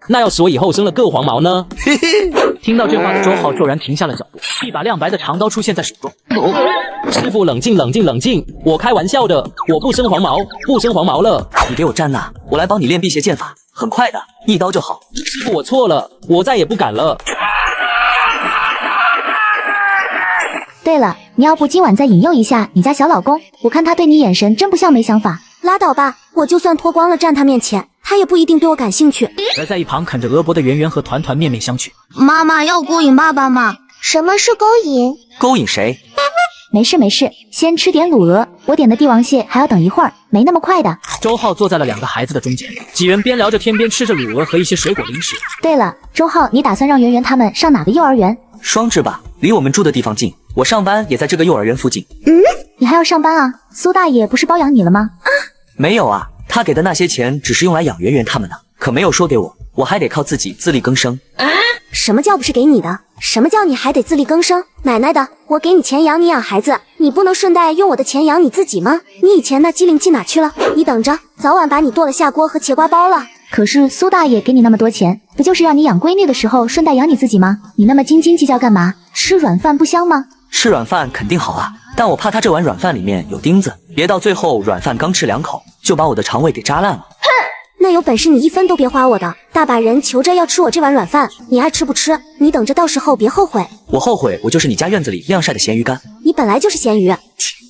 那要是我以后生了个黄毛呢？听到这话的周浩骤然停下了脚步，一把亮白的长刀出现在手中。师傅，冷静冷静冷静，我开玩笑的，我不生黄毛，不生黄毛了。你给我站那，我来帮你练辟邪剑法，很快的，一刀就好。师傅，我错了，我再也不敢了。对了，你要不今晚再引诱一下你家小老公？我看他对你眼神真不像没想法。拉倒吧，我就算脱光了站他面前，他也不一定对我感兴趣。而在一旁啃着鹅脖的圆圆和团团面面相觑。妈妈要勾引爸爸吗？什么是勾引？勾引谁？没事没事，先吃点卤鹅，我点的帝王蟹还要等一会儿，没那么快的。周浩坐在了2个孩子的中间，几人边聊着天边吃着卤鹅和一些水果零食。对了，周浩，你打算让圆圆他们上哪个幼儿园？双智吧，离我们住的地方近，我上班也在这个幼儿园附近。你还要上班啊？苏大爷不是包养你了吗？没有啊，他给的那些钱只是用来养圆圆他们的，可没有说给我，我还得靠自己自力更生。什么叫不是给你的？什么叫你还得自力更生？奶奶的，我给你钱养你养孩子，你不能顺带用我的钱养你自己吗？你以前那机灵劲哪去了？你等着，早晚把你剁了下锅和茄瓜包了。可是苏大爷给你那么多钱，不就是让你养闺女的时候顺带养你自己吗？你那么斤斤计较干嘛？吃软饭不香吗？吃软饭肯定好啊，但我怕他这碗软饭里面有钉子，别到最后软饭刚吃2口就把我的肠胃给扎烂了。那有本事你1分都别花我的，大把人求着要吃我这碗软饭，你爱吃不吃？你等着到时候别后悔。我后悔，我就是你家院子里晾晒的咸鱼干。你本来就是咸鱼，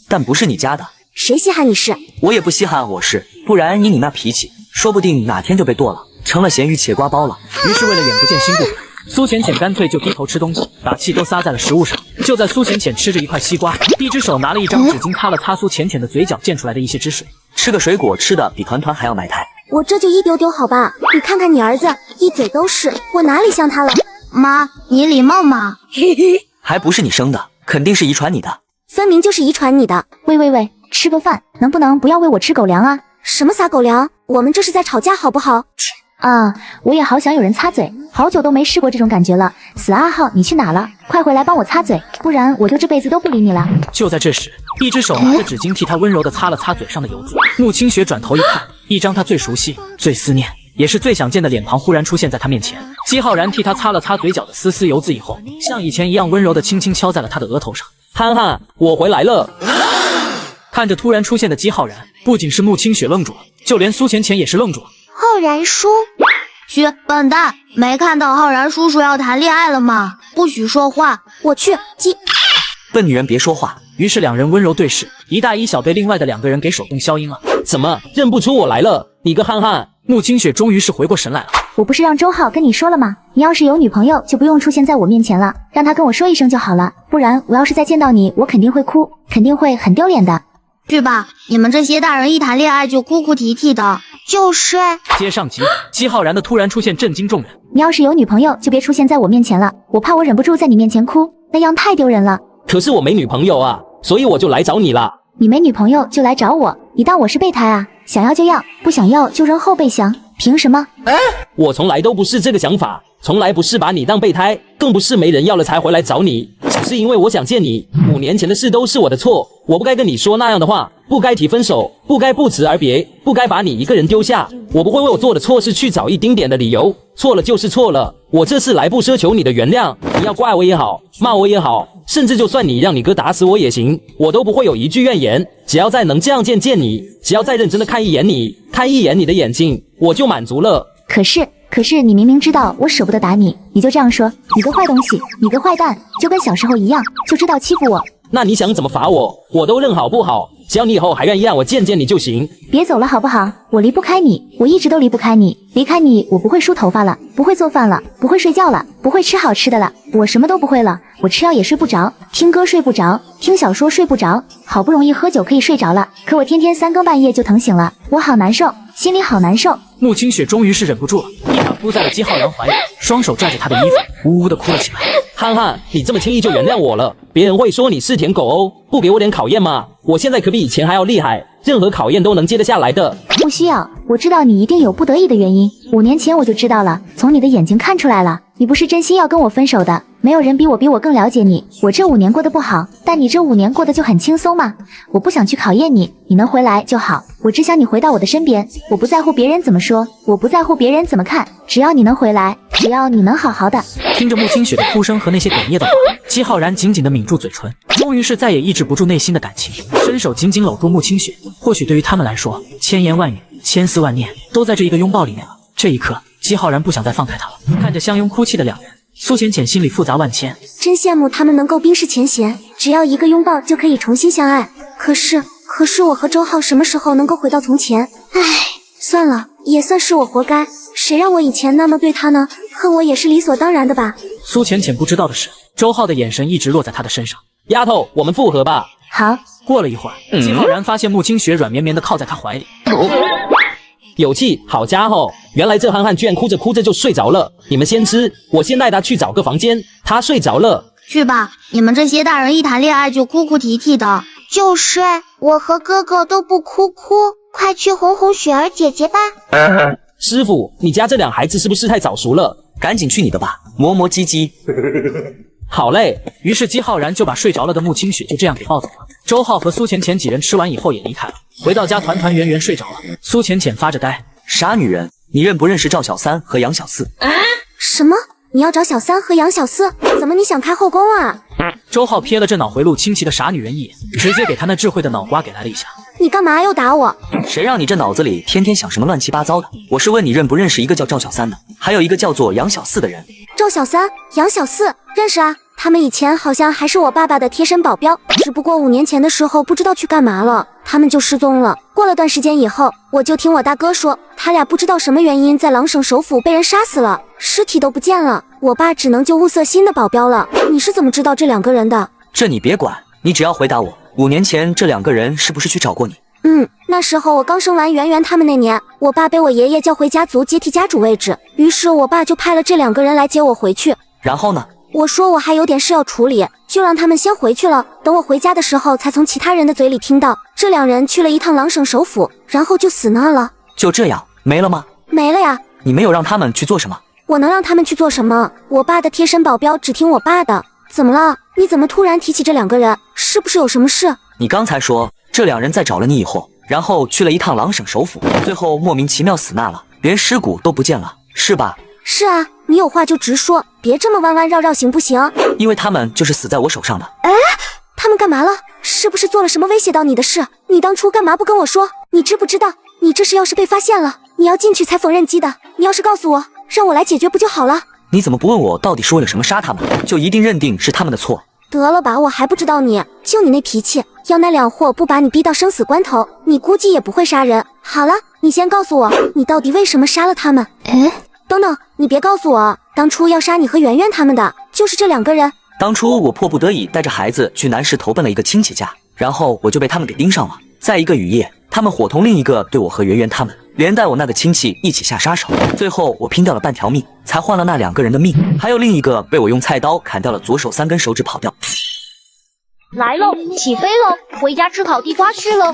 但不是你家的。谁稀罕你是？我也不稀罕我是，不然以你那脾气，说不定哪天就被剁了，成了咸鱼茄瓜包了。于是为了眼不见心不烦，苏浅浅干脆就低头吃东西，把气都撒在了食物上。就在苏浅浅吃着一块西瓜，一只手拿了一张纸巾擦了擦苏浅浅的嘴角溅出来的一些汁水。吃个水果吃的比团团还要埋汰。我这就一丢丢好吧，你看看你儿子一嘴都是，我哪里像他了？妈，你礼貌吗？嘿嘿，还不是你生的，肯定是遗传你的。分明就是遗传你的。喂，吃个饭能不能不要喂我吃狗粮啊？什么撒狗粮？我们这是在吵架好不好？啊，我也好想有人擦嘴，好久都没试过这种感觉了。死阿浩，你去哪了？快回来帮我擦嘴，不然我就这辈子都不理你了。就在这时，一只手拿着纸巾替他温柔地擦了擦嘴上的油渍。穆清雪转头一看，一张他最熟悉、最思念，也是最想见的脸庞忽然出现在他面前。姬浩然替他擦了擦嘴角的丝丝油渍以后，像以前一样温柔地轻轻敲在了他的额头上。憨憨，我回来了。看着突然出现的姬浩然，不仅是穆清雪愣住了，就连苏浅浅也是愣住了。浩然叔，嘘，笨蛋，没看到浩然叔叔要谈恋爱了吗？不许说话！我去，笨女人别说话。于是两人温柔对视，一大一小被另外的2个人给手动消音了。怎么认不出我来了？你个憨憨！穆清雪终于是回过神来了。我不是让周浩跟你说了吗？你要是有女朋友，就不用出现在我面前了，让他跟我说一声就好了。不然我要是再见到你，我肯定会哭，肯定会很丢脸的。去吧，你们这些大人一谈恋爱就哭哭啼啼的。就是。接上集，姬浩然的突然出现震惊众人。你要是有女朋友，就别出现在我面前了，我怕我忍不住在你面前哭，那样太丢人了。可是我没女朋友啊，所以我就来找你啦。你没女朋友就来找我，你当我是备胎啊？想要就要，不想要就扔后备箱，凭什么？我从来都不是这个想法，从来不是把你当备胎，更不是没人要了才回来找你，只是因为我想见你。5年前的事都是我的错，我不该跟你说那样的话，不该提分手，不该不辞而别，不该把你一个人丢下。我不会为我做的错事去找一丁点的理由，错了就是错了。我这次来不奢求你的原谅，你要怪我也好，骂我也好，甚至就算你让你哥打死我也行，我都不会有一句怨言。只要再能这样见你，只要再认真的看一眼你，看一眼你的眼睛，我就满足了。可是你明明知道我舍不得打你，你就这样说，你个坏东西，你个坏蛋，就跟小时候一样，就知道欺负我。那你想怎么罚我，我都认好不好？只要你以后还愿意让我见见你就行。别走了好不好？我离不开你，我一直都离不开你。离开你，我不会梳头发了，不会做饭了，不会睡觉了，不会吃好吃的了，我什么都不会了。我吃药也睡不着，听歌睡不着，听小说睡不着，好不容易喝酒可以睡着了，可我天天3更半夜就疼醒了，我好难受，心里好难受。穆清雪终于是忍不住了，一把扑在了姬浩然怀里，双手拽着他的衣服，呜呜的哭了起来。憨憨，你这么轻易就原谅我了，别人会说你是舔狗哦，不给我点考验吗？我现在可比以前还要厉害，任何考验都能接得下来的。不需要，我知道你一定有不得已的原因，5年前我就知道了，从你的眼睛看出来了，你不是真心要跟我分手的，没有人比我更了解你。我这5年过得不好，但你这5年过得就很轻松嘛。我不想去考验你，你能回来就好。我只想你回到我的身边，我不在乎别人怎么说，我不在乎别人怎么看，只要你能回来，只要你能好好的。听着穆清雪的哭声和那些哽咽的话，姬浩然紧紧地抿住嘴唇，终于是再也抑制不住内心的感情，伸手紧紧搂住穆清雪。或许对于他们来说，千言万语、千丝万念都在这一个拥抱里面了。这一刻，姬浩然不想再放开他了。看着相拥哭泣的两人，苏浅浅心里复杂万千，真羡慕他们能够冰释前嫌，只要一个拥抱就可以重新相爱。可是我和周浩什么时候能够回到从前？唉，算了，也算是我活该。谁让我以前那么对他呢？恨我也是理所当然的吧。苏浅浅不知道的是，周浩的眼神一直落在他的身上。丫头，我们复合吧。好。过了一会儿，姬浩然发现穆清雪软绵绵地靠在他怀里。有气，好家伙！原来这憨憨居然哭着哭着就睡着了。你们先吃，我先带他去找个房间。他睡着了。去吧，你们这些大人一谈恋爱就哭哭啼啼的。就是，我和哥哥都不哭，快去哄哄雪儿姐姐吧。师傅，你家这两孩子是不是太早熟了？赶紧去你的吧，磨磨唧唧。好嘞。于是姬浩然就把睡着了的穆清雪就这样给抱走了。周浩和苏浅浅几人吃完以后也离开了。回到家，团团圆圆睡着了。苏浅浅发着呆，傻女人，你认不认识赵小三和杨小四？什么？你要找小三和杨小四？怎么你想开后宫啊？周浩瞥了这脑回路清奇的傻女人一眼，直接给他那智慧的脑瓜给来了一下。你干嘛又打我？谁让你这脑子里天天想什么乱七八糟的？我是问你认不认识一个叫赵小三的，还有一个叫做杨小四的人。赵小三、杨小四认识啊，他们以前好像还是我爸爸的贴身保镖，只不过5年前的时候不知道去干嘛了，他们就失踪了。过了段时间以后，我就听我大哥说，他俩不知道什么原因在狼省首府被人杀死了，尸体都不见了，我爸只能救物色新的保镖了。你是怎么知道这2个人的？这你别管，你只要回答我，5年前这2个人是不是去找过你？那时候我刚生完圆圆他们那年，我爸被我爷爷叫回家族接替家主位置，于是我爸就派了这2个人来接我回去。然后呢？我说我还有点事要处理，就让他们先回去了。等我回家的时候，才从其他人的嘴里听到这2人去了一趟狼省首府，然后就死那儿了。就这样没了吗？没了呀。你没有让他们去做什么？我能让他们去做什么？我爸的贴身保镖只听我爸的。怎么了？你怎么突然提起这2个人？是不是有什么事？你刚才说这2人在找了你以后，然后去了一趟狼省首府，最后莫名其妙死那了，连尸骨都不见了，是吧？是啊，你有话就直说，别这么弯弯绕绕行不行？因为他们就是死在我手上的。他们干嘛了？是不是做了什么威胁到你的事？你当初干嘛不跟我说？你知不知道，你这事要是被发现了，你要进去裁缝纫机的。你要是告诉我，让我来解决不就好了？你怎么不问我到底是为了什么杀他们，就一定认定是他们的错？得了吧，我还不知道你，就你那脾气，要那2货不把你逼到生死关头，你估计也不会杀人。好了，你先告诉我，你到底为什么杀了他们？等等，你别告诉我，当初要杀你和圆圆他们的，就是这2个人。当初我迫不得已带着孩子去南市投奔了一个亲戚家，然后我就被他们给盯上了。在一个雨夜，他们伙同另一个对我和圆圆他们，连带我那个亲戚一起下杀手。最后我拼掉了半条命，才换了那2个人的命，还有另一个被我用菜刀砍掉了左手3根手指跑掉。来喽，起飞喽，回家吃烤地瓜去喽。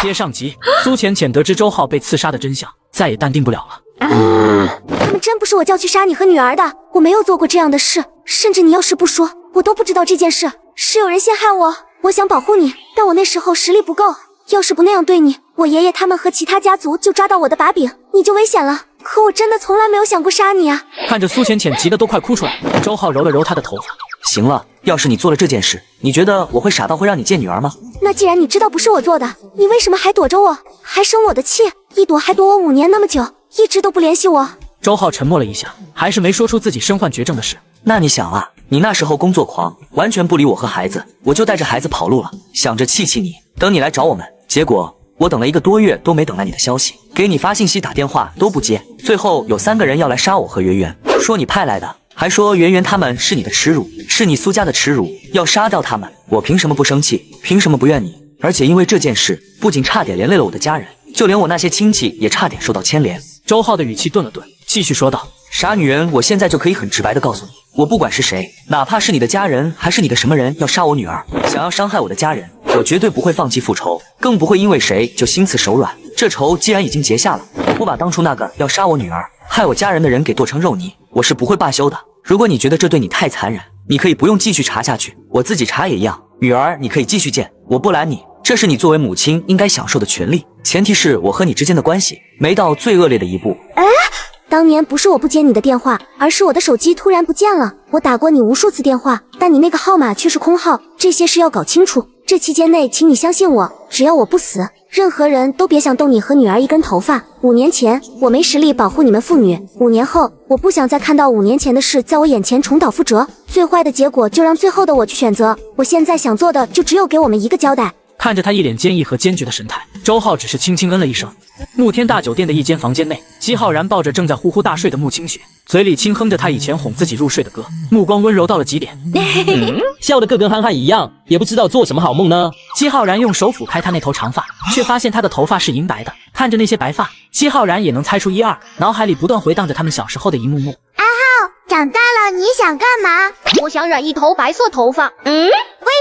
接上集，苏浅浅得知周浩被刺杀的真相，再也淡定不了了。他们真不是我叫去杀你和女儿的，我没有做过这样的事，甚至你要是不说，我都不知道这件事。是有人陷害我，我想保护你，但我那时候实力不够，要是不那样对你，我爷爷他们和其他家族就抓到我的把柄，你就危险了。可我真的从来没有想过杀你啊！看着苏浅浅急得都快哭出来，周浩揉了揉她的头发。行了，要是你做了这件事，你觉得我会傻到会让你见女儿吗？那既然你知道不是我做的，你为什么还躲着我，还生我的气？一躲还躲我5年那么久，一直都不联系我。周浩沉默了一下，还是没说出自己身患绝症的事。那你想啊，你那时候工作狂，完全不理我和孩子，我就带着孩子跑路了，想着气气你，等你来找我们。结果我等了1个多月都没等来你的消息，给你发信息打电话都不接，最后有3个人要来杀我和圆圆，说你派来的，还说圆圆他们是你的耻辱，是你苏家的耻辱，要杀掉他们。我凭什么不生气？凭什么不怨你？而且因为这件事，不仅差点连累了我的家人，就连我那些亲戚也差点受到牵连。周浩的语气顿了顿，继续说道：傻女人，我现在就可以很直白的告诉你，我不管是谁，哪怕是你的家人，还是你的什么人要杀我女儿，想要伤害我的家人，我绝对不会放弃复仇，更不会因为谁就心慈手软。这仇既然已经结下了，我把当初那个要杀我女儿害我家人的人给剁成肉泥，我是不会罢休的。如果你觉得这对你太残忍，你可以不用继续查下去，我自己查也一样。女儿，你可以继续见，我不拦你，这是你作为母亲应该享受的权利，前提是我和你之间的关系没到最恶劣的一步。当年不是我不接你的电话，而是我的手机突然不见了。我打过你无数次电话，但你那个号码却是空号，这些事要搞清楚。这期间内，请你相信我，只要我不死，任何人都别想动你和女儿一根头发。5年前，我没实力保护你们父女；5年后，我不想再看到5年前的事在我眼前重蹈覆辙。最坏的结果就让最后的我去选择。我现在想做的就只有给我们一个交代。看着他一脸坚毅和坚决的神态，周浩只是轻轻嗯了一声。慕天大酒店的一间房间内，姬浩然抱着正在呼呼大睡的慕清雪，嘴里轻哼着他以前哄自己入睡的歌，目光温柔到了极点。笑得个跟憨憨一样，也不知道做什么好梦呢。姬浩然用手抚开他那头长发，却发现他的头发是银白的。看着那些白发，姬浩然也能猜出一二，脑海里不断回荡着他们小时候的一幕幕。阿浩，长大了你想干嘛？我想染一头白色头发。为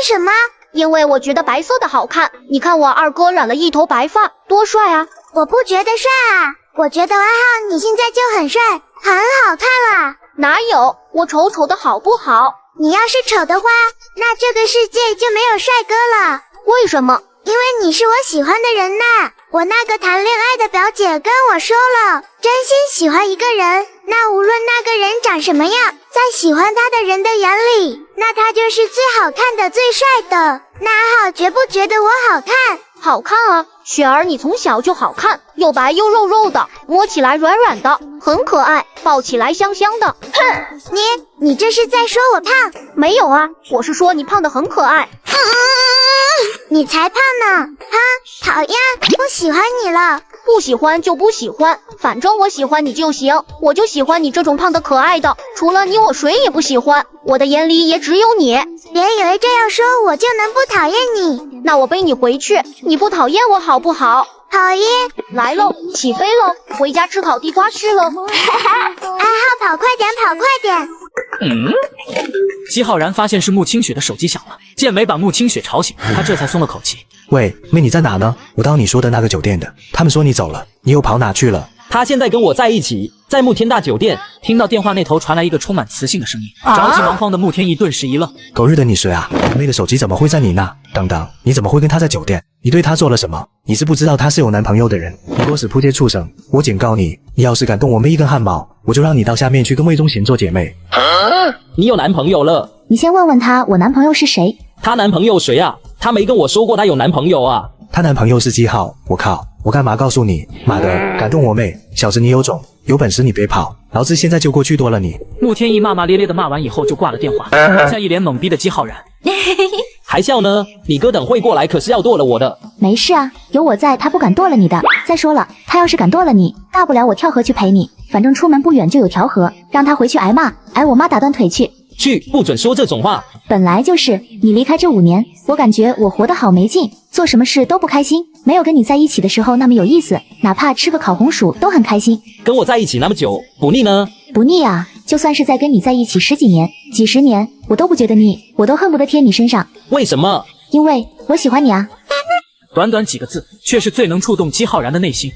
什么？因为我觉得白色的好看。你看我二哥染了一头白发，多帅啊！我不觉得帅啊，我觉得阿浩你现在就很帅，很好看啦。哪有？我丑丑的好不好？你要是丑的话，那这个世界就没有帅哥了。为什么？因为你是我喜欢的人呐。我那个谈恋爱的表姐跟我说了，真心喜欢一个人，那无论那个人长什么样，在喜欢他的人的眼里，那他就是最好看的、最帅的。那阿浩觉不觉得我好看？好看啊，雪儿你从小就好看，又白又肉肉的，摸起来软软的，很可爱，抱起来香香的。哼，你这是在说我胖？没有啊，我是说你胖得很可爱。你才胖呢！讨厌，不喜欢你了。不喜欢就不喜欢，反正我喜欢你就行。我就喜欢你这种胖的可爱的，除了你我谁也不喜欢。我的眼里也只有你。别以为这样说我就能不讨厌你。那我背你回去，你不讨厌我好不好？讨厌。来喽，起飞喽，回家吃烤地瓜去喽。阿浩，跑快点，跑快点。姬浩然发现是慕清雪的手机响了，见没把慕清雪吵醒，他这才松了口气。喂，妹，你在哪呢？我到你说的那个酒店的，他们说你走了，你又跑哪去了？他现在跟我在一起，在慕天大酒店。听到电话那头传来一个充满磁性的声音，着急忙慌的慕天一顿时一愣。狗日的你谁啊？妹的手机怎么会在你那？等等，你怎么会跟他在酒店？你对他做了什么？你是不知道他是有男朋友的人，你给我死扑街畜生！我警告你，你要是敢动我妹一根汗毛，我就让你到下面去跟魏忠贤做姐妹。你有男朋友了？你先问问他，我男朋友是谁？她男朋友谁啊？她没跟我说过她有男朋友啊。她男朋友是姬浩，我靠，我干嘛告诉你？妈的，敢动我妹，小子你有种，有本事你别跑，老子现在就过去剁了你！慕天一骂骂咧咧的骂完以后就挂了电话，留下一脸懵逼的姬浩然。还笑呢？你哥等会过来可是要剁了我的。没事啊，有我在，他不敢剁了你的。再说了，他要是敢剁了你，大不了我跳河去陪你，反正出门不远就有条河，让他回去挨骂，挨我妈打断腿去。去，不准说这种话。本来就是，你离开这5年，我感觉我活得好没劲，做什么事都不开心，没有跟你在一起的时候那么有意思，哪怕吃个烤红薯都很开心。跟我在一起那么久，不腻呢？不腻啊，就算是在跟你在一起10几年、几十年，我都不觉得腻，我都恨不得贴你身上。为什么？因为我喜欢你啊。短短几个字，却是最能触动姬浩然的内心。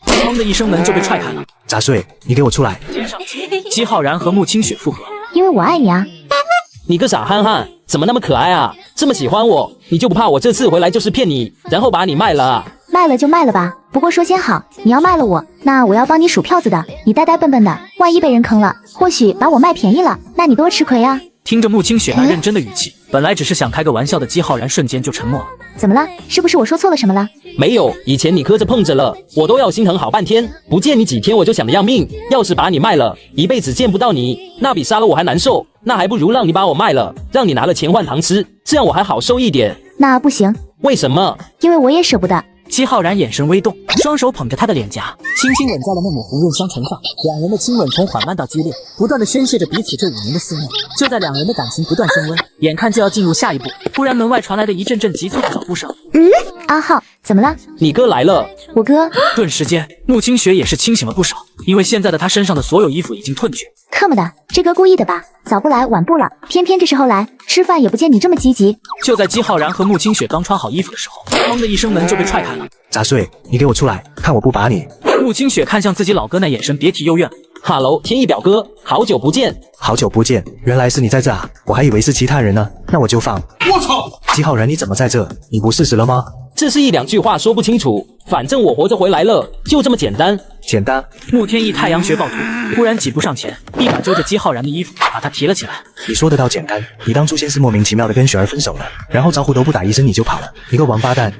砰的一声，门就被踹开了。杂碎，你给我出来！姬浩然和慕清雪复合。因为我爱你啊。你个傻憨憨，怎么那么可爱啊？这么喜欢我，你就不怕我这次回来就是骗你，然后把你卖了啊？卖了就卖了吧，不过说先好，你要卖了我，那我要帮你数票子的。你呆呆笨笨的，万一被人坑了，或许把我卖便宜了，那你多吃亏啊。听着慕清雪那认真的语气，本来只是想开个玩笑的姬浩然瞬间就沉默了。怎么了？是不是我说错了什么了？没有，以前你磕着碰着了，我都要心疼好半天，不见你几天我就想得要命。要是把你卖了，一辈子见不到你，那比杀了我还难受。那还不如让你把我卖了，让你拿了钱换糖吃，这样我还好受一点。那不行。为什么？因为我也舍不得。姬浩然眼神微动，双手捧着她的脸颊，轻轻吻在了那抹红润香唇上。两人的亲吻从缓慢到激烈，不断的宣泄着彼此这5年的思念。就在两人的感情不断升温，眼看就要进入下一步，突然门外传来的一阵阵急促的脚步声。阿浩，怎么了？你哥来了。我哥。顿时间，慕清雪也是清醒了不少，因为现在的她身上的所有衣服已经褪去。克么的，这哥故意的吧？早不来晚不了，偏偏这时候来，吃饭也不见你这么积极。就在姬浩然和慕清雪刚穿好衣服的时候，砰的一声，门就被踹开了。杂碎，你给我出来，看我不把你！慕清雪看向自己老哥那眼神别提幽怨了，哈喽，天意表哥，好久不见。好久不见，原来是你在这啊，我还以为是其他人呢，那我就放。我操！姬浩然，你怎么在这？你不是死了吗？这是一两句话说不清楚，反正我活着回来了，就这么简单。简单。穆天意太阳穴暴突，忽然挤不上前，一把揪着姬浩然的衣服，把他提了起来。你说得到简单？你当初先是莫名其妙的跟雪儿分手了，然后招呼都不打一声你就跑了，你个王八蛋！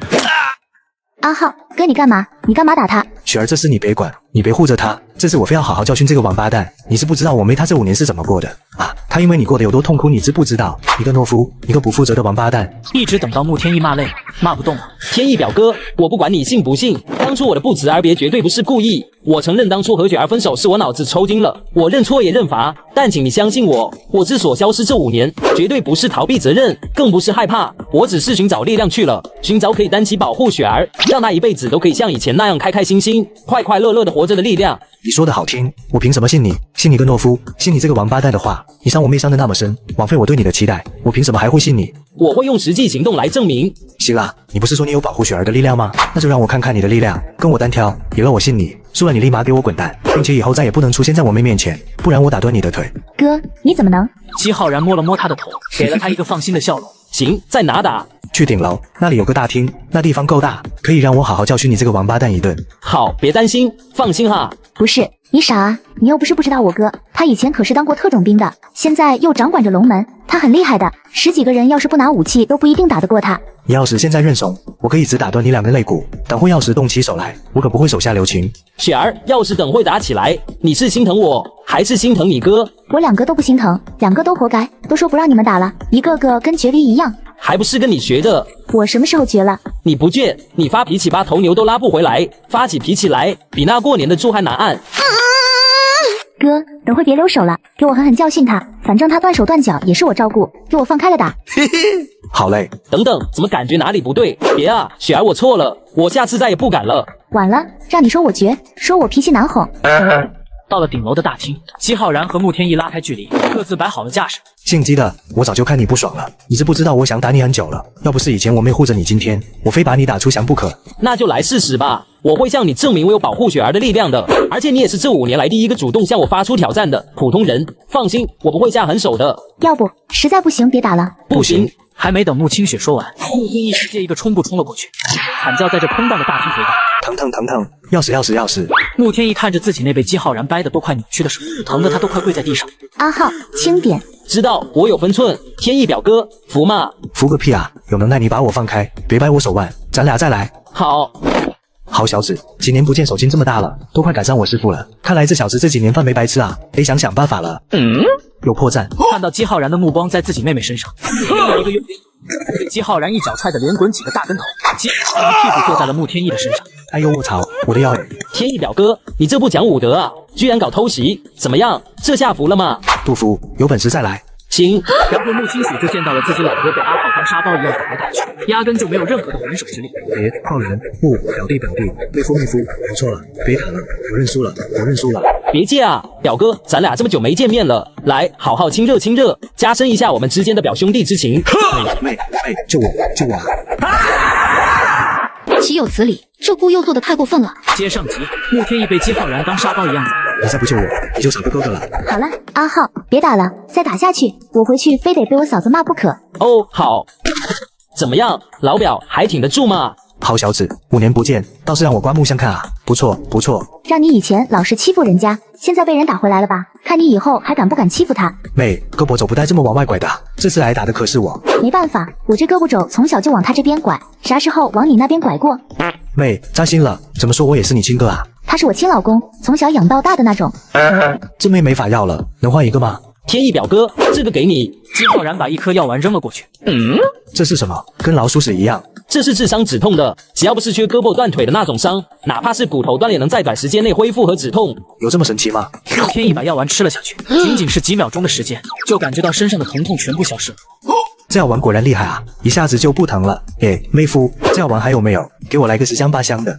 阿浩哥，你干嘛？你干嘛打他？雪儿，这事你别管，你别护着他，这次我非要好好教训这个王八蛋。你是不知道我妹她这5年是怎么过的啊？她因为你过得有多痛苦，你知不知道？你个懦夫，你个不负责的王八蛋！一直等到穆天意骂累了，骂不动了。天意表哥，我不管你信不信，当初我的不辞而别绝对不是故意。我承认当初和雪儿分手是我脑子抽筋了，我认错也认罚，但请你相信我，我之所消失这5年，绝对不是逃避责任，更不是害怕，我只是寻找力量去了，寻找可以担起保护雪儿，让她一辈子都可以像以前那样开开心心、快快乐乐的活着的力量。你说的好听，我凭什么信你？信你个懦夫，信你这个王八蛋的话！你伤我妹伤得那么深，枉费我对你的期待，我凭什么还会信你？我会用实际行动来证明。行啊，你不是说你有保护雪儿的力量吗？那就让我看看你的力量，跟我单挑，赢了我信你，输了你立马给我滚蛋，并且以后再也不能出现在我妹面前，不然我打断你的腿。哥，你怎么能？姬浩然摸了摸他的头，给了他一个放心的笑容。行，在哪打？去顶楼，那里有个大厅，那地方够大，可以让我好好教训你这个王八蛋一顿。好，别担心，放心哈。不是，你傻啊？你又不是不知道我哥，他以前可是当过特种兵的，现在又掌管着龙门，他很厉害的，10几个人要是不拿武器都不一定打得过他。你要是现在认怂，我可以只打断你2根肋骨，等会要是动起手来，我可不会手下留情。雪儿，要是等会打起来，你是心疼我，还是心疼你哥？我2个都不心疼，2个都活该，都说不让你们打了，一个个跟绝驴一样。还不是跟你学的？我什么时候绝了？你不倔，你发脾气把头牛都拉不回来，发起脾气来比那过年的猪还难按。哥，等会别留手了，给我狠狠教训他，反正他断手断脚也是我照顾，给我放开了打。好嘞。等等，怎么感觉哪里不对？别啊，雪儿，我错了，我下次再也不敢了。晚了，让你说我绝，说我脾气难哄。到了顶楼的大厅，姬浩然和穆天意拉开距离，各自摆好了架势。姓姬的，我早就看你不爽了，你知不知道我想打你很久了？要不是以前我妹护着你，今天我非把你打出翔不可。那就来试试吧，我会向你证明我有保护雪儿的力量的，而且你也是这5年来第一个主动向我发出挑战的普通人，放心，我不会下狠手的。要不实在不行别打了。不行。还没等穆清雪说完，穆天意直接一个冲步冲了过去，惨叫在这空荡的大厅回荡。疼疼疼疼，要死要死要死！穆天意看着自己那被姬浩然掰得都快扭曲的手，疼得他都快跪在地上。阿浩，轻点。知道，我有分寸。天意表哥，服吗？服个屁啊！有能耐你把我放开，别掰我手腕，咱俩再来。好。好小子，几年不见手筋这么大了，都快赶上我师傅了。看来这小子这几年饭没白吃啊，得想想办法了。有破绽。看到姬浩然的目光在自己妹妹身上，一个用力，被姬浩然一脚踹得连滚几个大跟头，姬浩然屁股坐在了穆天意的身上。哎呦我操，我的腰哎！天意表哥，你这不讲武德啊，居然搞偷袭，怎么样？这下服了吗？不服，有本事再来。行。然后穆清雪就见到了自己老哥被阿浩当沙包一样打来打去，压根就没有任何的还手之力。别，浩然，不，表弟，妹夫，我错了，别打了，我认输了。别介啊，表哥，咱俩这么久没见面了，来，好好亲热亲热，加深一下我们之间的表兄弟之情。妹，救我！岂有此理！这步又做得太过分了。接上集，穆天意被姬浩然当沙包一样打。你再不救我，你就少个哥哥了。好了，阿浩，别打了，再打下去，我回去非得被我嫂子骂不可。哦，好。怎么样，老表还挺得住吗？好小子，5年不见，倒是让我刮目相看啊！不错。让你以前老是欺负人家，现在被人打回来了吧？看你以后还敢不敢欺负他？妹，胳膊肘不带这么往外拐的，这次挨打的可是我。没办法，我这胳膊肘从小就往他这边拐，啥时候往你那边拐过？妹，扎心了，怎么说我也是你亲哥啊？他是我亲老公，从小养到大的那种。这妹没法要了，能换一个吗？天意表哥，这个给你。姬浩然把一颗药丸扔了过去。这是什么？跟老鼠屎一样。这是治伤止痛的，只要不是缺胳膊断腿的那种伤，哪怕是骨头断裂，能在短时间内恢复和止痛。有这么神奇吗？穆天意把药丸吃了下去，仅仅是几秒钟的时间，就感觉到身上的疼痛全部消失了。这药丸果然厉害啊，一下子就不疼了。妹夫，这药丸还有没有？给我来个10香8香的。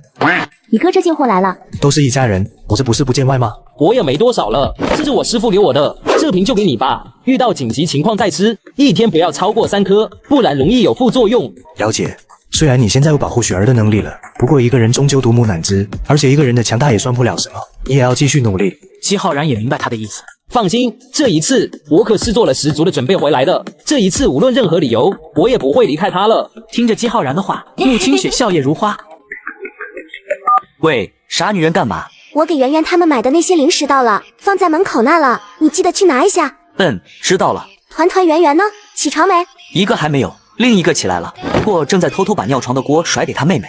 你哥这进货来了，都是一家人，我这不是不见外吗？我也没多少了，这是我师傅给我的，这瓶就给你吧。遇到紧急情况再吃，1天不要超过3颗，不然容易有副作用。了解。虽然你现在有保护雪儿的能力了，不过一个人终究独木难支，而且一个人的强大也算不了什么，你也要继续努力。姬浩然也明白他的意思。放心，这一次我可是做了十足的准备回来的。这一次无论任何理由，我也不会离开他了。听着姬浩然的话，穆清雪笑靥如花。喂，傻女人干嘛？我给圆圆他们买的那些零食到了，放在门口那了，你记得去拿一下。知道了。团团圆圆呢？起床没？一个还没有，另一个起来了，不过正在偷偷把尿床的锅甩给他妹妹。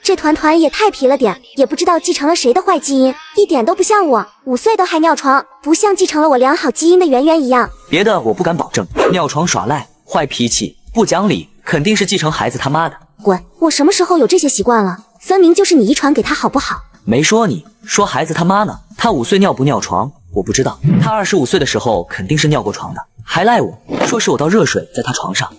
这团团也太皮了点，也不知道继承了谁的坏基因，一点都不像我，5岁都还尿床，不像继承了我良好基因的圆圆一样。别的我不敢保证，尿床耍赖、坏脾气、不讲理，肯定是继承孩子他妈的。滚！我什么时候有这些习惯了？分明就是你遗传给他好不好？没说你，说孩子他妈呢？他5岁尿不尿床，我不知道。他25岁的时候肯定是尿过床的，还赖我说是我倒热水在他床上。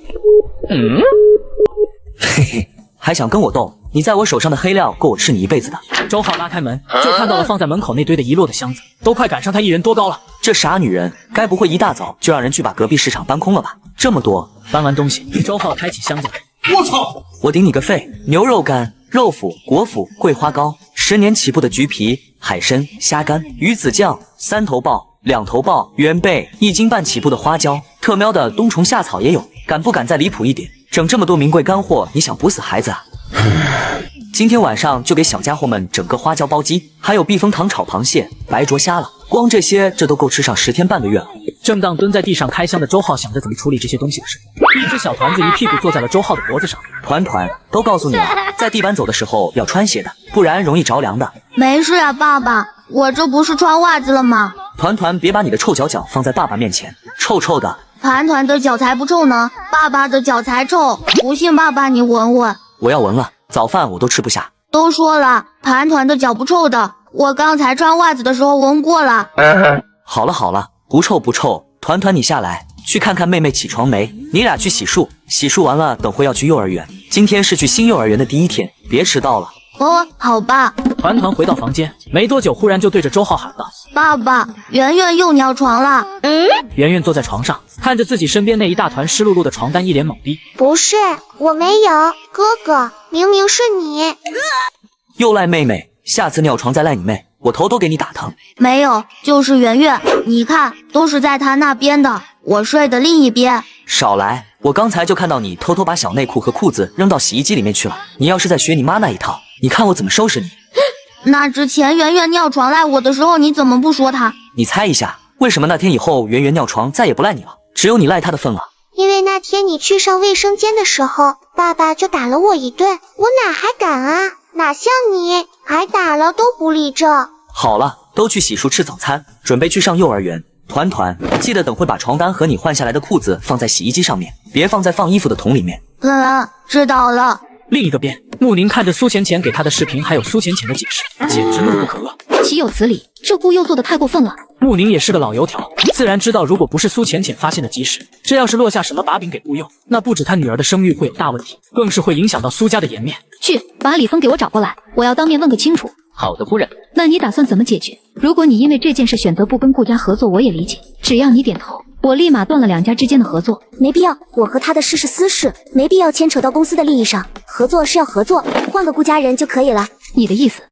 嘿嘿，还想跟我斗？你在我手上的黑料够我吃你一辈子的。周浩拉开门，就看到了放在门口那堆的遗落的箱子，都快赶上他一人多高了。这傻女人，该不会一大早就让人去把隔壁市场搬空了吧？这么多，搬完东西，周浩开启箱子。我操！我顶你个肺！牛肉干、肉脯、果脯、桂花糕，10年起步的橘皮、海参、虾干、鱼子酱、3头鲍、2头鲍、原贝，1斤半起步的花椒，特喵的冬虫夏草也有。敢不敢再离谱一点？整这么多名贵干货，你想补死孩子啊？今天晚上就给小家伙们整个花椒包鸡，还有避风塘炒螃蟹、白灼虾了。光这些，这都够吃上10天半个月了。正当蹲在地上开箱的周浩想着怎么处理这些东西的时候，一只小团子一屁股坐在了周浩的脖子上。团团，都告诉你了，在地板走的时候要穿鞋的，不然容易着凉的。没事啊，爸爸，我这不是穿袜子了吗？团团，别把你的臭脚放在爸爸面前，臭臭的。团团的脚才不臭呢，爸爸的脚才臭。不信爸爸你闻闻。我要闻了，早饭我都吃不下。都说了，团团的脚不臭的，我刚才穿袜子的时候闻过了。好了好了，不臭不臭。团团，你下来去看看妹妹起床没？你俩去洗漱，洗漱完了等会要去幼儿园。今天是去新幼儿园的第1天，别迟到了。哦，好吧。团团回到房间，没多久忽然就对着周浩喊道：“爸爸，圆圆又尿床了。”圆圆坐在床上，看着自己身边那一大团湿漉漉的床单，一脸懵逼。不是，我没有，哥哥，明明是你。又赖妹妹，下次尿床再赖你妹，我头都给你打疼。没有，就是圆圆，你看，都是在他那边的，我睡的另一边。少来，我刚才就看到你偷偷把小内裤和裤子扔到洗衣机里面去了。你要是再学你妈那一套，你看我怎么收拾你。那之前圆圆尿床赖我的时候，你怎么不说她？你猜一下，为什么那天以后圆圆尿床再也不赖你了，只有你赖她的份了？因为那天你去上卫生间的时候，爸爸就打了我一顿，我哪还敢啊？哪像你，挨打了都不立正。好了，都去洗漱吃早餐，准备去上幼儿园。团团，记得等会把床单和你换下来的裤子放在洗衣机上面，别放在放衣服的桶里面。知道了。另一个边，穆宁看着苏浅浅给他的视频，还有苏浅浅的解释，简直怒不可遏。岂有此理！这顾又做得太过分了。穆宁也是个老油条，自然知道如果不是苏浅浅发现的及时，这要是落下什么把柄给顾又，那不止他女儿的声誉会有大问题，更是会影响到苏家的颜面。去，把李峰给我找过来，我要当面问个清楚。好的，夫人。那你打算怎么解决？如果你因为这件事选择不跟顾家合作，我也理解，只要你点头，我立马断了2家之间的合作。没必要，我和他的事是私事，没必要牵扯到公司的利益上。合作是要合作，换个顾家人就可以了。你的意思？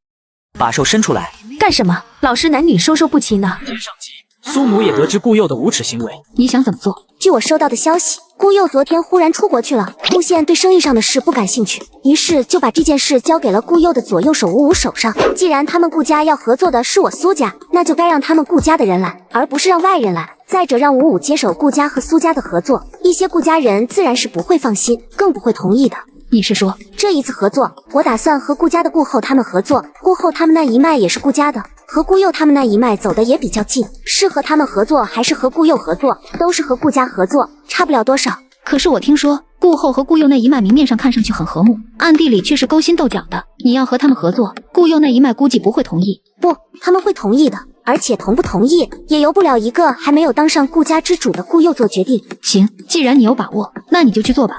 把手伸出来。干什么？老是男女授受不亲的。上集，苏母也得知顾佑的无耻行为，你想怎么做？据我收到的消息，顾佑昨天忽然出国去了，顾县对生意上的事不感兴趣，于是就把这件事交给了顾佑的左右手吴武手上。既然他们顾家要合作的是我苏家，那就该让他们顾家的人来，而不是让外人来。再者，让吴武接手顾家和苏家的合作，一些顾家人自然是不会放心，更不会同意的。你是说，这一次合作，我打算和顾家的顾后他们合作，顾后他们那一脉也是顾家的，和顾佑他们那一脉走的也比较近，是和他们合作还是和顾佑合作，都是和顾家合作，差不了多少。可是我听说顾后和顾佑那一脉明面上看上去很和睦，暗地里却是勾心斗角的。你要和他们合作，顾佑那一脉估计不会同意。不，他们会同意的，而且同不同意也由不了一个还没有当上顾家之主的顾佑做决定。行，既然你有把握，那你就去做吧。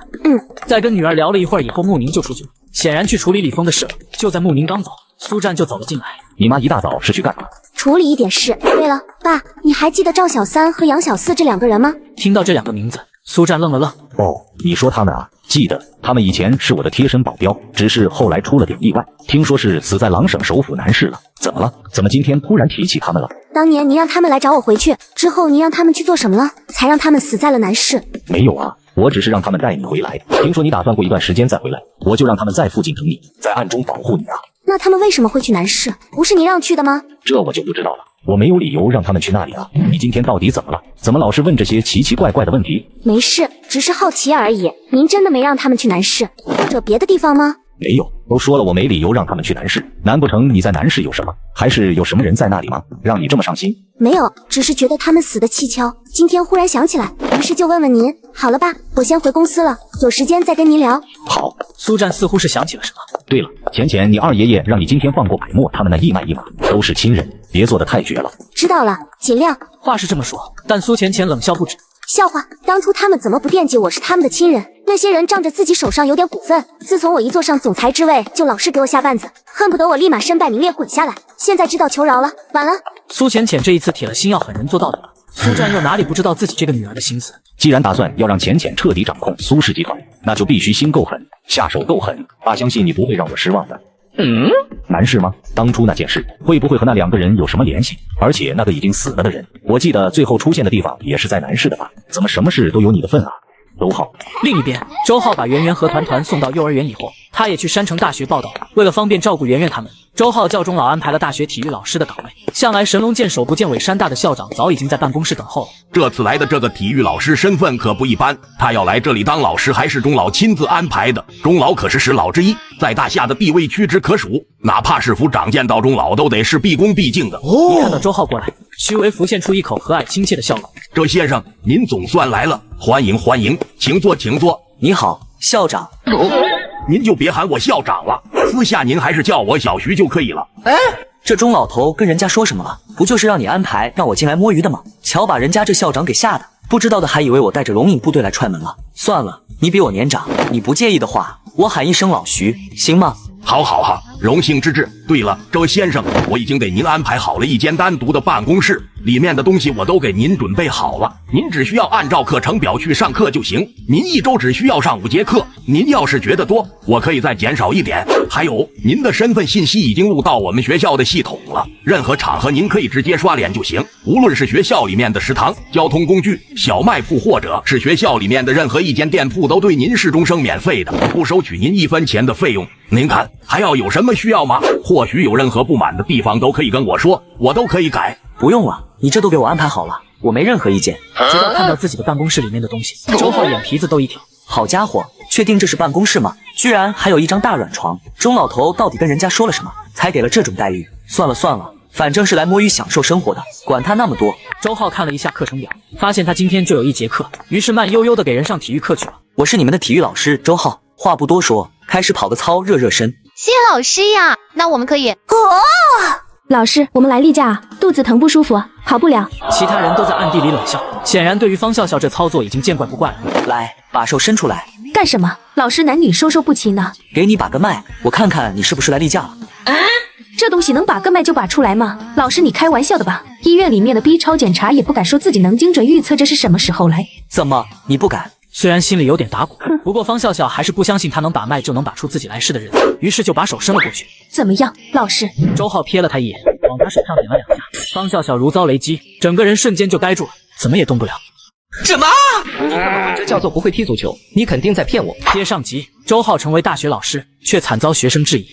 在跟女儿聊了一会儿以后，穆宁就出去了，显然去处理李峰的事了。就在穆宁刚走，苏战就走了进来。你妈一大早是去干嘛？处理一点事。对了，爸，你还记得赵小三和杨小四这2个人吗？听到这2个名字，苏战愣了愣。哦，你说他们啊？记得，他们以前是我的贴身保镖，只是后来出了点意外，听说是死在狼省首府南市了。怎么了？怎么今天突然提起他们了？当年您让他们来找我回去，之后您让他们去做什么了？才让他们死在了南市。没有啊，我只是让他们带你回来。听说你打算过一段时间再回来，我就让他们在附近等你，在暗中保护你啊。那他们为什么会去南市？不是您让去的吗？这我就不知道了，我没有理由让他们去那里啊。你今天到底怎么了？怎么老是问这些奇奇怪怪的问题？没事，只是好奇而已。您真的没让他们去南市，或者别的地方吗？没有，都说了我没理由让他们去南市。难不成你在南市有什么？还是有什么人在那里吗？让你这么伤心？没有，只是觉得他们死得蹊跷，今天忽然想起来，于是就问问您。好了吧，我先回公司了，有时间再跟您聊。好。苏战似乎是想起了什么。对了，浅你二爷爷让你今天放过百墨他们那一脉一码，都是亲人，别做得太绝了。知道了，尽量。话是这么说，但苏浅冷笑不止。笑话，当初他们怎么不惦记我是他们的亲人？那些人仗着自己手上有点股份，自从我一坐上总裁之位，就老是给我下绊子，恨不得我立马身败名裂滚下来。现在知道求饶了，晚了。苏浅这一次铁了心要狠人做到底了。苏战又哪里不知道自己这个女儿的心思？既然打算要让浅彻底掌控苏氏集团，那就必须心够狠，下手够狠。爸相信你不会让我失望的。南市吗？当初那件事会不会和那2个人有什么联系？而且那个已经死了的人，我记得最后出现的地方也是在南市的吧？怎么什么事都有你的份啊？周浩。另一边，周浩把圆圆和团团送到幼儿园以后，他也去山城大学报道。为了方便照顾圆圆他们，周浩叫钟老安排了大学体育老师的岗位。向来神龙见首不见尾山大的校长早已经在办公室等候了。这次来的这个体育老师身份可不一般，他要来这里当老师还是钟老亲自安排的。钟老可是10老之一，在大夏的地位屈指可数，哪怕是府长见到钟老都得是毕恭毕敬的。一看到周浩过来，徐维浮现出一口和蔼亲切的笑容。周先生，您总算来了，欢迎欢迎，请坐请坐。你好，校长。您就别喊我校长了，私下您还是叫我小徐就可以了。这钟老头跟人家说什么了？不就是让你安排让我进来摸鱼的吗？瞧把人家这校长给吓的，不知道的还以为我带着龙影部队来踹门了。算了，你比我年长，你不介意的话，我喊一声老徐行吗？好，荣幸之至。对了，周先生，我已经给您安排好了一间单独的办公室，里面的东西我都给您准备好了，您只需要按照课程表去上课就行。您1周只需要上5节课，您要是觉得多，我可以再减少一点。还有，您的身份信息已经录到我们学校的系统了，任何场合您可以直接刷脸就行。无论是学校里面的食堂、交通工具、小卖铺，或者是学校里面的任何一间店铺，都对您是终生免费的，不收取您1分钱的费用。您看还要有什么需要吗？或许有任何不满的地方都可以跟我说，我都可以改。不用了，你这都给我安排好了，我没任何意见。直到看到自己的办公室里面的东西，周浩眼皮子都一挑。好家伙，确定这是办公室吗？居然还有一张大软床，钟老头到底跟人家说了什么，才给了这种待遇？算了，反正是来摸鱼享受生活的，管他那么多。周浩看了一下课程表，发现他今天就有1节课，于是慢悠悠的给人上体育课去了。我是你们的体育老师周浩，话不多说，开始跑个操热身。谢老师呀，那我们可以。老师，我们来例假，肚子疼不舒服，跑不了。其他人都在暗地里冷笑，显然对于方笑笑这操作已经见怪不怪了。来，把手伸出来。干什么？老师男女授受不亲呢。给你把个脉，我看看你是不是来例假了。这东西能把个脉就把出来吗？老师你开玩笑的吧？医院里面的 B 超检查也不敢说自己能精准预测这是什么时候来。怎么你不敢？虽然心里有点打鼓，不过方笑笑还是不相信他能把脉就能把出自己来世的日子，于是就把手伸了过去。怎么样，老师？周浩瞥了他一眼，往他手上点了2下。方笑笑如遭雷击，整个人瞬间就呆住了，怎么也动不了。什么？这叫做不会踢足球，你肯定在骗我。接上集，周浩成为大学老师，却惨遭学生质疑。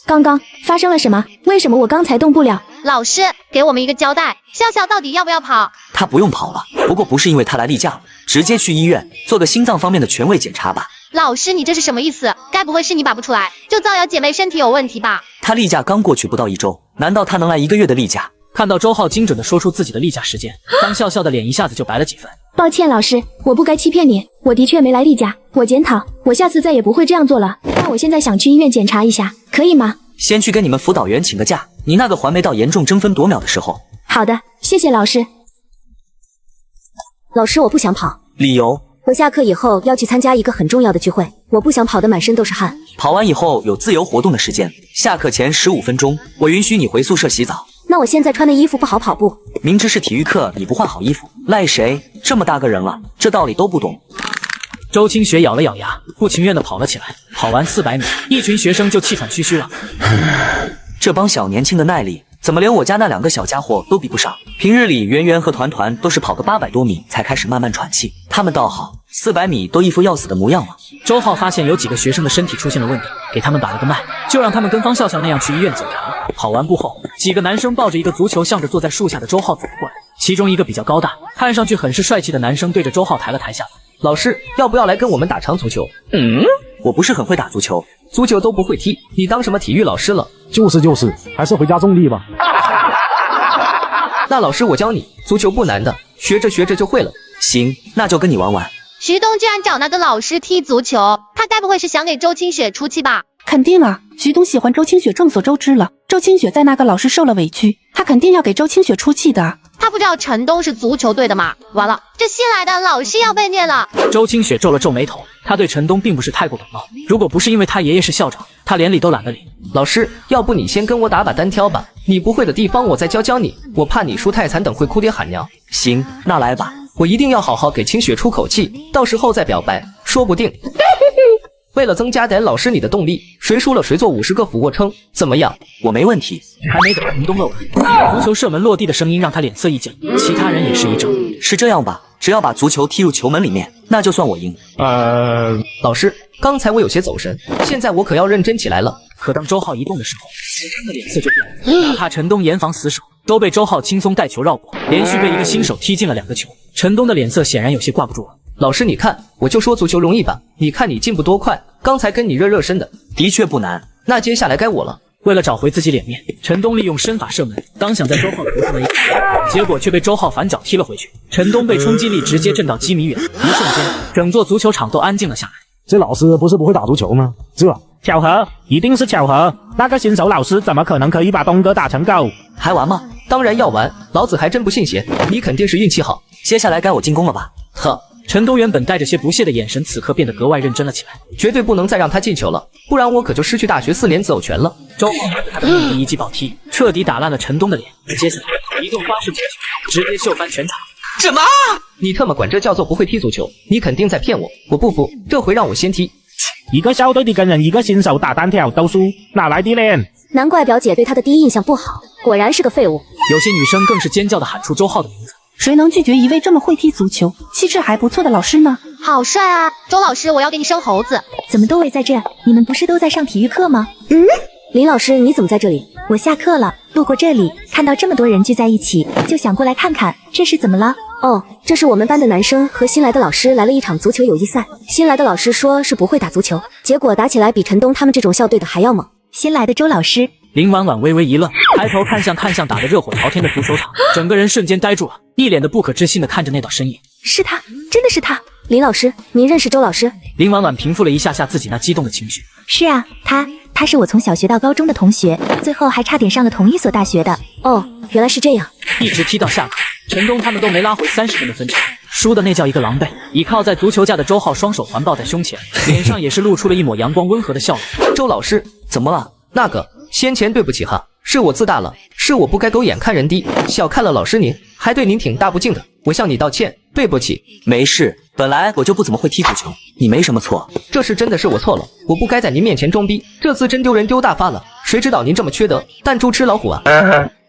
刚刚发生了什么？为什么我刚才动不了？老师，给我们一个交代，笑笑到底要不要跑？他不用跑了，不过不是因为他来例假了，直接去医院做个心脏方面的权威检查吧。老师，你这是什么意思？该不会是你拔不出来，就造谣姐妹身体有问题吧？他例假刚过去不到1周，难道他能来1个月的例假？看到周浩精准的说出自己的例假时间，方笑笑的脸一下子就白了几分。抱歉老师，我不该欺骗你，我的确没来例假，我检讨，我下次再也不会这样做了。但我现在想去医院检查一下，可以吗？先去跟你们辅导员请个假，你那个还没到严重争分夺秒的时候。好的，谢谢老师。老师，我不想跑。理由？我下课以后要去参加一个很重要的聚会，我不想跑得满身都是汗。跑完以后有自由活动的时间，下课前15分钟，我允许你回宿舍洗澡。那我现在穿的衣服不好跑步。明知是体育课，你不换好衣服，赖谁？这么大个人了，这道理都不懂。周清雪咬了咬牙，不情愿地跑了起来。跑完400米，一群学生就气喘吁吁了。这帮小年轻的耐力怎么连我家那2个小家伙都比不上？平日里圆圆和团团都是跑个800多米才开始慢慢喘气，他们倒好，400米都一副要死的模样了。周浩发现有几个学生的身体出现了问题，给他们把了个脉，就让他们跟方笑笑那样去医院检查了。跑完步后，几个男生抱着一个足球，向着坐在树下的周浩走了过来。其中一个比较高大，看上去很是帅气的男生对着周浩抬了抬下巴。老师，要不要来跟我们打场足球？我不是很会打足球，足球都不会踢，你当什么体育老师了？就是，还是回家种地吧。那老师我教你，足球不难的，学着学着就会了。行，那就跟你玩玩。徐东居然找那个老师踢足球，他该不会是想给周清雪出气吧？肯定啊，徐东喜欢周清雪众所周知了。周清雪在那个老师受了委屈，他肯定要给周清雪出气的。他不知道陈东是足球队的吗？完了，这新来的老师要被虐了。周清雪皱了皱眉头，他对陈东并不是太过感冒，如果不是因为他爷爷是校长，他连理都懒得理。老师，要不你先跟我打把单挑吧，你不会的地方我再教教你，我怕你输太惨，等会哭爹喊娘。行，那来吧，我一定要好好给清雪出口气，到时候再表白，说不定。为了增加点老师你的动力，谁输了谁做50个俯卧撑，怎么样？我没问题。还没等陈东露完，足球射门落地的声音让他脸色一僵，其他人也是一怔。是这样吧？只要把足球踢入球门里面，那就算我赢。老师，刚才我有些走神，现在我可要认真起来了。可当周浩移动的时候，陈东的脸色就变了，哪怕陈东严防死守，都被周浩轻松带球绕过，连续被一个新手踢进了2个球。陈东的脸色显然有些挂不住了。老师，你看，我就说足球容易吧，你看你进步多快，刚才跟你热身的，的确不难。那接下来该我了。为了找回自己脸面，陈东利用身法射门，当想在周浩头上的一球，结果却被周浩反脚踢了回去。陈东被冲击力直接震到几米远，一瞬间，整座足球场都安静了下来。这老师不是不会打足球吗？这巧合，一定是巧合。那个新手老师怎么可能可以把东哥打成狗？还玩吗？当然要玩，老子还真不信邪，你肯定是运气好。接下来该我进攻了吧？呵。陈东原本带着些不屑的眼神，此刻变得格外认真了起来。绝对不能再让他进球了，不然我可就失去大学4年择偶权了。周浩他的一击暴踢，彻底打烂了陈东的脸。接下来一顿花式足球，直接秀翻全场。什么？你特么管这叫做不会踢足球？你肯定在骗我！我不服，这回让我先踢。一个校队的跟人一个新手打单挑都输，哪来的脸？难怪表姐对他的第一印象不好，果然是个废物。有些女生更是尖叫的喊出周浩的名字。谁能拒绝一位这么会踢足球、气质还不错的老师呢？好帅啊，周老师，我要给你生猴子。怎么都围在这？你们不是都在上体育课吗？林老师，你怎么在这里？我下课了，路过这里，看到这么多人聚在一起，就想过来看看，这是怎么了？哦，这是我们班的男生和新来的老师来了一场足球友谊赛。新来的老师说是不会打足球，结果打起来比陈东他们这种校队的还要猛。新来的周老师，林婉婉微微一愣，抬头看向打得热火朝天的足球场，整个人瞬间呆住了，一脸的不可置信的看着那道身影。是他，真的是他。林老师，您认识周老师？林婉婉平复了一下自己那激动的情绪。是啊，他是我从小学到高中的同学，最后还差点上了同一所大学的。哦，原来是这样。一直踢到下课，陈东他们都没拉回30分的分差，输的那叫一个狼狈。倚靠在足球架的周浩双手环抱在胸前，脸上也是露出了一抹阳光温和的笑容。周老师，怎么了？那个，先前对不起哈，是我自大了，是我不该狗眼看人低，小看了老师您，还对您挺大不敬的，我向你道歉，对不起。没事，本来我就不怎么会踢足球，你没什么错。这是真的是我错了，我不该在您面前装逼，这次真丢人丢大发了。谁知道您这么缺德，弹珠吃老虎啊！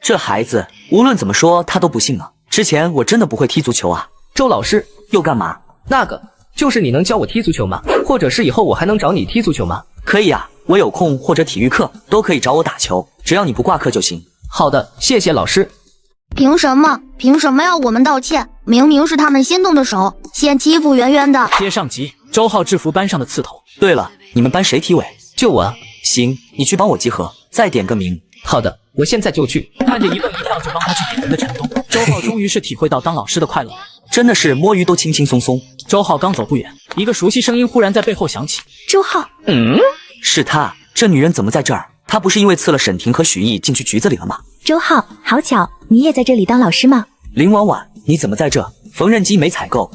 这孩子无论怎么说他都不信啊。之前我真的不会踢足球啊。周老师又干嘛？那个就是你能教我踢足球吗？或者是以后我还能找你踢足球吗？可以啊，我有空或者体育课都可以找我打球，只要你不挂科就行。好的，谢谢老师。凭什么要我们道歉？明明是他们先动的手，先欺负圆圆的。接上集，周浩制服班上的刺头。对了，你们班谁体委？就我啊。行，你去帮我集合，再点个名。好的，我现在就去。看着一蹦一跳就帮他去点人的陈东，周浩终于是体会到当老师的快乐了，真的是摸鱼都轻轻松松。周浩刚走不远，一个熟悉声音忽然在背后响起。周浩，是他，这女人怎么在这儿？她不是因为刺了沈婷和许毅进去局子里了吗？周浩，好巧，你也在这里当老师吗？林婉婉，你怎么在这？缝纫机没采购。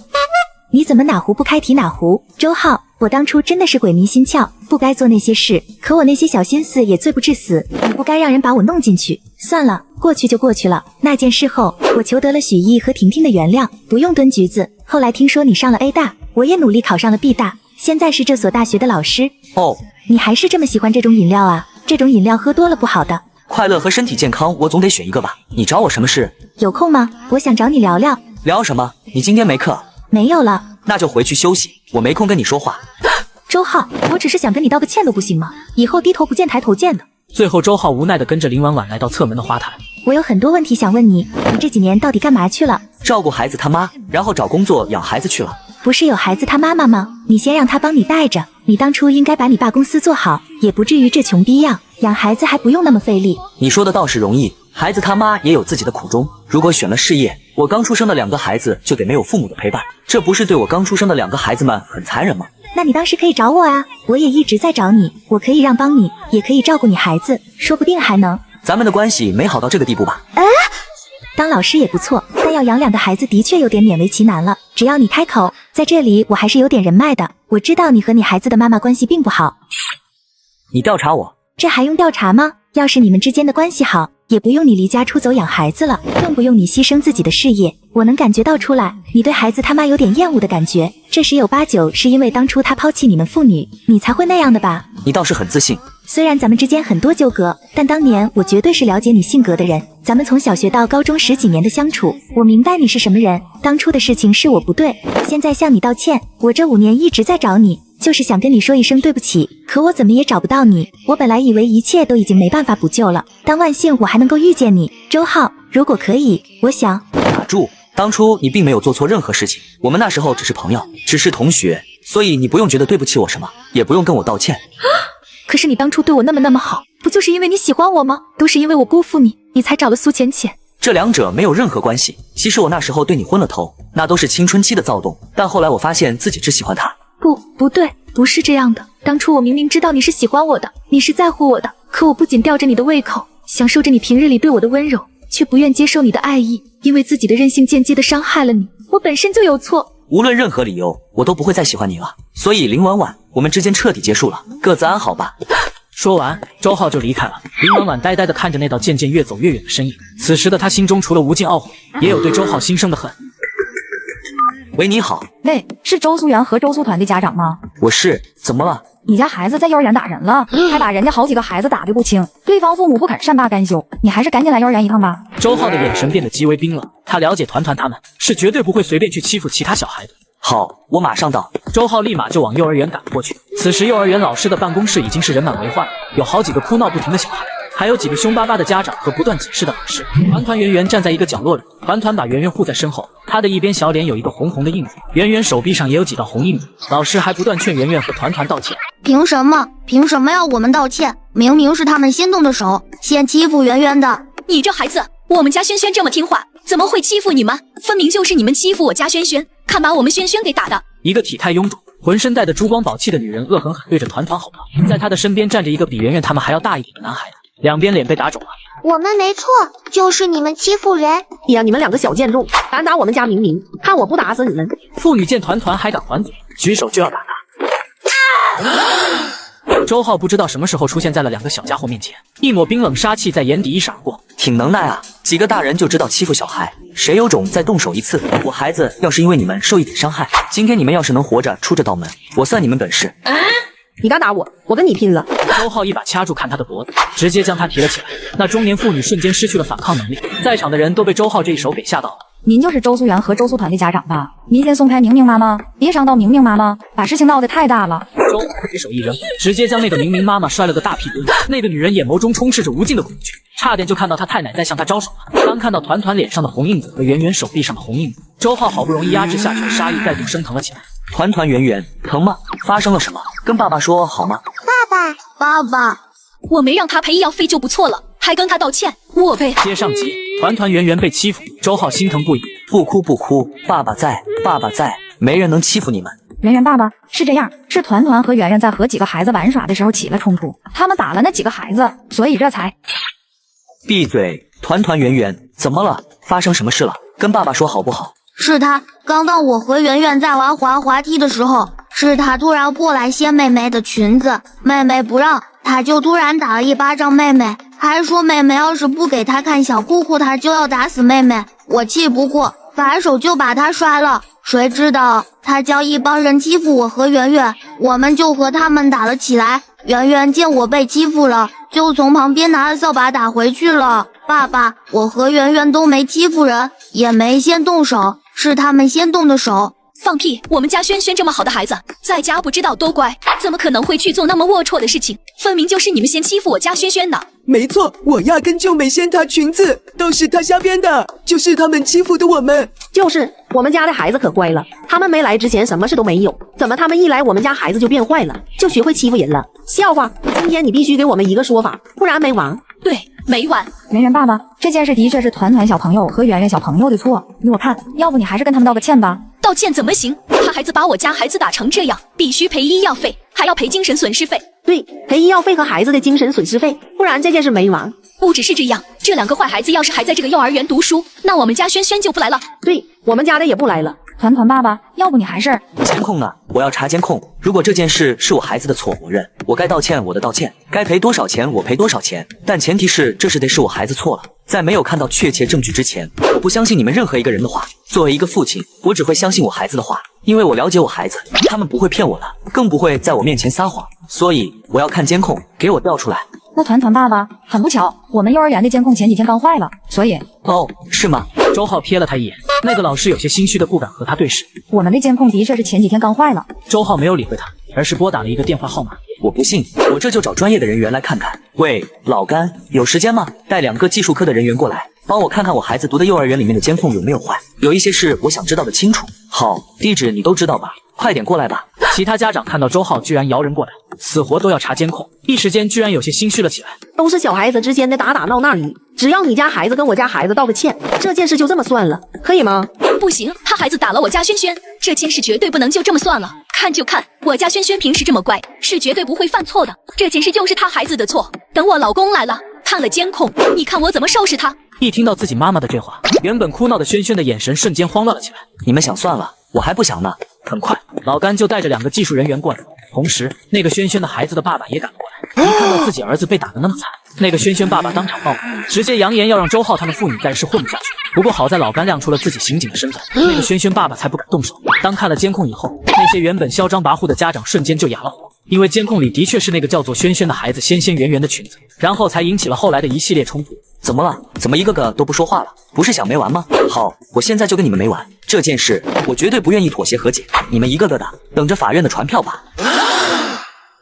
你怎么哪壶不开提哪壶？周浩，我当初真的是鬼迷心窍，不该做那些事，可我那些小心思也罪不至死，你不该让人把我弄进去。算了，过去就过去了。那件事后，我求得了许毅和婷婷的原谅，不用蹲局子。后来听说你上了 A 大，我也努力考上了 B 大，现在是这所大学的老师。哦，你还是这么喜欢这种饮料啊？这种饮料喝多了不好的。快乐和身体健康，我总得选一个吧？你找我什么事？有空吗？我想找你聊聊。聊什么？你今天没课？没有了。那就回去休息，我没空跟你说话。周浩，我只是想跟你道个歉都不行吗？以后低头不见抬头见的。最后，周浩无奈地跟着林婉婉来到侧门的花坛。我有很多问题想问你，你这几年到底干嘛去了？照顾孩子他妈，然后找工作养孩子去了。不是有孩子他妈妈吗？你先让他帮你带着。你当初应该把你爸公司做好，也不至于这穷逼样。养孩子还不用那么费力。你说的倒是容易，孩子他妈也有自己的苦衷。如果选了事业，我刚出生的2个孩子就得没有父母的陪伴，这不是对我刚出生的2个孩子们很残忍吗？那你当时可以找我啊，我也一直在找你，我可以让帮你，也可以照顾你孩子，说不定还能……咱们的关系没好到这个地步吧？当老师也不错，但要养2个孩子的确有点勉为其难了。只要你开口，在这里我还是有点人脉的。我知道你和你孩子的妈妈关系并不好。你调查我？这还用调查吗？要是你们之间的关系好，也不用你离家出走养孩子了，更不用你牺牲自己的事业。我能感觉到出来，你对孩子他妈有点厌恶的感觉。这10有8九是因为当初他抛弃你们父女，你才会那样的吧？你倒是很自信。虽然咱们之间很多纠葛，但当年我绝对是了解你性格的人。咱们从小学到高中10几年的相处，我明白你是什么人。当初的事情是我不对，现在向你道歉。我这5年一直在找你，就是想跟你说一声对不起，可我怎么也找不到你。我本来以为一切都已经没办法补救了，但万幸我还能够遇见你。周浩，如果可以，我想……打住！当初你并没有做错任何事情，我们那时候只是朋友，只是同学，所以你不用觉得对不起我什么，也不用跟我道歉。可是你当初对我那么好，不就是因为你喜欢我吗？都是因为我辜负你，你才找了苏浅浅。这2者没有任何关系。其实我那时候对你昏了头，那都是青春期的躁动，但后来我发现自己只喜欢他。不对，不是这样的。当初我明明知道你是喜欢我的，你是在乎我的，可我不仅吊着你的胃口，享受着你平日里对我的温柔，却不愿接受你的爱意，因为自己的任性间接的伤害了你。我本身就有错。无论任何理由，我都不会再喜欢你了。所以林婉婉，我们之间彻底结束了，各自安好吧。说完，周浩就离开了。林婉婉呆呆地看着那道渐渐越走越远的身影，此时的她心中除了无尽懊悔，也有对周浩心生的恨。喂，你好。喂，是周苏媛和周苏团的家长吗？我是，怎么了？你家孩子在幼儿园打人了，还把人家好几个孩子打得不轻，对方父母不肯善罢甘休，你还是赶紧来幼儿园一趟吧。周浩的眼神变得极为冰冷，他了解团团他们是绝对不会随便去欺负其他小孩的。好，我马上到。周浩立马就往幼儿园赶过去。此时幼儿园老师的办公室已经是人满为患，有好几个哭闹不停的小孩，还有几个凶巴巴的家长和不断解释的老师。团圆圆站在一个角落里，团把圆圆护在身后，她的一边小脸有一个红红的印子，圆圆手臂上也有几道红印子。老师还不断劝圆圆和团道歉。凭什么要我们道歉？明明是他们先动的手，先欺负圆圆的。你这孩子，我们家萱萱这么听话，怎么会欺负你们？分明就是你们欺负我家萱萱，看把我们萱萱给打的。一个体态臃肿、浑身带着珠光宝气的女人恶狠狠对着团吼道，在她的身边站着一个比圆圆他们还要大一点的男孩子，两边脸被打肿了。我们没错，就是你们欺负人。呀，你们2个小贱种，敢打我们家明明，看我不打死你们！妇女见团还敢还嘴，举手就要打他。周浩不知道什么时候出现在了2个小家伙面前，一抹冰冷杀气在眼底一闪而过。挺能耐啊，几个大人就知道欺负小孩，谁有种再动手一次。我孩子要是因为你们受一点伤害，今天你们要是能活着出这道门，我算你们本事。你敢打我，我跟你拼了！周浩一把掐住看他的脖子，直接将他提了起来。那中年妇女瞬间失去了反抗能力，在场的人都被周浩这一手给吓到了。您就是周苏媛和周苏团的家长吧？您先松开明明妈妈，别伤到明明妈妈，把事情闹得太大了。周浩随手一扔，直接将那个明明妈妈摔了个大屁墩。那个女人眼眸中充斥着无尽的恐惧，差点就看到她太奶在向她招手了。当看到团脸上的红印子和圆圆手臂上的红印子，周浩好不容易压制下去的杀意再度升腾了起来。团圆疼吗？发生了什么？跟爸爸说好吗？爸爸，我没让他赔医药费就不错了，还跟他道歉，我呗。接上集，团圆被欺负，周浩心疼不已。不哭，爸爸在，没人能欺负你们。圆爸爸，是这样，是团和圆在和几个孩子玩耍的时候起了冲突，他们打了那几个孩子，所以这才……闭嘴！团圆，怎么了？发生什么事了？跟爸爸说好不好？是他，刚刚我和圆圆在玩滑滑梯的时候，是他突然过来掀妹妹的裙子，妹妹不让，他就突然打了一巴掌妹妹，还说妹妹要是不给他看小裤裤，他就要打死妹妹。我气不过，反手就把他摔了。谁知道他叫一帮人欺负我和圆圆，我们就和他们打了起来。圆圆见我被欺负了，就就从旁边拿扫把打回去了。爸爸，我和圆圆都没欺负人，也没先动手，是他们先动的手。放屁！我们家轩轩这么好的孩子，在家不知道多乖，怎么可能会去做那么龌龊的事情？分明就是你们先欺负我家轩轩的。没错，我压根就没掀她裙子，都是她瞎编的，就是他们欺负的我们。就是我们家的孩子可乖了，他们没来之前什么事都没有，怎么他们一来我们家孩子就变坏了，就学会欺负人了？笑话！今天你必须给我们一个说法，不然没完。对，没完。圆圆爸爸，这件事的确是团团小朋友和圆圆小朋友的错，依我看，要不你还是跟他们道个歉吧。道歉怎么行？他孩子把我家孩子打成这样，必须赔医药费，还要赔精神损失费。对，赔医药费和孩子的精神损失费，不然这件事没完。不只是这样，这2个坏孩子要是还在这个幼儿园读书，那我们家轩轩就不来了。对，我们家的也不来了。团团爸爸，要不你还是……监控呢？我要查监控。如果这件事是我孩子的错，我认。我该道歉，我的道歉；该赔多少钱，我赔多少钱。但前提是，这是得是我孩子错了。在没有看到确切证据之前，我不相信你们任何一个人的话。作为一个父亲，我只会相信我孩子的话，因为我了解我孩子，他们不会骗我的，更不会在我面前撒谎。所以我要看监控，给我调出来。那团团爸爸，很不巧，我们幼儿园的监控前几天刚坏了，所以……哦，是吗？周浩瞥了他一眼，那个老师有些心虚的不敢和他对视。我们的监控的确是前几天刚坏了。周浩没有理会他，而是拨打了一个电话号码。我不信，我这就找专业的人员来看看。喂，老甘，有时间吗？带2个技术科的人员过来，帮我看看我孩子读的幼儿园里面的监控有没有坏，有一些事我想知道的清楚。好，地址你都知道吧？快点过来吧。其他家长看到周浩居然摇人过来，死活都要查监控，一时间居然有些心虚了起来。都是小孩子之间的打打闹闹而已，只要你家孩子跟我家孩子道个歉，这件事就这么算了，可以吗？不行，他孩子打了我家轩轩，这件事绝对不能就这么算了。看就看，我家轩轩平时这么乖，是绝对不会犯错的。这件事就是他孩子的错。等我老公来了，看了监控，你看我怎么收拾他。一听到自己妈妈的这话，原本哭闹的轩轩的眼神瞬间慌乱了起来。你们想算了，我还不想呢。很快，老甘就带着2个技术人员过来，同时那个轩轩的孩子的爸爸也赶了过来。一看到自己儿子被打得那么惨，那个轩轩爸爸当场爆哭，直接扬言要让周浩他们父女暂时混不下去。不过好在老甘亮出了自己刑警的身份，那个轩轩爸爸才不敢动手。当看了监控以后，那些原本嚣张跋扈的家长瞬间就哑了火，因为监控里的确是那个叫做轩轩的孩子纤纤圆圆的裙子，然后才引起了后来的一系列冲突。怎么了？怎么一个个都不说话了？不是想没完吗？好，我现在就跟你们没完。这件事我绝对不愿意妥协和解，你们一个个的等着法院的传票吧。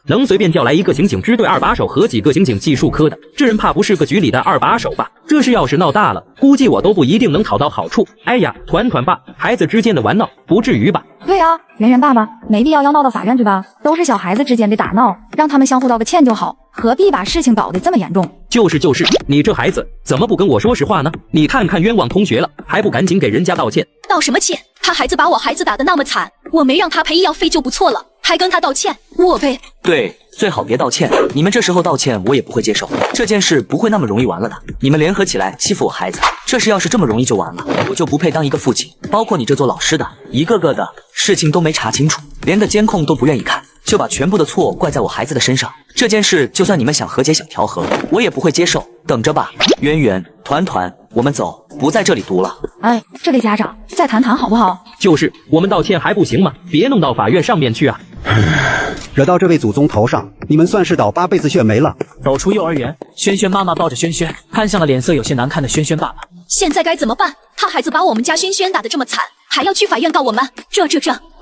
能随便叫来一个刑警支队2把手和几个刑警技术科的，这人怕不是个局里的2把手吧？这事要是闹大了，估计我都不一定能讨到好处。哎呀，团团爸，孩子之间的玩闹不至于吧？对啊，圆圆爸爸，没必要闹到法院去吧？都是小孩子之间的打闹，让他们相互道个歉就好，何必把事情搞得这么严重？就是，你这孩子怎么不跟我说实话呢？你看看冤枉同学了，还不赶紧给人家道歉？道什么歉？他孩子把我孩子打得那么惨，我没让他赔医药费就不错了，还跟他道歉，我赔。对，最好别道歉，你们这时候道歉我也不会接受，这件事不会那么容易完了的。你们联合起来欺负我孩子，这事要是这么容易就完了，我就不配当一个父亲。包括你这做老师的，一个个的事情都没查清楚，连个监控都不愿意看，就把全部的错怪在我孩子的身上。这件事就算你们想和解想调和，我也不会接受。等着吧，圆圆、团团，我们走，不在这里读了。哎，这位家长，再谈谈好不好？就是我们道歉还不行吗？别弄到法院上面去啊！惹到这位祖宗头上，你们算是倒8辈子血霉了。走出幼儿园，轩轩妈妈抱着轩轩，看向了脸色有些难看的轩轩爸爸。现在该怎么办？他孩子把我们家轩轩打得这么惨，还要去法院告我们？这……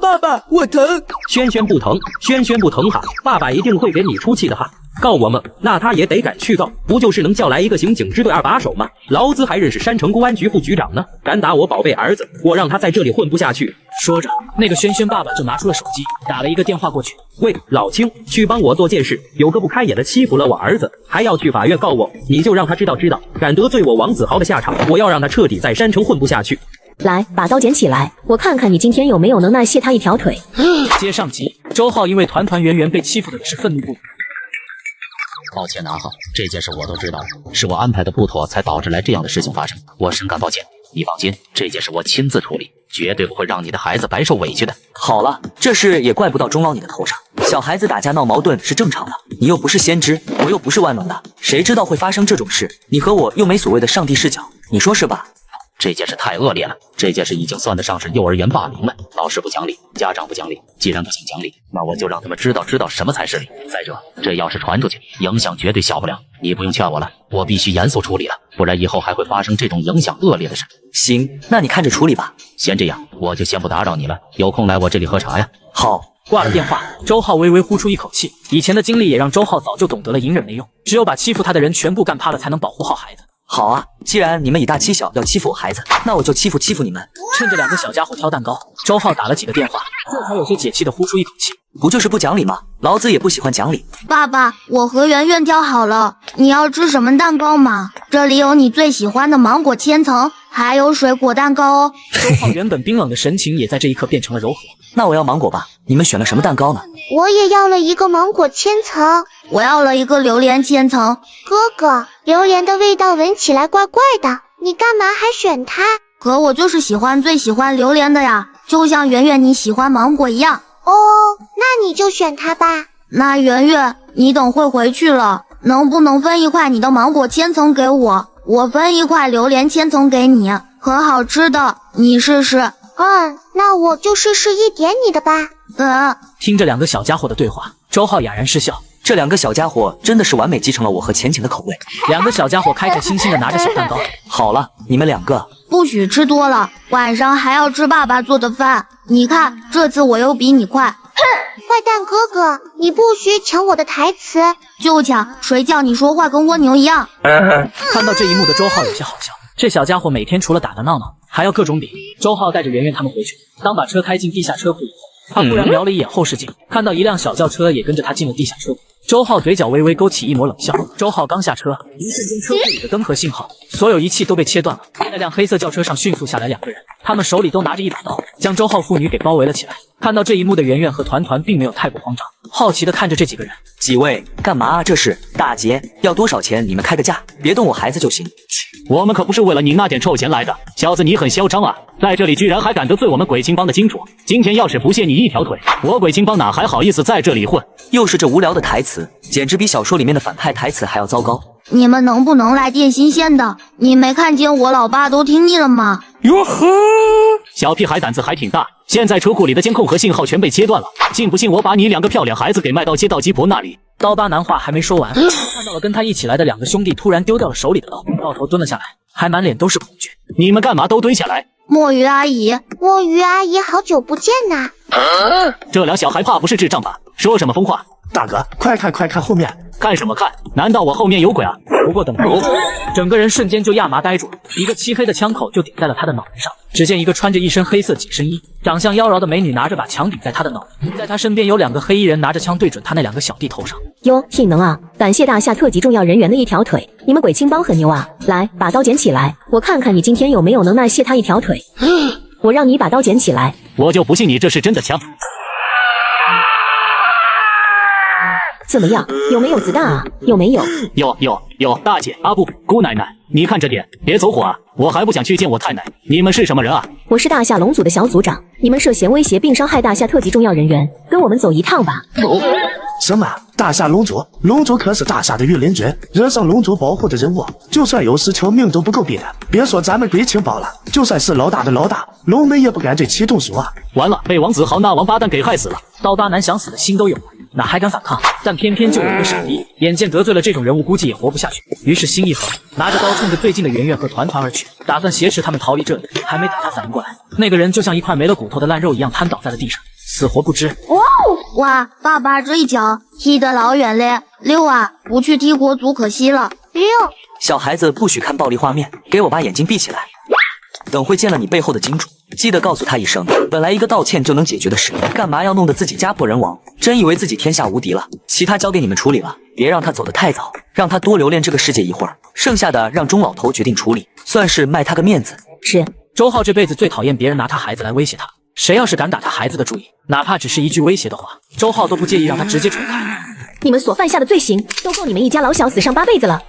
爸爸，我疼。轩轩不疼，轩轩不疼哈，爸爸一定会给你出气的哈。告我们，那他也得敢去告，不就是能叫来一个刑警支队2把手吗？劳资还认识山城公安局副局长呢，敢打我宝贝儿子，我让他在这里混不下去。说着，那个轩轩爸爸就拿出了手机，打了一个电话过去。喂，老青，去帮我做件事，有个不开眼的欺负了我儿子，还要去法院告我，你就让他知道，敢得罪我王子豪的下场，我要让他彻底在山城混不下去。来，把刀捡起来，我看看你今天有没有能耐卸他一条腿。接上集，周浩因为团团圆圆被欺负的也是愤怒不已。抱歉南浩，这件事我都知道，是我安排的不妥，才导致来这样的事情发生，我深感抱歉。你放心，这件事我亲自处理，绝对不会让你的孩子白受委屈的。好了，这事也怪不到钟老你的头上，小孩子打架闹矛盾是正常的，你又不是先知，我又不是万能的，谁知道会发生这种事？你和我又没所谓的上帝视角，你说是吧？这件事太恶劣了，这件事已经算得上是幼儿园霸凌了。老师不讲理，家长不讲理，既然不想讲理，那我就让他们知道什么才是理。再者，这要是传出去，影响绝对小不了。你不用劝我了，我必须严肃处理了，不然以后还会发生这种影响恶劣的事。行，那你看着处理吧。先这样，我就先不打扰你了，有空来我这里喝茶呀。好。挂了电话，周浩微微呼出一口气。以前的经历也让周浩早就懂得了隐忍没用，只有把欺负他的人全部干趴了，才能保护好孩子。好啊，既然你们以大欺小要欺负我孩子，那我就欺负你们。趁着两个小家伙挑蛋糕，周浩打了几个电话，这才有些解气的呼出一口气。不就是不讲理吗？老子也不喜欢讲理。爸爸，我和圆圆挑好了，你要吃什么蛋糕吗？这里有你最喜欢的芒果千层，还有水果蛋糕哦。周浩原本冰冷的神情也在这一刻变成了柔和。那我要芒果吧，你们选了什么蛋糕呢？我也要了一个芒果千层，我要了一个榴莲千层。哥哥，榴莲的味道闻起来怪怪的，你干嘛还选它？可我就是最喜欢榴莲的呀，就像圆圆你喜欢芒果一样。哦，那你就选它吧。那圆圆，你等会回去了，能不能分一块你的芒果千层给我？我分一块榴莲千层给你，可好吃的，你试试。那我就试试一点你的吧。听着两个小家伙的对话，周浩哑然失笑。这两个小家伙真的是完美继承了我和浅浅的口味。两个小家伙开开心心的拿着小蛋糕。好了，你们两个不许吃多了，晚上还要吃爸爸做的饭。你看，这次我又比你快。坏蛋哥哥，你不许抢我的台词。就抢，谁叫你说话跟蜗牛一样。看到这一幕的周浩有些好笑。这小家伙每天除了打打闹闹，还要各种比。周浩带着圆圆他们回去，当把车开进地下车库以后，他忽然瞄了一眼后视镜，看到一辆小轿车也跟着他进了地下车库。周浩嘴角微微勾起一抹冷笑。周浩刚下车，一瞬间车库里的灯和信号，所有仪器都被切断了。那辆黑色轿车上迅速下来两个人，他们手里都拿着一把刀，将周浩父女给包围了起来。看到这一幕的圆圆和团团并没有太过慌张，好奇的看着这几个人。几位干嘛啊？这是大姐，要多少钱你们开个价，别动我孩子就行。我们可不是为了你那点臭钱来的，小子你很嚣张啊，在这里居然还敢得罪我们鬼青帮的金主，今天要是不卸你一条腿，我鬼青帮哪还好意思在这里混。又是这无聊的台词，简直比小说里面的反派台词还要糟糕。你们能不能来点新鲜的？你没看见我老爸都听腻了吗？哟呵，小屁孩胆子还挺大，现在车库里的监控和信号全被切断了，信不信我把你两个漂亮孩子给卖到街道鸡婆那里？刀疤男话还没说完，看到了跟他一起来的两个兄弟突然丢掉了手里的刀，到头蹲了下来，还满脸都是恐惧。你们干嘛都蹲下来？墨鱼阿姨，墨鱼阿姨，好久不见呐！这俩小孩怕不是智障吧？说什么疯话？大哥，快看后面！看什么看？难道我后面有鬼啊？不过等他一整个人瞬间就亚麻呆住了，一个漆黑的枪口就顶在了他的脑袋上。只见一个穿着一身黑色紧身衣、长相妖娆的美女拿着把枪顶在他的脑袋，在他身边有两个黑衣人拿着枪对准他那两个小弟头上。哟，挺能啊！感谢大夏特级重要人员的一条腿，你们鬼青帮很牛啊！来，把刀捡起来，我看看你今天有没有能耐卸他一条腿。我让你把刀捡起来，我就不信你这是真的枪。怎么样？有没有子弹啊？有没有？有，大姐啊不，姑奶奶，你看着点，别走火啊！我还不想去见我太奶。你们是什么人啊？我是大夏龙组的小组长，你们涉嫌威胁并伤害大夏特级重要人员，跟我们走一趟吧。什么？大夏龙族？龙族可是大夏的御林军，惹上龙族保护的人物，就算有事求命都不够逼的。别说咱们鬼青帮了，就算是老大的老大，龙门也不敢对其动手啊！完了，被王子豪那王八蛋给害死了。刀疤男想死的心都有了，哪还敢反抗？但偏偏就有一个傻逼，眼见得罪了这种人物，估计也活不下去，于是心一横，拿着刀冲着最近的圆圆和团团而去，打算挟持他们逃离这里。还没等他反应过来，那个人就像一块没了骨头的烂肉一样瘫倒在了地上，死活不知。哇，爸爸这一脚踢得老远嘞！溜啊，不去踢国足可惜了。溜！小孩子不许看暴力画面，给我把眼睛闭起来。等会见了你背后的金主，记得告诉他一声，本来一个道歉就能解决的事，干嘛要弄得自己家破人亡？真以为自己天下无敌了？其他交给你们处理了，别让他走得太早，让他多留恋这个世界一会儿，剩下的让钟老头决定处理，算是卖他个面子。是。周浩这辈子最讨厌别人拿他孩子来威胁他，谁要是敢打他孩子的主意，哪怕只是一句威胁的话，周浩都不介意让他直接锤开。你们所犯下的罪行，都够你们一家老小死上8辈子了。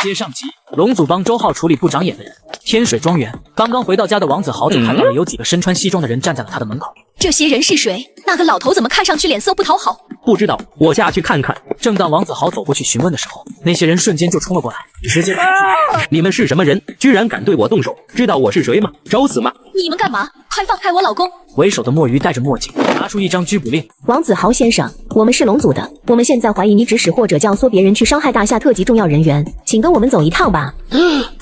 接上集，龙组帮周浩处理不长眼的人。天水庄园，刚刚回到家的王子豪就看到了有几个身穿西装的人站在了他的门口。这些人是谁？那个老头怎么看上去脸色不讨好？不知道，我下去看看。正当王子豪走过去询问的时候，那些人瞬间就冲了过来，直接你们是什么人？居然敢对我动手？知道我是谁吗？找死吗？你们干嘛？快放开我老公！为首的墨鱼戴着墨镜，拿出一张拘捕令。王子豪先生，我们是龙组的，我们现在怀疑你指使或者教唆别人去伤害大夏特级重要人员，请跟我们走一趟吧。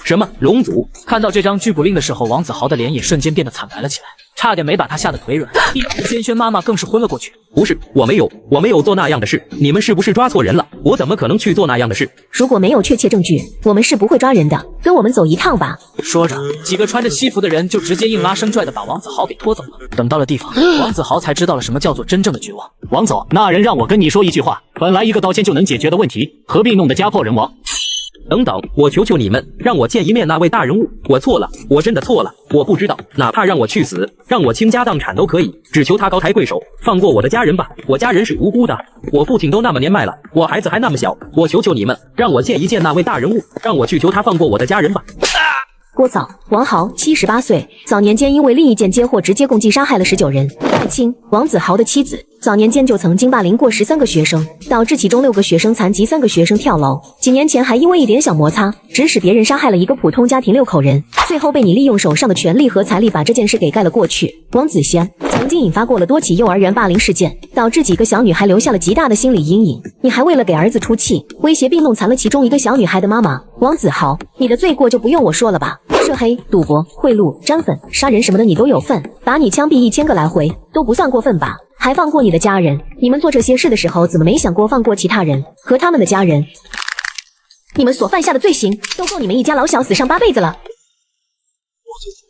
什么龙组？看到这张拘捕令的时候，王子豪的脸也瞬间变得惨白了起来，差点没把他吓得腿软。一旁的轩轩妈妈更是昏了过去。不是，我没有做那样的事，你们是不是抓错人了？我怎么可能去做那样的事？如果没有确切证据，我们是不会抓人的，跟我们走一趟吧。说着，几个穿着西服的人就直接硬拉生拽的把王子豪给拖走了。等到了地方，王子豪才知道了什么叫做真正的绝望。王总，那人让我跟你说一句话，本来一个道歉就能解决的问题，何必弄得家破人亡？等等，我求求你们，让我见一面那位大人物。我错了，我真的错了，我不知道，哪怕让我去死，让我倾家荡产都可以，只求他高抬贵手，放过我的家人吧。我家人是无辜的，我父亲都那么年迈了，我孩子还那么小，我求求你们，让我见一见那位大人物，让我去求他放过我的家人吧。郭早，王豪，78岁，早年间因为另一件接获直接共计杀害了19人。戴青，王子豪的妻子，早年间就曾经霸凌过13个学生，导致其中6个学生残疾，3个学生跳楼。几年前还因为一点小摩擦，指使别人杀害了一个普通家庭6口人，最后被你利用手上的权力和财力把这件事给盖了过去。王子贤曾经引发过了多起幼儿园霸凌事件，导致几个小女孩留下了极大的心理阴影。你还为了给儿子出气，威胁并弄残了其中一个小女孩的妈妈。王子豪，你的罪过就不用我说了吧？涉黑、赌博、贿赂、沾粉、杀人什么的你都有份，把你枪毙1000个来回都不算过分吧？还放过你的家人，你们做这些事的时候怎么没想过放过其他人和他们的家人？你们所犯下的罪行都够你们一家老小死上8辈子了。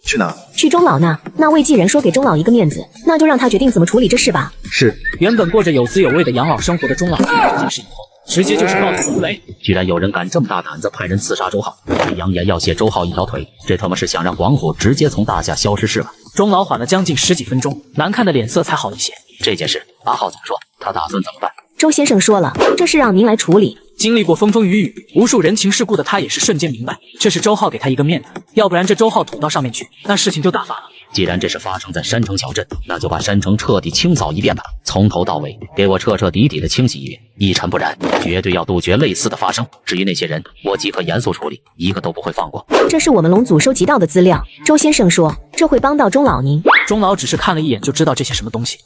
去哪？去钟老那位继人说给钟老一个面子，那就让他决定怎么处理这事吧。是。原本过着有滋有味的养老生活的钟老听到这件事以后，直接就是告诉胡雷，居然有人敢这么大胆子派人刺杀周浩，还扬言要卸周浩一条腿，这他妈是想让王虎直接从大夏消失是吧？钟老缓了将近10几分钟，难看的脸色才好一些。这件事阿浩怎么说？他打算怎么办？周先生说了，这事让您来处理。经历过风风雨雨、无数人情世故的他也是瞬间明白，这是周浩给他一个面子，要不然这周浩捅到上面去，那事情就大发了。既然这是发生在山城小镇，那就把山城彻底清扫一遍吧，从头到尾给我彻彻底底的清洗一遍，一尘不染，绝对要杜绝类似的发生。至于那些人，我即刻严肃处理，一个都不会放过。这是我们龙组收集到的资料，周先生说这会帮到钟老您。钟老只是看了一眼就知道这些什么东西。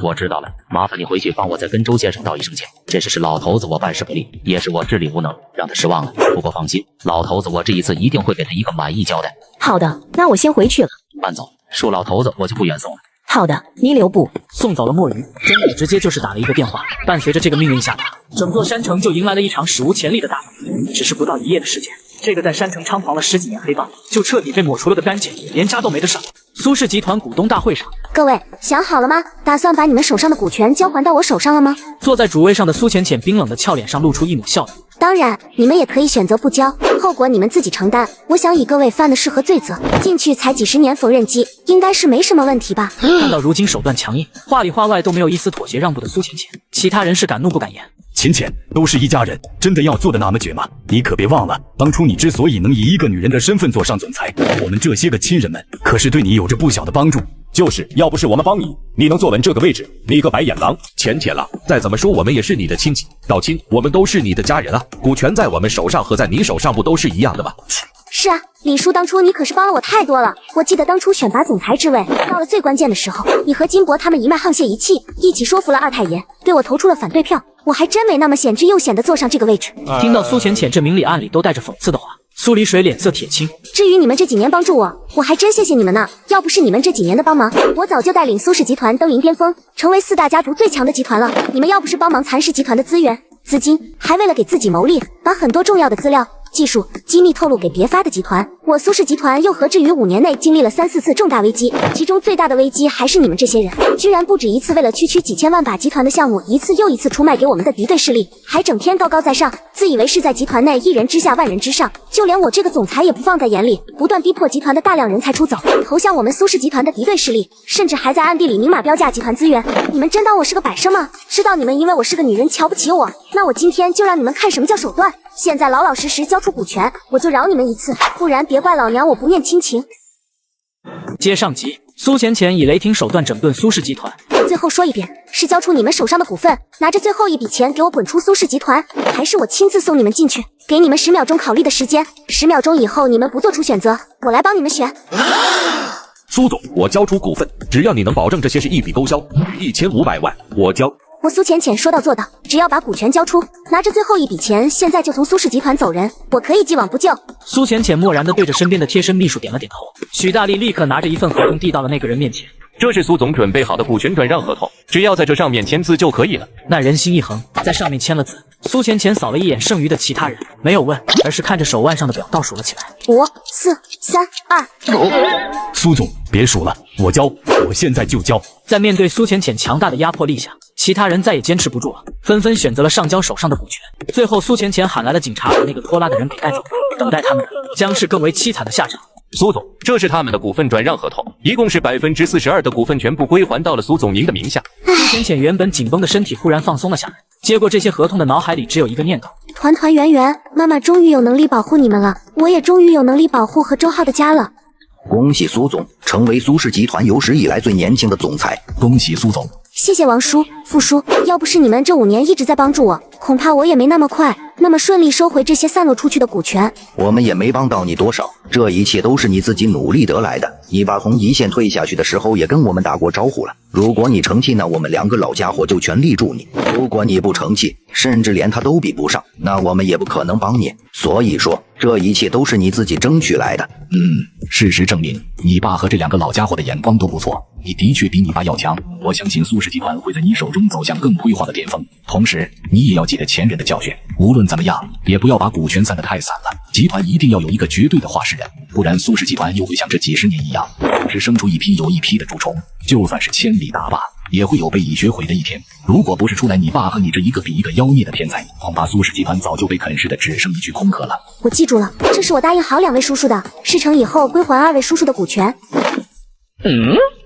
我知道了，麻烦你回去帮我再跟周先生道一声歉，这事是老头子我办事不力，也是我智力无能，让他失望了。不过放心，老头子我这一次一定会给他一个满意交代。好的，那我先回去了。慢走，恕老头子我就不远送了。好的，你留步。送走了墨鱼，钟老直接就是打了一个电话。伴随着这个命令下达，整座山城就迎来了一场史无前例的大反攻。只是不到1夜的时间，这个在山城猖狂了10几年黑帮就彻底被抹除了个干净，连渣都没得上。苏氏集团股东大会上，各位想好了吗？打算把你们手上的股权交还到我手上了吗？坐在主位上的苏浅浅冰冷的俏脸上露出一抹笑容。当然，你们也可以选择不交，后果你们自己承担。我想以各位犯的事和罪责，进去才几10年缝纫机，应该是没什么问题吧？看到如今手段强硬，话里话外都没有一丝妥协让步的苏浅浅，其他人是敢怒不敢言。浅浅，都是一家人，真的要做的那么绝吗？你可别忘了，当初你之所以能以一个女人的身份做上总裁，我们这些个亲人们可是对你有着不小的帮助。就是要不是我们帮你，你能坐稳这个位置？你个白眼狼！浅浅了，再怎么说我们也是你的亲戚，道亲，我们都是你的家人啊！股权在我们手上和在你手上不都是一样的吗？是啊，李叔，当初你可是帮了我太多了。我记得当初选拔总裁之位，到了最关键的时候，你和金伯他们一脉沆瀣一气，一起说服了二太爷，对我投出了反对票。我还真没那么险之又险的坐上这个位置。听到苏浅浅这明里暗里都带着讽刺的话，苏黎水脸色铁青。至于你们这几年帮助我，我还真谢谢你们呢。要不是你们这几年的帮忙，我早就带领苏氏集团登临巅峰，成为4大家族最强的集团了。你们要不是帮忙蚕食集团的资源、资金，还为了给自己谋利，把很多重要的资料、技术、机密透露给别发的集团，我苏氏集团又何至于5年内经历了3、4次重大危机？其中最大的危机还是你们这些人，居然不止一次为了区区几千万把集团的项目一次又一次出卖给我们的敌对势力，还整天高高在上，自以为是在集团内一人之下万人之上，就连我这个总裁也不放在眼里，不断逼迫集团的大量人才出走，投向我们苏氏集团的敌对势力，甚至还在暗地里明码标价集团资源。你们真当我是个摆设吗？知道你们因为我是个女人瞧不起我，那我今天就让你们看什么叫手段。现在老老实实交出股权，我就饶你们一次，不然别怪老娘我不念亲情。接上集，苏浅浅以雷霆手段整顿苏氏集团。最最后说一遍，是交出你们手上的股份，拿着最后一笔钱给我滚出苏氏集团，还是我亲自送你们进去？给你们10秒钟考虑的时间，10秒钟以后你们不做出选择，我来帮你们选。苏总，我交出股份，只要你能保证这些是一笔勾销，1500万我交。我苏浅浅说到做到，只要把股权交出，拿着最后一笔钱，现在就从苏氏集团走人，我可以既往不咎。苏浅浅漠然地对着身边的贴身秘书点了点头，许大力立刻拿着一份合同递到了那个人面前。这是苏总准备好的股权转让合同，只要在这上面签字就可以了。那人心一横，在上面签了字。苏浅浅扫了一眼剩余的其他人，没有问，而是看着手腕上的表倒数了起来。5、4、3、2。苏总，别数了，我交，我现在就交。在面对苏浅浅强大的压迫力下，其他人再也坚持不住了，纷纷选择了上交手上的股权。最后，苏浅浅喊来了警察，把那个拖拉的人给带走。等待他们的将是更为凄惨的下场。苏总，这是他们的股份转让合同，一共是42%的股份全部归还到了苏总您的名下。苏浅浅原本紧绷的身体忽然放松了下来，接过这些合同的脑海里只有一个念头：团团圆圆，妈妈终于有能力保护你们了，我也终于有能力保护和周浩的家了。恭喜苏总成为苏氏集团有史以来最年轻的总裁，恭喜苏总。谢谢王叔、傅叔，要不是你们这5年一直在帮助我，恐怕我也没那么快、那么顺利收回这些散落出去的股权。我们也没帮到你多少，这一切都是你自己努力得来的。你爸从一线退下去的时候也跟我们打过招呼了，如果你成器，那我们2个老家伙就全力助你；如果你不成器，甚至连他都比不上，那我们也不可能帮你。所以说，这一切都是你自己争取来的。事实证明，你爸和这2个老家伙的眼光都不错，你的确比你爸要强。我相信苏氏集团会在你手中走向更辉煌的巅峰。同时，你也要记得前人的教训，无论怎么样，也不要把股权散得太散了。集团一定要有一个绝对的话事人，不然苏氏集团又会像这几十年一样，总是生出一批又一批的蛀虫。就算是千里大坝，也会有被蚁学毁的一天。如果不是出来你爸和你这一个比一个妖孽的天才，恐怕苏氏集团早就被啃噬的只剩一具空壳了。我记住了，这是我答应好2位叔叔的，事成以后归还2位叔叔的股权。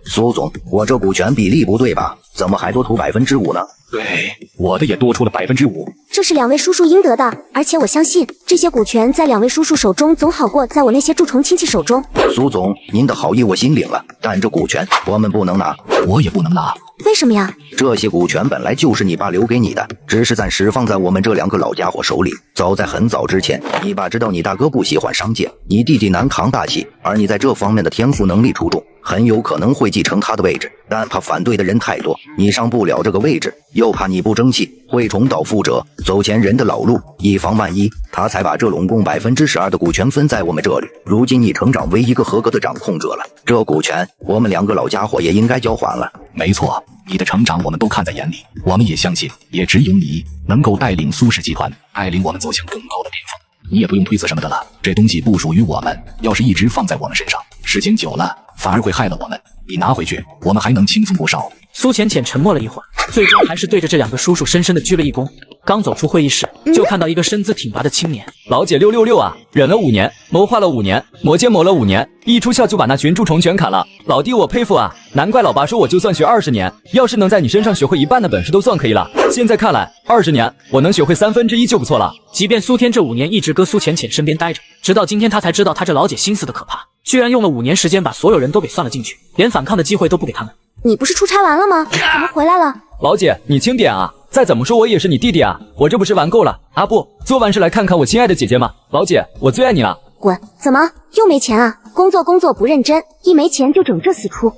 苏总，我这股权比例不对吧？怎么还多出5%呢？对，我的也多出了5%。这是2位叔叔应得的，而且我相信这些股权在2位叔叔手中总好过在我那些蛀虫亲戚手中。苏总，您的好意我心领了，但这股权我们不能拿。我也不能拿。为什么呀？这些股权本来就是你爸留给你的，只是暂时放在我们这2个老家伙手里。早在很早之前，你爸知道你大哥不喜欢商界，你弟弟难扛大旗，而你在这方面的天赋能力出众，很有可能会继承他的位置，但怕反对的人太多，你上不了这个位置，又怕你不争气会重蹈覆辙，走前人的老路，以防万一，他才把这拢共12%的股权分在我们这里。如今你成长为一个合格的掌控者了，这股权我们2个老家伙也应该交还了。没错，你的成长我们都看在眼里，我们也相信，也只有你能够带领苏氏集团，带领我们走向更高的巅峰。你也不用推辞什么的了，这东西不属于我们，要是一直放在我们身上，时间久了反而会害了我们。你拿回去，我们还能轻松不少。苏浅浅沉默了一会儿，最终还是对着这2个叔叔深深的鞠了一躬。刚走出会议室，就看到一个身姿挺拔的青年。老姐666啊，忍了5年，谋划了5年，磨剑磨了5年，一出鞘就把那群蛀虫全砍了。老弟我佩服啊，难怪老爸说我就算学20年，要是能在你身上学会1半的本事都算可以了。现在看来，20年我能学会1/3就不错了。即便苏天这5年一直搁苏浅浅身边待着，直到今天他才知道他这老姐心思的可怕，居然用了5年时间把所有人都给算了进去，连反抗的机会都不给他们。你不是出差完了吗？怎么回来了？老姐你轻点啊，再怎么说我也是你弟弟啊，我这不是玩够了啊不，做完事来看看我亲爱的姐姐吗？老姐我最爱你了。滚！怎么又没钱啊？工作不认真，一没钱就整这死出。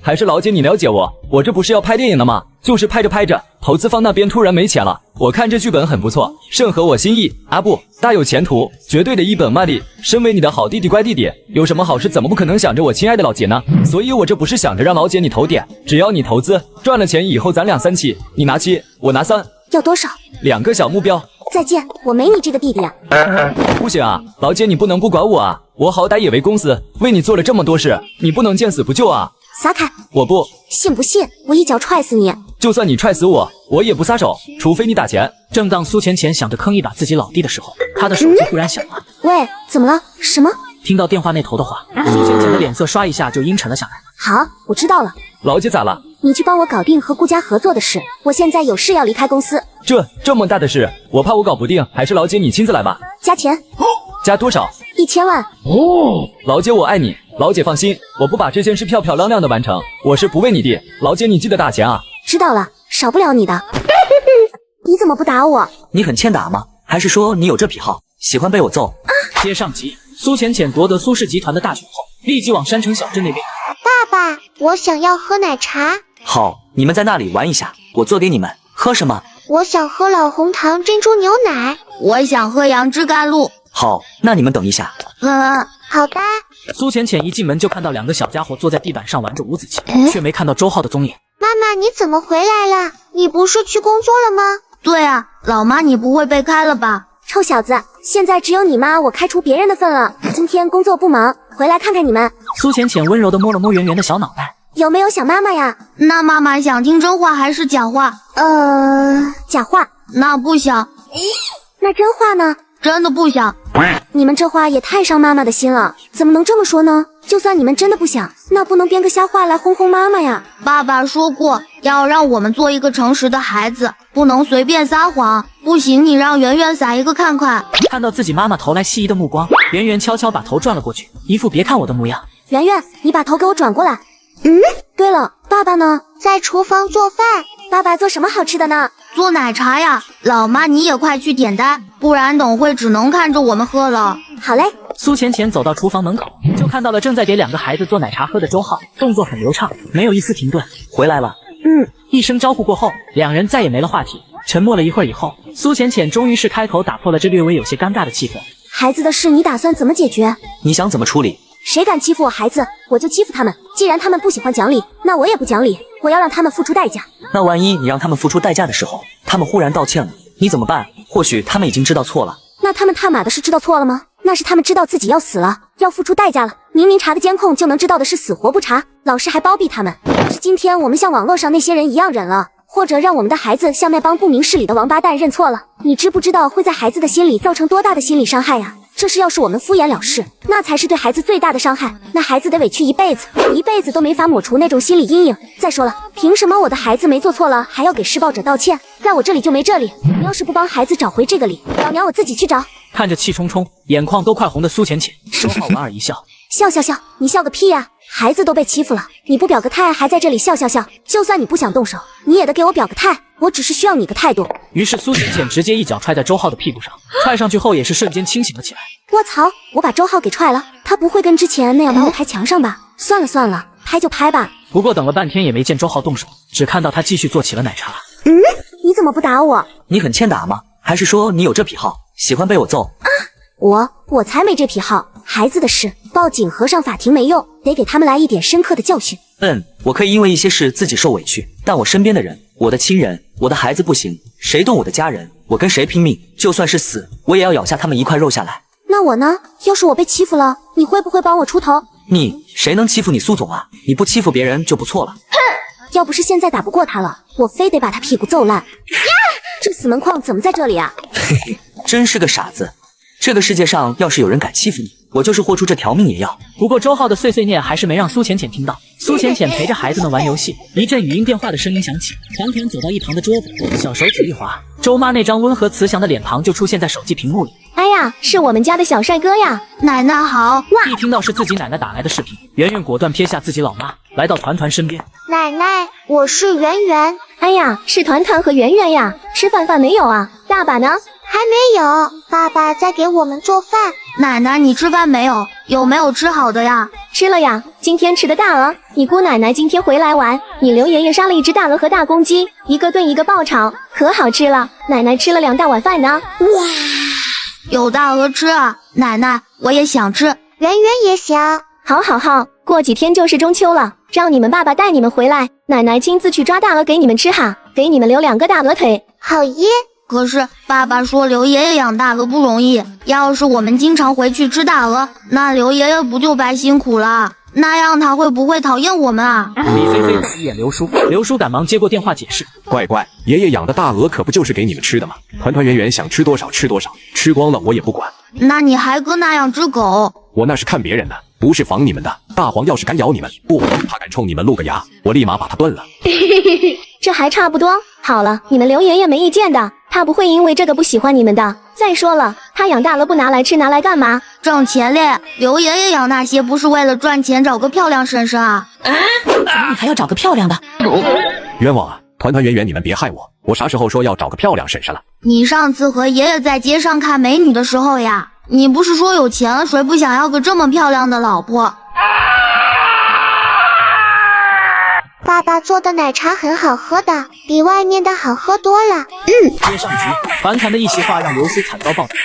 还是老姐你了解我，我这不是要拍电影了吗？就是拍着拍着，投资方那边突然没钱了。我看这剧本很不错，甚合我心意，阿布大有前途，绝对的一本万利。身为你的好弟弟乖弟弟，有什么好事怎么不可能想着我亲爱的老姐呢？所以我这不是想着让老姐你投点，只要你投资赚了钱以后，咱俩3期，你拿7，我拿3。要多少？2个小目标。再见，我没你这个弟弟啊！不行啊，老姐你不能不管我啊！我好歹也为公司为你做了这么多事，你不能见死不救啊！撒开！我不信不信我一脚踹死你！就算你踹死我，我也不撒手，除非你打钱。正当苏浅浅想着坑一把自己老弟的时候，他的手机忽然响了。喂，怎么了？什么？听到电话那头的话，苏浅浅的脸色刷一下就阴沉了下来。好，我知道了。老姐咋了？你去帮我搞定和顾家合作的事，我现在有事要离开公司。这么大的事，我怕我搞不定，还是老姐你亲自来吧。加钱。加多少？ 1000万。老姐我爱你，老姐放心，我不把这件事漂漂亮亮的完成，我是不为你的。老姐你记得打钱啊。知道了，少不了你的。你怎么不打我？你很欠打吗？还是说你有这癖好，喜欢被我揍？接上集，苏浅浅夺得苏氏集团的大权后，立即往山城小镇那边。爸爸，我想要喝奶茶。好，你们在那里玩一下，我做给你们。喝什么？我想喝老红糖珍珠牛奶。我想喝杨枝甘露。好，那你们等一下。好的。苏浅浅一进门就看到两个小家伙坐在地板上玩着五子棋，却没看到周浩的踪影。妈妈，你怎么回来了？你不是去工作了吗？对啊，老妈你不会被开了吧？臭小子，现在只有你妈我开除别人的份了。今天工作不忙，回来看看你们。苏浅浅温柔地摸了摸圆圆的小脑袋，有没有想妈妈呀？那妈妈想听真话还是假话？假话。那不想。那真话呢？真的不想。你们这话也太伤妈妈的心了，怎么能这么说呢？就算你们真的不想，那不能编个瞎话来哄哄妈妈呀。爸爸说过，要让我们做一个诚实的孩子，不能随便撒谎。不行，你让圆圆撒一个看看。看到自己妈妈投来希疑的目光，圆圆悄悄把头转了过去，一副别看我的模样。圆圆，你把头给我转过来。对了，爸爸呢？在厨房做饭。爸爸做什么好吃的呢？做奶茶呀。老妈你也快去点单，不然等会只能看着我们喝了。好嘞。苏浅浅走到厨房门口，就看到了正在给两个孩子做奶茶喝的周浩，动作很流畅，没有一丝停顿。回来了。一声招呼过后，两人再也没了话题。沉默了一会儿以后，苏浅浅终于是开口打破了这略微有些尴尬的气氛。孩子的事你打算怎么解决？你想怎么处理？谁敢欺负我孩子，我就欺负他们。既然他们不喜欢讲理，那我也不讲理，我要让他们付出代价。那万一你让他们付出代价的时候，他们忽然道歉了，你怎么办？或许他们已经知道错了。那他们他妈的是知道错了吗？那是他们知道自己要死了，要付出代价了。明明查个监控就能知道的事，死活不查，老师还包庇他们。要是今天我们像网络上那些人一样忍了，或者让我们的孩子像那帮不明事理的王八蛋认错了，你知不知道会在孩子的心里造成多大的心理伤害呀？这事要是我们敷衍了事，那才是对孩子最大的伤害，那孩子得委屈一辈子，一辈子都没法抹除那种心理阴影。再说了，凭什么我的孩子没做错了还要给施暴者道歉？在我这里就没这里。你要是不帮孩子找回这个理，老娘我自己去找。看着气冲冲、眼眶都快红的苏浅浅，周浩莞尔一笑，笑，你笑个屁呀！孩子都被欺负了，你不表个态还在这里笑。就算你不想动手，你也得给我表个态，我只是需要你个态度。于是苏浅浅直接一脚踹在周浩的屁股上，踹上去后也是瞬间清醒了起来。卧槽，我把周浩给踹了，他不会跟之前那样把我拍墙上吧？算了，拍就拍吧。不过等了半天也没见周浩动手，只看到他继续做起了奶茶。你怎么不打我？你很欠打吗？还是说你有这癖好，喜欢被我揍？我才没这癖好。孩子的事，报警和上法庭没用，得给他们来一点深刻的教训。我可以因为一些事自己受委屈，但我身边的人，我的亲人，我的孩子不行，谁动我的家人，我跟谁拼命，就算是死，我也要咬下他们一块肉下来。那我呢？要是我被欺负了，你会不会帮我出头？谁能欺负你苏总啊？你不欺负别人就不错了。要不是现在打不过他了，我非得把他屁股揍烂。这死门框怎么在这里啊？真是个傻子。这个世界上要是有人敢欺负你，我就是豁出这条命也要。不过周浩的碎碎念还是没让苏浅浅听到。苏浅浅陪着孩子们玩游戏，一阵语音电话的声音响起，团团走到一旁的桌子，小手指一滑，周妈那张温和慈祥的脸庞就出现在手机屏幕里。哎呀，是我们家的小帅哥呀！奶奶好！一听到是自己奶奶打来的视频，圆圆果断撇下自己老妈，来到团团身边。奶奶，我是圆圆。哎呀，是团团和圆圆呀！吃饭没有啊？爸爸呢？还没有，爸爸在给我们做饭。奶奶，你吃饭没有？有没有吃好的呀？吃了呀，今天吃的大鹅。你姑奶奶今天回来玩，你刘爷爷杀了一只大鹅和大公鸡，一个炖一个爆炒，可好吃了。奶奶吃了2大碗饭呢。哇，有大鹅吃啊！奶奶，我也想吃。圆圆也想。好，过几天就是中秋了，让你们爸爸带你们回来，奶奶亲自去抓大鹅给你们吃哈，给你们留2个大鹅腿。好耶！可是爸爸说刘爷爷养大鹅不容易，要是我们经常回去吃大鹅，那刘爷爷不就白辛苦了？那样他会不会讨厌我们啊？李菲菲一眼刘叔，刘叔赶忙接过电话解释：乖，爷爷养的大鹅可不就是给你们吃的吗？团团圆圆想吃多少吃多少，吃光了我也不管。那你还跟那样只狗？我那是看别人的，不是防你们的。大黄要是敢咬你们，不，他敢冲你们露个牙，我立马把他断了。这还差不多。好了，你们刘爷爷没意见的，他不会因为这个不喜欢你们的。再说了，他养大了不拿来吃，拿来干嘛？挣钱嘞！刘爷爷养那些不是为了赚钱，找个漂亮婶婶啊？怎么你还要找个漂亮的？冤枉啊！团团圆圆，你们别害我！我啥时候说要找个漂亮婶婶了？你上次和爷爷在街上看美女的时候呀，你不是说有钱了谁不想要个这么漂亮的老婆？爸爸做的奶茶很好喝的，比外面的好喝多了。接上局，团团的一席话让刘叔惨遭暴打。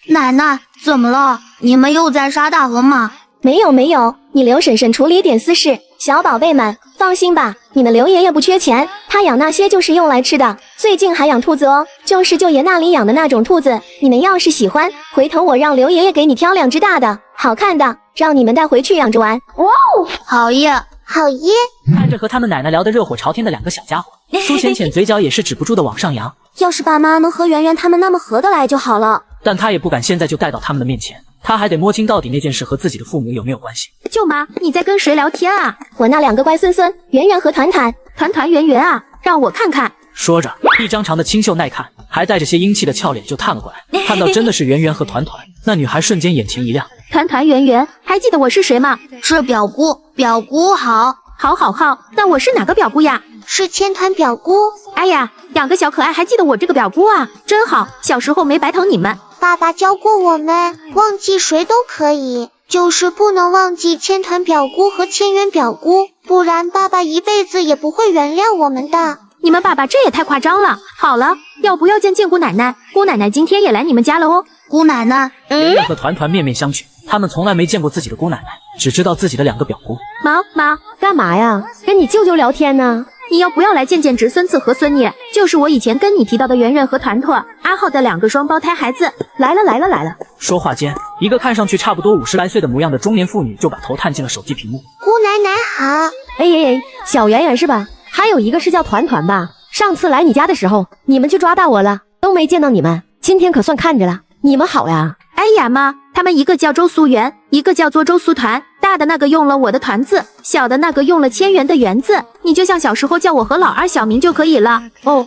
奶奶，怎么了？你们又在杀大河吗？没有，你刘婶婶处理点私事。小宝贝们，放心吧，你们刘爷爷不缺钱，他养那些就是用来吃的。最近还养兔子哦，就是舅爷那里养的那种兔子。你们要是喜欢，回头我让刘爷爷给你挑2只大的，好看的，让你们带回去养着玩。哇哦，好耶！好耶！看着和他们奶奶聊得热火朝天的2个小家伙，苏浅浅嘴角也是止不住的往上扬。要是爸妈能和圆圆他们那么合得来就好了，但他也不敢现在就带到他们的面前，他还得摸清到底那件事和自己的父母有没有关系。舅妈，你在跟谁聊天啊？我那2个乖孙孙，圆圆和团团。团团圆圆啊，让我看看。说着，一张长得清秀耐看，还带着些英气的俏脸就探了过来。看到真的是圆圆和团团，那女孩瞬间眼前一亮。团团圆圆，还记得我是谁吗？是表姑，表姑好。好，那我是哪个表姑呀？是千团表姑。哎呀，2个小可爱还记得我这个表姑啊，真好，小时候没白疼你们。爸爸教过我们，忘记谁都可以，就是不能忘记千团表姑和千元表姑，不然爸爸一辈子也不会原谅我们的。你们爸爸这也太夸张了。好了，要不要见姑奶奶？姑奶奶今天也来你们家了哦。姑奶奶，圆圆和团团面面相觑，他们从来没见过自己的姑奶奶，只知道自己的2个表姑。妈，干嘛呀？跟你舅舅聊天呢。你要不要来见见侄孙子和孙女？就是我以前跟你提到的圆圆和团团，阿浩的2个双胞胎孩子。来了。说话间，一个看上去差不多50来岁的模样的中年妇女就把头探进了手机屏幕。姑奶奶好。哎，小圆圆是吧？还有一个是叫团团吧？上次来你家的时候，你们去抓大我了，都没见到你们。今天可算看着了，你们好呀。哎呀妈，他们一个叫周苏圆，一个叫做周苏团，大的那个用了我的团字，小的那个用了千元的元字，你就像小时候叫我和老二小名就可以了。哦，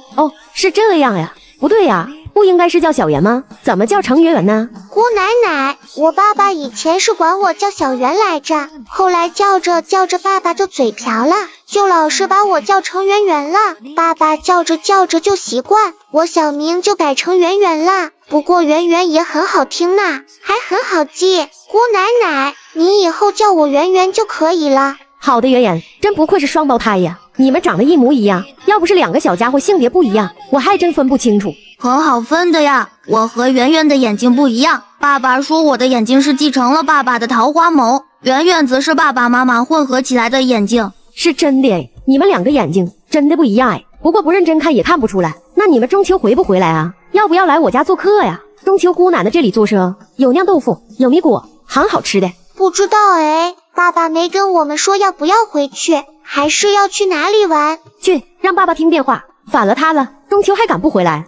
是这样呀。不对呀，不应该是叫小圆吗？怎么叫程圆圆呢？姑奶奶，我爸爸以前是管我叫小圆来着，后来叫着爸爸就嘴瓢了，就老是把我叫成圆圆了。爸爸叫着就习惯，我小名就改成圆圆了。不过圆圆也很好听呢，还很好记。姑奶奶，你以后叫我圆圆就可以了。好的，圆圆，真不愧是双胞胎呀，你们长得一模一样。要不是2个小家伙性别不一样，我还真分不清楚。很好分的呀，我和圆圆的眼睛不一样。爸爸说我的眼睛是继承了爸爸的桃花眸，圆圆则是爸爸妈妈混合起来的眼睛。是真的哎，你们2个眼睛真的不一样哎。不过不认真看也看不出来。那你们中秋回不回来啊？要不要来我家做客呀？中秋姑奶奶这里做客，有酿豆腐，有米果，很好吃的。不知道哎，爸爸没跟我们说要不要回去，还是要去哪里玩？去，让爸爸听电话，反了他了。中秋还敢不回来？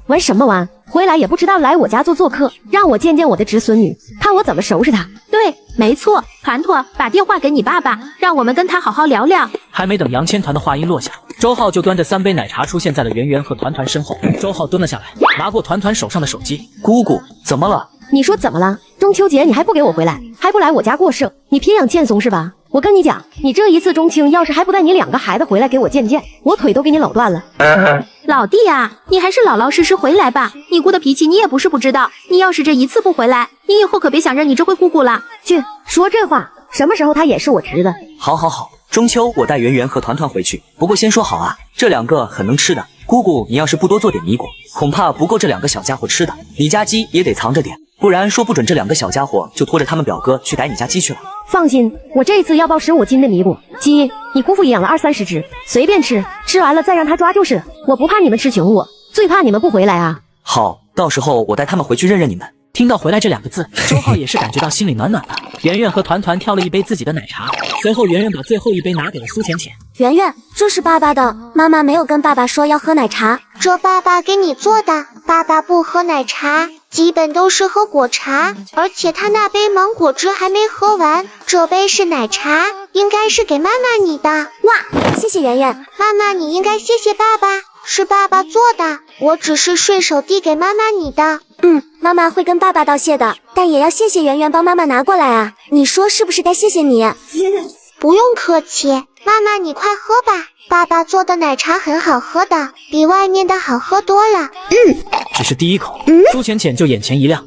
玩什么玩？回来也不知道来我家做客，让我见见我的侄孙女，看我怎么收拾他。对，没错，团团，把电话给你爸爸，让我们跟他好好聊聊。还没等杨千团的话音落下，周浩就端着3杯奶茶出现在了圆圆和团团身后。周浩蹲了下来，拿过团团手上的手机。姑姑，怎么了？你说怎么了？中秋节你还不给我回来，还不来我家过生，你偏养欠松是吧？我跟你讲，你这一次中秋要是还不带你2个孩子回来给我见见，我腿都给你搂断了。老弟啊，你还是老老实实回来吧。你姑的脾气你也不是不知道，你要是这一次不回来，你以后可别想认你这回姑姑了。去，说这话，什么时候他也是我侄子。好，中秋我带圆圆和团团回去。不过先说好啊，这2个很能吃的。姑姑，你要是不多做点米果，恐怕不够这2个小家伙吃的。你家鸡也得藏着点，不然说不准这2个小家伙就拖着他们表哥去逮你家鸡去了。放心，我这次要抱15斤的米果鸡，你姑父也养了20-30只，随便吃，吃完了再让他抓就是了。我不怕你们吃穷我，最怕你们不回来啊。好，到时候我带他们回去认认你们。听到回来这2个字，周浩也是感觉到心里暖暖的。圆圆和团团挑了一杯自己的奶茶，随后圆圆把最后一杯拿给了苏浅浅。圆圆，这是爸爸的，妈妈没有跟爸爸说要喝奶茶。这爸爸给你做的，爸爸不喝奶茶，基本都是喝果茶，而且他那杯芒果汁还没喝完，这杯是奶茶，应该是给妈妈你的。哇，谢谢圆圆，妈妈你应该谢谢爸爸。是爸爸做的，我只是顺手递给妈妈你的。妈妈会跟爸爸道谢的，但也要谢谢圆圆帮妈妈拿过来啊。你说是不是该谢谢你？不用客气，妈妈你快喝吧，爸爸做的奶茶很好喝的，比外面的好喝多了。只是第一口，苏浅浅就眼前一亮。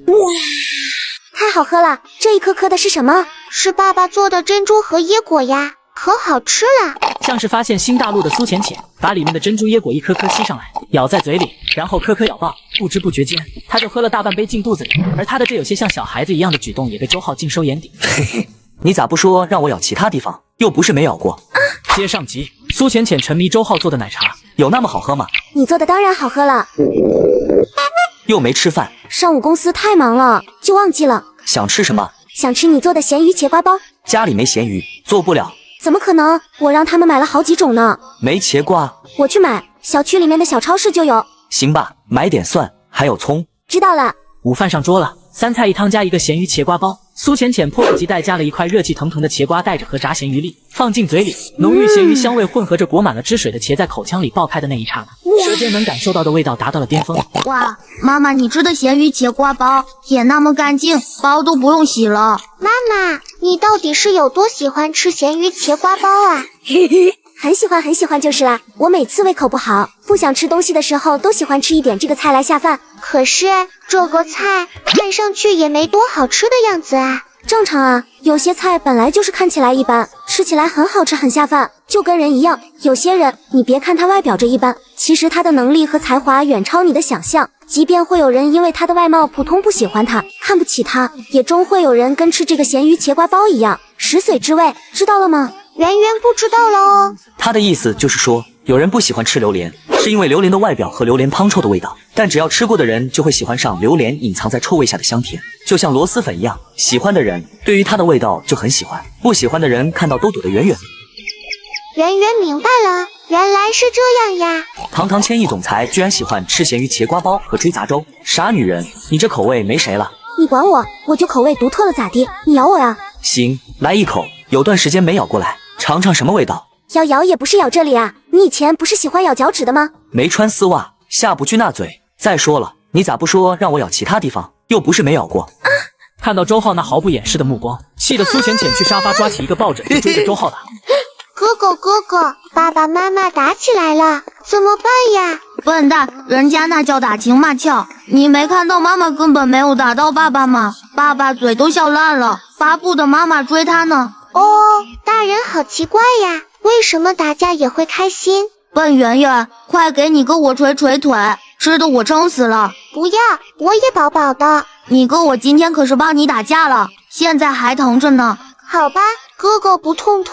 太好喝了，这一颗颗的是什么？是爸爸做的珍珠和椰果呀，可好吃了。像是发现新大陆的苏浅浅，把里面的珍珠椰果一颗颗吸上来，咬在嘴里，然后颗颗咬爆，不知不觉间，他就喝了大半杯进肚子里。而他的这有些像小孩子一样的举动，也被周浩尽收眼底。嘿嘿，你咋不说让我咬其他地方？又不是没咬过。接上集，苏浅浅沉迷周浩做的奶茶，有那么好喝吗？你做的当然好喝了。又没吃饭，上午公司太忙了，就忘记了。想吃什么？想吃你做的咸鱼茄瓜包。家里没咸鱼，做不了。怎么可能？我让他们买了好几种呢。没茄瓜，我去买，小区里面的小超市就有。行吧，买点蒜，还有葱。知道了。午饭上桌了，3菜1汤加一个咸鱼茄瓜包。苏浅浅迫不及待加了一块热气腾腾的茄瓜，带着和炸咸鱼粒放进嘴里，浓郁咸鱼香味混合着裹满了汁水的茄在口腔里爆开的那一刹那，舌尖能感受到的味道达到了巅峰。哇，妈妈，你吃的咸鱼茄瓜包也那么干净，包都不用洗了。妈妈，你到底是有多喜欢吃咸鱼茄瓜包啊？很喜欢很喜欢就是啦，我每次胃口不好，不想吃东西的时候，都喜欢吃一点这个菜来下饭。可是这个菜看上去也没多好吃的样子啊。正常啊，有些菜本来就是看起来一般，吃起来很好吃很下饭，就跟人一样。有些人你别看他外表这一般，其实他的能力和才华远超你的想象。即便会有人因为他的外貌普通不喜欢他，看不起他，也终会有人跟吃这个咸鱼茄瓜包一样，食髓知味，知道了吗？圆圆不知道了哦。他的意思就是说，有人不喜欢吃榴莲，是因为榴莲的外表和榴莲汤臭的味道，但只要吃过的人就会喜欢上榴莲隐藏在臭味下的香甜，就像螺蛳粉一样，喜欢的人对于它的味道就很喜欢，不喜欢的人看到都躲得远远的。圆圆明白了，原来是这样呀。堂堂千亿总裁居然喜欢吃咸鱼茄瓜包和追杂粥，傻女人，你这口味没谁了。你管我，我就口味独特了咋地？你咬我呀？行，来一口，有段时间没咬过来，尝尝什么味道。咬也不是咬这里啊，你以前不是喜欢咬脚趾的吗？没穿丝袜，下不去那嘴。再说了，你咋不说让我咬其他地方？又不是没咬过。看到周浩那毫不掩饰的目光，气得苏浅浅去沙发抓起一个抱枕就追着周浩打。哥哥，爸爸妈妈打起来了，怎么办呀？笨蛋，人家那叫打情骂俏，你没看到妈妈根本没有打到爸爸吗？爸爸嘴都笑烂了，巴不得妈妈追他呢。哦，大人好奇怪呀，为什么打架也会开心？笨圆圆，快给你哥我捶捶腿，吃的我撑死了。不要，我也饱饱的。你哥我今天可是帮你打架了，现在还疼着呢。好吧，哥哥不痛，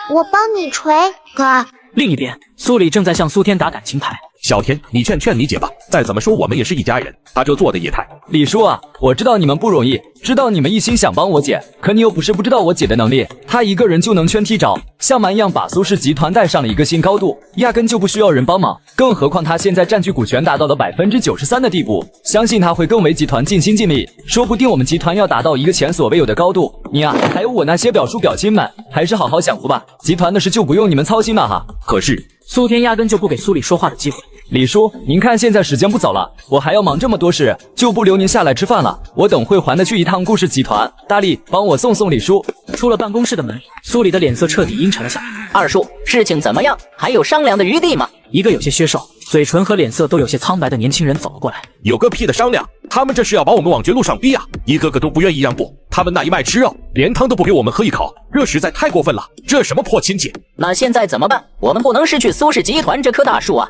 我帮你捶。哥。另一边，苏里正在向苏天打感情牌。小天，你劝劝你姐吧，再怎么说我们也是一家人，她这做的也太……李叔啊，我知道你们不容易，知道你们一心想帮我姐，可你又不是不知道我姐的能力，她一个人就能圈踢着，像蛮一样把苏氏集团带上了一个新高度，压根就不需要人帮忙，更何况她现在占据股权达到了93%的地步，相信她会更为集团尽心尽力，说不定我们集团要达到一个前所未有的高度。你啊，还有我那些表叔表亲们，还是好好享福吧，集团的事就不用你们操心了哈。可是苏天压根就不给苏里说话的机会。李叔，您看现在时间不早了，我还要忙这么多事，就不留您下来吃饭了。我等会还得去一趟顾氏集团，大力帮我送李叔。出了办公室的门，苏里的脸色彻底阴沉了下来。二叔，事情怎么样？还有商量的余地吗？一个有些削瘦，嘴唇和脸色都有些苍白的年轻人走了过来。有个屁的商量，他们这是要把我们往绝路上逼啊！一个个都不愿意让步，他们那一卖吃肉，连汤都不给我们喝一口，这实在太过分了！这什么破亲戚？那现在怎么办？我们不能失去苏氏集团这棵大树啊！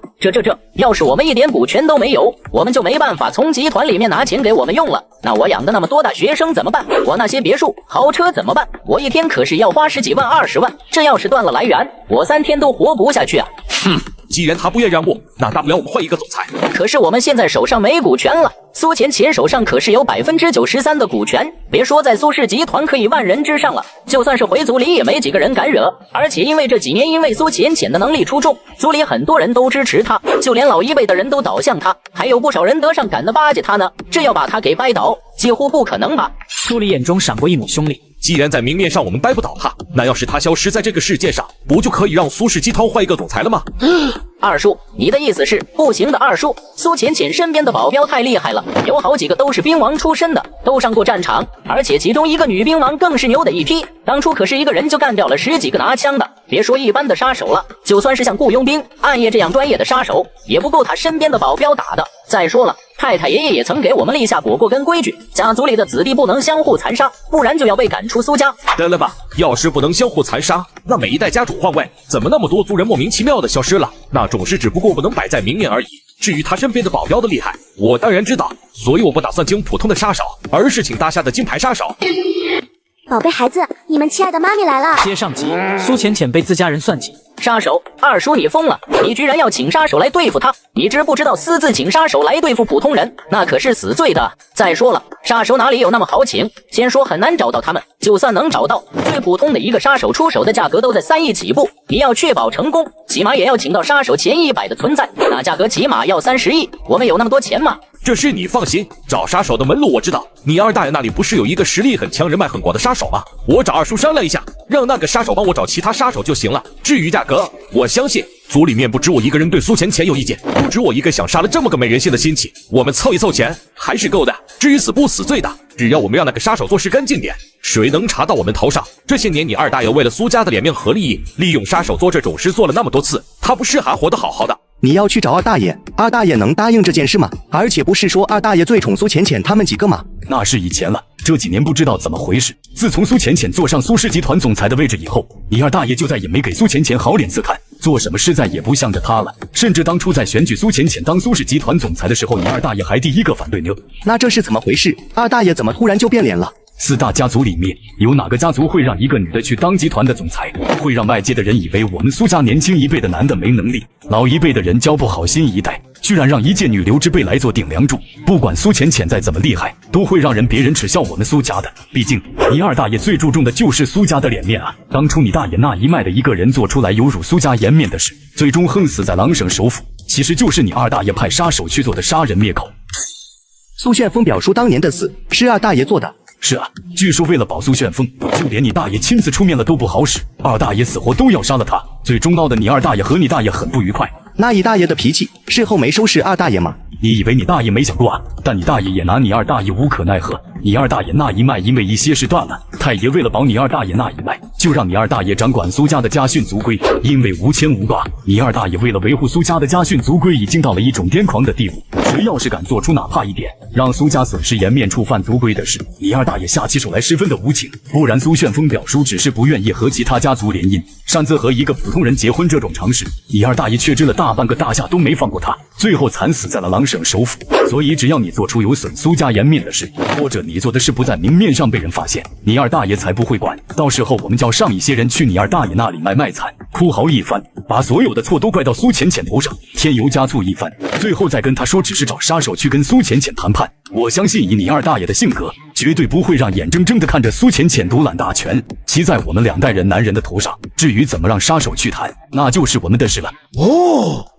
要是我们一点股权都没有，我们就没办法从集团里面拿钱给我们用了。那我养的那么多大学生怎么办？我那些别墅、豪车怎么办？我一天可是要花10几万、20万，这要是断了来源，我3天都活不下去啊！哼，既然他不愿让步，那大不了我们换一个总裁。可是我们现在手上没股权了，苏浅浅手上可是有93%的股权，别说在苏氏集团可以万人之上了，就算是回族里也没几个人敢惹。而且因为这几年因为苏浅浅的能力出众，族里很多人都支持他，就连老一辈的人都倒向他，还有不少人得上赶的巴结他呢。这要把他给掰倒，几乎不可能吧？苏里眼中闪过一抹凶厉，既然在明面上我们掰不倒他，那要是他消失在这个世界上，不就可以让苏氏集团换一个总裁了吗？二叔，你的意思是不行的？二叔，苏浅浅身边的保镖太厉害了，有好几个都是兵王出身的，都上过战场，而且其中一个女兵王更是牛的一批，当初可是一个人就干掉了10几个拿枪的。别说一般的杀手了，就算是像雇佣兵、暗夜这样专业的杀手，也不够他身边的保镖打的。再说了，太太爷爷也曾给我们立下果过跟规矩，家族里的子弟不能相互残杀，不然就要被赶出苏家。得了吧，要是不能相互残杀，那每一代家主换位，怎么那么多族人莫名其妙的消失了？那种事只不过不能摆在明面而已。至于他身边的保镖的厉害，我当然知道，所以我不打算请普通的杀手，而是请大夏的金牌杀手。宝贝孩子，你们亲爱的妈咪来了。接上集，苏浅浅被自家人算计。杀手，二叔你疯了！你居然要请杀手来对付他？你知不知道私自请杀手来对付普通人，那可是死罪的。再说了，杀手哪里有那么好请？先说很难找到他们，就算能找到，最普通的一个杀手出手的价格都在3亿起步。你要确保成功，起码也要请到杀手前100的存在，那价格起码要30亿。我们有那么多钱吗？这事你放心，找杀手的门路我知道。你二大爷那里不是有一个实力很强、人脉很广的杀手吗？我找二叔商量一下，让那个杀手帮我找其他杀手就行了。至于价格，我相信族里面不止我一个人对苏浅浅有意见，不止我一个想杀了这么个没人性的亲戚，我们凑一凑钱还是够的。至于死不死罪的，只要我们让那个杀手做事干净点，谁能查到我们头上？这些年你二大爷为了苏家的脸面和利益，利用杀手做这种事做了那么多次，他不是还活得好好的？你要去找二大爷，二大爷能答应这件事吗？而且不是说二大爷最宠苏浅浅他们几个吗？那是以前了，这几年不知道怎么回事。自从苏浅浅坐上苏氏集团总裁的位置以后，你二大爷就再也没给苏浅浅好脸色看，做什么事再也不向着他了。甚至当初在选举苏浅浅当苏氏集团总裁的时候，你二大爷还第一个反对呢。那这是怎么回事？二大爷怎么突然就变脸了？4大家族里面有哪个家族会让一个女的去当集团的总裁？会让外界的人以为我们苏家年轻一辈的男的没能力，老一辈的人教不好新一代，居然让一介女流之辈来做顶梁柱。不管苏浅浅再怎么厉害，都会让别人耻笑我们苏家的。毕竟你二大爷最注重的就是苏家的脸面啊！当初你大爷那一脉的一个人做出来有辱苏家颜面的事，最终横死在狼省首府，其实就是你二大爷派杀手去做的杀人灭口。苏旋风表叔当年的死是二大爷做的。是啊，据说为了保苏旋风，就连你大爷亲自出面了都不好使，二大爷死活都要杀了他，最终闹得你二大爷和你大爷很不愉快。那一大爷的脾气，事后没收拾二大爷吗？你以为你大爷没想过啊？但你大爷也拿你二大爷无可奈何。你二大爷那一脉因为一些事断了，太爷为了保你二大爷那一脉，就让你二大爷掌管苏家的家训族规，因为无牵无挂。你二大爷为了维护苏家的家训族规，已经到了一种癫狂的地步。谁要是敢做出哪怕一点让苏家损失颜面、触犯族规的事，你二大爷下起手来十分的无情。不然苏旋风表叔只是不愿意和其他家族联姻，擅自和一个普通人结婚这种常识，你二大爷却知了大半个大夏都没放过他，最后惨死在了狼省首府。所以只要你做出有损苏家颜面的事，或者你做的事不在明面上被人发现，你二大爷才不会管。到时候我们叫上一些人去你二大爷那里卖惨，哭嚎一番，把所有的错都怪到苏浅浅头上，添油加醋一番，最后再跟他说只是找杀手去跟苏浅浅谈判。我相信以你二大爷的性格，绝对不会让眼睁睁地看着苏浅浅独揽大权，骑在我们2代人男人的头上。至于怎么让杀手去谈，那就是我们的事了。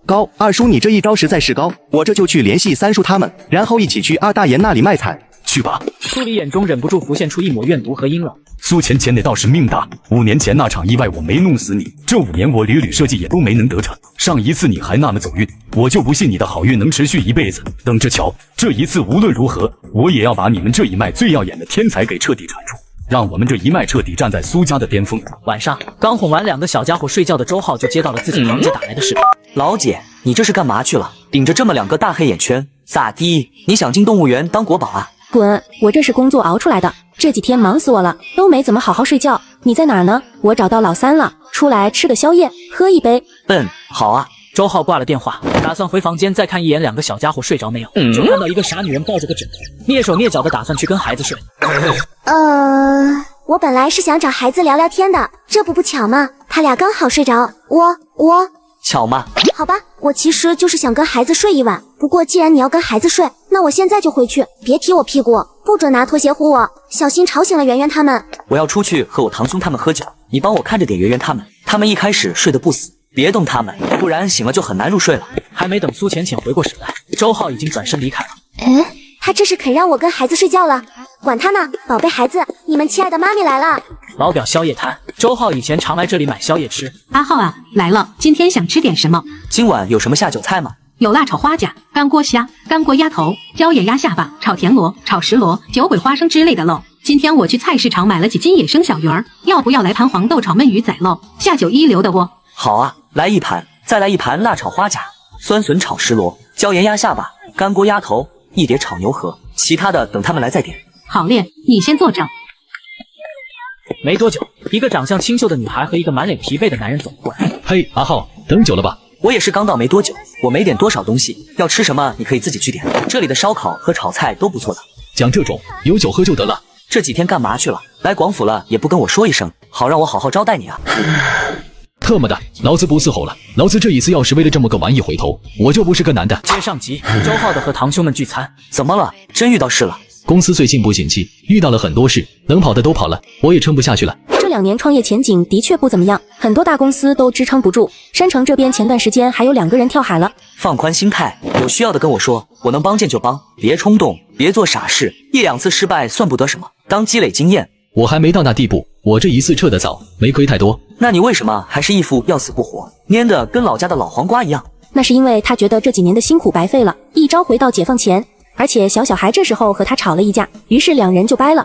高二叔，你这一招实在是高，我这就去联系三叔他们，然后一起去二大爷那里卖惨。去吧。苏黎眼中忍不住浮现出一抹怨毒和阴冷。苏浅浅那倒是命大，5年前那场意外我没弄死你，这5年我屡屡设计也都没能得逞。上一次你还那么走运，我就不信你的好运能持续一辈子。等着瞧，这一次无论如何，我也要把你们这一脉最耀眼的天才给彻底铲除，让我们这一脉彻底站在苏家的巅峰。晚上刚哄完2个小家伙睡觉的周浩就接到了自己堂姐打来的视频。老姐，你这是干嘛去了？顶着这么2个大黑眼圈，咋地？你想进动物园当国宝啊？滚！我这是工作熬出来的，这几天忙死我了，都没怎么好好睡觉。你在哪儿呢？我找到老三了，出来吃个宵夜，喝一杯。好啊。周浩挂了电话，打算回房间再看一眼2个小家伙睡着没有，就看到一个傻女人抱着个枕头，蹑手蹑脚的打算去跟孩子睡。我本来是想找孩子聊聊天的，这不巧吗？他俩刚好睡着，我巧吗？好吧，我其实就是想跟孩子睡一晚，不过既然你要跟孩子睡，那我现在就回去，别踢我屁股，不准拿拖鞋呼我，小心吵醒了圆圆他们。我要出去和我堂兄他们喝酒，你帮我看着点圆圆他们，他们一开始睡得不死，别动他们，不然醒了就很难入睡了。还没等苏浅浅回过神来，周浩已经转身离开了。他这是肯让我跟孩子睡觉了？管他呢，宝贝孩子，你们亲爱的妈咪来了。老表宵夜摊，周浩以前常来这里买宵夜吃。阿浩啊，来了，今天想吃点什么？今晚有什么下酒菜吗？有辣炒花甲、干锅虾、干锅鸭头、椒盐鸭下巴、炒田螺、炒石螺、酒鬼花生之类的喽。今天我去菜市场买了几斤野生小鱼儿，要不要来盘黄豆炒焖鱼仔喽？下酒一流的哦。好啊，来一盘，再来一盘辣炒花甲、酸笋炒石螺、椒盐鸭下巴、干锅鸭头，一碟炒牛河，其他的等他们来再点。好嘞，你先坐着。没多久，一个长相清秀的女孩和一个满脸疲惫的男人走过来。嘿，阿浩，等久了吧？我也是刚到没多久，我没点多少东西，要吃什么你可以自己去点，这里的烧烤和炒菜都不错的。讲这种，有酒喝就得了。这几天干嘛去了？来广府了也不跟我说一声，好让我好好招待你啊！特么的，老子不伺候了，老子这一次要是为了这么个玩意回头，我就不是个男的。接上集，周浩的和堂兄们聚餐，怎么了？真遇到事了？公司最近不景气，遇到了很多事，能跑的都跑了，我也撑不下去了。这2年创业前景的确不怎么样，很多大公司都支撑不住。山城这边前段时间还有2个人跳海了。放宽心态，有需要的跟我说，我能帮见就帮，别冲动，别做傻事，1、2次失败算不得什么，当积累经验。我还没到那地步，我这一次撤得早，没亏太多。那你为什么还是一副要死不活，蔫的跟老家的老黄瓜一样？那是因为他觉得这几年的辛苦白费了，一朝回到解放前。而且小孩这时候和他吵了一架，于是2人就掰了。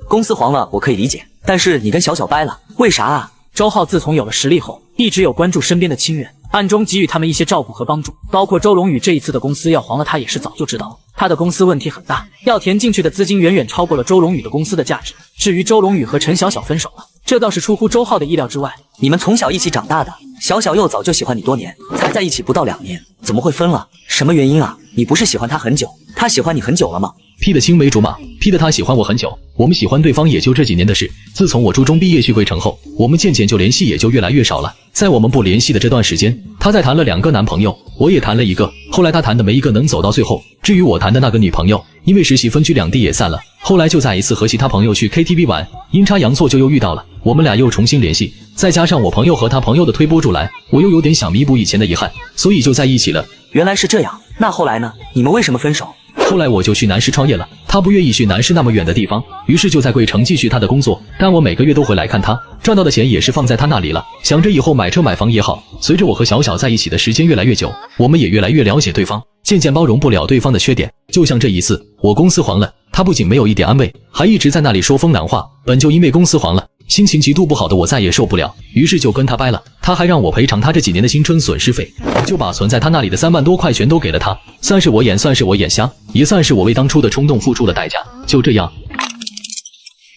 公司黄了我可以理解，但是你跟小掰了，为啥啊？周浩自从有了实力后，一直有关注身边的亲人，暗中给予他们一些照顾和帮助。包括周龙宇这一次的公司要黄了，他也是早就知道了。他的公司问题很大，要填进去的资金远远超过了周龙宇的公司的价值。至于周龙宇和陈小小分手了，这倒是出乎周浩的意料之外。你们从小一起长大的，小小又早就喜欢你多年，才在一起不到2年，怎么会分了？什么原因啊？你不是喜欢他很久，他喜欢你很久了吗？批的青梅竹马，批的他喜欢我很久，我们喜欢对方也就这几年的事。自从我初中毕业去桂城后，我们渐渐就联系也就越来越少了。在我们不联系的这段时间，她在谈了2个男朋友，我也谈了1个，后来她谈的没一个能走到最后。至于我谈的那个女朋友，因为实习分居2地也散了，后来就在一次和其他朋友去 KTV 玩，阴差阳错就又遇到了，我们俩又重新联系，再加上我朋友和他朋友的推波助澜，我又有点想弥补以前的遗憾，所以就在一起了。原来是这样，那后来呢？你们为什么分手？后来我就去南市创业了，他不愿意去南市那么远的地方，于是就在桂城继续他的工作，但我每个月都会来看他，赚到的钱也是放在他那里了，想着以后买车买房也好。随着我和小小在一起的时间越来越久，我们也越来越了解对方，渐渐包容不了对方的缺点。就像这一次，我公司黄了，他不仅没有一点安慰，还一直在那里说风凉话。本就因为公司黄了，心情极度不好的我再也受不了，于是就跟他掰了。他还让我赔偿他这几年的青春损失费，我就把存在他那里的3万多块全都给了他，算是我眼瞎，也算是我为当初的冲动付出的代价。就这样，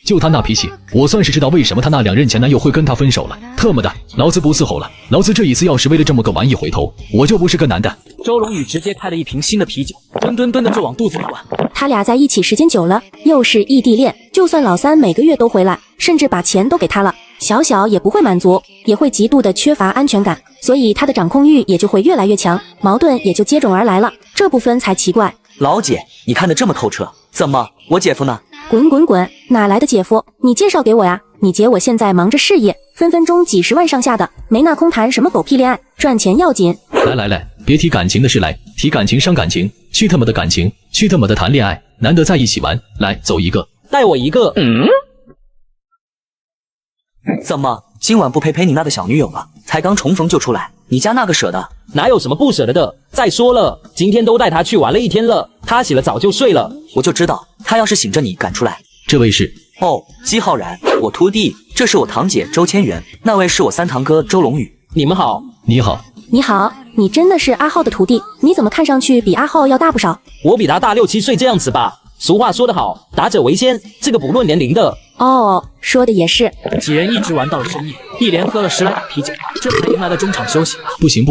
就他那脾气，我算是知道为什么他那2任前男友会跟他分手了。特么的，老子不伺候了，老子这一次要是为了这么个玩意回头，我就不是个男的。周龙宇直接开了一瓶新的啤酒，吨的就往肚子里灌。他俩在一起时间久了，又是异地恋，就算老三每个月都回来，甚至把钱都给他了，小小也不会满足，也会极度的缺乏安全感，所以他的掌控欲也就会越来越强，矛盾也就接踵而来了，这不分才奇怪。老姐，你看得这么透彻，怎么我姐夫呢？滚，哪来的姐夫？你介绍给我呀！你姐我现在忙着事业，分分钟几10万上下的，没那空谈什么狗屁恋爱，赚钱要紧。来，别提感情的事来，提感情伤感情，去他妈的感情，去他妈的谈恋爱，难得在一起玩，来走一个，带我一个。怎么今晚不陪你那个小女友了？才刚重逢就出来，你家那个舍得？哪有什么不舍得的？再说了，今天都带他去玩了1天了，他洗了澡就睡了。我就知道他要是醒着你赶出来。这位是？哦，姬浩然，我徒弟，这是我堂姐周千元，那位是我3堂哥周龙宇。你们好。你好。你好，你真的是阿浩的徒弟？你怎么看上去比阿浩要大不少？我比他大6、7岁这样子吧。俗话说得好，打者为先，这个不论年龄的。哦，说的也是。几人一直玩到了深夜，一连喝了10来打啤酒，这才迎来了中场休息。不行，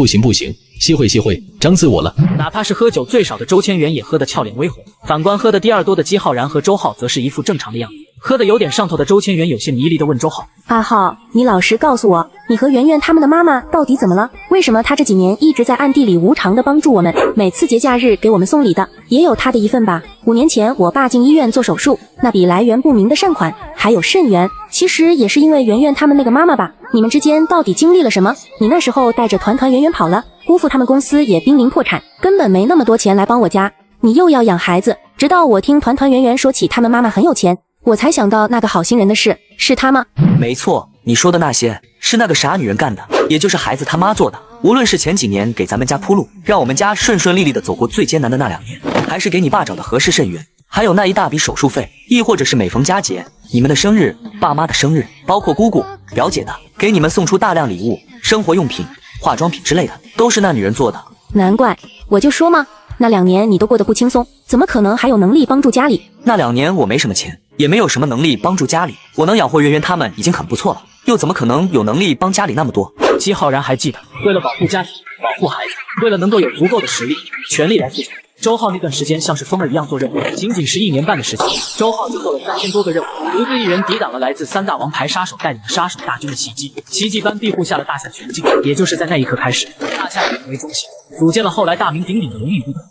歇会，长自我了。哪怕是喝酒最少的周千元也喝得俏脸微红，反观喝的第2多的姬浩然和周浩则是一副正常的样子。喝得有点上头的周千元有些迷离地问周浩：阿浩，你老实告诉我，你和圆圆他们的妈妈到底怎么了？为什么她这几年一直在暗地里无偿地帮助我们，每次节假日给我们送礼的，也有她的一份吧？5年前我爸进医院做手术，那笔来源不明的善款，还有肾源，其实也是因为圆圆他们那个妈妈吧？你们之间到底经历了什么？你那时候带着团圆圆跑了，姑父他们公司也濒临破产，根本没那么多钱来帮我家。你又要养孩子，直到我听团团圆圆说起他们妈妈很有钱，我才想到那个好心人的事，是他吗？没错，你说的那些是那个傻女人干的，也就是孩子他妈做的。无论是前几年给咱们家铺路，让我们家顺顺利利的走过最艰难的那2年，还是给你爸找的合适肾源，还有那一大笔手术费，亦或者是每逢佳节，你们的生日、爸妈的生日，包括姑姑、表姐的，给你们送出大量礼物、生活用品、化妆品之类的，都是那女人做的。难怪，我就说嘛，那2年你都过得不轻松，怎么可能还有能力帮助家里？那2年我没什么钱，也没有什么能力帮助家里，我能养活圆圆他们已经很不错了，又怎么可能有能力帮家里那么多？姬浩然还记得，为了保护家庭、保护孩子，为了能够有足够的实力、全力来复仇，周浩那段时间像是疯了一样做任务，仅仅是1年半的时间，周浩就做了3000多个任务，独自一人抵挡了来自3大王牌杀手带领的杀手大军的袭击，奇迹般庇护下了大夏全境。也就是在那一刻开始，大夏以人为中心，组建了后来大名鼎鼎的龙翼部队。